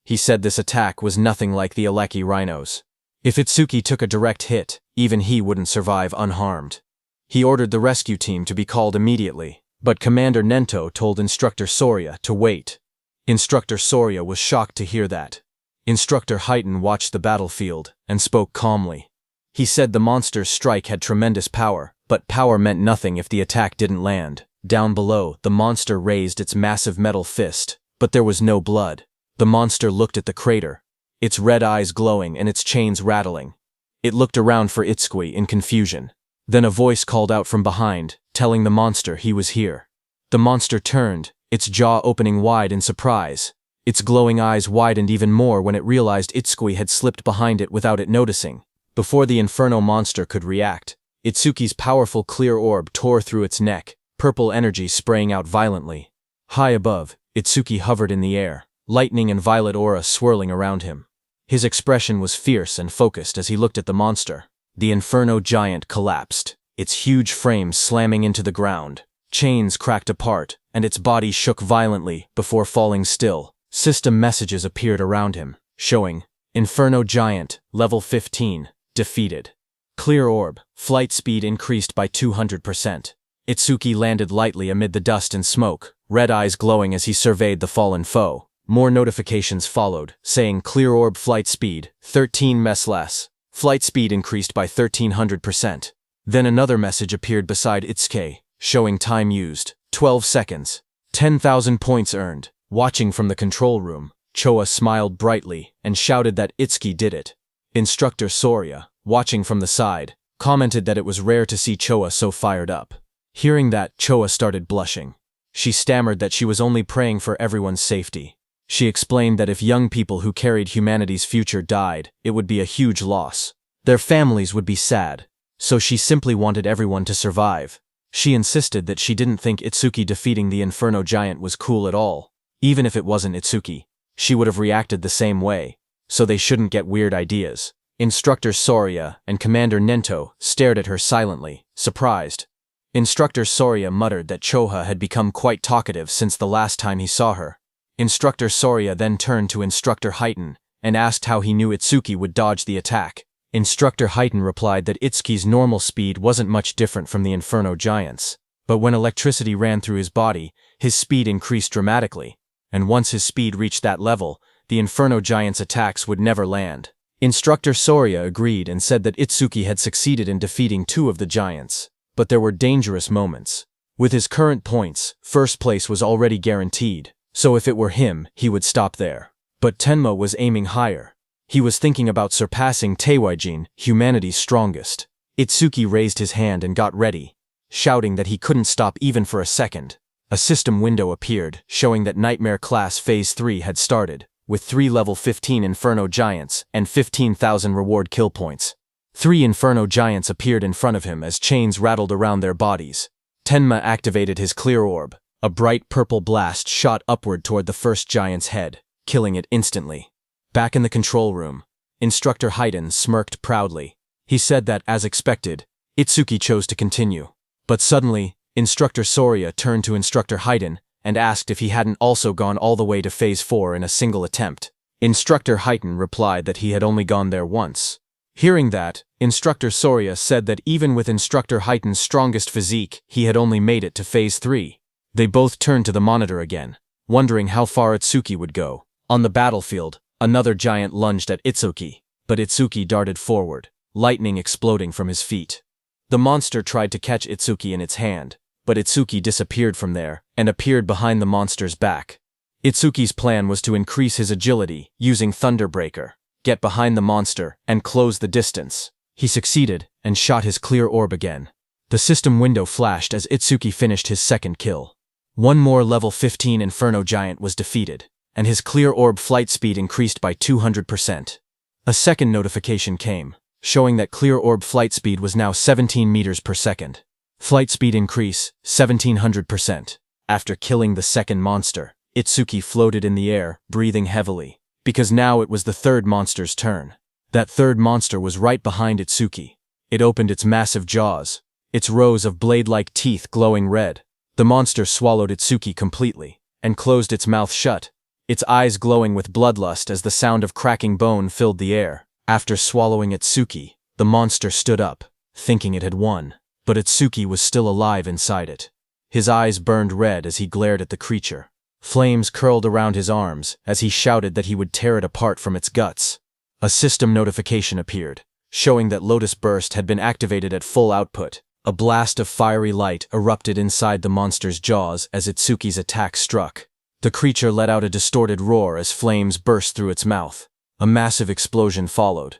He said this attack was nothing like the Aleki rhinos. If Itsuki took a direct hit, even he wouldn't survive unharmed. He ordered the rescue team to be called immediately, but Commander Nento told Instructor Soria to wait. Instructor Soria was shocked to hear that. Instructor Heaton watched the battlefield and spoke calmly. He said the monster's strike had tremendous power, but power meant nothing if the attack didn't land. Down below, the monster raised its massive metal fist, but there was no blood. The monster looked at the crater, its red eyes glowing and its chains rattling. It looked around for Itsuki in confusion. Then a voice called out from behind, telling the monster he was here. The monster turned, its jaw opening wide in surprise. Its glowing eyes widened even more when it realized Itsuki had slipped behind it without it noticing. Before the Inferno monster could react, Itsuki's powerful clear orb tore through its neck, purple energy spraying out violently. High above, Itsuki hovered in the air, lightning and violet aura swirling around him. His expression was fierce and focused as he looked at the monster. The Inferno Giant collapsed, its huge frame slamming into the ground. Chains cracked apart, and its body shook violently before falling still. System messages appeared around him, showing, Inferno Giant, level 15, defeated. Clear orb, flight speed increased by 200%. Itsuki landed lightly amid the dust and smoke, red eyes glowing as he surveyed the fallen foe. More notifications followed, saying clear orb flight speed, 13 ms less. Flight speed increased by 1300%. Then another message appeared beside Itsuki, showing time used, 12 seconds. 10,000 points earned. Watching from the control room, Choa smiled brightly and shouted that Itsuki did it. Instructor Soria, watching from the side, commented that it was rare to see Choa so fired up. Hearing that, Choa started blushing. She stammered that she was only praying for everyone's safety. She explained that if young people who carried humanity's future died, it would be a huge loss. Their families would be sad, so she simply wanted everyone to survive. She insisted that she didn't think Itsuki defeating the Inferno Giant was cool at all. Even if it wasn't Itsuki, she would have reacted the same way, so they shouldn't get weird ideas. Instructor Soria and Commander Nento stared at her silently, surprised. Instructor Soria muttered that Choha had become quite talkative since the last time he saw her. Instructor Soria then turned to Instructor Heaton and asked how he knew Itsuki would dodge the attack. Instructor Heaton replied that Itsuki's normal speed wasn't much different from the Inferno Giant's, but when electricity ran through his body, his speed increased dramatically, and once his speed reached that level, the Inferno Giant's attacks would never land. Instructor Soria agreed and said that Itsuki had succeeded in defeating 2 of the giants, but there were dangerous moments. With his current points, first place was already guaranteed, so if it were him, he would stop there. But Tenma was aiming higher. He was thinking about surpassing Teiwaijin, humanity's strongest. Itsuki raised his hand and got ready. shouting that he couldn't stop even for a second. A system window appeared, showing that Nightmare Class Phase 3 had started, with 3 level 15 Inferno Giants and 15,000 reward kill points. 3 Inferno Giants appeared in front of him as chains rattled around their bodies. Tenma activated his clear orb. A bright purple blast shot upward toward the first giant's head, killing it instantly. Back in the control room, Instructor Haiden smirked proudly. He said that, as expected, Itsuki chose to continue. But suddenly, Instructor Soria turned to Instructor Haiden and asked if he hadn't also gone all the way to Phase 4 in a single attempt. Instructor Haiden replied that he had only gone there once. Hearing that, Instructor Soria said that even with Instructor Haiden's strongest physique, he had only made it to Phase 3. They both turned to the monitor again, wondering how far Itsuki would go. On the battlefield, another giant lunged at Itsuki, but Itsuki darted forward, lightning exploding from his feet. The monster tried to catch Itsuki in its hand, but Itsuki disappeared from there and appeared behind the monster's back. Itsuki's plan was to increase his agility using Thunderbreaker, get behind the monster, and close the distance. He succeeded and shot his clear orb again. The system window flashed as Itsuki finished his second kill. One more level 15 Inferno Giant was defeated, and his clear orb flight speed increased by 200%. A second notification came, showing that clear orb flight speed was now 17 meters per second. Flight speed increase, 1700%. After killing the second monster, Itsuki floated in the air, breathing heavily, because now it was the third monster's turn. That third monster was right behind Itsuki. It opened its massive jaws, its rows of blade-like teeth glowing red. The monster swallowed Itsuki completely, and closed its mouth shut, its eyes glowing with bloodlust as the sound of cracking bone filled the air. After swallowing Itsuki, the monster stood up, thinking it had won, but Itsuki was still alive inside it. His eyes burned red as he glared at the creature. Flames curled around his arms as he shouted that he would tear it apart from its guts. A system notification appeared, showing that Lotus Burst had been activated at full output. A blast of fiery light erupted inside the monster's jaws as Itsuki's attack struck. The creature let out a distorted roar as flames burst through its mouth. A massive explosion followed.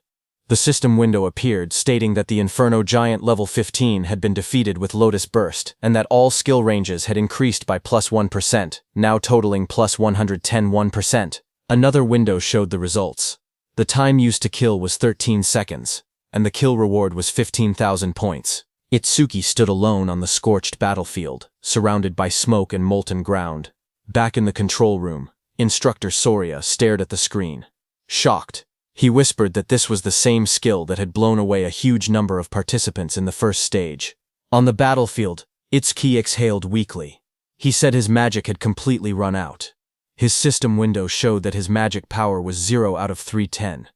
The system window appeared, stating that the Inferno Giant level 15 had been defeated with Lotus Burst, and that all skill ranges had increased by plus 1%, now totaling plus 110%. Another window showed the results. The time used to kill was 13 seconds, and the kill reward was 15,000 points. Itsuki stood alone on the scorched battlefield, surrounded by smoke and molten ground. Back in the control room, Instructor Soria stared at the screen. Shocked, he whispered that this was the same skill that had blown away a huge number of participants in the first stage. On the battlefield, Itsuki exhaled weakly. He said his magic had completely run out. His system window showed that his magic power was 0 out of 310.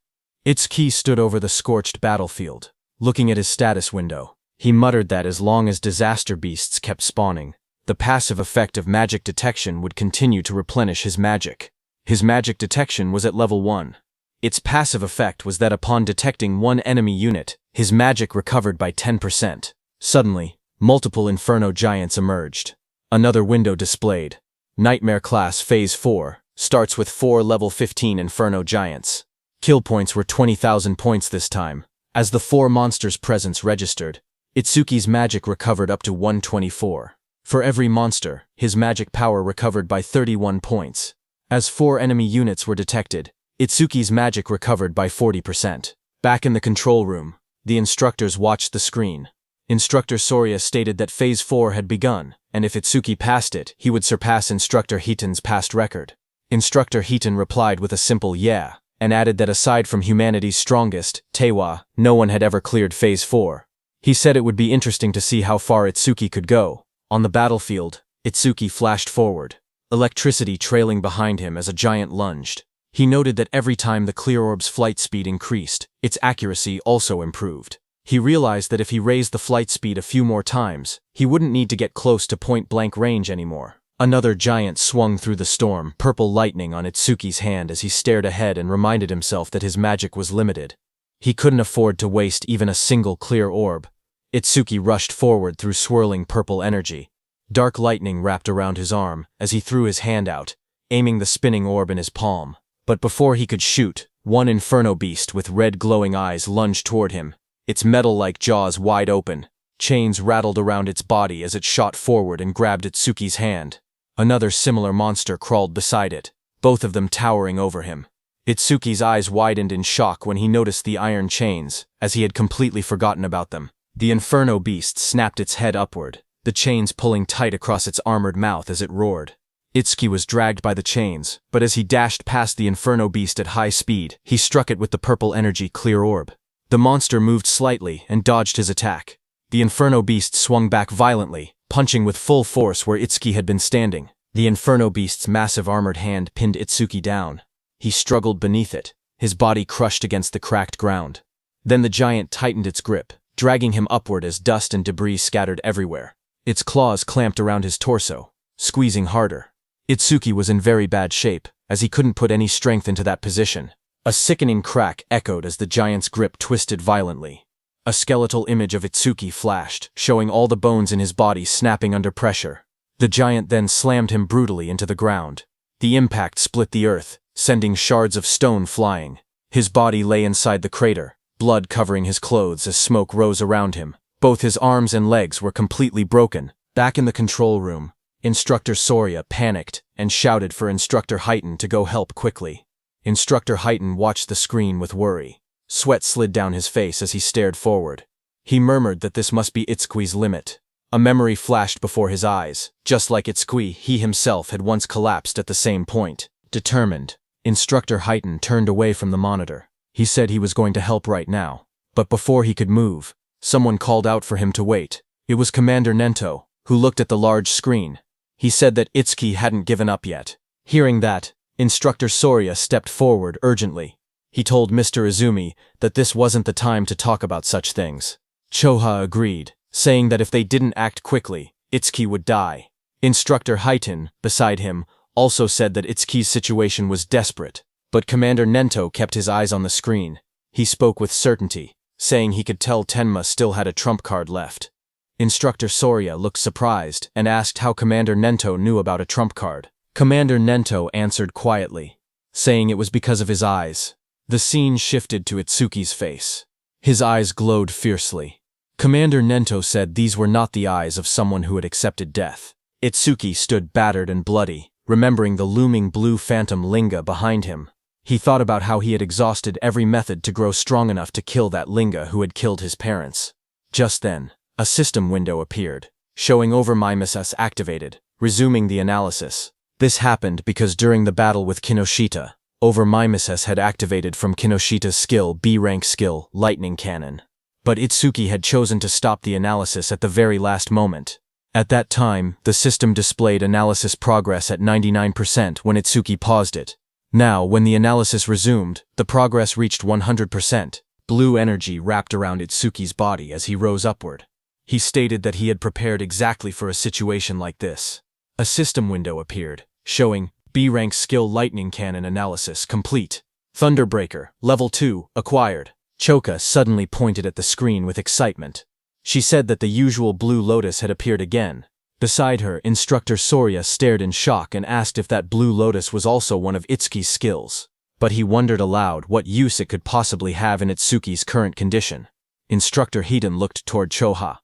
Itsuki stood over the scorched battlefield, looking at his status window. He muttered that as long as disaster beasts kept spawning, the passive effect of magic detection would continue to replenish his magic. His magic detection was at level 1. Its passive effect was that upon detecting one enemy unit, his magic recovered by 10%. Suddenly, multiple Inferno Giants emerged. Another window displayed. Nightmare Class Phase 4 starts with 4 level 15 Inferno Giants. Kill points were 20,000 points this time. As the 4 monsters' presence registered, Itsuki's magic recovered up to 124. For every monster, his magic power recovered by 31 points. As 4 enemy units were detected, Itsuki's magic recovered by 40%. Back in the control room, the instructors watched the screen. Instructor Soria stated that Phase 4 had begun, and if Itsuki passed it, he would surpass Instructor Hiiten's past record. Instructor Hiiten replied with a simple yeah, and added that aside from humanity's strongest, Tewa, no one had ever cleared Phase 4. He said it would be interesting to see how far Itsuki could go. On the battlefield, Itsuki flashed forward, electricity trailing behind him as a giant lunged. He noted that every time the clear orb's flight speed increased, its accuracy also improved. He realized that if he raised the flight speed a few more times, he wouldn't need to get close to point-blank range anymore. Another giant swung through the storm, purple lightning on Itsuki's hand as he stared ahead and reminded himself that his magic was limited. He couldn't afford to waste even a single clear orb. Itsuki rushed forward through swirling purple energy. Dark lightning wrapped around his arm as he threw his hand out, aiming the spinning orb in his palm. But before he could shoot, one inferno beast with red glowing eyes lunged toward him, its metal-like jaws wide open, Chains rattled around its body as it shot forward and grabbed Itsuki's hand. Another similar monster crawled beside it, both of them towering over him. Itsuki's eyes widened in shock when he noticed the iron chains, as he had completely forgotten about them. The inferno beast snapped its head upward, the chains pulling tight across its armored mouth as it roared. Itsuki was dragged by the chains, but as he dashed past the inferno beast at high speed, he struck it with the purple energy clear orb. The monster moved slightly and dodged his attack. The inferno beast swung back violently, punching with full force where Itsuki had been standing. The inferno beast's massive armored hand pinned Itsuki down. He struggled beneath it, his body crushed against the cracked ground. Then the giant tightened its grip, dragging him upward as dust and debris scattered everywhere. Its claws clamped around his torso, squeezing harder. Itsuki was in very bad shape, as he couldn't put any strength into that position. A sickening crack echoed as the giant's grip twisted violently. A skeletal image of Itsuki flashed, showing all the bones in his body snapping under pressure. The giant then slammed him brutally into the ground. The impact split the earth, sending shards of stone flying. His body lay inside the crater, blood covering his clothes as smoke rose around him. Both his arms and legs were completely broken. Back in the control room, Instructor Soria panicked and shouted for Instructor Heighten to go help quickly. Instructor Heighten watched the screen with worry. Sweat slid down his face as he stared forward. He murmured that this must be Itsuki's limit. A memory flashed before his eyes. Just like Itsuki, he himself had once collapsed at the same point. Determined, Instructor Heighten turned away from the monitor. He said he was going to help right now. But before he could move, someone called out for him to wait. It was Commander Nento, who looked at the large screen. He said that Itsuki hadn't given up yet. Hearing that, Instructor Soria stepped forward urgently. He told Mr. Izumi that this wasn't the time to talk about such things. Choha agreed, saying that if they didn't act quickly, Itsuki would die. Instructor Heighten, beside him, also said that Itsuki's situation was desperate, but Commander Nento kept his eyes on the screen. He spoke with certainty, saying he could tell Tenma still had a trump card left. Instructor Soria looked surprised and asked how Commander Nento knew about a trump card. Commander Nento answered quietly, saying it was because of his eyes. The scene shifted to Itsuki's face. His eyes glowed fiercely. Commander Nento said these were not the eyes of someone who had accepted death. Itsuki stood battered and bloody, remembering the looming blue phantom Linga behind him. He thought about how he had exhausted every method to grow strong enough to kill that Linga who had killed his parents. Just then, a system window appeared, showing Overmimesis activated, resuming the analysis. This happened because during the battle with Kinoshita, Overmimesis had activated from Kinoshita's skill B-rank skill, Lightning Cannon. But Itsuki had chosen to stop the analysis at the very last moment. At that time, the system displayed analysis progress at 99% when Itsuki paused it. Now, when the analysis resumed, the progress reached 100%. Blue energy wrapped around Itsuki's body as he rose upward. He stated that he had prepared exactly for a situation like this. A system window appeared, showing B-rank skill Lightning Cannon analysis complete. Thunderbreaker, level 2, acquired. Choka suddenly pointed at the screen with excitement. She said that the usual blue lotus had appeared again. Beside her, Instructor Soria stared in shock and asked if that blue lotus was also one of Itsuki's skills. But he wondered aloud what use it could possibly have in Itsuki's current condition. Instructor Hiden looked toward Choha.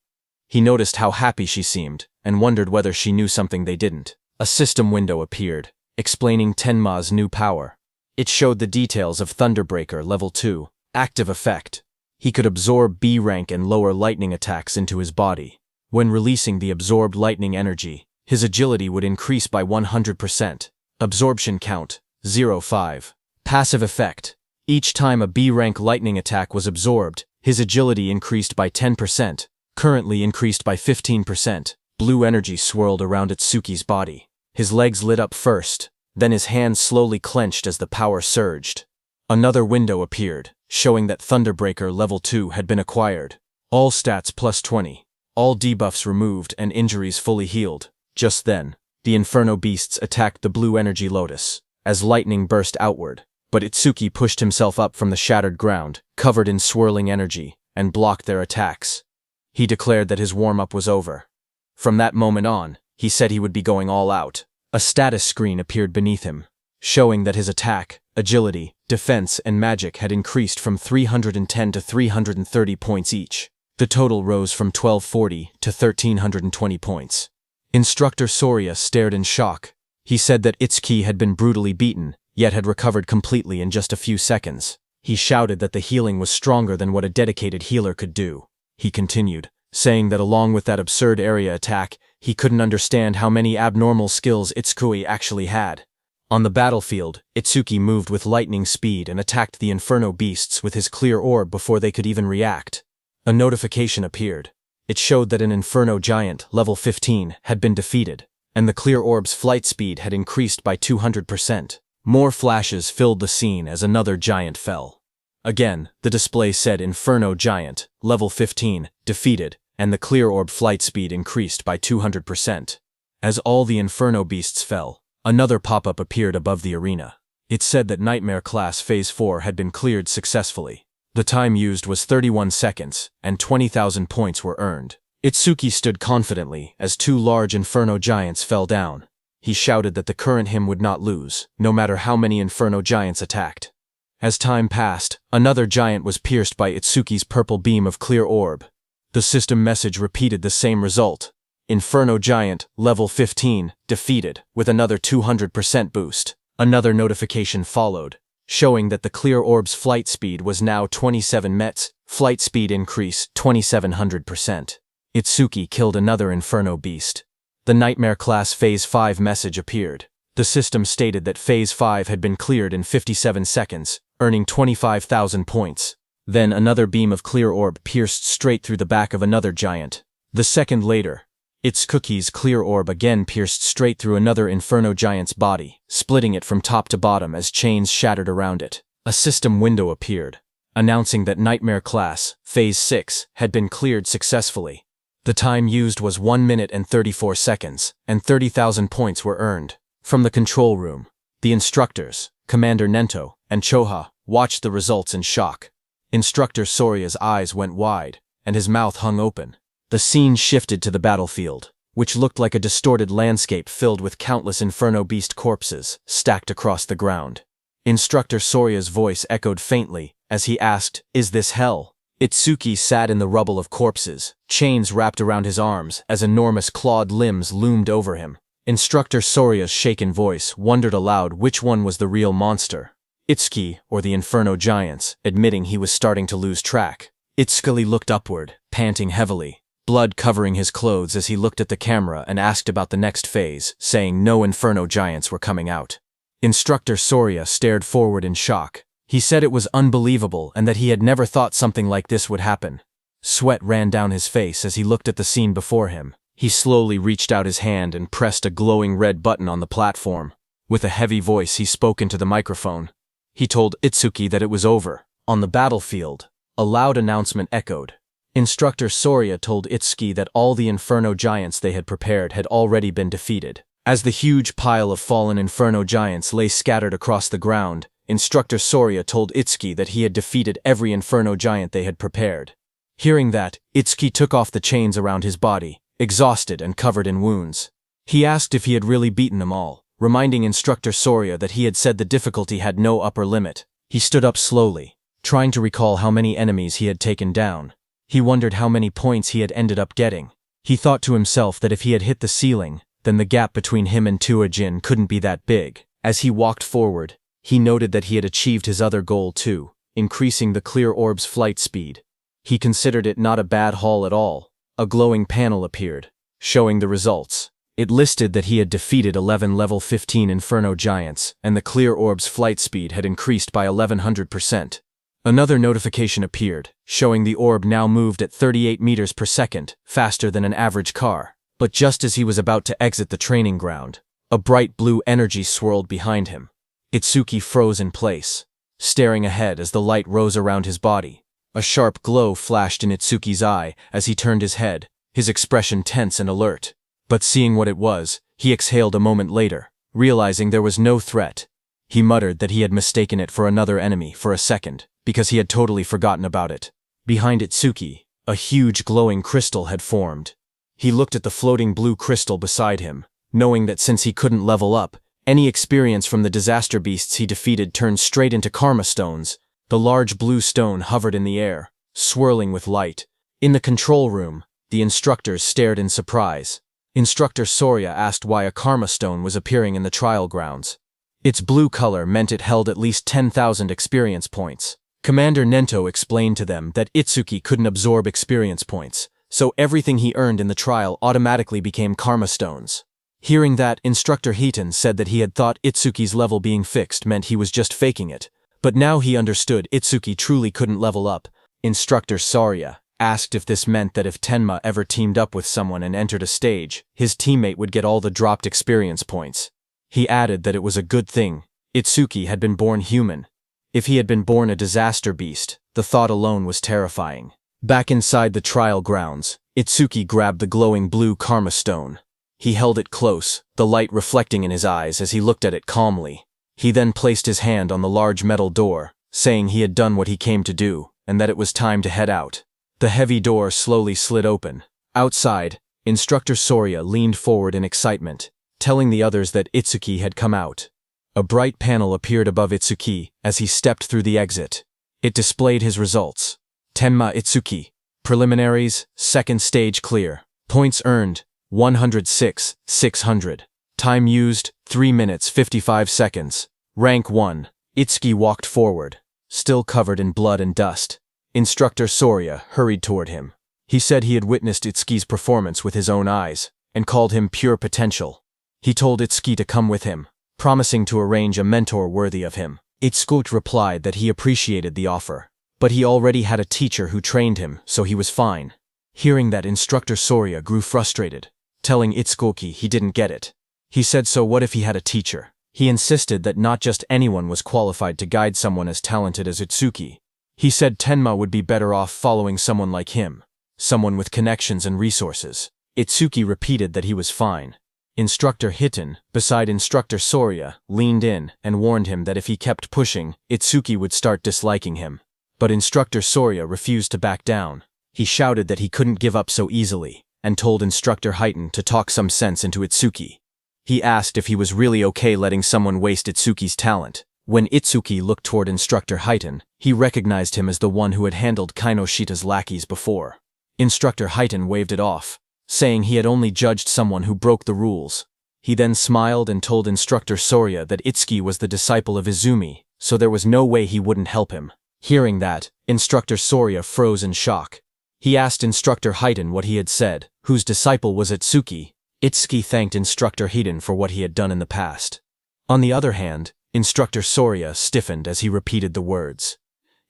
He noticed how happy she seemed, and wondered whether she knew something they didn't. A system window appeared, explaining Tenma's new power. It showed the details of Thunderbreaker level 2, active effect. He could absorb B-rank and lower lightning attacks into his body. When releasing the absorbed lightning energy, his agility would increase by 100%. Absorption count, 0.5. Passive effect. Each time a B-rank lightning attack was absorbed, his agility increased by 10%, currently increased by 15%. Blue energy swirled around Itsuki's body. His legs lit up first, then his hands slowly clenched as the power surged. Another window appeared, showing that Thunderbreaker level 2 had been acquired. All stats plus 20. All debuffs removed and injuries fully healed. Just then, the Inferno Beasts attacked the blue energy lotus, as lightning burst outward. But Itsuki pushed himself up from the shattered ground, covered in swirling energy, and blocked their attacks. He declared that his warm-up was over. From that moment on, he said he would be going all out. A status screen appeared beneath him, showing that his attack, agility, defense, and magic had increased from 310 to 330 points each. The total rose from 1240 to 1320 points. Instructor Soria stared in shock. He said that Itsuki had been brutally beaten, yet had recovered completely in just a few seconds. He shouted that the healing was stronger than what a dedicated healer could do. He continued, saying that along with that absurd area attack, he couldn't understand how many abnormal skills Itsuki actually had. On the battlefield, Itsuki moved with lightning speed and attacked the Inferno beasts with his clear orb before they could even react. A notification appeared. It showed that an Inferno giant, level 15, had been defeated, and the clear orb's flight speed had increased by 200%. More flashes filled the scene as another giant fell. Again, the display said Inferno giant, level 15, defeated, and the clear orb flight speed increased by 200%. As all the Inferno beasts fell, another pop-up appeared above the arena. It said that Nightmare Class Phase 4 had been cleared successfully. The time used was 31 seconds, and 20,000 points were earned. Itsuki stood confidently as two large Inferno giants fell down. He shouted that the current him would not lose, no matter how many Inferno giants attacked. As time passed, another giant was pierced by Itsuki's purple beam of clear orb. The system message repeated the same result. Inferno giant, level 15, defeated, with another 200% boost. Another notification followed, showing that the clear orb's flight speed was now 27 mets, flight speed increase 2700%. Itsuki killed another Inferno beast. The Nightmare Class Phase 5 message appeared. The system stated that Phase 5 had been cleared in 57 seconds, earning 25,000 points. Then another beam of clear orb pierced straight through the back of another giant. The second later, Itsuki's clear orb again pierced straight through another Inferno giant's body, splitting it from top to bottom as chains shattered around it. A system window appeared, announcing that Nightmare Class, Phase 6, had been cleared successfully. The time used was 1 minute and 34 seconds, and 30,000 points were earned. From the control room, the instructors, Commander Nento, and Choha, watched the results in shock. Instructor Soria's eyes went wide, and his mouth hung open. The scene shifted to the battlefield, which looked like a distorted landscape filled with countless Inferno beast corpses stacked across the ground. Instructor Soria's voice echoed faintly as he asked, "Is this hell?" Itsuki sat in the rubble of corpses, chains wrapped around his arms as enormous clawed limbs loomed over him. Instructor Soria's shaken voice wondered aloud which one was the real monster, Itsuki or the Inferno giants, admitting he was starting to lose track. Itsuki looked upward, panting heavily, blood covering his clothes as he looked at the camera and asked about the next phase, saying no Inferno giants were coming out. Instructor Soria stared forward in shock. He said it was unbelievable and that he had never thought something like this would happen. Sweat ran down his face as he looked at the scene before him. He slowly reached out his hand and pressed a glowing red button on the platform. With a heavy voice, he spoke into the microphone. He told Itsuki that it was over. On the battlefield, a loud announcement echoed. Instructor Soria told Itsuki that all the Inferno giants they had prepared had already been defeated. As the huge pile of fallen Inferno giants lay scattered across the ground, Instructor Soria told Itsuki that he had defeated every Inferno giant they had prepared. Hearing that, Itsuki took off the chains around his body, exhausted and covered in wounds. He asked if he had really beaten them all, reminding Instructor Soria that he had said the difficulty had no upper limit. He stood up slowly, trying to recall how many enemies he had taken down. He wondered how many points he had ended up getting. He thought to himself that if he had hit the ceiling, then the gap between him and Tuajin couldn't be that big. As he walked forward, he noted that he had achieved his other goal too, increasing the clear orb's flight speed. He considered it not a bad haul at all. A glowing panel appeared, showing the results. It listed that he had defeated 11 level 15 Inferno giants, and the clear orb's flight speed had increased by 1100%. Another notification appeared, showing the orb now moved at 38 meters per second, faster than an average car. But just as he was about to exit the training ground, a bright blue energy swirled behind him. Itsuki froze in place, staring ahead as the light rose around his body. A sharp glow flashed in Itsuki's eye as he turned his head, his expression tense and alert. But seeing what it was, he exhaled a moment later, realizing there was no threat. He muttered that he had mistaken it for another enemy for a second, because he had totally forgotten about it. Behind Itsuki, a huge glowing crystal had formed. He looked at the floating blue crystal beside him, knowing that since he couldn't level up, any experience from the disaster beasts he defeated turned straight into karma stones. The large blue stone hovered in the air, swirling with light. In the control room, the instructors stared in surprise. Instructor Soria asked why a karma stone was appearing in the trial grounds. Its blue color meant it held at least 10,000 experience points. Commander Nento explained to them that Itsuki couldn't absorb experience points, so everything he earned in the trial automatically became karma stones. Hearing that, Instructor Heaton said that he had thought Itsuki's level being fixed meant he was just faking it, but now he understood Itsuki truly couldn't level up. Instructor Soria asked if this meant that if Tenma ever teamed up with someone and entered a stage, his teammate would get all the dropped experience points. He added that it was a good thing. Itsuki had been born human. If he had been born a disaster beast, the thought alone was terrifying. Back inside the trial grounds, Itsuki grabbed the glowing blue karma stone. He held it close, the light reflecting in his eyes as he looked at it calmly. He then placed his hand on the large metal door, saying he had done what he came to do, and that it was time to head out. The heavy door slowly slid open. Outside, Instructor Soria leaned forward in excitement, telling the others that Itsuki had come out. A bright panel appeared above Itsuki as he stepped through the exit. It displayed his results. Tenma Itsuki. Preliminaries, second stage clear. Points earned, 106, 600. Time used, 3 minutes 55 seconds. Rank 1. Itsuki walked forward, still covered in blood and dust. Instructor Soria hurried toward him. He said he had witnessed Itsuki's performance with his own eyes, and called him pure potential. He told Itsuki to come with him, promising to arrange a mentor worthy of him. Itsuki replied that he appreciated the offer, but he already had a teacher who trained him, so he was fine. Hearing that, Instructor Soria grew frustrated, telling Itsuki he didn't get it. He said so what if he had a teacher? He insisted that not just anyone was qualified to guide someone as talented as Itsuki. He said Tenma would be better off following someone like him, someone with connections and resources. Itsuki repeated that he was fine. Instructor Hitten, beside Instructor Soria, leaned in and warned him that if he kept pushing, Itsuki would start disliking him. But Instructor Soria refused to back down. He shouted that he couldn't give up so easily, and told Instructor Hitten to talk some sense into Itsuki. He asked if he was really okay letting someone waste Itsuki's talent. When Itsuki looked toward Instructor Hitten, he recognized him as the one who had handled Kainoshita's lackeys before. Instructor Hitten waved it off, saying he had only judged someone who broke the rules. He then smiled and told Instructor Soria that Itsuki was the disciple of Izumi, so there was no way he wouldn't help him. Hearing that, Instructor Soria froze in shock. He asked Instructor Hitten what he had said, whose disciple was Itsuki. Itsuki thanked Instructor Hitten for what he had done in the past. On the other hand, Instructor Soria stiffened as he repeated the words.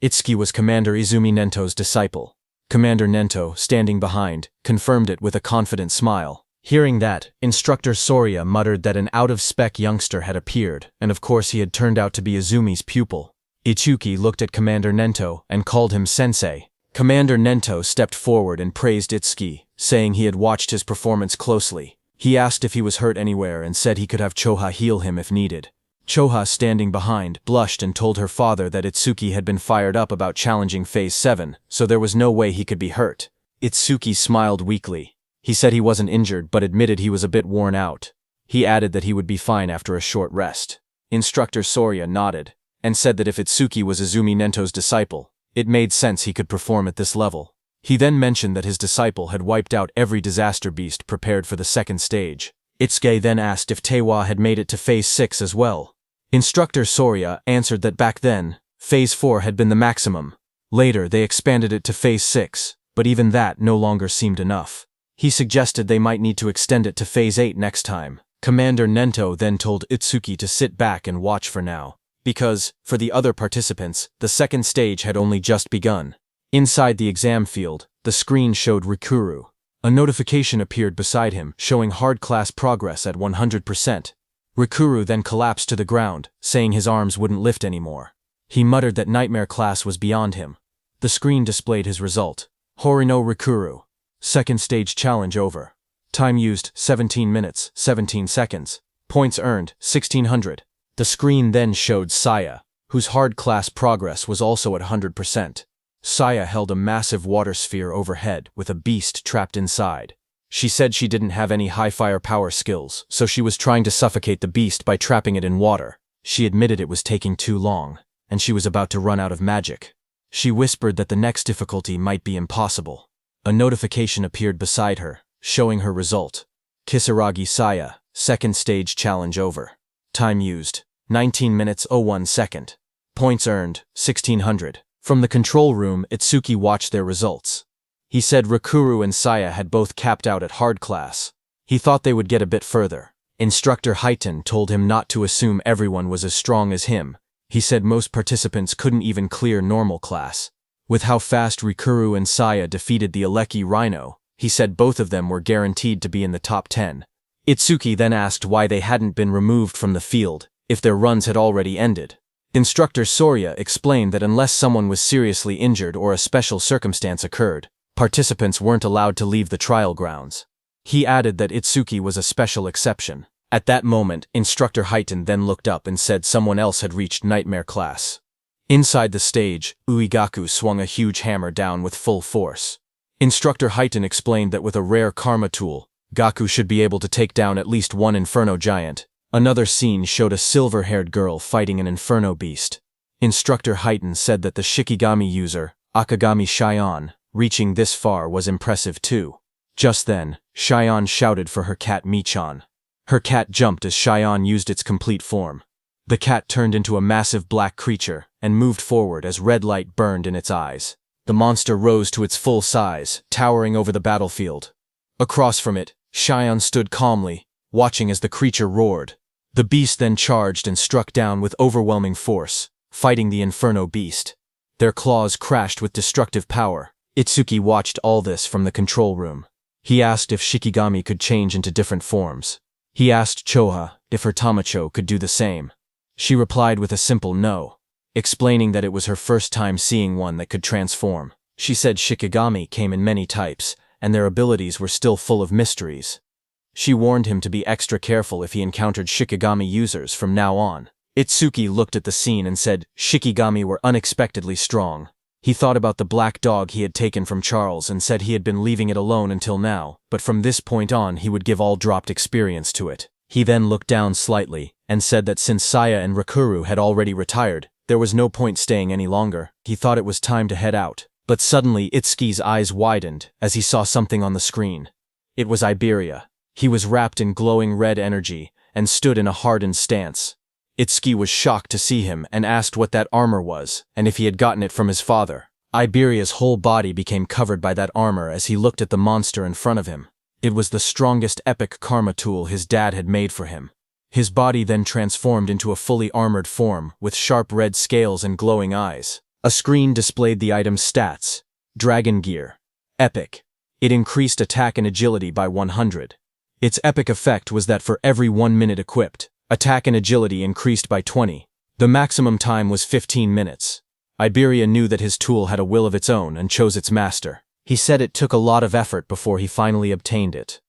Itsuki was Commander Izumi Nento's disciple. Commander Nento, standing behind, confirmed it with a confident smile. Hearing that, Instructor Soria muttered that an out-of-spec youngster had appeared, and of course he had turned out to be Izumi's pupil. Itsuki looked at Commander Nento and called him sensei. Commander Nento stepped forward and praised Itsuki, saying he had watched his performance closely. He asked if he was hurt anywhere and said he could have Choha heal him if needed. Choha, standing behind, blushed and told her father that Itsuki had been fired up about challenging Phase 7, so there was no way he could be hurt. Itsuki smiled weakly. He said he wasn't injured but admitted he was a bit worn out. He added that he would be fine after a short rest. Instructor Soria nodded, and said that if Itsuki was Izumi Nento's disciple, it made sense he could perform at this level. He then mentioned that his disciple had wiped out every disaster beast prepared for the second stage. Itsuki then asked if Tewa had made it to Phase 6 as well. Instructor Soria answered that back then, Phase 4 had been the maximum. Later, they expanded it to Phase 6, but even that no longer seemed enough. He suggested they might need to extend it to Phase 8 next time. Commander Nento then told Itsuki to sit back and watch for now, because, for the other participants, the second stage had only just begun. Inside the exam field, the screen showed Rikuru. A notification appeared beside him, showing hard class progress at 100%. Rikuru then collapsed to the ground, saying his arms wouldn't lift anymore. He muttered that nightmare class was beyond him. The screen displayed his result. Horino Rikuru. Second stage challenge over. Time used, 17 minutes, 17 seconds. Points earned, 1600. The screen then showed Saya, whose hard class progress was also at 100%. Saya held a massive water sphere overhead with a beast trapped inside. She said she didn't have any high firepower skills, so she was trying to suffocate the beast by trapping it in water. She admitted it was taking too long, and she was about to run out of magic. She whispered that the next difficulty might be impossible. A notification appeared beside her, showing her result. Kisaragi Saya, second stage challenge over. Time used, 19 minutes 01 second. Points earned, 1600. From the control room, Itsuki watched their results. He said Rikuru and Saya had both capped out at hard class. He thought they would get a bit further. Instructor Highton told him not to assume everyone was as strong as him. He said most participants couldn't even clear normal class. With how fast Rikuru and Saya defeated the Aleki Rhino, he said both of them were guaranteed to be in the top 10. Itsuki then asked why they hadn't been removed from the field, if their runs had already ended. Instructor Sorya explained that unless someone was seriously injured or a special circumstance occurred, participants weren't allowed to leave the trial grounds. He added that Itsuki was a special exception. At that moment, Instructor Highton then looked up and said someone else had reached Nightmare class. Inside the stage, Uegaku swung a huge hammer down with full force. Instructor Highton explained that with a rare karma tool, Gaku should be able to take down at least one Inferno giant. Another scene showed a silver-haired girl fighting an Inferno beast. Instructor Highton said that the Shikigami user, Akagami Shion, reaching this far was impressive too. Just then, Shion shouted for her cat Michan. Her cat jumped as Shion used its complete form. The cat turned into a massive black creature and moved forward as red light burned in its eyes. The monster rose to its full size, towering over the battlefield. Across from it, Shion stood calmly, watching as the creature roared. The beast then charged and struck down with overwhelming force, fighting the Inferno beast. Their claws crashed with destructive power. Itsuki watched all this from the control room. He asked if Shikigami could change into different forms. He asked Choha if her Tamacho could do the same. She replied with a simple no, explaining that it was her first time seeing one that could transform. She said Shikigami came in many types, and their abilities were still full of mysteries. She warned him to be extra careful if he encountered Shikigami users from now on. Itsuki looked at the scene and said Shikigami were unexpectedly strong. He thought about the black dog he had taken from Charles and said he had been leaving it alone until now, but from this point on he would give all dropped experience to it. He then looked down slightly and said that since Saya and Rikuru had already retired, there was no point staying any longer. He thought it was time to head out. But suddenly Itsuki's eyes widened as he saw something on the screen. It was Iberia. He was wrapped in glowing red energy and stood in a hardened stance. Itsuki was shocked to see him and asked what that armor was and if he had gotten it from his father. Iberia's whole body became covered by that armor as he looked at the monster in front of him. It was the strongest epic karma tool his dad had made for him. His body then transformed into a fully armored form with sharp red scales and glowing eyes. A screen displayed the item's stats. Dragon Gear. Epic. It increased attack and agility by 100. Its epic effect was that for every 1 minute equipped, attack and agility increased by 20. The maximum time was 15 minutes. Iberia knew that his tool had a will of its own and chose its master. He said it took a lot of effort before he finally obtained it.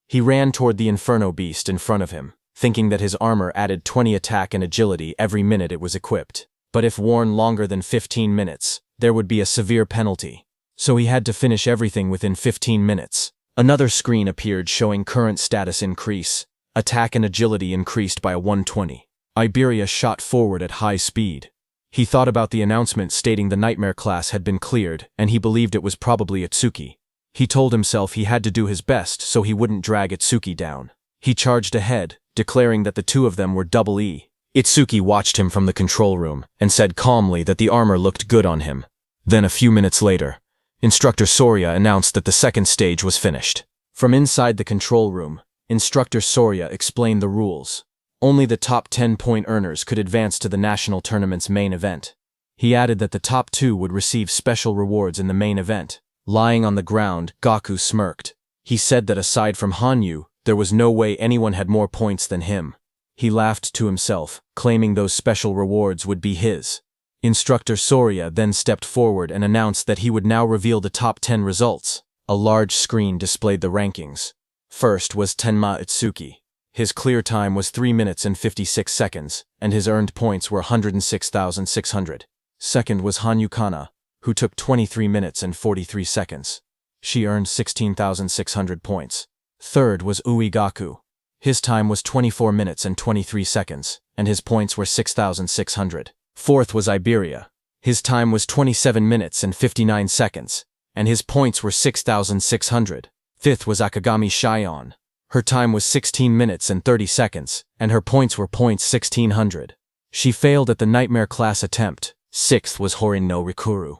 He ran toward the Inferno beast in front of him, thinking that his armor added 20 attack and agility every minute it was equipped. But if worn longer than 15 minutes, there would be a severe penalty. So he had to finish everything within 15 minutes. Another screen appeared showing current status increase. Attack and agility increased by a 120. Iberia shot forward at high speed. He thought about the announcement stating the Nightmare class had been cleared, and he believed it was probably Itsuki. He told himself he had to do his best so he wouldn't drag Itsuki down. He charged ahead, declaring that the two of them were double E. Itsuki watched him from the control room and said calmly that the armor looked good on him. Then a few minutes later, Instructor Sorya announced that the second stage was finished. From inside the control room, Instructor Sorya explained the rules. Only the top 10-point earners could advance to the national tournament's main event. He added that the top 2 would receive special rewards in the main event. Lying on the ground, Gaku smirked. He said that aside from Hanyu, there was no way anyone had more points than him. He laughed to himself, claiming those special rewards would be his. Instructor Sorya then stepped forward and announced that he would now reveal the top 10 results. A large screen displayed the rankings. First was Tenma Itsuki. His clear time was 3 minutes and 56 seconds, and his earned points were 106,600. Second was Hanyu Kana, who took 23 minutes and 43 seconds. She earned 16,600 points. Third was Uegaku. His time was 24 minutes and 23 seconds, and his points were 6,600. Fourth was Iberia. His time was 27 minutes and 59 seconds, and his points were 6,600. Fifth was Akagami Shion. Her time was 16 minutes and 30 seconds, and her points were points 1600. She failed at the Nightmare class attempt. Sixth was Horin no Rikuru.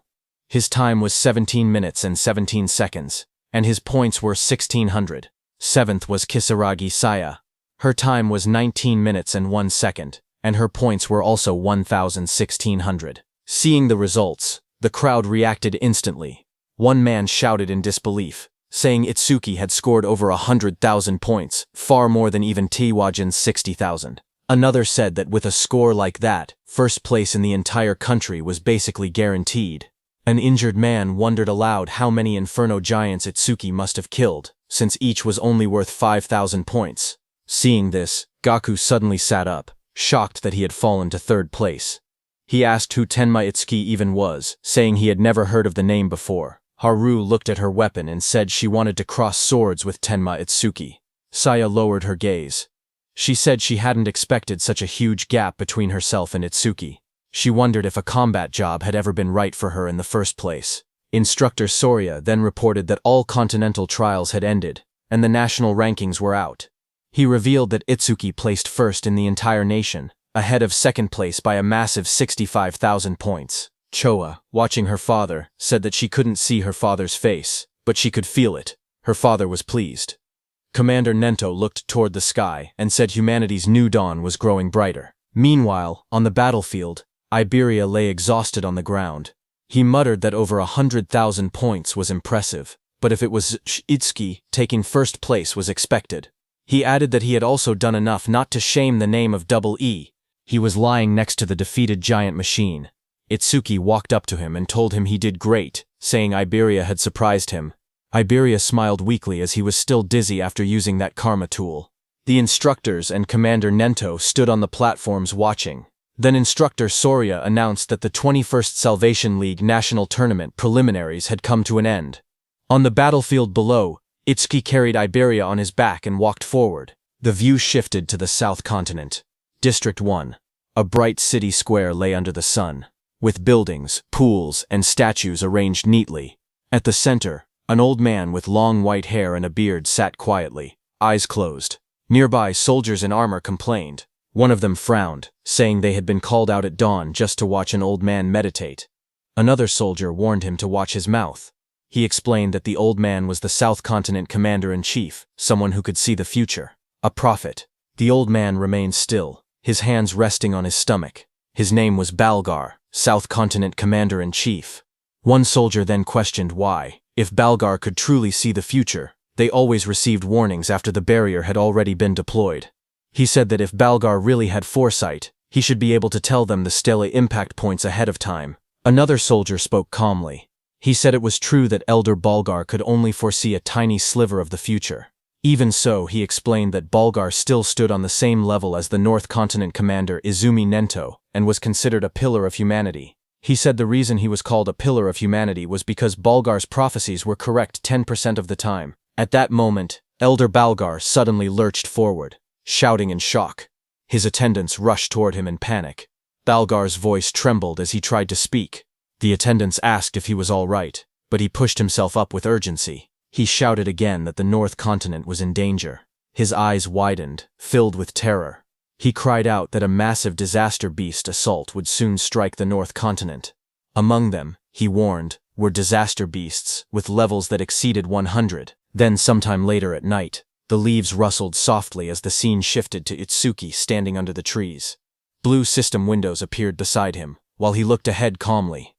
His time was 17 minutes and 17 seconds, and his points were 1600. Seventh was Kisaragi Saya. Her time was 19 minutes and 1 second, and her points were also 1,1600. Seeing the results, the crowd reacted instantly. One man shouted in disbelief, saying Itsuki had scored over 100,000 points, far more than even Tiwajin's 60,000. Another said that with a score like that, first place in the entire country was basically guaranteed. An injured man wondered aloud how many Inferno giants Itsuki must have killed, since each was only worth 5,000 points. Seeing this, Gaku suddenly sat up, shocked that he had fallen to third place. He asked who Tenma Itsuki even was, saying he had never heard of the name before. Haru looked at her weapon and said she wanted to cross swords with Tenma Itsuki. Saya lowered her gaze. She said she hadn't expected such a huge gap between herself and Itsuki. She wondered if a combat job had ever been right for her in the first place. Instructor Soria then reported that all continental trials had ended, and the national rankings were out. He revealed that Itsuki placed first in the entire nation, ahead of second place by a massive 65,000 points. Choa, watching her father, said that she couldn't see her father's face, but she could feel it. Her father was pleased. Commander Nento looked toward the sky and said humanity's new dawn was growing brighter. Meanwhile, on the battlefield, Iberia lay exhausted on the ground. He muttered that over 100,000 points was impressive, but if it was Itsuki, taking first place was expected. He added that he had also done enough not to shame the name of Double E. He was lying next to the defeated giant machine. Itsuki walked up to him and told him he did great, saying Iberia had surprised him. Iberia smiled weakly as he was still dizzy after using that karma tool. The instructors and Commander Nento stood on the platforms watching. Then Instructor Soria announced that the 21st Salvation League National Tournament preliminaries had come to an end. On the battlefield below, Itsuki carried Iberia on his back and walked forward. The view shifted to the South Continent. District 1. A bright city square lay under the sun, with buildings, pools, and statues arranged neatly. At the center, an old man with long white hair and a beard sat quietly, eyes closed. Nearby, soldiers in armor complained. One of them frowned, saying they had been called out at dawn just to watch an old man meditate. Another soldier warned him to watch his mouth. He explained that the old man was the South Continent Commander-in-Chief, someone who could see the future. A prophet. The old man remained still, his hands resting on his stomach. His name was Balgar, South Continent Commander-in-Chief. One soldier then questioned why, if Balgar could truly see the future, they always received warnings after the barrier had already been deployed. He said that if Balgar really had foresight, he should be able to tell them the Stella impact points ahead of time. Another soldier spoke calmly. He said it was true that Elder Balgar could only foresee a tiny sliver of the future. Even so, he explained that Balgar still stood on the same level as the North Continent Commander Izumi Nento, and was considered a pillar of humanity. He said the reason he was called a pillar of humanity was because Balgar's prophecies were correct 10% of the time. At that moment, Elder Balgar suddenly lurched forward, shouting in shock. His attendants rushed toward him in panic. Balgar's voice trembled as he tried to speak. The attendants asked if he was all right, but he pushed himself up with urgency. He shouted again that the North Continent was in danger. His eyes widened, filled with terror. He cried out that a massive disaster beast assault would soon strike the North Continent. Among them, he warned, were disaster beasts with levels that exceeded 100. Then sometime later at night, the leaves rustled softly as the scene shifted to Itsuki standing under the trees. Blue system windows appeared beside him, while he looked ahead calmly.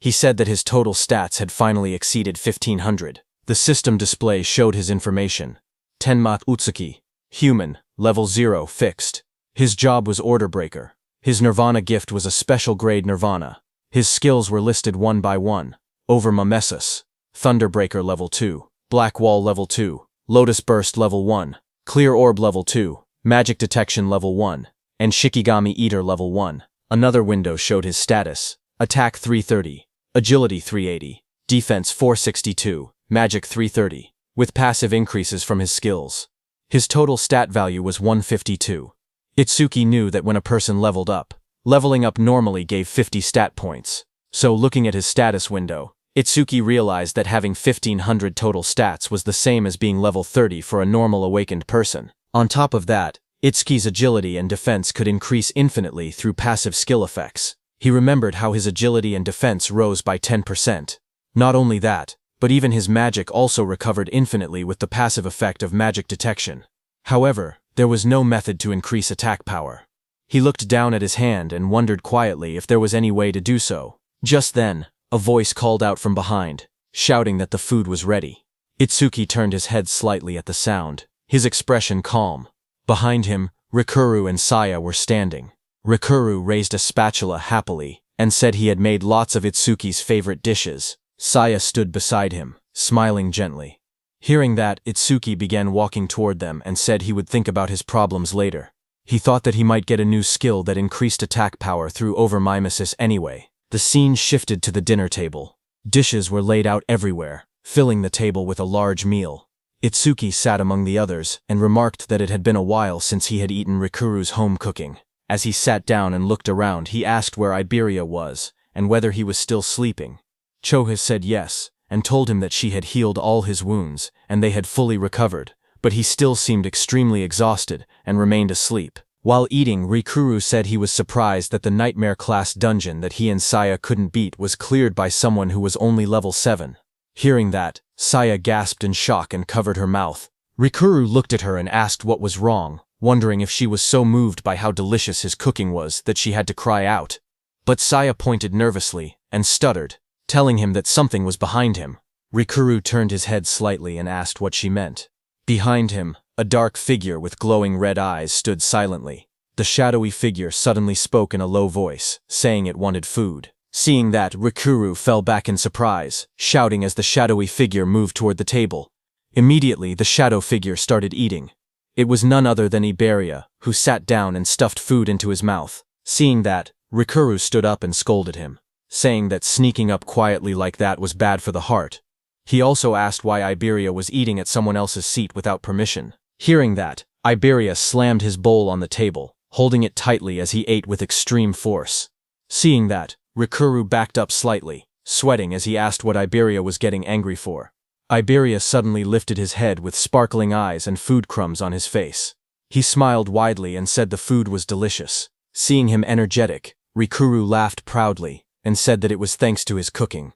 He said that his total stats had finally exceeded 1,500. The system display showed his information. Tenma Utsuki, human, level 0, fixed. His job was order breaker. His Nirvana gift was a special grade Nirvana. His skills were listed one by one. Over Mimesis, Thunderbreaker level 2, Black Wall level 2, Lotus Burst level 1, Clear Orb level 2, Magic Detection level 1, and Shikigami Eater level 1. Another window showed his status. Attack 330, Agility 380, Defense 462, Magic 330, with passive increases from his skills. His total stat value was 152. Itsuki knew that when a person leveled up, leveling up normally gave 50 stat points. So looking at his status window, Itsuki realized that having 1500 total stats was the same as being level 30 for a normal awakened person. On top of that, Itsuki's agility and defense could increase infinitely through passive skill effects. He remembered how his agility and defense rose by 10%. Not only that, but even his magic also recovered infinitely with the passive effect of magic detection. However, there was no method to increase attack power. He looked down at his hand and wondered quietly if there was any way to do so. Just then, a voice called out from behind, shouting that the food was ready. Itsuki turned his head slightly at the sound, his expression calm. Behind him, Rikuru and Saya were standing. Rikuru raised a spatula happily and said he had made lots of Itsuki's favorite dishes. Saya stood beside him, smiling gently. Hearing that, Itsuki began walking toward them and said he would think about his problems later. He thought that he might get a new skill that increased attack power through overmimesis anyway. The scene shifted to the dinner table. Dishes were laid out everywhere, filling the table with a large meal. Itsuki sat among the others and remarked that it had been a while since he had eaten Rikuru's home cooking. As he sat down and looked around, he asked where Iberia was and whether he was still sleeping. Choha said yes, and told him that she had healed all his wounds and they had fully recovered, but he still seemed extremely exhausted and remained asleep. While eating, Rikuru said he was surprised that the nightmare-class dungeon that he and Saya couldn't beat was cleared by someone who was only level 7. Hearing that, Saya gasped in shock and covered her mouth. Rikuru looked at her and asked what was wrong, wondering if she was so moved by how delicious his cooking was that she had to cry out. But Saya pointed nervously and stuttered, telling him that something was behind him. Rikuru turned his head slightly and asked what she meant. Behind him, a dark figure with glowing red eyes stood silently. The shadowy figure suddenly spoke in a low voice, saying it wanted food. Seeing that, Rikuru fell back in surprise, shouting as the shadowy figure moved toward the table. Immediately, the shadow figure started eating. It was none other than Iberia, who sat down and stuffed food into his mouth. Seeing that, Rikuru stood up and scolded him, saying that sneaking up quietly like that was bad for the heart. He also asked why Iberia was eating at someone else's seat without permission. Hearing that, Iberia slammed his bowl on the table, holding it tightly as he ate with extreme force. Seeing that, Rikuru backed up slightly, sweating as he asked what Iberia was getting angry for. Iberia suddenly lifted his head with sparkling eyes and food crumbs on his face. He smiled widely and said the food was delicious. Seeing him energetic, Rikuru laughed proudly and said that it was thanks to his cooking.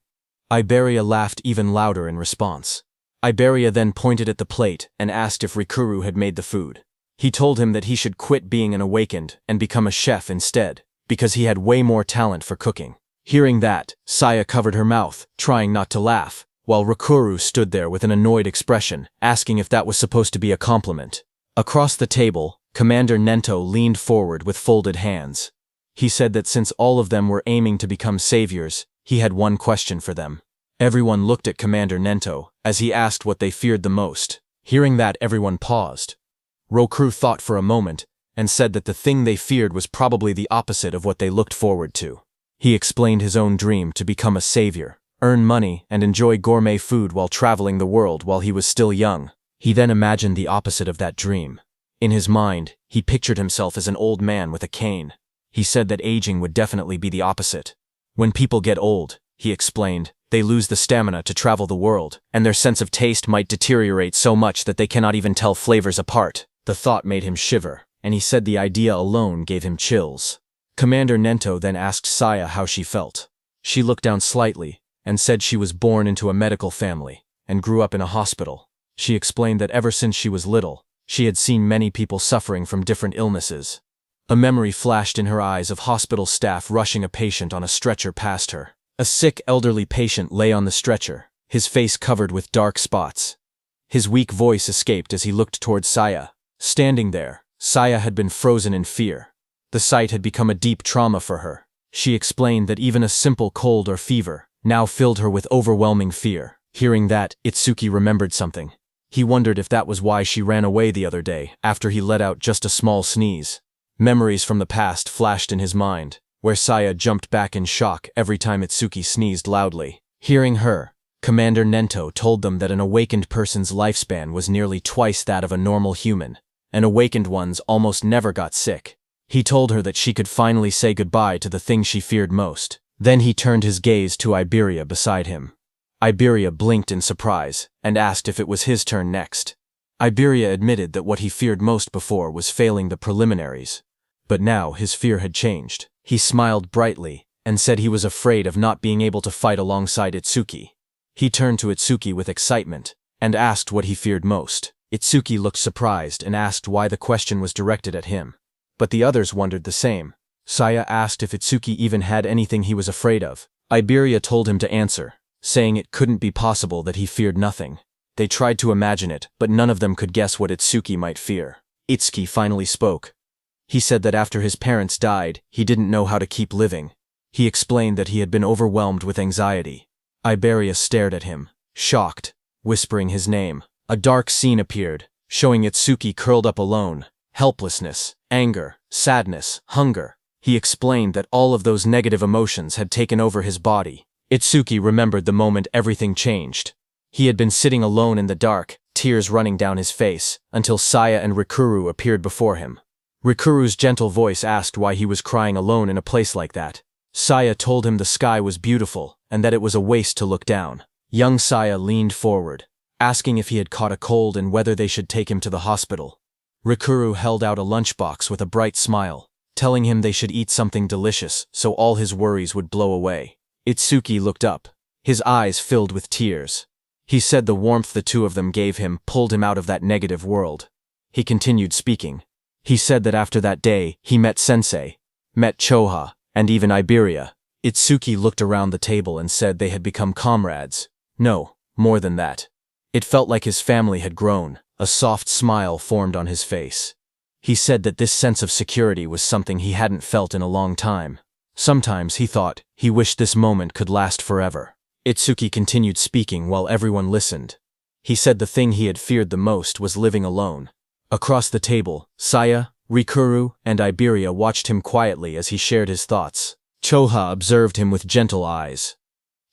Iberia laughed even louder in response. Iberia then pointed at the plate and asked if Rikuru had made the food. He told him that he should quit being an awakened and become a chef instead, because he had way more talent for cooking. Hearing that, Saya covered her mouth, trying not to laugh, while Rikuru stood there with an annoyed expression, asking if that was supposed to be a compliment. Across the table, Commander Nento leaned forward with folded hands. He said that since all of them were aiming to become saviors, he had one question for them. Everyone looked at Commander Nento as he asked what they feared the most. Hearing that, everyone paused. Rokuru thought for a moment and said that the thing they feared was probably the opposite of what they looked forward to. He explained his own dream to become a savior, earn money, and enjoy gourmet food while traveling the world while he was still young. He then imagined the opposite of that dream. In his mind, he pictured himself as an old man with a cane. He said that aging would definitely be the opposite. When people get old, he explained, they lose the stamina to travel the world, and their sense of taste might deteriorate so much that they cannot even tell flavors apart. The thought made him shiver, and he said the idea alone gave him chills. Commander Nento then asked Saya how she felt. She looked down slightly and said she was born into a medical family and grew up in a hospital. She explained that ever since she was little, she had seen many people suffering from different illnesses. A memory flashed in her eyes of hospital staff rushing a patient on a stretcher past her. A sick elderly patient lay on the stretcher, his face covered with dark spots. His weak voice escaped as he looked toward Saya. Standing there, Saya had been frozen in fear. The sight had become a deep trauma for her. She explained that even a simple cold or fever now filled her with overwhelming fear. Hearing that, Itsuki remembered something. He wondered if that was why she ran away the other day after he let out just a small sneeze. Memories from the past flashed in his mind, where Saya jumped back in shock every time Itsuki sneezed loudly. Hearing her, Commander Nento told them that an awakened person's lifespan was nearly twice that of a normal human, and awakened ones almost never got sick. He told her that she could finally say goodbye to the thing she feared most. Then he turned his gaze to Iberia beside him. Iberia blinked in surprise and asked if it was his turn next. Iberia admitted that what he feared most before was failing the preliminaries. But now his fear had changed. He smiled brightly and said he was afraid of not being able to fight alongside Itsuki. He turned to Itsuki with excitement and asked what he feared most. Itsuki looked surprised and asked why the question was directed at him. But the others wondered the same. Saya asked if Itsuki even had anything he was afraid of. Iberia told him to answer, saying it couldn't be possible that he feared nothing. They tried to imagine it, but none of them could guess what Itsuki might fear. Itsuki finally spoke. He said that after his parents died, he didn't know how to keep living. He explained that he had been overwhelmed with anxiety. Iberia stared at him, shocked, whispering his name. A dark scene appeared, showing Itsuki curled up alone. Helplessness, anger, sadness, hunger. He explained that all of those negative emotions had taken over his body. Itsuki remembered the moment everything changed. He had been sitting alone in the dark, tears running down his face, until Saya and Rikuru appeared before him. Rikuru's gentle voice asked why he was crying alone in a place like that. Saya told him the sky was beautiful and that it was a waste to look down. Young Saya leaned forward, asking if he had caught a cold and whether they should take him to the hospital. Rikuru held out a lunchbox with a bright smile, telling him they should eat something delicious so all his worries would blow away. Itsuki looked up, his eyes filled with tears. He said the warmth the two of them gave him pulled him out of that negative world. He continued speaking. He said that after that day, he met Sensei, met Choha, and even Iberia. Itsuki looked around the table and said they had become comrades. No, more than that. It felt like his family had grown. A soft smile formed on his face. He said that this sense of security was something he hadn't felt in a long time. Sometimes, he thought, he wished this moment could last forever. Itsuki continued speaking while everyone listened. He said the thing he had feared the most was living alone. Across the table, Saya, Rikuru, and Iberia watched him quietly as he shared his thoughts. Choha observed him with gentle eyes.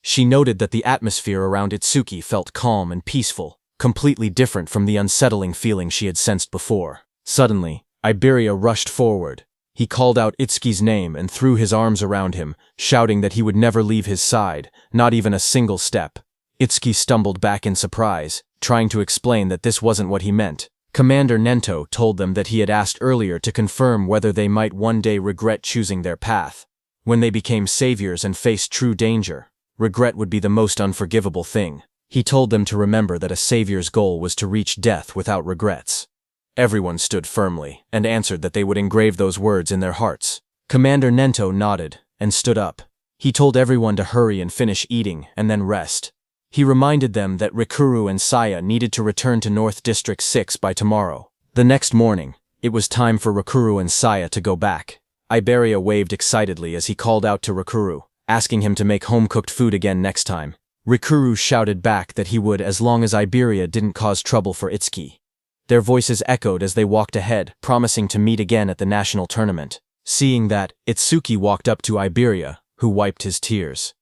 She noted that the atmosphere around Itsuki felt calm and peaceful, completely different from the unsettling feeling she had sensed before. Suddenly, Iberia rushed forward. He called out Itsuki's name and threw his arms around him, shouting that he would never leave his side, not even a single step. Itsuki stumbled back in surprise, trying to explain that this wasn't what he meant. Commander Nento told them that he had asked earlier to confirm whether they might one day regret choosing their path. When they became saviors and faced true danger, regret would be the most unforgivable thing. He told them to remember that a savior's goal was to reach death without regrets. Everyone stood firmly and answered that they would engrave those words in their hearts. Commander Nento nodded and stood up. He told everyone to hurry and finish eating and then rest. He reminded them that Rikuru and Saya needed to return to North District 6 by tomorrow. The next morning, it was time for Rikuru and Saya to go back. Iberia waved excitedly as he called out to Rikuru, asking him to make home-cooked food again next time. Rikuru shouted back that he would as long as Iberia didn't cause trouble for Itsuki. Their voices echoed as they walked ahead, promising to meet again at the national tournament. Seeing that, Itsuki walked up to Iberia, who wiped his tears.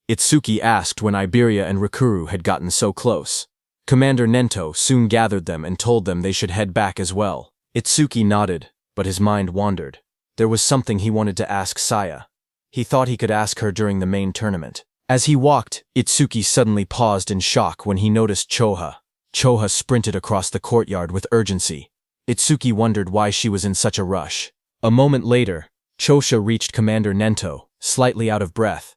Itsuki asked when Iberia and Rikuru had gotten so close. Commander Nento soon gathered them and told them they should head back as well. Itsuki nodded, but his mind wandered. There was something he wanted to ask Saya. He thought he could ask her during the main tournament. As he walked, Itsuki suddenly paused in shock when he noticed Choha. Choha sprinted across the courtyard with urgency. Itsuki wondered why she was in such a rush. A moment later, Chosha reached Commander Nento, slightly out of breath.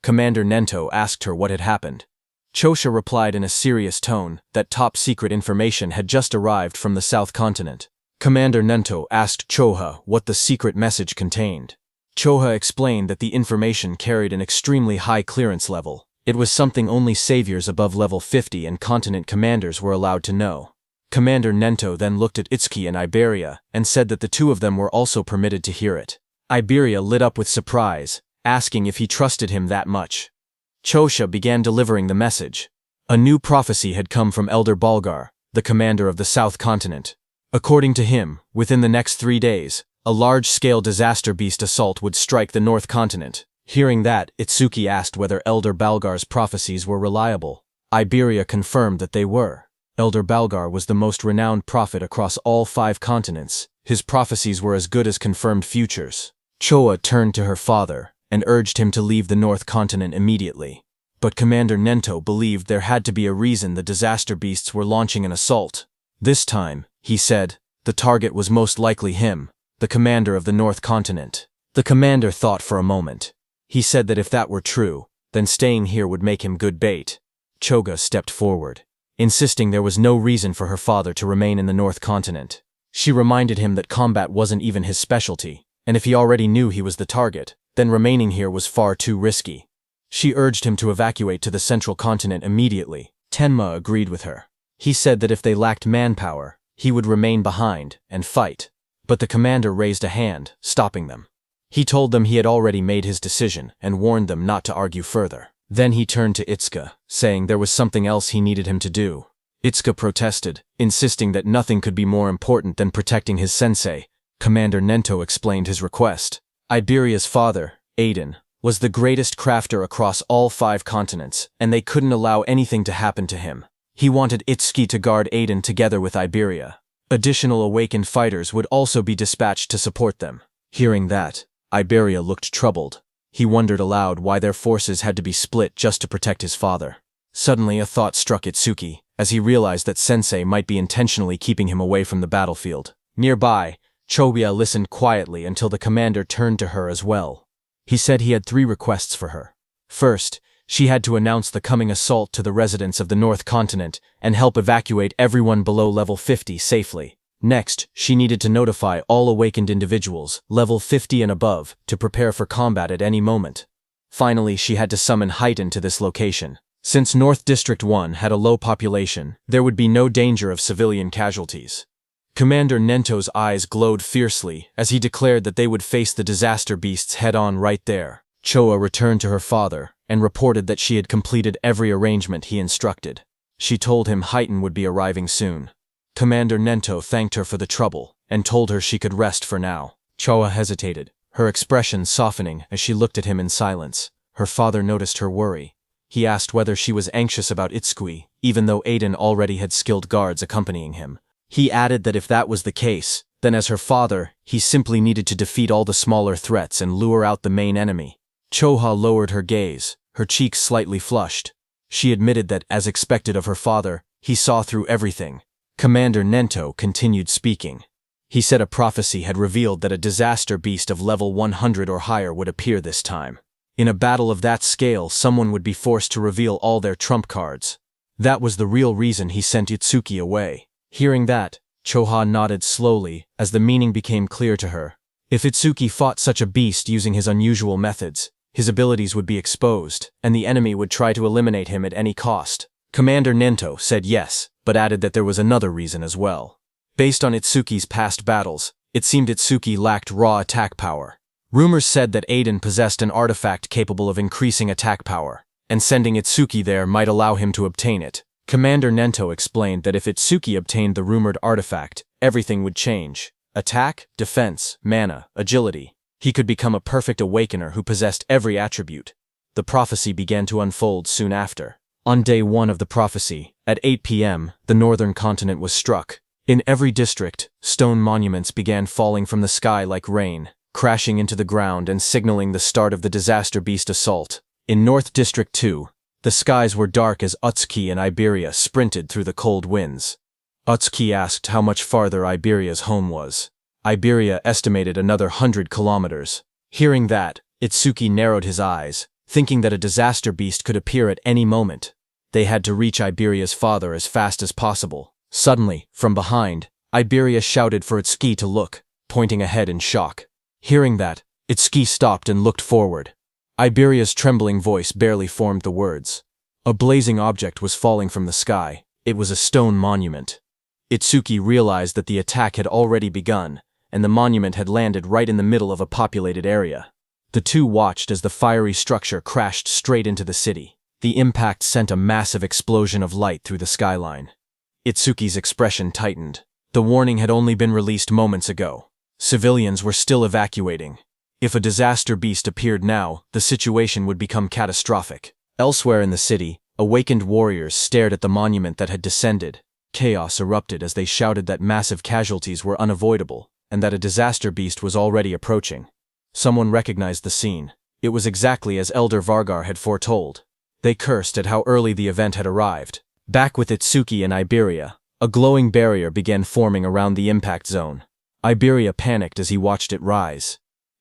Commander Nento asked her what had happened. Chosha replied in a serious tone that top-secret information had just arrived from the South Continent. Commander Nento asked Choha what the secret message contained. Choha explained that the information carried an extremely high clearance level. It was something only saviors above level 50 and continent commanders were allowed to know. Commander Nento then looked at Itsuki and Iberia and said that the two of them were also permitted to hear it. Iberia lit up with surprise, asking if he trusted him that much. Chosha began delivering the message. A new prophecy had come from Elder Balgar, the commander of the South Continent. According to him, within the next 3 days, a large-scale disaster beast assault would strike the North Continent. Hearing that, Itsuki asked whether Elder Balgar's prophecies were reliable. Iberia confirmed that they were. Elder Balgar was the most renowned prophet across all 5 continents. His prophecies were as good as confirmed futures. Choa turned to her father and urged him to leave the North Continent immediately. But Commander Nento believed there had to be a reason the disaster beasts were launching an assault. This time, he said, the target was most likely him, the commander of the North Continent. The commander thought for a moment. He said that if that were true, then staying here would make him good bait. Choga stepped forward, insisting there was no reason for her father to remain in the North Continent. She reminded him that combat wasn't even his specialty, and if he already knew he was the target, then remaining here was far too risky. She urged him to evacuate to the Central Continent immediately. Tenma agreed with her. He said that if they lacked manpower, he would remain behind and fight. But the commander raised a hand, stopping them. He told them he had already made his decision and warned them not to argue further. Then he turned to Itsuka, saying there was something else he needed him to do. Itsuka protested, insisting that nothing could be more important than protecting his sensei. Commander Nento explained his request. Iberia's father, Aiden, was the greatest crafter across all 5 continents, and they couldn't allow anything to happen to him. He wanted Itsuki to guard Aiden together with Iberia. Additional awakened fighters would also be dispatched to support them. Hearing that, Iberia looked troubled. He wondered aloud why their forces had to be split just to protect his father. Suddenly a thought struck Itsuki, as he realized that Sensei might be intentionally keeping him away from the battlefield. Nearby, Chobia listened quietly until the commander turned to her as well. He said he had 3 requests for her. First, she had to announce the coming assault to the residents of the North Continent and help evacuate everyone below level 50 safely. Next, she needed to notify all awakened individuals, level 50 and above, to prepare for combat at any moment. Finally, she had to summon Haiten to this location. Since North District 1 had a low population, there would be no danger of civilian casualties. Commander Nento's eyes glowed fiercely as he declared that they would face the disaster beasts head-on right there. Choa returned to her father and reported that she had completed every arrangement he instructed. She told him Haiten would be arriving soon. Commander Nento thanked her for the trouble and told her she could rest for now. Choa hesitated, her expression softening as she looked at him in silence. Her father noticed her worry. He asked whether she was anxious about Itsui, even though Aiden already had skilled guards accompanying him. He added that if that was the case, then as her father, he simply needed to defeat all the smaller threats and lure out the main enemy. Choha lowered her gaze, her cheeks slightly flushed. She admitted that, as expected of her father, he saw through everything. Commander Nento continued speaking. He said a prophecy had revealed that a disaster beast of level 100 or higher would appear this time. In a battle of that scale, someone would be forced to reveal all their trump cards. That was the real reason he sent Itsuki away. Hearing that, Choha nodded slowly as the meaning became clear to her. If Itsuki fought such a beast using his unusual methods, his abilities would be exposed, and the enemy would try to eliminate him at any cost. Commander Nento said yes, but added that there was another reason as well. Based on Itsuki's past battles, it seemed Itsuki lacked raw attack power. Rumors said that Aiden possessed an artifact capable of increasing attack power, and sending Itsuki there might allow him to obtain it. Commander Nento explained that if Itsuki obtained the rumored artifact, everything would change. Attack, defense, mana, agility. He could become a perfect awakener who possessed every attribute. The prophecy began to unfold soon after. On day 1 of the prophecy, at 8 p.m., the northern continent was struck. In every district, stone monuments began falling from the sky like rain, crashing into the ground and signaling the start of the disaster beast assault. In North District 2, the skies were dark as Utsuki and Iberia sprinted through the cold winds. Utsuki asked how much farther Iberia's home was. Iberia estimated another 100 kilometers. Hearing that, Itsuki narrowed his eyes, thinking that a disaster beast could appear at any moment. They had to reach Iberia's father as fast as possible. Suddenly, from behind, Iberia shouted for Itsuki to look, pointing ahead in shock. Hearing that, Itsuki stopped and looked forward. Iberia's trembling voice barely formed the words. A blazing object was falling from the sky. It was a stone monument. Itsuki realized that the attack had already begun, and the monument had landed right in the middle of a populated area. The two watched as the fiery structure crashed straight into the city. The impact sent a massive explosion of light through the skyline. Itsuki's expression tightened. The warning had only been released moments ago. Civilians were still evacuating. If a disaster beast appeared now, the situation would become catastrophic. Elsewhere in the city, awakened warriors stared at the monument that had descended. Chaos erupted as they shouted that massive casualties were unavoidable, and that a disaster beast was already approaching. Someone recognized the scene. It was exactly as Elder Vargar had foretold. They cursed at how early the event had arrived. Back with Itsuki and Iberia, a glowing barrier began forming around the impact zone. Iberia panicked as he watched it rise.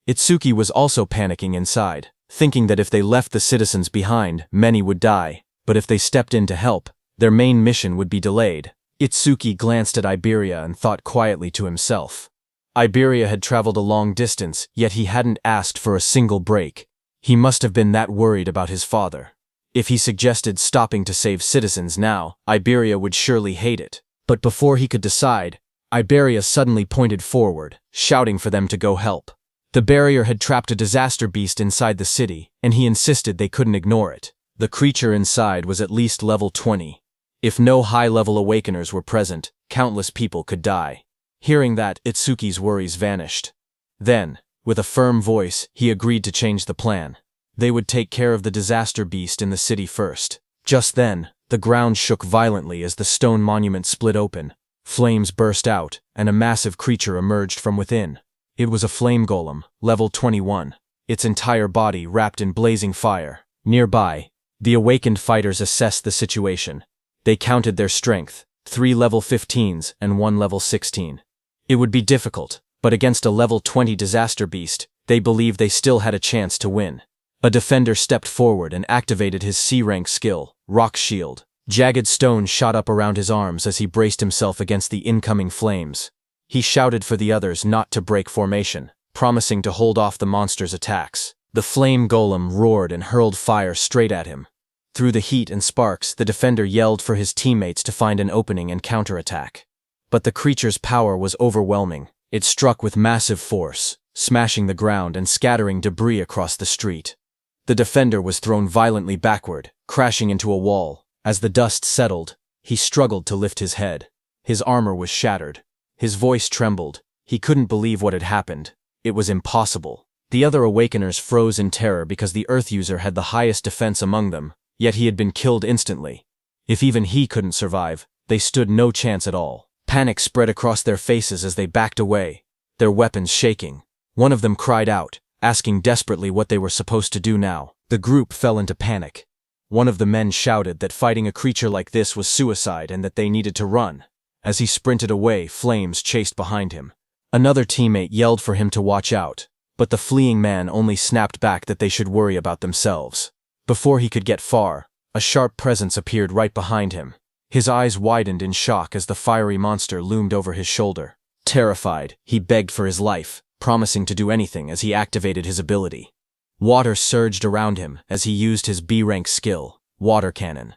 Itsuki was also panicking inside, thinking that if they left the citizens behind, many would die, but if they stepped in to help, their main mission would be delayed. Itsuki glanced at Iberia and thought quietly to himself. Iberia had traveled a long distance, yet he hadn't asked for a single break. He must have been that worried about his father. If he suggested stopping to save citizens now, Iberia would surely hate it. But before he could decide, Iberia suddenly pointed forward, shouting for them to go help. The barrier had trapped a disaster beast inside the city, and he insisted they couldn't ignore it. The creature inside was at least level 20. If no high-level awakeners were present, countless people could die. Hearing that, Itsuki's worries vanished. Then, with a firm voice, he agreed to change the plan. They would take care of the disaster beast in the city first. Just then, the ground shook violently as the stone monument split open. Flames burst out, and a massive creature emerged from within. It was a flame golem, level 21, its entire body wrapped in blazing fire. Nearby, the awakened fighters assessed the situation. They counted their strength, 3 level 15s and 1 level 16. It would be difficult, but against a level 20 disaster beast, they believed they still had a chance to win. A defender stepped forward and activated his C-rank skill, Rock Shield. Jagged stone shot up around his arms as he braced himself against the incoming flames. He shouted for the others not to break formation, promising to hold off the monster's attacks. The flame golem roared and hurled fire straight at him. Through the heat and sparks, the defender yelled for his teammates to find an opening and counterattack. But the creature's power was overwhelming. It struck with massive force, smashing the ground and scattering debris across the street. The defender was thrown violently backward, crashing into a wall. As the dust settled, he struggled to lift his head. His armor was shattered. His voice trembled. He couldn't believe what had happened. It was impossible. The other awakeners froze in terror because the Earth user had the highest defense among them, yet he had been killed instantly. If even he couldn't survive, they stood no chance at all. Panic spread across their faces as they backed away, their weapons shaking. One of them cried out, asking desperately what they were supposed to do now. The group fell into panic. One of the men shouted that fighting a creature like this was suicide and that they needed to run. As he sprinted away, flames chased behind him. Another teammate yelled for him to watch out, but the fleeing man only snapped back that they should worry about themselves. Before he could get far, a sharp presence appeared right behind him. His eyes widened in shock as the fiery monster loomed over his shoulder. Terrified, he begged for his life, promising to do anything as he activated his ability. Water surged around him as he used his B-rank skill, Water Cannon.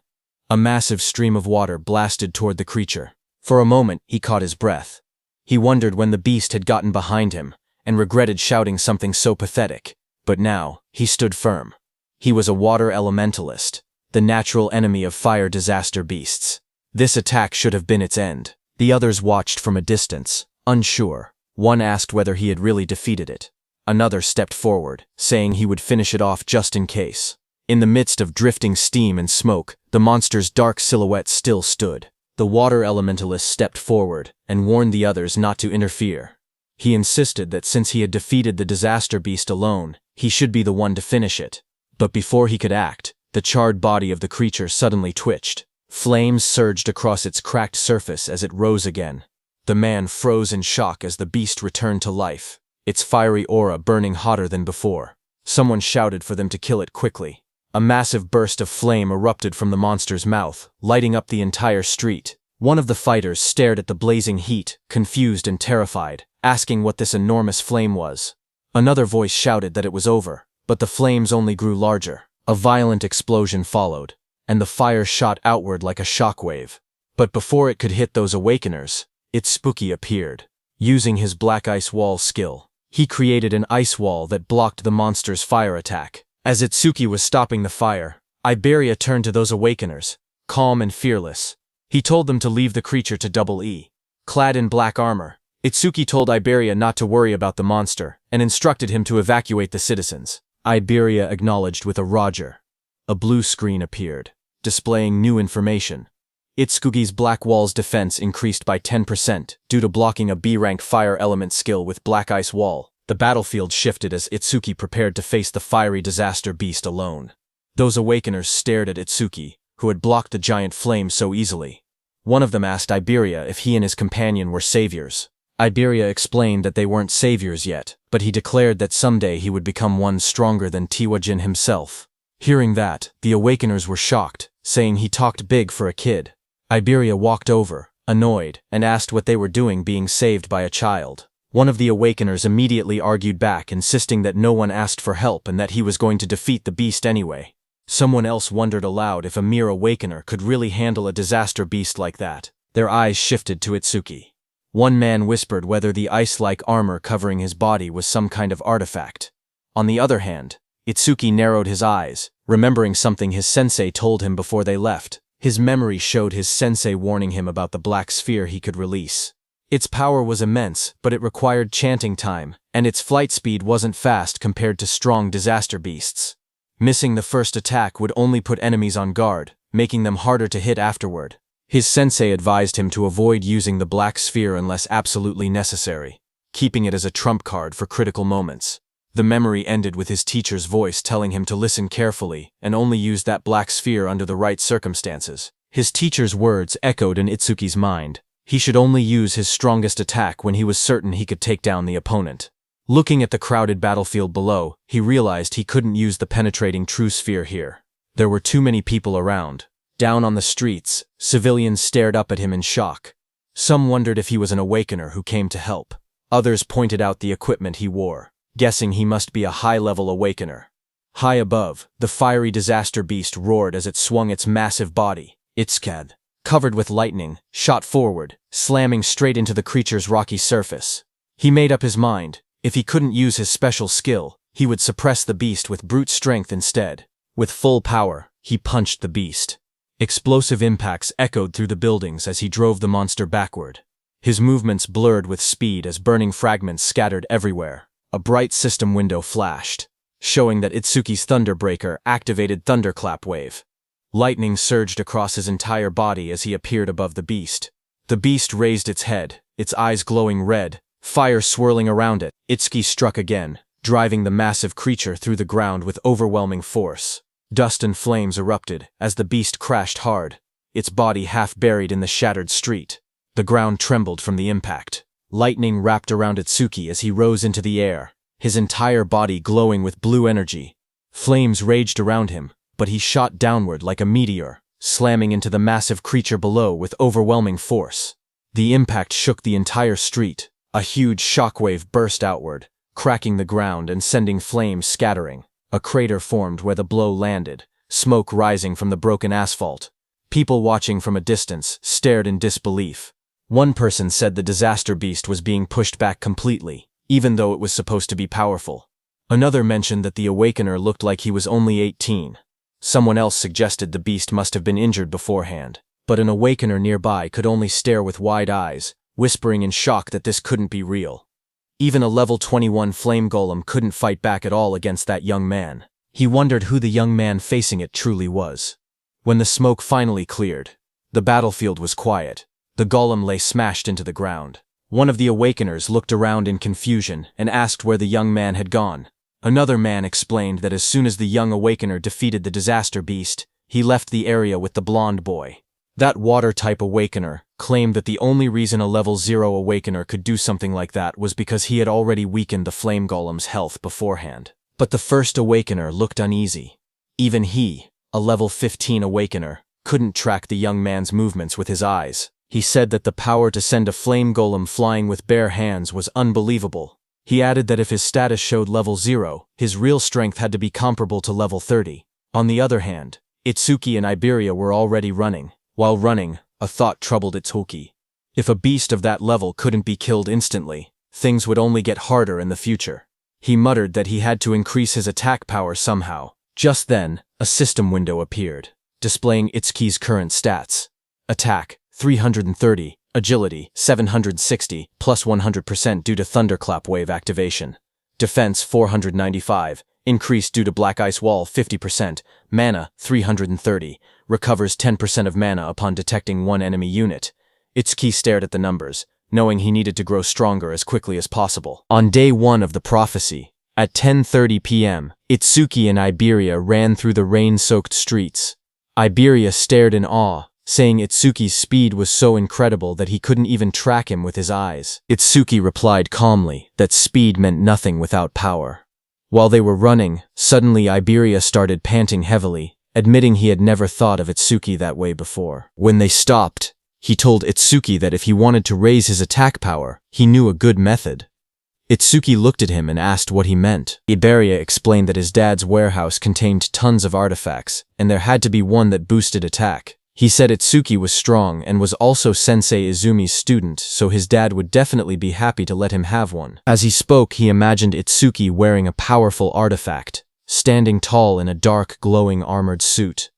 A massive stream of water blasted toward the creature. For a moment, he caught his breath. He wondered when the beast had gotten behind him, and regretted shouting something so pathetic. But now, he stood firm. He was a water elementalist, the natural enemy of fire disaster beasts. This attack should have been its end. The others watched from a distance, unsure. One asked whether he had really defeated it. Another stepped forward, saying he would finish it off just in case. In the midst of drifting steam and smoke, the monster's dark silhouette still stood. The water elementalist stepped forward and warned the others not to interfere. He insisted that since he had defeated the disaster beast alone, he should be the one to finish it. But before he could act, the charred body of the creature suddenly twitched. Flames surged across its cracked surface as it rose again. The man froze in shock as the beast returned to life, its fiery aura burning hotter than before. Someone shouted for them to kill it quickly. A massive burst of flame erupted from the monster's mouth, lighting up the entire street. One of the fighters stared at the blazing heat, confused and terrified, asking what this enormous flame was. Another voice shouted that it was over, but the flames only grew larger. A violent explosion followed, and the fire shot outward like a shockwave. But before it could hit those awakeners, Itsuki appeared. Using his black ice wall skill, he created an ice wall that blocked the monster's fire attack. As Itsuki was stopping the fire, Iberia turned to those awakeners, calm and fearless. He told them to leave the creature to Double E. Clad in black armor, Itsuki told Iberia not to worry about the monster and instructed him to evacuate the citizens. Iberia acknowledged with a Roger. A blue screen appeared, displaying new information. Itsuki's black wall's defense increased by 10% due to blocking a B-rank fire element skill with black ice wall. The battlefield shifted as Itsuki prepared to face the fiery disaster beast alone. Those awakeners stared at Itsuki, who had blocked the giant flame so easily. One of them asked Iberia if he and his companion were saviors. Iberia explained that they weren't saviors yet, but he declared that someday he would become one stronger than Tiwajin himself. Hearing that, the awakeners were shocked, saying he talked big for a kid. Iberia walked over, annoyed, and asked what they were doing being saved by a child. One of the awakeners immediately argued back, insisting that no one asked for help and that he was going to defeat the beast anyway. Someone else wondered aloud if a mere awakener could really handle a disaster beast like that. Their eyes shifted to Itsuki. One man whispered whether the ice-like armor covering his body was some kind of artifact. On the other hand, Itsuki narrowed his eyes, remembering something his sensei told him before they left. His memory showed his sensei warning him about the black sphere he could release. Its power was immense, but it required chanting time, and its flight speed wasn't fast compared to strong disaster beasts. Missing the first attack would only put enemies on guard, making them harder to hit afterward. His sensei advised him to avoid using the black sphere unless absolutely necessary, keeping it as a trump card for critical moments. The memory ended with his teacher's voice telling him to listen carefully and only use that black sphere under the right circumstances. His teacher's words echoed in Itsuki's mind. He should only use his strongest attack when he was certain he could take down the opponent. Looking at the crowded battlefield below, he realized he couldn't use the penetrating true sphere here. There were too many people around. Down on the streets, civilians stared up at him in shock. Some wondered if he was an awakener who came to help. Others pointed out the equipment he wore, guessing he must be a high-level awakener. High above, the fiery disaster beast roared as it swung its massive body. Itsuki, covered with lightning, shot forward, slamming straight into the creature's rocky surface. He made up his mind. If he couldn't use his special skill, he would suppress the beast with brute strength instead. With full power, he punched the beast. Explosive impacts echoed through the buildings as he drove the monster backward. His movements blurred with speed as burning fragments scattered everywhere. A bright system window flashed, showing that Itsuki's Thunderbreaker activated Thunderclap Wave. Lightning surged across his entire body as he appeared above the beast. The beast raised its head, its eyes glowing red, fire swirling around it. Itsuki struck again, driving the massive creature through the ground with overwhelming force. Dust and flames erupted as the beast crashed hard, its body half buried in the shattered street. The ground trembled from the impact. Lightning wrapped around Itsuki as he rose into the air, his entire body glowing with blue energy. Flames raged around him, but he shot downward like a meteor, slamming into the massive creature below with overwhelming force. The impact shook the entire street. A huge shockwave burst outward, cracking the ground and sending flames scattering. A crater formed where the blow landed, smoke rising from the broken asphalt. People watching from a distance stared in disbelief. One person said the disaster beast was being pushed back completely, even though it was supposed to be powerful. Another mentioned that the awakener looked like he was only 18. Someone else suggested the beast must have been injured beforehand, but an awakener nearby could only stare with wide eyes, whispering in shock that this couldn't be real. Even a level 21 flame golem couldn't fight back at all against that young man. He wondered who the young man facing it truly was. When the smoke finally cleared, the battlefield was quiet. The golem lay smashed into the ground. One of the awakeners looked around in confusion and asked where the young man had gone. Another man explained that as soon as the young awakener defeated the disaster beast, he left the area with the blonde boy. That water-type awakener claimed that the only reason a level 0 awakener could do something like that was because he had already weakened the flame golem's health beforehand. But the first awakener looked uneasy. Even he, a level 15 awakener, couldn't track the young man's movements with his eyes. He said that the power to send a flame golem flying with bare hands was unbelievable. He added that if his status showed level 0, his real strength had to be comparable to level 30. On the other hand, Itsuki and Iberia were already running. While running, a thought troubled Itsuki. If a beast of that level couldn't be killed instantly, things would only get harder in the future. He muttered that he had to increase his attack power somehow. Just then, a system window appeared, displaying Itsuki's current stats. Attack, 330, Agility, 760, plus 100% due to Thunderclap Wave activation. Defense, 495, increased due to Black Ice Wall, 50%, Mana, 330, recovers 10% of mana upon detecting one enemy unit. Itsuki stared at the numbers, knowing he needed to grow stronger as quickly as possible. On day 1 of the prophecy, At 10:30 p.m., Itsuki and Iberia ran through the rain-soaked streets. Iberia stared in awe, saying Itsuki's speed was so incredible that he couldn't even track him with his eyes. Itsuki replied calmly that speed meant nothing without power. While they were running, suddenly Iberia started panting heavily, admitting he had never thought of Itsuki that way before. When they stopped, he told Itsuki that if he wanted to raise his attack power, he knew a good method. Itsuki looked at him and asked what he meant. Iberia explained that his dad's warehouse contained tons of artifacts, and there had to be one that boosted attack. He said Itsuki was strong and was also Sensei Izumi's student, so his dad would definitely be happy to let him have one. As he spoke, he imagined Itsuki wearing a powerful artifact, standing tall in a dark, glowing armored suit.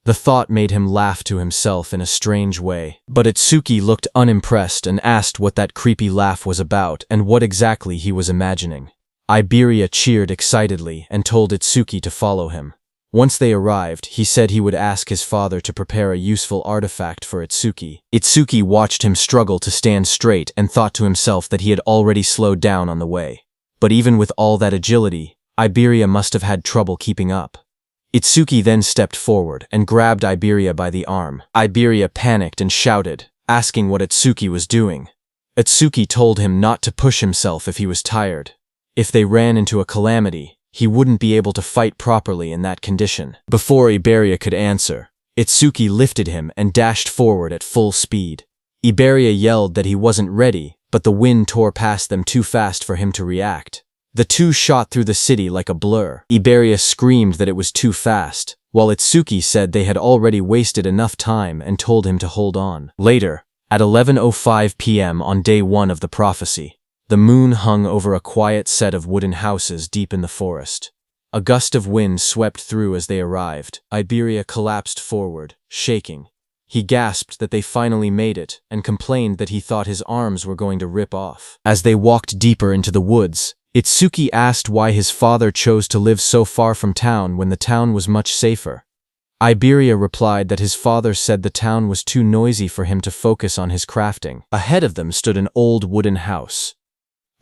The thought made him laugh to himself in a strange way. But Itsuki looked unimpressed and asked what that creepy laugh was about and what exactly he was imagining. Iberia cheered excitedly and told Itsuki to follow him. Once they arrived, he said he would ask his father to prepare a useful artifact for Itsuki. Itsuki watched him struggle to stand straight and thought to himself that he had already slowed down on the way. But even with all that agility, Iberia must have had trouble keeping up. Itsuki then stepped forward and grabbed Iberia by the arm. Iberia panicked and shouted, asking what Itsuki was doing. Itsuki told him not to push himself if he was tired. If they ran into a calamity, he wouldn't be able to fight properly in that condition. Before Iberia could answer, Itsuki lifted him and dashed forward at full speed. Iberia yelled that he wasn't ready, but the wind tore past them too fast for him to react. The two shot through the city like a blur. Iberia screamed that it was too fast, while Itsuki said they had already wasted enough time and told him to hold on. Later, at 11:05 p.m. on day 1 of the prophecy, the moon hung over a quiet set of wooden houses deep in the forest. A gust of wind swept through as they arrived. Iberia collapsed forward, shaking. He gasped that they finally made it and complained that he thought his arms were going to rip off. As they walked deeper into the woods, Itsuki asked why his father chose to live so far from town when the town was much safer. Iberia replied that his father said the town was too noisy for him to focus on his crafting. Ahead of them stood an old wooden house.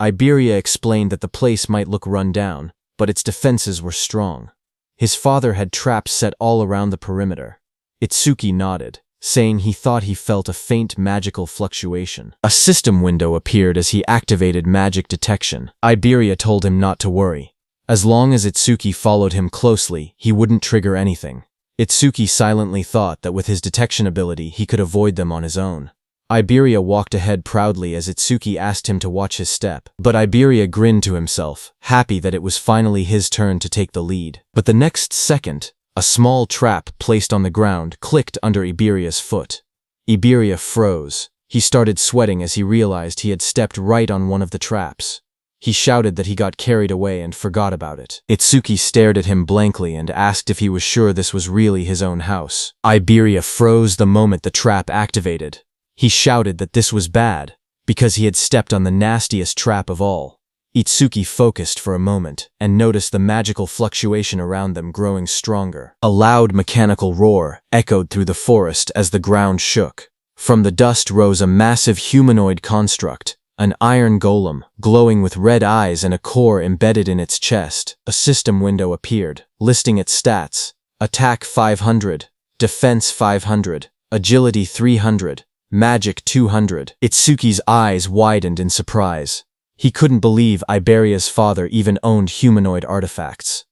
Iberia explained that the place might look run down, but its defenses were strong. His father had traps set all around the perimeter. Itsuki nodded, saying he thought he felt a faint magical fluctuation. A system window appeared as he activated magic detection. Iberia told him not to worry. As long as Itsuki followed him closely, he wouldn't trigger anything. Itsuki silently thought that with his detection ability, he could avoid them on his own. Iberia walked ahead proudly as Itsuki asked him to watch his step. But Iberia grinned to himself, happy that it was finally his turn to take the lead. But the next second, a small trap placed on the ground clicked under Iberia's foot. Iberia froze. He started sweating as he realized he had stepped right on one of the traps. He shouted that he got carried away and forgot about it. Itsuki stared at him blankly and asked if he was sure this was really his own house. Iberia froze the moment the trap activated. He shouted that this was bad, because he had stepped on the nastiest trap of all. Itsuki focused for a moment and noticed the magical fluctuation around them growing stronger. A loud mechanical roar echoed through the forest as the ground shook. From the dust rose a massive humanoid construct, an iron golem, glowing with red eyes and a core embedded in its chest. A system window appeared, listing its stats: Attack 500, Defense 500, Agility 300, Magic 200. Itsuki's eyes widened in surprise. He couldn't believe Iberia's father even owned humanoid artifacts.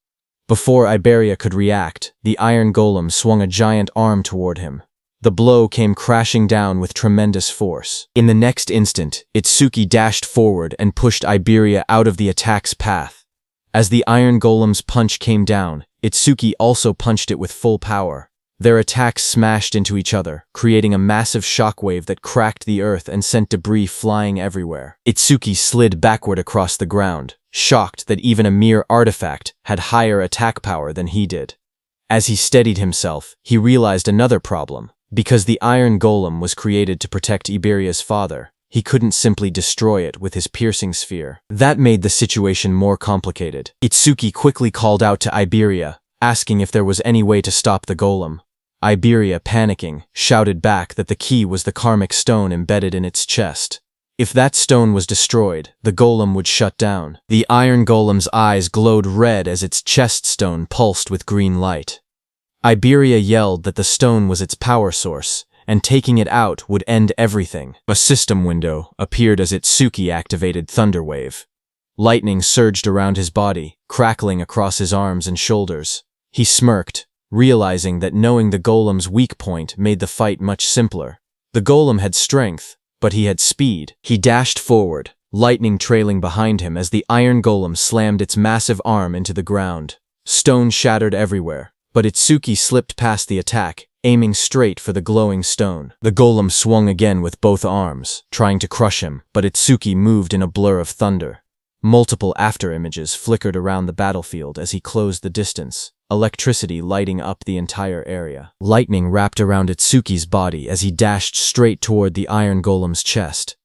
Before Iberia could react, the iron golem swung a giant arm toward him. The blow came crashing down with tremendous force. In the next instant, Itsuki dashed forward and pushed Iberia out of the attack's path. As the iron golem's punch came down, Itsuki also punched it with full power. Their attacks smashed into each other, creating a massive shockwave that cracked the earth and sent debris flying everywhere. Itsuki slid backward across the ground, shocked that even a mere artifact had higher attack power than he did. As he steadied himself, he realized another problem. Because the iron golem was created to protect Iberia's father, he couldn't simply destroy it with his piercing sphere. That made the situation more complicated. Itsuki quickly called out to Iberia, asking if there was any way to stop the golem. Iberia, panicking, shouted back that the key was the karmic stone embedded in its chest. If that stone was destroyed, the golem would shut down. The iron golem's eyes glowed red as its chest stone pulsed with green light. Iberia yelled that the stone was its power source, and taking it out would end everything. A system window appeared as Itsuki activated Thunderwave. Lightning surged around his body, crackling across his arms and shoulders. He smirked, realizing that knowing the golem's weak point made the fight much simpler. The golem had strength, but he had speed. He dashed forward, lightning trailing behind him as the iron golem slammed its massive arm into the ground. Stone shattered everywhere, but Itsuki slipped past the attack, aiming straight for the glowing stone. The golem swung again with both arms, trying to crush him, but Itsuki moved in a blur of thunder. Multiple afterimages flickered around the battlefield as he closed the distance, electricity lighting up the entire area. Lightning wrapped around Itsuki's body as he dashed straight toward the iron golem's chest.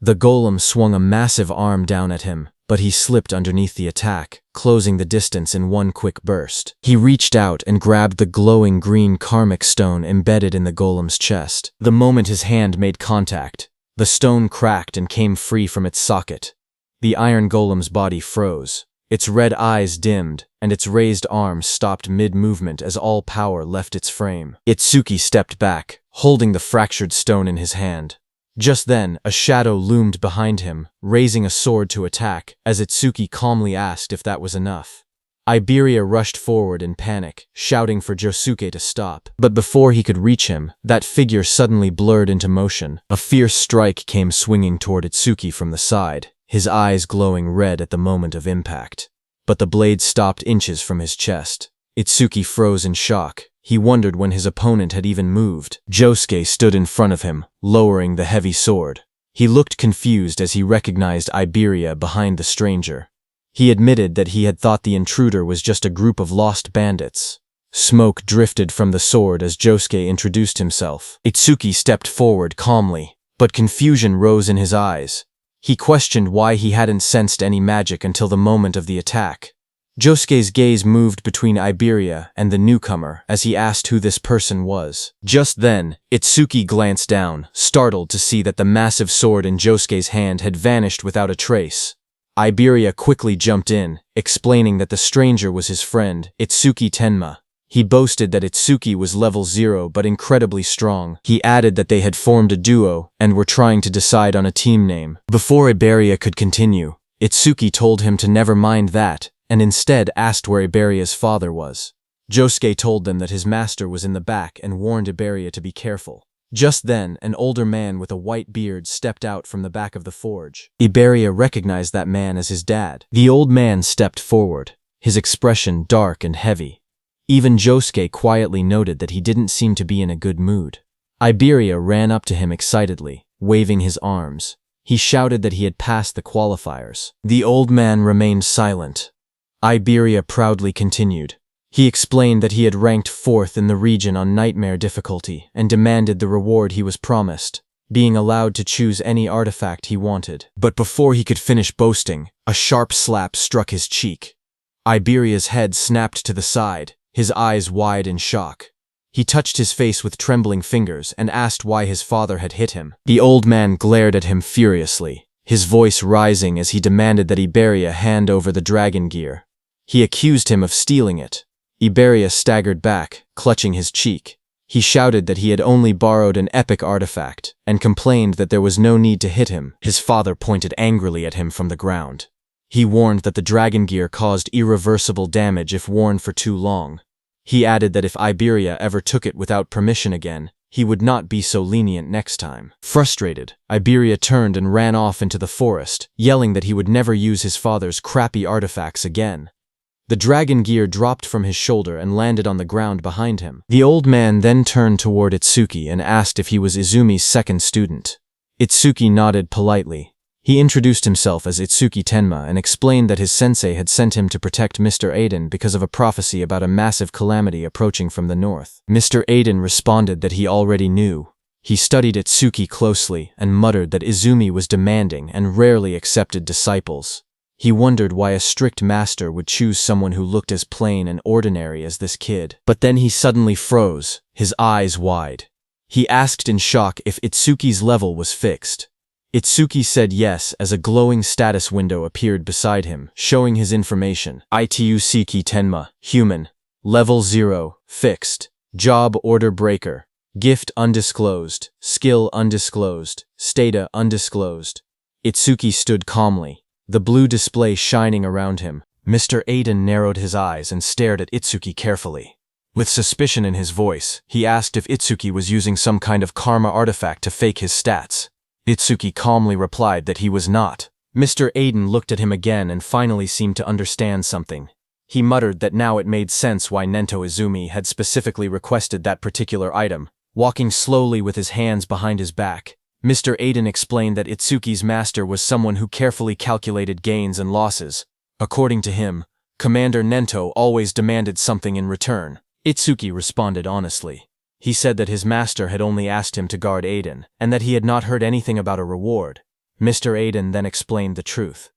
The golem swung a massive arm down at him, but he slipped underneath the attack, closing the distance in one quick burst. He reached out and grabbed the glowing green karmic stone embedded in the golem's chest. The moment his hand made contact, the stone cracked and came free from its socket. The iron golem's body froze. Its red eyes dimmed, and its raised arms stopped mid-movement as all power left its frame. Itsuki stepped back, holding the fractured stone in his hand. Just then, a shadow loomed behind him, raising a sword to attack, as Itsuki calmly asked if that was enough. Iberia rushed forward in panic, shouting for Josuke to stop. But before he could reach him, that figure suddenly blurred into motion. A fierce strike came swinging toward Itsuki from the side, his eyes glowing red at the moment of impact. But the blade stopped inches from his chest. Itsuki froze in shock. He wondered when his opponent had even moved. Josuke stood in front of him, lowering the heavy sword. He looked confused as he recognized Iberia behind the stranger. He admitted that he had thought the intruder was just a group of lost bandits. Smoke drifted from the sword as Josuke introduced himself. Itsuki stepped forward calmly, but confusion rose in his eyes. He questioned why he hadn't sensed any magic until the moment of the attack. Josuke's gaze moved between Iberia and the newcomer as he asked who this person was. Just then, Itsuki glanced down, startled to see that the massive sword in Josuke's hand had vanished without a trace. Iberia quickly jumped in, explaining that the stranger was his friend, Itsuki Tenma. He boasted that Itsuki was level 0 but incredibly strong. He added that they had formed a duo and were trying to decide on a team name. Before Iberia could continue, Itsuki told him to never mind that, and instead asked where Iberia's father was. Josuke told them that his master was in the back and warned Iberia to be careful. Just then, an older man with a white beard stepped out from the back of the forge. Iberia recognized that man as his dad. The old man stepped forward, his expression dark and heavy. Even Josuke quietly noted that he didn't seem to be in a good mood. Iberia ran up to him excitedly, waving his arms. He shouted that he had passed the qualifiers. The old man remained silent. Iberia proudly continued. He explained that he had ranked 4th in the region on nightmare difficulty and demanded the reward he was promised, being allowed to choose any artifact he wanted. But before he could finish boasting, a sharp slap struck his cheek. Iberia's head snapped to the side, his eyes wide in shock. He touched his face with trembling fingers and asked why his father had hit him. The old man glared at him furiously, his voice rising as he demanded that Iberia hand over the dragon gear. He accused him of stealing it. Iberia staggered back, clutching his cheek. He shouted that he had only borrowed an epic artifact, and complained that there was no need to hit him. His father pointed angrily at him from the ground. He warned that the dragon gear caused irreversible damage if worn for too long. He added that if Iberia ever took it without permission again, he would not be so lenient next time. Frustrated, Iberia turned and ran off into the forest, yelling that he would never use his father's crappy artifacts again. The dragon gear dropped from his shoulder and landed on the ground behind him. The old man then turned toward Itsuki and asked if he was Izumi's second student. Itsuki nodded politely. He introduced himself as Itsuki Tenma and explained that his sensei had sent him to protect Mr. Aiden because of a prophecy about a massive calamity approaching from the north. Mr. Aiden responded that he already knew. He studied Itsuki closely and muttered that Izumi was demanding and rarely accepted disciples. He wondered why a strict master would choose someone who looked as plain and ordinary as this kid. But then he suddenly froze, his eyes wide. He asked in shock if Itsuki's level was fixed. Itsuki said yes as a glowing status window appeared beside him, showing his information. Itusuki Tenma, human. Level 0, fixed. Job order breaker. Gift undisclosed. Skill undisclosed. Stata undisclosed. Itsuki stood calmly, the blue display shining around him. Mr. Aiden narrowed his eyes and stared at Itsuki carefully. With suspicion in his voice, he asked if Itsuki was using some kind of karma artifact to fake his stats. Itsuki calmly replied that he was not. Mr. Aiden looked at him again and finally seemed to understand something. He muttered that now it made sense why Nento Izumi had specifically requested that particular item. Walking slowly with his hands behind his back, Mr. Aiden explained that Itsuki's master was someone who carefully calculated gains and losses. According to him, Commander Nento always demanded something in return. Itsuki responded honestly. He said that his master had only asked him to guard Aiden, and that he had not heard anything about a reward. Mr. Aiden then explained the truth.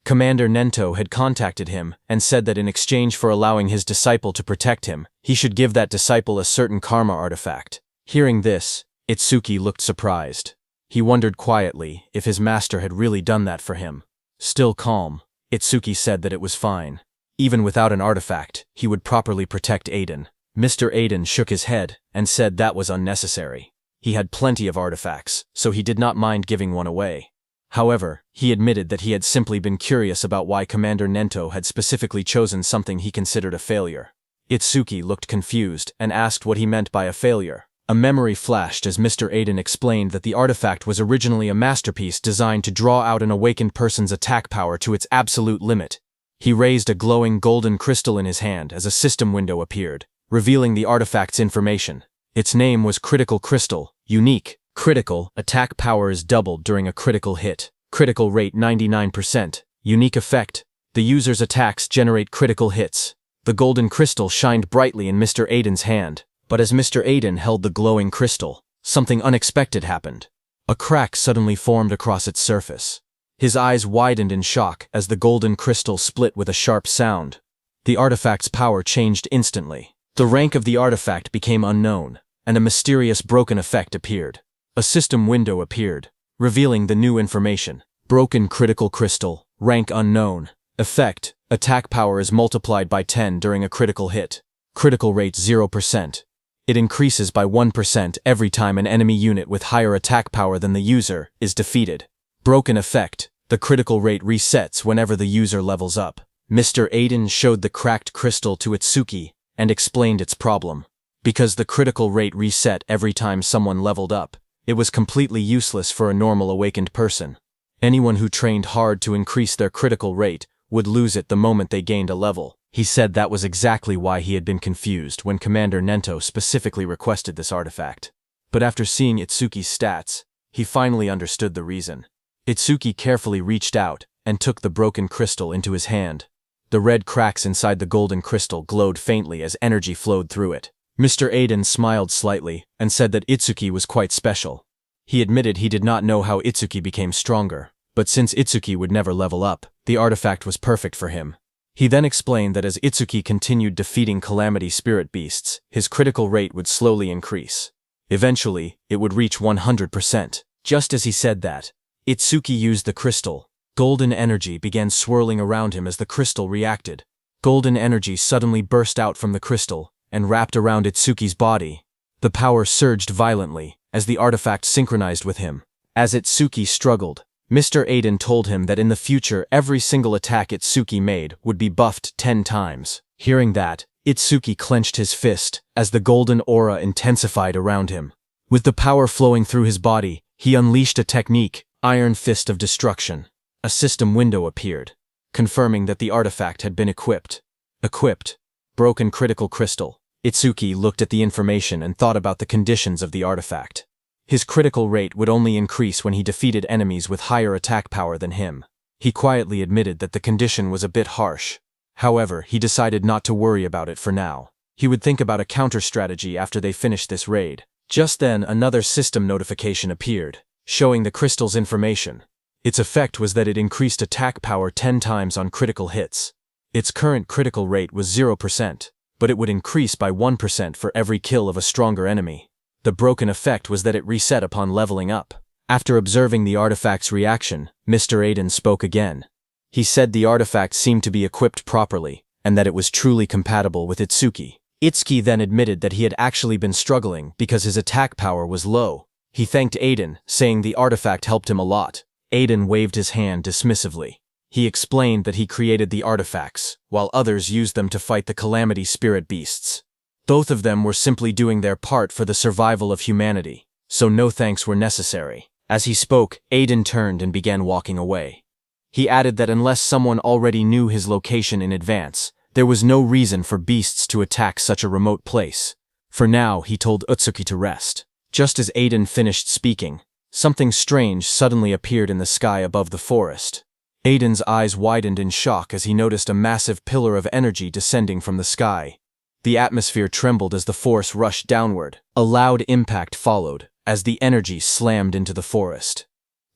Commander Nento had contacted him and said that in exchange for allowing his disciple to protect him, he should give that disciple a certain karma artifact. Hearing this, Itsuki looked surprised. He wondered quietly if his master had really done that for him. Still calm, Itsuki said that it was fine. Even without an artifact, he would properly protect Aiden. Mr. Aiden shook his head and said that was unnecessary. He had plenty of artifacts, so he did not mind giving one away. However, he admitted that he had simply been curious about why Commander Nento had specifically chosen something he considered a failure. Itsuki looked confused and asked what he meant by a failure. A memory flashed as Mr. Aiden explained that the artifact was originally a masterpiece designed to draw out an awakened person's attack power to its absolute limit. He raised a glowing golden crystal in his hand as a system window appeared, revealing the artifact's information. Its name was Critical Crystal, unique. Critical, attack power is doubled during a critical hit. Critical rate 99%. Unique effect. The user's attacks generate critical hits. The golden crystal shined brightly in Mr. Aiden's hand, but as Mr. Aiden held the glowing crystal, something unexpected happened. A crack suddenly formed across its surface. His eyes widened in shock as the golden crystal split with a sharp sound. The artifact's power changed instantly. The rank of the artifact became unknown, and a mysterious broken effect appeared. A system window appeared, revealing the new information. Broken critical crystal, rank unknown. Effect, attack power is multiplied by 10 during a critical hit. Critical rate 0%. It increases by 1% every time an enemy unit with higher attack power than the user is defeated. Broken effect, the critical rate resets whenever the user levels up. Mr. Aiden showed the cracked crystal to Itsuki and explained its problem. Because the critical rate reset every time someone leveled up, it was completely useless for a normal awakened person. Anyone who trained hard to increase their critical rate would lose it the moment they gained a level. He said that was exactly why he had been confused when Commander Nento specifically requested this artifact. But after seeing Itsuki's stats, he finally understood the reason. Itsuki carefully reached out and took the broken crystal into his hand. The red cracks inside the golden crystal glowed faintly as energy flowed through it. Mr. Aiden smiled slightly and said that Itsuki was quite special. He admitted he did not know how Itsuki became stronger, but since Itsuki would never level up, the artifact was perfect for him. He then explained that as Itsuki continued defeating calamity spirit beasts, his critical rate would slowly increase. Eventually, it would reach 100%. Just as he said that, Itsuki used the crystal. Golden energy began swirling around him as the crystal reacted. Golden energy suddenly burst out from the crystal and wrapped around Itsuki's body. The power surged violently as the artifact synchronized with him. As Itsuki struggled, Mr. Aiden told him that in the future every single attack Itsuki made would be buffed 10 times. Hearing that, Itsuki clenched his fist as the golden aura intensified around him. With the power flowing through his body, he unleashed a technique, Iron Fist of Destruction. A system window appeared, confirming that the artifact had been equipped. Equipped. Broken critical crystal. Itsuki looked at the information and thought about the conditions of the artifact. His critical rate would only increase when he defeated enemies with higher attack power than him. He quietly admitted that the condition was a bit harsh. However, he decided not to worry about it for now. He would think about a counter-strategy after they finished this raid. Just then, another system notification appeared, showing the crystal's information. Its effect was that it increased attack power 10 times on critical hits. Its current critical rate was 0%, but it would increase by 1% for every kill of a stronger enemy. The broken effect was that it reset upon leveling up. After observing the artifact's reaction, Mr. Aiden spoke again. He said the artifact seemed to be equipped properly, and that it was truly compatible with Itsuki. Itsuki then admitted that he had actually been struggling because his attack power was low. He thanked Aiden, saying the artifact helped him a lot. Aiden waved his hand dismissively. He explained that he created the artifacts, while others used them to fight the Calamity Spirit beasts. Both of them were simply doing their part for the survival of humanity, so no thanks were necessary. As he spoke, Aiden turned and began walking away. He added that unless someone already knew his location in advance, there was no reason for beasts to attack such a remote place. For now, he told Itsuki to rest. Just as Aiden finished speaking, something strange suddenly appeared in the sky above the forest. Aiden's eyes widened in shock as he noticed a massive pillar of energy descending from the sky. The atmosphere trembled as the force rushed downward. A loud impact followed, as the energy slammed into the forest.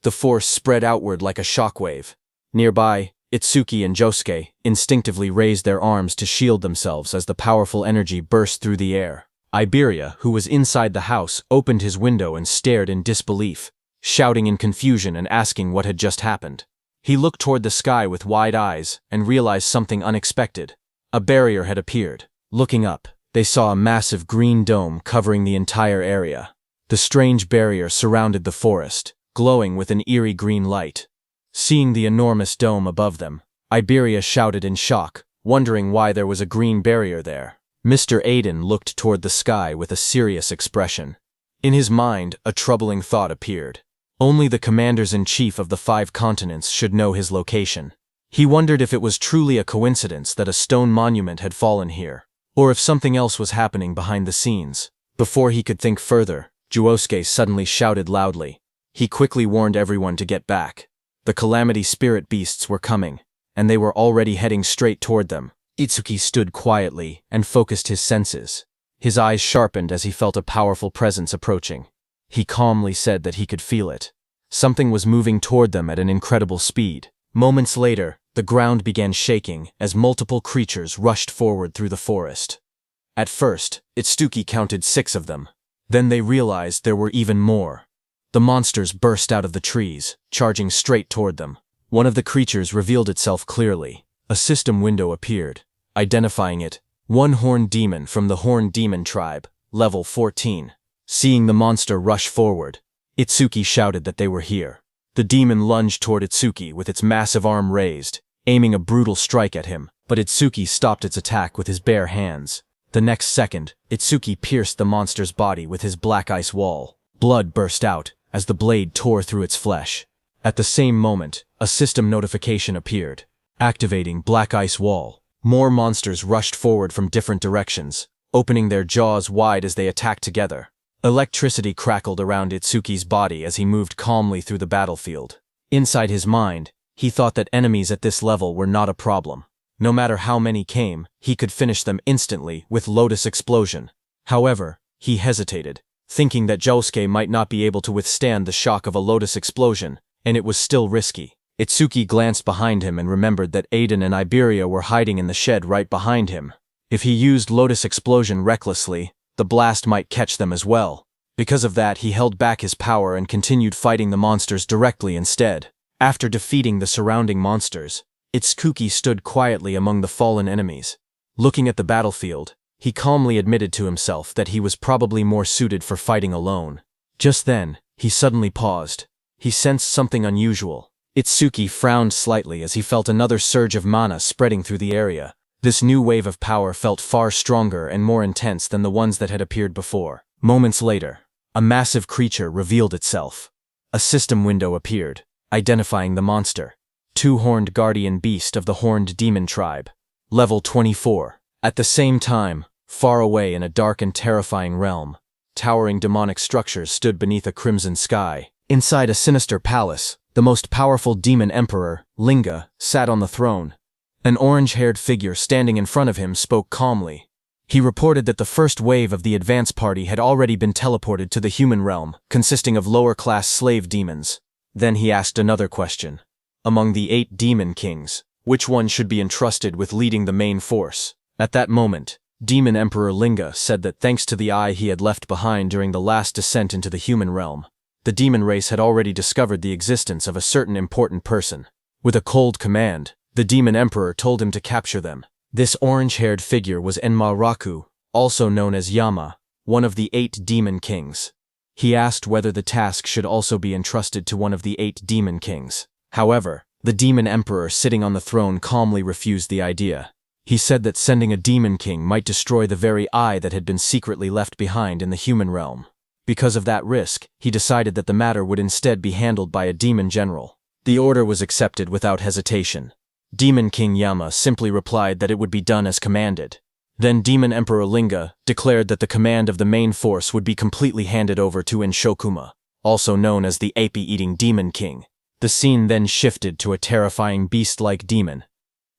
The force spread outward like a shockwave. Nearby, Itsuki and Josuke instinctively raised their arms to shield themselves as the powerful energy burst through the air. Iberia, who was inside the house, opened his window and stared in disbelief, shouting in confusion and asking what had just happened. He looked toward the sky with wide eyes and realized something unexpected. A barrier had appeared. Looking up, they saw a massive green dome covering the entire area. The strange barrier surrounded the forest, glowing with an eerie green light. Seeing the enormous dome above them, Iberia shouted in shock, wondering why there was a green barrier there. Mr. Aiden looked toward the sky with a serious expression. In his mind, a troubling thought appeared. Only the commanders-in-chief of the 5 continents should know his location. He wondered if it was truly a coincidence that a stone monument had fallen here, or if something else was happening behind the scenes. Before he could think further, Josuke suddenly shouted loudly. He quickly warned everyone to get back. The Calamity Spirit beasts were coming, and they were already heading straight toward them. Itsuki stood quietly and focused his senses. His eyes sharpened as he felt a powerful presence approaching. He calmly said that he could feel it. Something was moving toward them at an incredible speed. Moments later, the ground began shaking as multiple creatures rushed forward through the forest. At first, Itsuki counted 6 of them. Then they realized there were even more. The monsters burst out of the trees, charging straight toward them. One of the creatures revealed itself clearly. A system window appeared, identifying it, one horned demon from the Horned Demon tribe, level 14. Seeing the monster rush forward, Itsuki shouted that they were here. The demon lunged toward Itsuki with its massive arm raised, aiming a brutal strike at him, but Itsuki stopped its attack with his bare hands. The next second, Itsuki pierced the monster's body with his black ice wall. Blood burst out as the blade tore through its flesh. At the same moment, a system notification appeared. Activating Black Ice Wall. More monsters rushed forward from different directions, opening their jaws wide as they attacked together. Electricity crackled around Itsuki's body as he moved calmly through the battlefield. Inside his mind, he thought that enemies at this level were not a problem. No matter how many came, he could finish them instantly with Lotus Explosion. However, he hesitated, thinking that Josuke might not be able to withstand the shock of a Lotus Explosion, and it was still risky. Itsuki glanced behind him and remembered that Aiden and Iberia were hiding in the shed right behind him. If he used Lotus Explosion recklessly, the blast might catch them as well. Because of that, he held back his power and continued fighting the monsters directly instead. After defeating the surrounding monsters, Itsuki stood quietly among the fallen enemies. Looking at the battlefield, he calmly admitted to himself that he was probably more suited for fighting alone. Just then, he suddenly paused. He sensed something unusual. Itsuki frowned slightly as he felt another surge of mana spreading through the area. This new wave of power felt far stronger and more intense than the ones that had appeared before. Moments later, a massive creature revealed itself. A system window appeared, identifying the monster. 2-horned guardian beast of the Horned Demon tribe. Level 24. At the same time, far away in a dark and terrifying realm, towering demonic structures stood beneath a crimson sky. Inside a sinister palace, the most powerful demon emperor, Linga, sat on the throne. An orange-haired figure standing in front of him spoke calmly. He reported that the first wave of the advance party had already been teleported to the human realm, consisting of lower-class slave demons. Then he asked another question. Among the 8 demon kings, which one should be entrusted with leading the main force? At that moment, Demon Emperor Linga said that thanks to the eye he had left behind during the last descent into the human realm, the demon race had already discovered the existence of a certain important person. With a cold command, the demon emperor told him to capture them. This orange-haired figure was Enma-Raku, also known as Yama, one of the 8 demon kings. He asked whether the task should also be entrusted to one of the 8 demon kings. However, the demon emperor sitting on the throne calmly refused the idea. He said that sending a demon king might destroy the very eye that had been secretly left behind in the human realm. Because of that risk, he decided that the matter would instead be handled by a demon general. The order was accepted without hesitation. Demon King Yama simply replied that it would be done as commanded. Then Demon Emperor Linga declared that the command of the main force would be completely handed over to Inshokuma, also known as the ape-eating Demon King. The scene then shifted to a terrifying beast-like demon.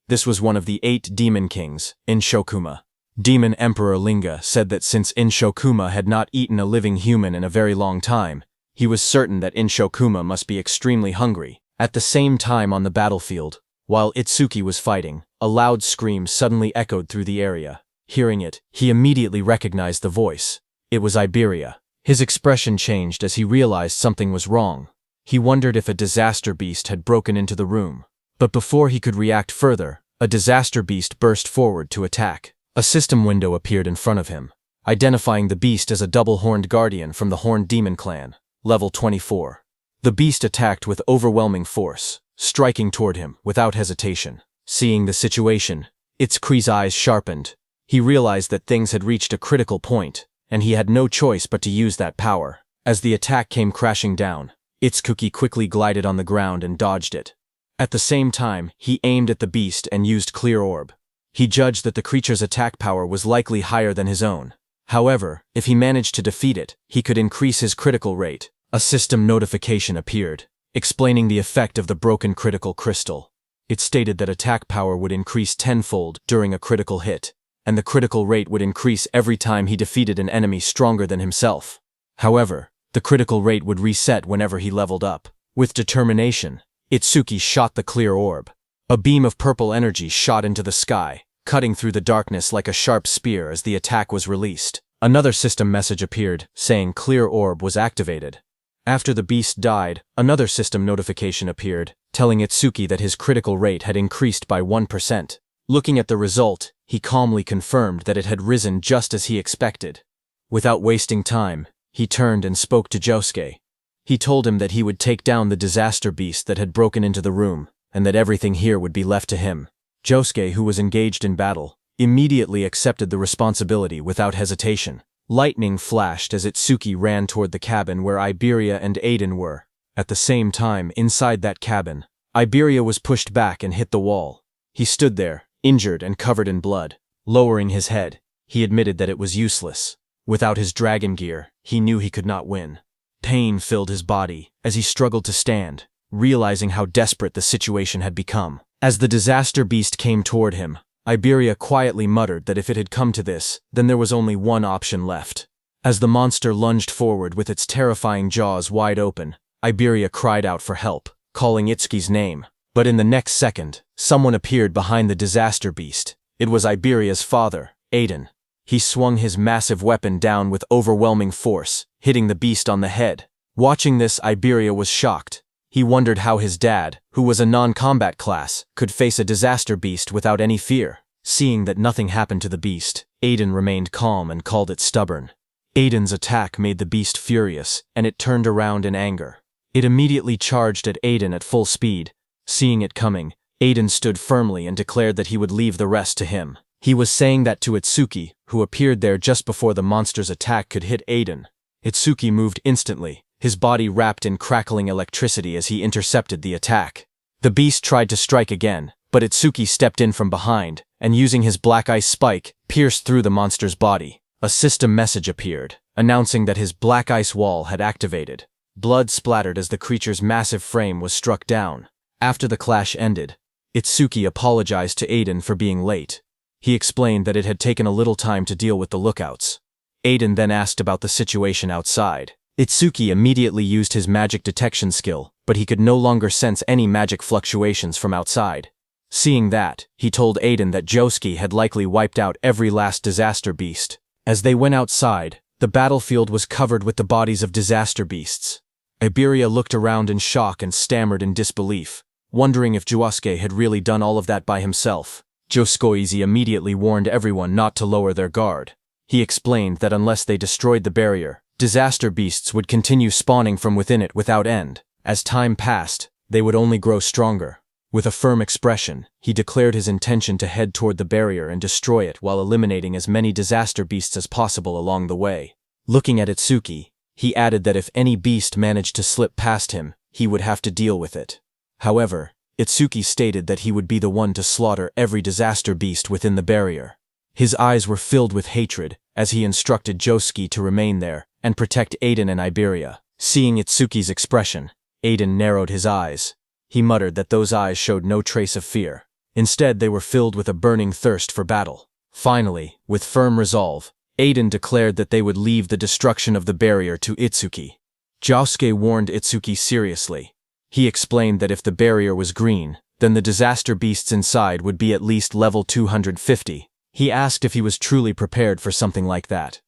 This was one of the 8 demon kings, Inshokuma. Demon Emperor Linga said that since Inshokuma had not eaten a living human in a very long time, he was certain that Inshokuma must be extremely hungry. At the same time on the battlefield, while Itsuki was fighting, a loud scream suddenly echoed through the area. Hearing it, he immediately recognized the voice. It was Iberia. His expression changed as he realized something was wrong. He wondered if a disaster beast had broken into the room. But before he could react further, a disaster beast burst forward to attack. A system window appeared in front of him, identifying the beast as a double-horned guardian from the Horned Demon Clan, level 24. The beast attacked with overwhelming force, striking toward him without hesitation. Seeing the situation, Itsuki's eyes sharpened. He realized that things had reached a critical point, and he had no choice but to use that power. As the attack came crashing down, Itsuki quickly glided on the ground and dodged it. At the same time, he aimed at the beast and used Clear Orb. He judged that the creature's attack power was likely higher than his own. However, if he managed to defeat it, he could increase his critical rate. A system notification appeared, explaining the effect of the broken critical crystal. It stated that attack power would increase tenfold during a critical hit, and the critical rate would increase every time he defeated an enemy stronger than himself. However, the critical rate would reset whenever he leveled up. With determination, Itsuki shot the Clear Orb. A beam of purple energy shot into the sky, cutting through the darkness like a sharp spear as the attack was released. Another system message appeared, saying Clear Orb was activated. After the beast died, another system notification appeared, telling Itsuki that his critical rate had increased by 1%. Looking at the result, he calmly confirmed that it had risen just as he expected. Without wasting time, he turned and spoke to Josuke. He told him that he would take down the disaster beast that had broken into the room, and that everything here would be left to him. Josuke, who was engaged in battle, immediately accepted the responsibility without hesitation. Lightning flashed as Itsuki ran toward the cabin where Iberia and Aiden were. At the same time, inside that cabin, Iberia was pushed back and hit the wall. He stood there, injured and covered in blood. Lowering his head, he admitted that it was useless. Without his dragon gear, he knew he could not win. Pain filled his body as he struggled to stand, realizing how desperate the situation had become. As the disaster beast came toward him, Iberia quietly muttered that if it had come to this, then there was only one option left. As the monster lunged forward with its terrifying jaws wide open, Iberia cried out for help, calling Itsuki's name. But in the next second, someone appeared behind the disaster beast. It was Iberia's father, Aiden. He swung his massive weapon down with overwhelming force, hitting the beast on the head. Watching this, Iberia was shocked. He wondered how his dad, who was a non-combat class, could face a disaster beast without any fear. Seeing that nothing happened to the beast, Aiden remained calm and called it stubborn. Aiden's attack made the beast furious, and it turned around in anger. It immediately charged at Aiden at full speed. Seeing it coming, Aiden stood firmly and declared that he would leave the rest to him. He was saying that to Itsuki, who appeared there just before the monster's attack could hit Aiden. Itsuki moved instantly, his body wrapped in crackling electricity as he intercepted the attack. The beast tried to strike again, but Itsuki stepped in from behind, and using his black ice spike, pierced through the monster's body. A system message appeared, announcing that his black ice wall had activated. Blood splattered as the creature's massive frame was struck down. After the clash ended, Itsuki apologized to Aiden for being late. He explained that it had taken a little time to deal with the lookouts. Aiden then asked about the situation outside. Itsuki immediately used his magic detection skill, but he could no longer sense any magic fluctuations from outside. Seeing that, he told Aiden that Josuke had likely wiped out every last disaster beast. As they went outside, the battlefield was covered with the bodies of disaster beasts. Iberia looked around in shock and stammered in disbelief, wondering if Josuke had really done all of that by himself. Josuke immediately warned everyone not to lower their guard. He explained that unless they destroyed the barrier, disaster beasts would continue spawning from within it without end. As time passed, they would only grow stronger. With a firm expression, he declared his intention to head toward the barrier and destroy it while eliminating as many disaster beasts as possible along the way. Looking at Itsuki, he added that if any beast managed to slip past him, he would have to deal with it. However, Itsuki stated that he would be the one to slaughter every disaster beast within the barrier. His eyes were filled with hatred as he instructed Josuke to remain there and protect Aiden and Iberia. Seeing Itsuki's expression, Aiden narrowed his eyes. He muttered that those eyes showed no trace of fear. Instead, they were filled with a burning thirst for battle. Finally, with firm resolve, Aiden declared that they would leave the destruction of the barrier to Itsuki. Josuke warned Itsuki seriously. He explained that if the barrier was green, then the disaster beasts inside would be at least level 250. He asked if he was truly prepared for something like that.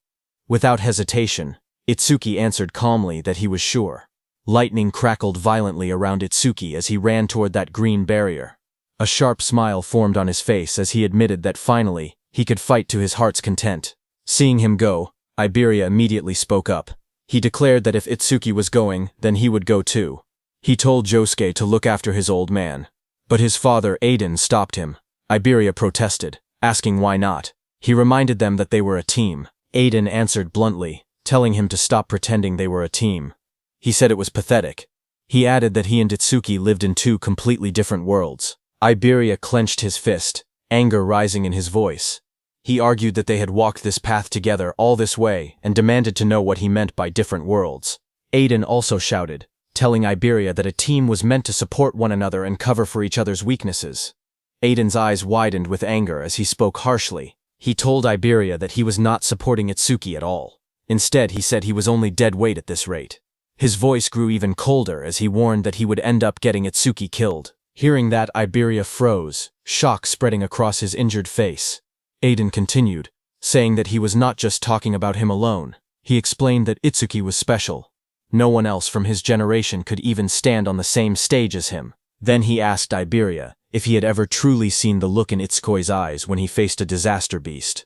Without hesitation, Itsuki answered calmly that he was sure. Lightning crackled violently around Itsuki as he ran toward that green barrier. A sharp smile formed on his face as he admitted that finally, he could fight to his heart's content. Seeing him go, Iberia immediately spoke up. He declared that if Itsuki was going, then he would go too. He told Josuke to look after his old man. But his father, Aiden, stopped him. Iberia protested, asking why not. He reminded them that they were a team. Aiden answered bluntly, telling him to stop pretending they were a team. He said it was pathetic. He added that he and Itsuki lived in two completely different worlds. Iberia clenched his fist, anger rising in his voice. He argued that they had walked this path together all this way and demanded to know what he meant by different worlds. Aiden also shouted, telling Iberia that a team was meant to support one another and cover for each other's weaknesses. Aiden's eyes widened with anger as he spoke harshly. He told Iberia that he was not supporting Itsuki at all. Instead, he said he was only dead weight at this rate. His voice grew even colder as he warned that he would end up getting Itsuki killed. Hearing that, Iberia froze, shock spreading across his injured face. Aiden continued, saying that he was not just talking about him alone. He explained that Itsuki was special. No one else from his generation could even stand on the same stage as him. Then he asked Iberia if he had ever truly seen the look in Itsuki's eyes when he faced a disaster beast.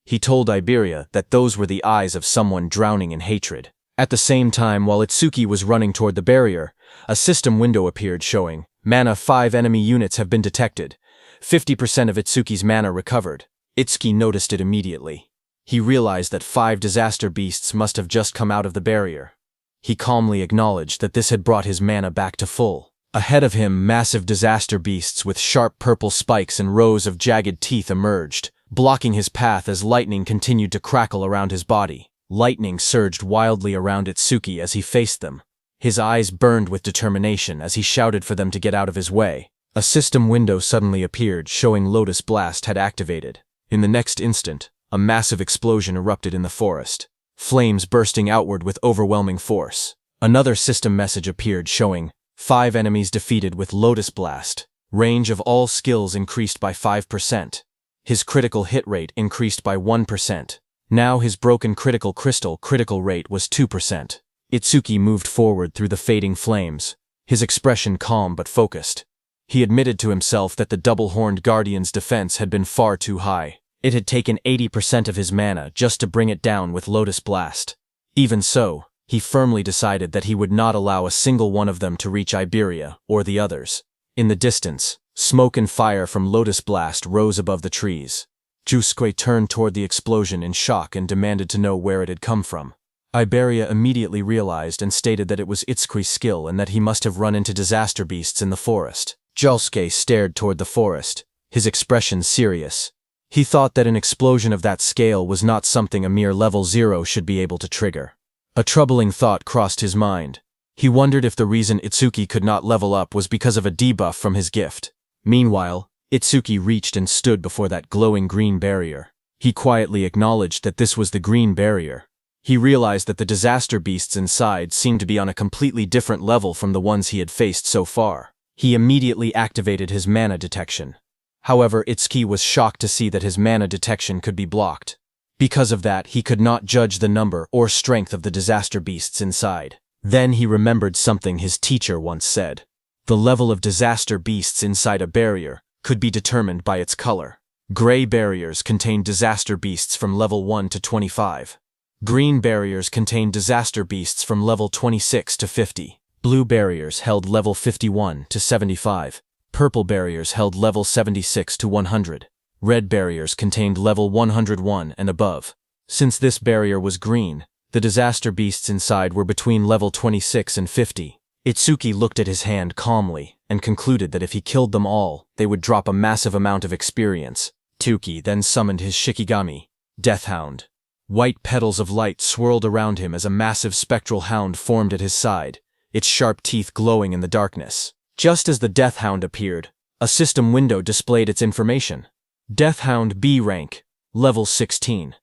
He told Iberia that those were the eyes of someone drowning in hatred. At the same time, while Itsuki was running toward the barrier, a system window appeared showing, "Mana 5 enemy units have been detected. 50% of Itsuki's mana recovered." Itsuki noticed it immediately. He realized that 5 disaster beasts must have just come out of the barrier. He calmly acknowledged that this had brought his mana back to full. Ahead of him, massive disaster beasts with sharp purple spikes and rows of jagged teeth emerged, blocking his path as lightning continued to crackle around his body. Lightning surged wildly around Itsuki as he faced them. His eyes burned with determination as he shouted for them to get out of his way. A system window suddenly appeared, showing Lotus Blast had activated. In the next instant, a massive explosion erupted in the forest, flames bursting outward with overwhelming force. Another system message appeared showing, 5 enemies defeated with Lotus Blast. Range of all skills increased by 5%. His critical hit rate increased by 1%. Now his broken critical critical rate was 2%. Itsuki moved forward through the fading flames, his expression calm but focused. He admitted to himself that the double-horned guardian's defense had been far too high. It had taken 80% of his mana just to bring it down with Lotus Blast. Even so, he firmly decided that he would not allow a single one of them to reach Iberia or the others. In the distance, smoke and fire from Lotus Blast rose above the trees. Josuke turned toward the explosion in shock and demanded to know where it had come from. Iberia immediately realized and stated that it was Itsuki's skill and that he must have run into disaster beasts in the forest. Josuke stared toward the forest, his expression serious. He thought that an explosion of that scale was not something a mere level 0 should be able to trigger. A troubling thought crossed his mind. He wondered if the reason Itsuki could not level up was because of a debuff from his gift. Meanwhile, Itsuki reached and stood before that glowing green barrier. He quietly acknowledged that this was the green barrier. He realized that the disaster beasts inside seemed to be on a completely different level from the ones he had faced so far. He immediately activated his mana detection. However, Itsuki was shocked to see that his mana detection could be blocked. Because of that, he could not judge the number or strength of the disaster beasts inside. Then he remembered something his teacher once said. The level of disaster beasts inside a barrier could be determined by its color. Gray barriers contained disaster beasts from level 1 to 25. Green barriers contained disaster beasts from level 26 to 50. Blue barriers held level 51 to 75. Purple barriers held level 76 to 100. Red barriers contained level 101 and above. Since this barrier was green, the disaster beasts inside were between level 26 and 50. Itsuki looked at his hand calmly and concluded that if he killed them all, they would drop a massive amount of experience. Itsuki then summoned his Shikigami, Death Hound. White petals of light swirled around him as a massive spectral hound formed at his side, its sharp teeth glowing in the darkness. Just as the Death Hound appeared, a system window displayed its information. Death Hound B rank, level 16.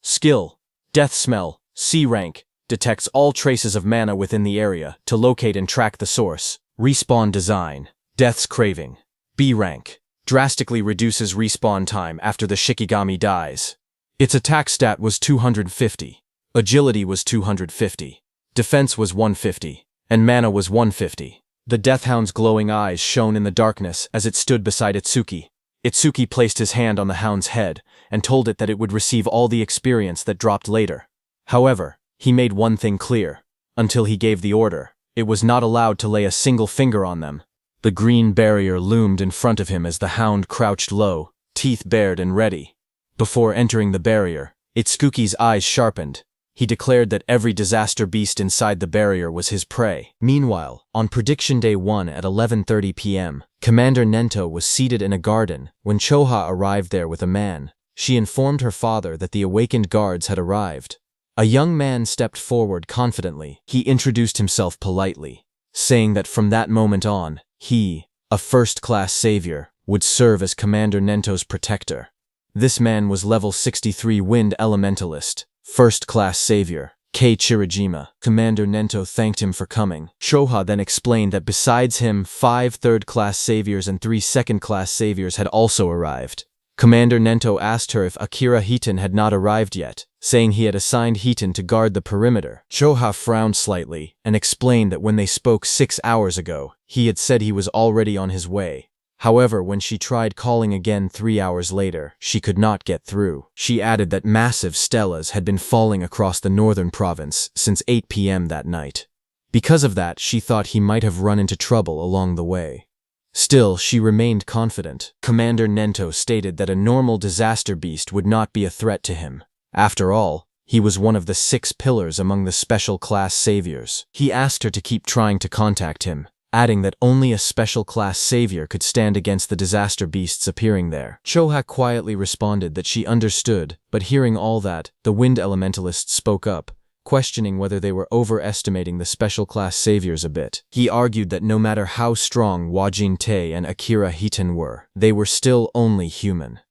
Skill, Death Smell, C rank, detects all traces of mana within the area to locate and track the source. Respawn design, Death's Craving, B rank, drastically reduces respawn time after the Shikigami dies. Its attack stat was 250, agility was 250, defense was 150, and mana was 150. The Death Hound's glowing eyes shone in the darkness as it stood beside Itsuki. Itsuki placed his hand on the hound's head and told it that it would receive all the experience that dropped later. However, he made one thing clear. Until he gave the order, it was not allowed to lay a single finger on them. The green barrier loomed in front of him as the hound crouched low, teeth bared and ready. Before entering the barrier, Itsuki's eyes sharpened. He declared that every disaster beast inside the barrier was his prey. Meanwhile, on Prediction Day 1 at 11:30 p.m., Commander Nento was seated in a garden when Choha arrived there with a man. She informed her father that the awakened guards had arrived. A young man stepped forward confidently. He introduced himself politely, saying that from that moment on, he, a first-class savior, would serve as Commander Nento's protector. This man was level 63 Wind Elementalist, first-class savior, Kei Chirajima. Commander Nento thanked him for coming. Choha then explained that besides him, 5 third-class saviors and 3 second-class saviors had also arrived. Commander Nento asked her if Akira Hiton had not arrived yet, saying he had assigned Hiton to guard the perimeter. Choha frowned slightly and explained that when they spoke 6 hours ago, he had said he was already on his way. However, when she tried calling again 3 hours later, she could not get through. She added that massive stelas had been falling across the northern province since 8 p.m. that night. Because of that, she thought he might have run into trouble along the way. Still, she remained confident. Commander Nento stated that a normal disaster beast would not be a threat to him. After all, he was one of the 6 pillars among the special class saviors. He asked her to keep trying to contact him, adding that only a special class savior could stand against the disaster beasts appearing there. Choha quietly responded that she understood, but hearing all that, the Wind Elementalist spoke up, questioning whether they were overestimating the special class saviors a bit. He argued that no matter how strong Wajin Tei and Akira Hiton were, they were still only human.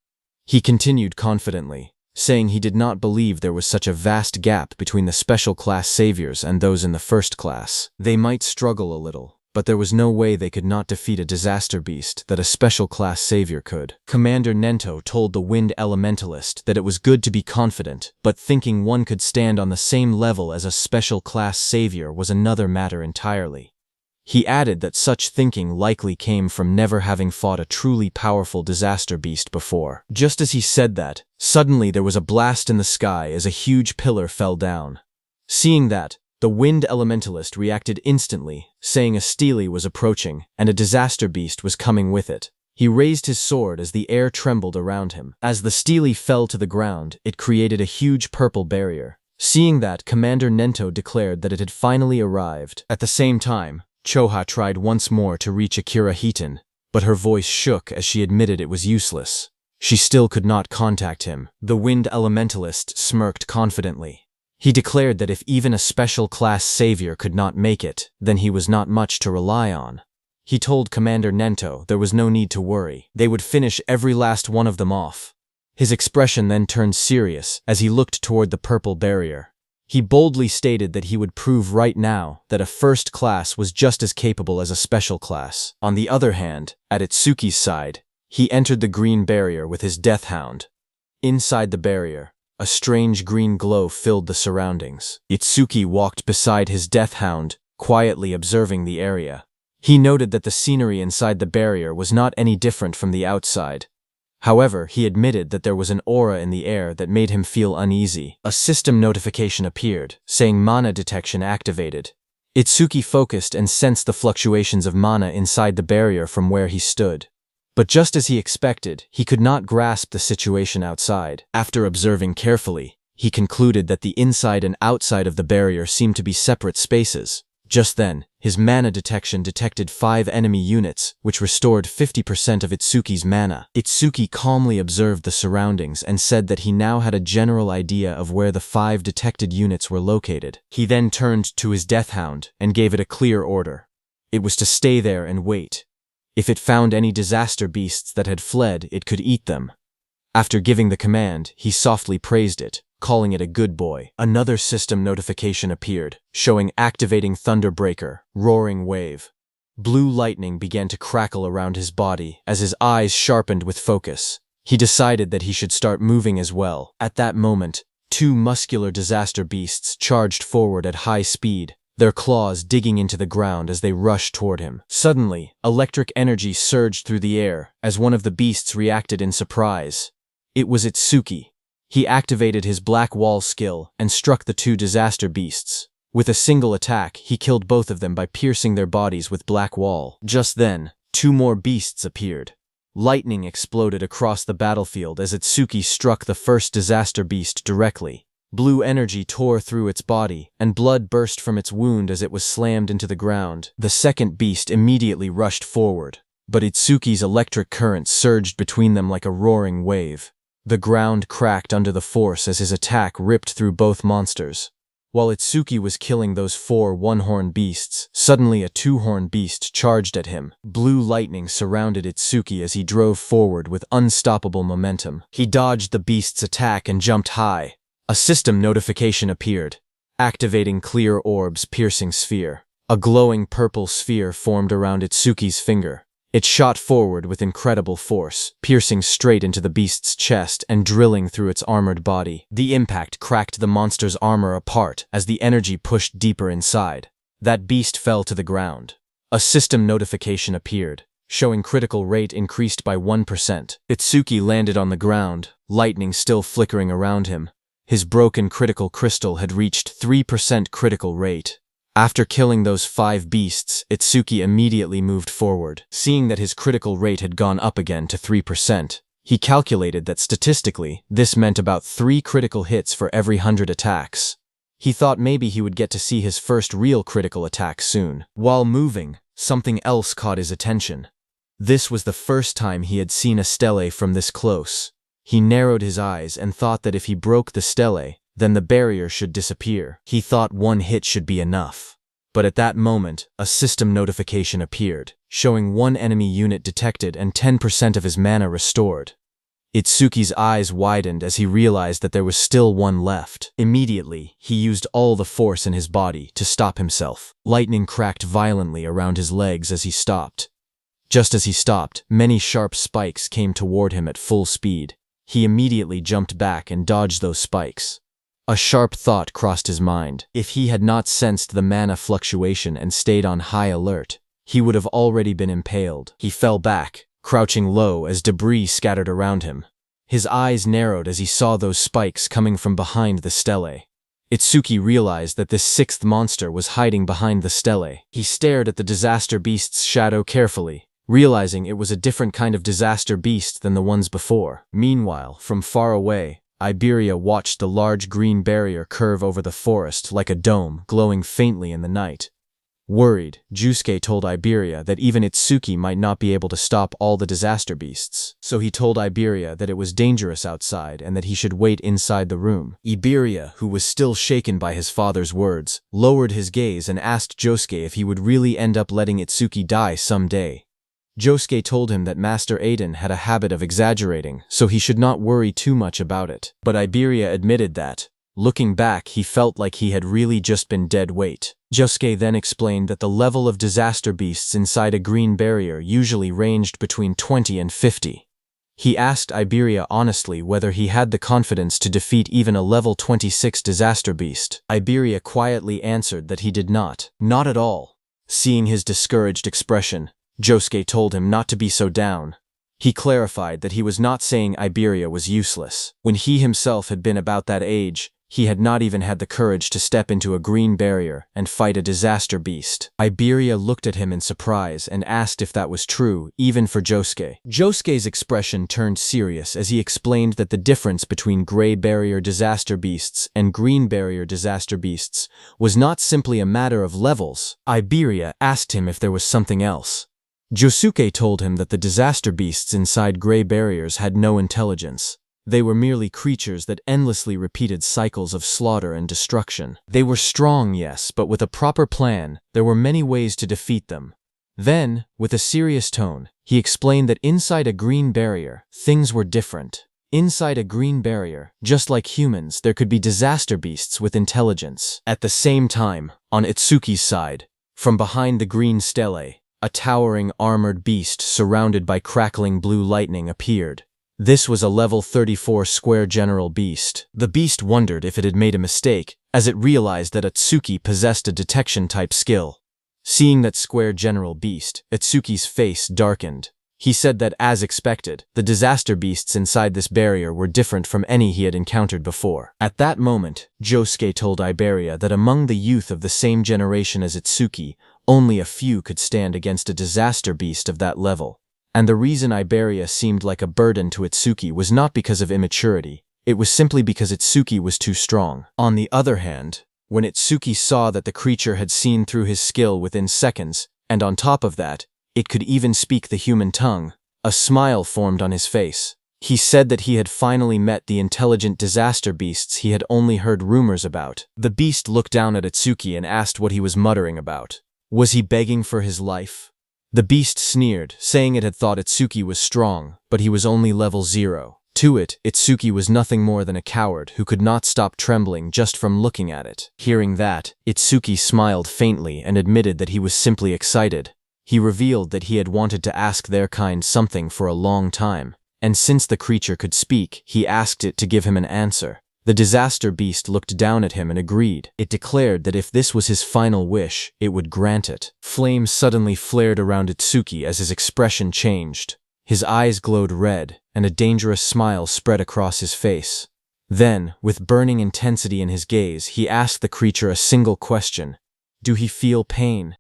He continued confidently, saying he did not believe there was such a vast gap between the special class saviors and those in the first class. They might struggle a little, but there was no way they could not defeat a disaster beast that a special class savior could. Commander Nento told the Wind Elementalist that it was good to be confident, but thinking one could stand on the same level as a special class savior was another matter entirely. He added that such thinking likely came from never having fought a truly powerful disaster beast before. Just as he said that, suddenly there was a blast in the sky as a huge pillar fell down. Seeing that, the Wind Elementalist reacted instantly, saying a stele was approaching, and a disaster beast was coming with it. He raised his sword as the air trembled around him. As the stele fell to the ground, it created a huge purple barrier. Seeing that, Commander Nento declared that it had finally arrived. At the same time, Choha tried once more to reach Akira Hiton, but her voice shook as she admitted it was useless. She still could not contact him. The Wind Elementalist smirked confidently. He declared that if even a special class savior could not make it, then he was not much to rely on. He told Commander Nento there was no need to worry. They would finish every last one of them off. His expression then turned serious as he looked toward the purple barrier. He boldly stated that he would prove right now that a first class was just as capable as a special class. On the other hand, at Itsuki's side, he entered the green barrier with his Death Hound. Inside the barrier, A strange green glow filled the surroundings. Itsuki walked beside his death hound, quietly observing the area. He noted that the scenery inside the barrier was not any different from the outside. However, he admitted that there was an aura in the air that made him feel uneasy. A system notification appeared, saying mana detection activated. Itsuki focused and sensed the fluctuations of mana inside the barrier from where he stood. But just as he expected, he could not grasp the situation outside. After observing carefully, he concluded that the inside and outside of the barrier seemed to be separate spaces. Just then, his mana detection detected 5 enemy units, which restored 50% of Itsuki's mana. Itsuki calmly observed the surroundings and said that he now had a general idea of where the 5 detected units were located. He then turned to his death hound and gave it a clear order. It was to stay there and wait. If it found any disaster beasts that had fled, it could eat them. After giving the command, he softly praised it, calling it a good boy. Another system notification appeared, showing activating Thunderbreaker, roaring wave. Blue lightning began to crackle around his body as his eyes sharpened with focus. He decided that he should start moving as well. At that moment, 2 muscular disaster beasts charged forward at high speed, their claws digging into the ground as they rushed toward him. Suddenly, electric energy surged through the air as one of the beasts reacted in surprise. It was Itsuki. He activated his Black Wall skill and struck the 2 disaster beasts. With a single attack, he killed both of them by piercing their bodies with Black Wall. Just then, 2 more beasts appeared. Lightning exploded across the battlefield as Itsuki struck the first disaster beast directly. Blue energy tore through its body, and blood burst from its wound as it was slammed into the ground. The second beast immediately rushed forward, but Itsuki's electric current surged between them like a roaring wave. The ground cracked under the force as his attack ripped through both monsters. While Itsuki was killing those 4 one-horn beasts, suddenly a 2-horn beast charged at him. Blue lightning surrounded Itsuki as he drove forward with unstoppable momentum. He dodged the beast's attack and jumped high. A system notification appeared, activating clear orbs piercing sphere. A glowing purple sphere formed around Itsuki's finger. It shot forward with incredible force, piercing straight into the beast's chest and drilling through its armored body. The impact cracked the monster's armor apart as the energy pushed deeper inside. That beast fell to the ground. A system notification appeared, showing critical rate increased by 1%. Itsuki landed on the ground, lightning still flickering around him. His broken critical crystal had reached 3% critical rate. After killing those 5 beasts, Itsuki immediately moved forward. Seeing that his critical rate had gone up again to 3%, he calculated that statistically, this meant about 3 critical hits for every 100 attacks. He thought maybe he would get to see his first real critical attack soon. While moving, something else caught his attention. This was the first time he had seen a stele from this close. He narrowed his eyes and thought that if he broke the stele, then the barrier should disappear. He thought 1 hit should be enough. But at that moment, a system notification appeared, showing 1 enemy unit detected and 10% of his mana restored. Itsuki's eyes widened as he realized that there was still 1 left. Immediately, he used all the force in his body to stop himself. Lightning cracked violently around his legs as he stopped. Just as he stopped, many sharp spikes came toward him at full speed. He immediately jumped back and dodged those spikes. A sharp thought crossed his mind. If he had not sensed the mana fluctuation and stayed on high alert, he would have already been impaled. He fell back, crouching low as debris scattered around him. His eyes narrowed as he saw those spikes coming from behind the stele. Itsuki realized that this 6th monster was hiding behind the stele. He stared at the disaster beast's shadow carefully, realizing it was a different kind of disaster beast than the ones before. Meanwhile, from far away, Iberia watched the large green barrier curve over the forest like a dome, glowing faintly in the night. Worried, Jusuke told Iberia that even Itsuki might not be able to stop all the disaster beasts, so he told Iberia that it was dangerous outside and that he should wait inside the room. Iberia, who was still shaken by his father's words, lowered his gaze and asked Josuke if he would really end up letting Itsuki die someday. Josuke told him that Master Aiden had a habit of exaggerating, so he should not worry too much about it. But Iberia admitted that, looking back, he felt like he had really just been dead weight. Josuke then explained that the level of disaster beasts inside a green barrier usually ranged between 20 and 50. He asked Iberia honestly whether he had the confidence to defeat even a level 26 disaster beast. Iberia quietly answered that he did not. Not at all. Seeing his discouraged expression, Josuke told him not to be so down. He clarified that he was not saying Iberia was useless. When he himself had been about that age, he had not even had the courage to step into a green barrier and fight a disaster beast. Iberia looked at him in surprise and asked if that was true, even for Josuke. Josuke's expression turned serious as he explained that the difference between gray barrier disaster beasts and green barrier disaster beasts was not simply a matter of levels. Iberia asked him if there was something else. Josuke told him that the disaster beasts inside gray barriers had no intelligence. They were merely creatures that endlessly repeated cycles of slaughter and destruction. They were strong, yes, but with a proper plan, there were many ways to defeat them. Then, with a serious tone, he explained that inside a green barrier, things were different. Inside a green barrier, just like humans, there could be disaster beasts with intelligence. At the same time, on Itsuki's side, from behind the green stele, a towering armored beast surrounded by crackling blue lightning appeared. This was a level 34 square general beast. The beast wondered if it had made a mistake, as it realized that Itsuki possessed a detection-type skill. Seeing that square general beast, Itsuki's face darkened. He said that, as expected, the disaster beasts inside this barrier were different from any he had encountered before. At that moment, Josuke told Iberia that among the youth of the same generation as Itsuki, only a few could stand against a disaster beast of that level. And the reason Iberia seemed like a burden to Itsuki was not because of immaturity, it was simply because Itsuki was too strong. On the other hand, when Itsuki saw that the creature had seen through his skill within seconds, and on top of that, it could even speak the human tongue, a smile formed on his face. He said that he had finally met the intelligent disaster beasts he had only heard rumors about. The beast looked down at Itsuki and asked what he was muttering about. Was he begging for his life? The beast sneered, saying it had thought Itsuki was strong, but he was only level 0. To it, Itsuki was nothing more than a coward who could not stop trembling just from looking at it. Hearing that, Itsuki smiled faintly and admitted that he was simply excited. He revealed that he had wanted to ask their kind something for a long time, and since the creature could speak, he asked it to give him an answer. The disaster beast looked down at him and agreed. It declared that if this was his final wish, it would grant it. Flames suddenly flared around Itsuki as his expression changed. His eyes glowed red, and a dangerous smile spread across his face. Then, with burning intensity in his gaze, he asked the creature a single question. Do he feel pain?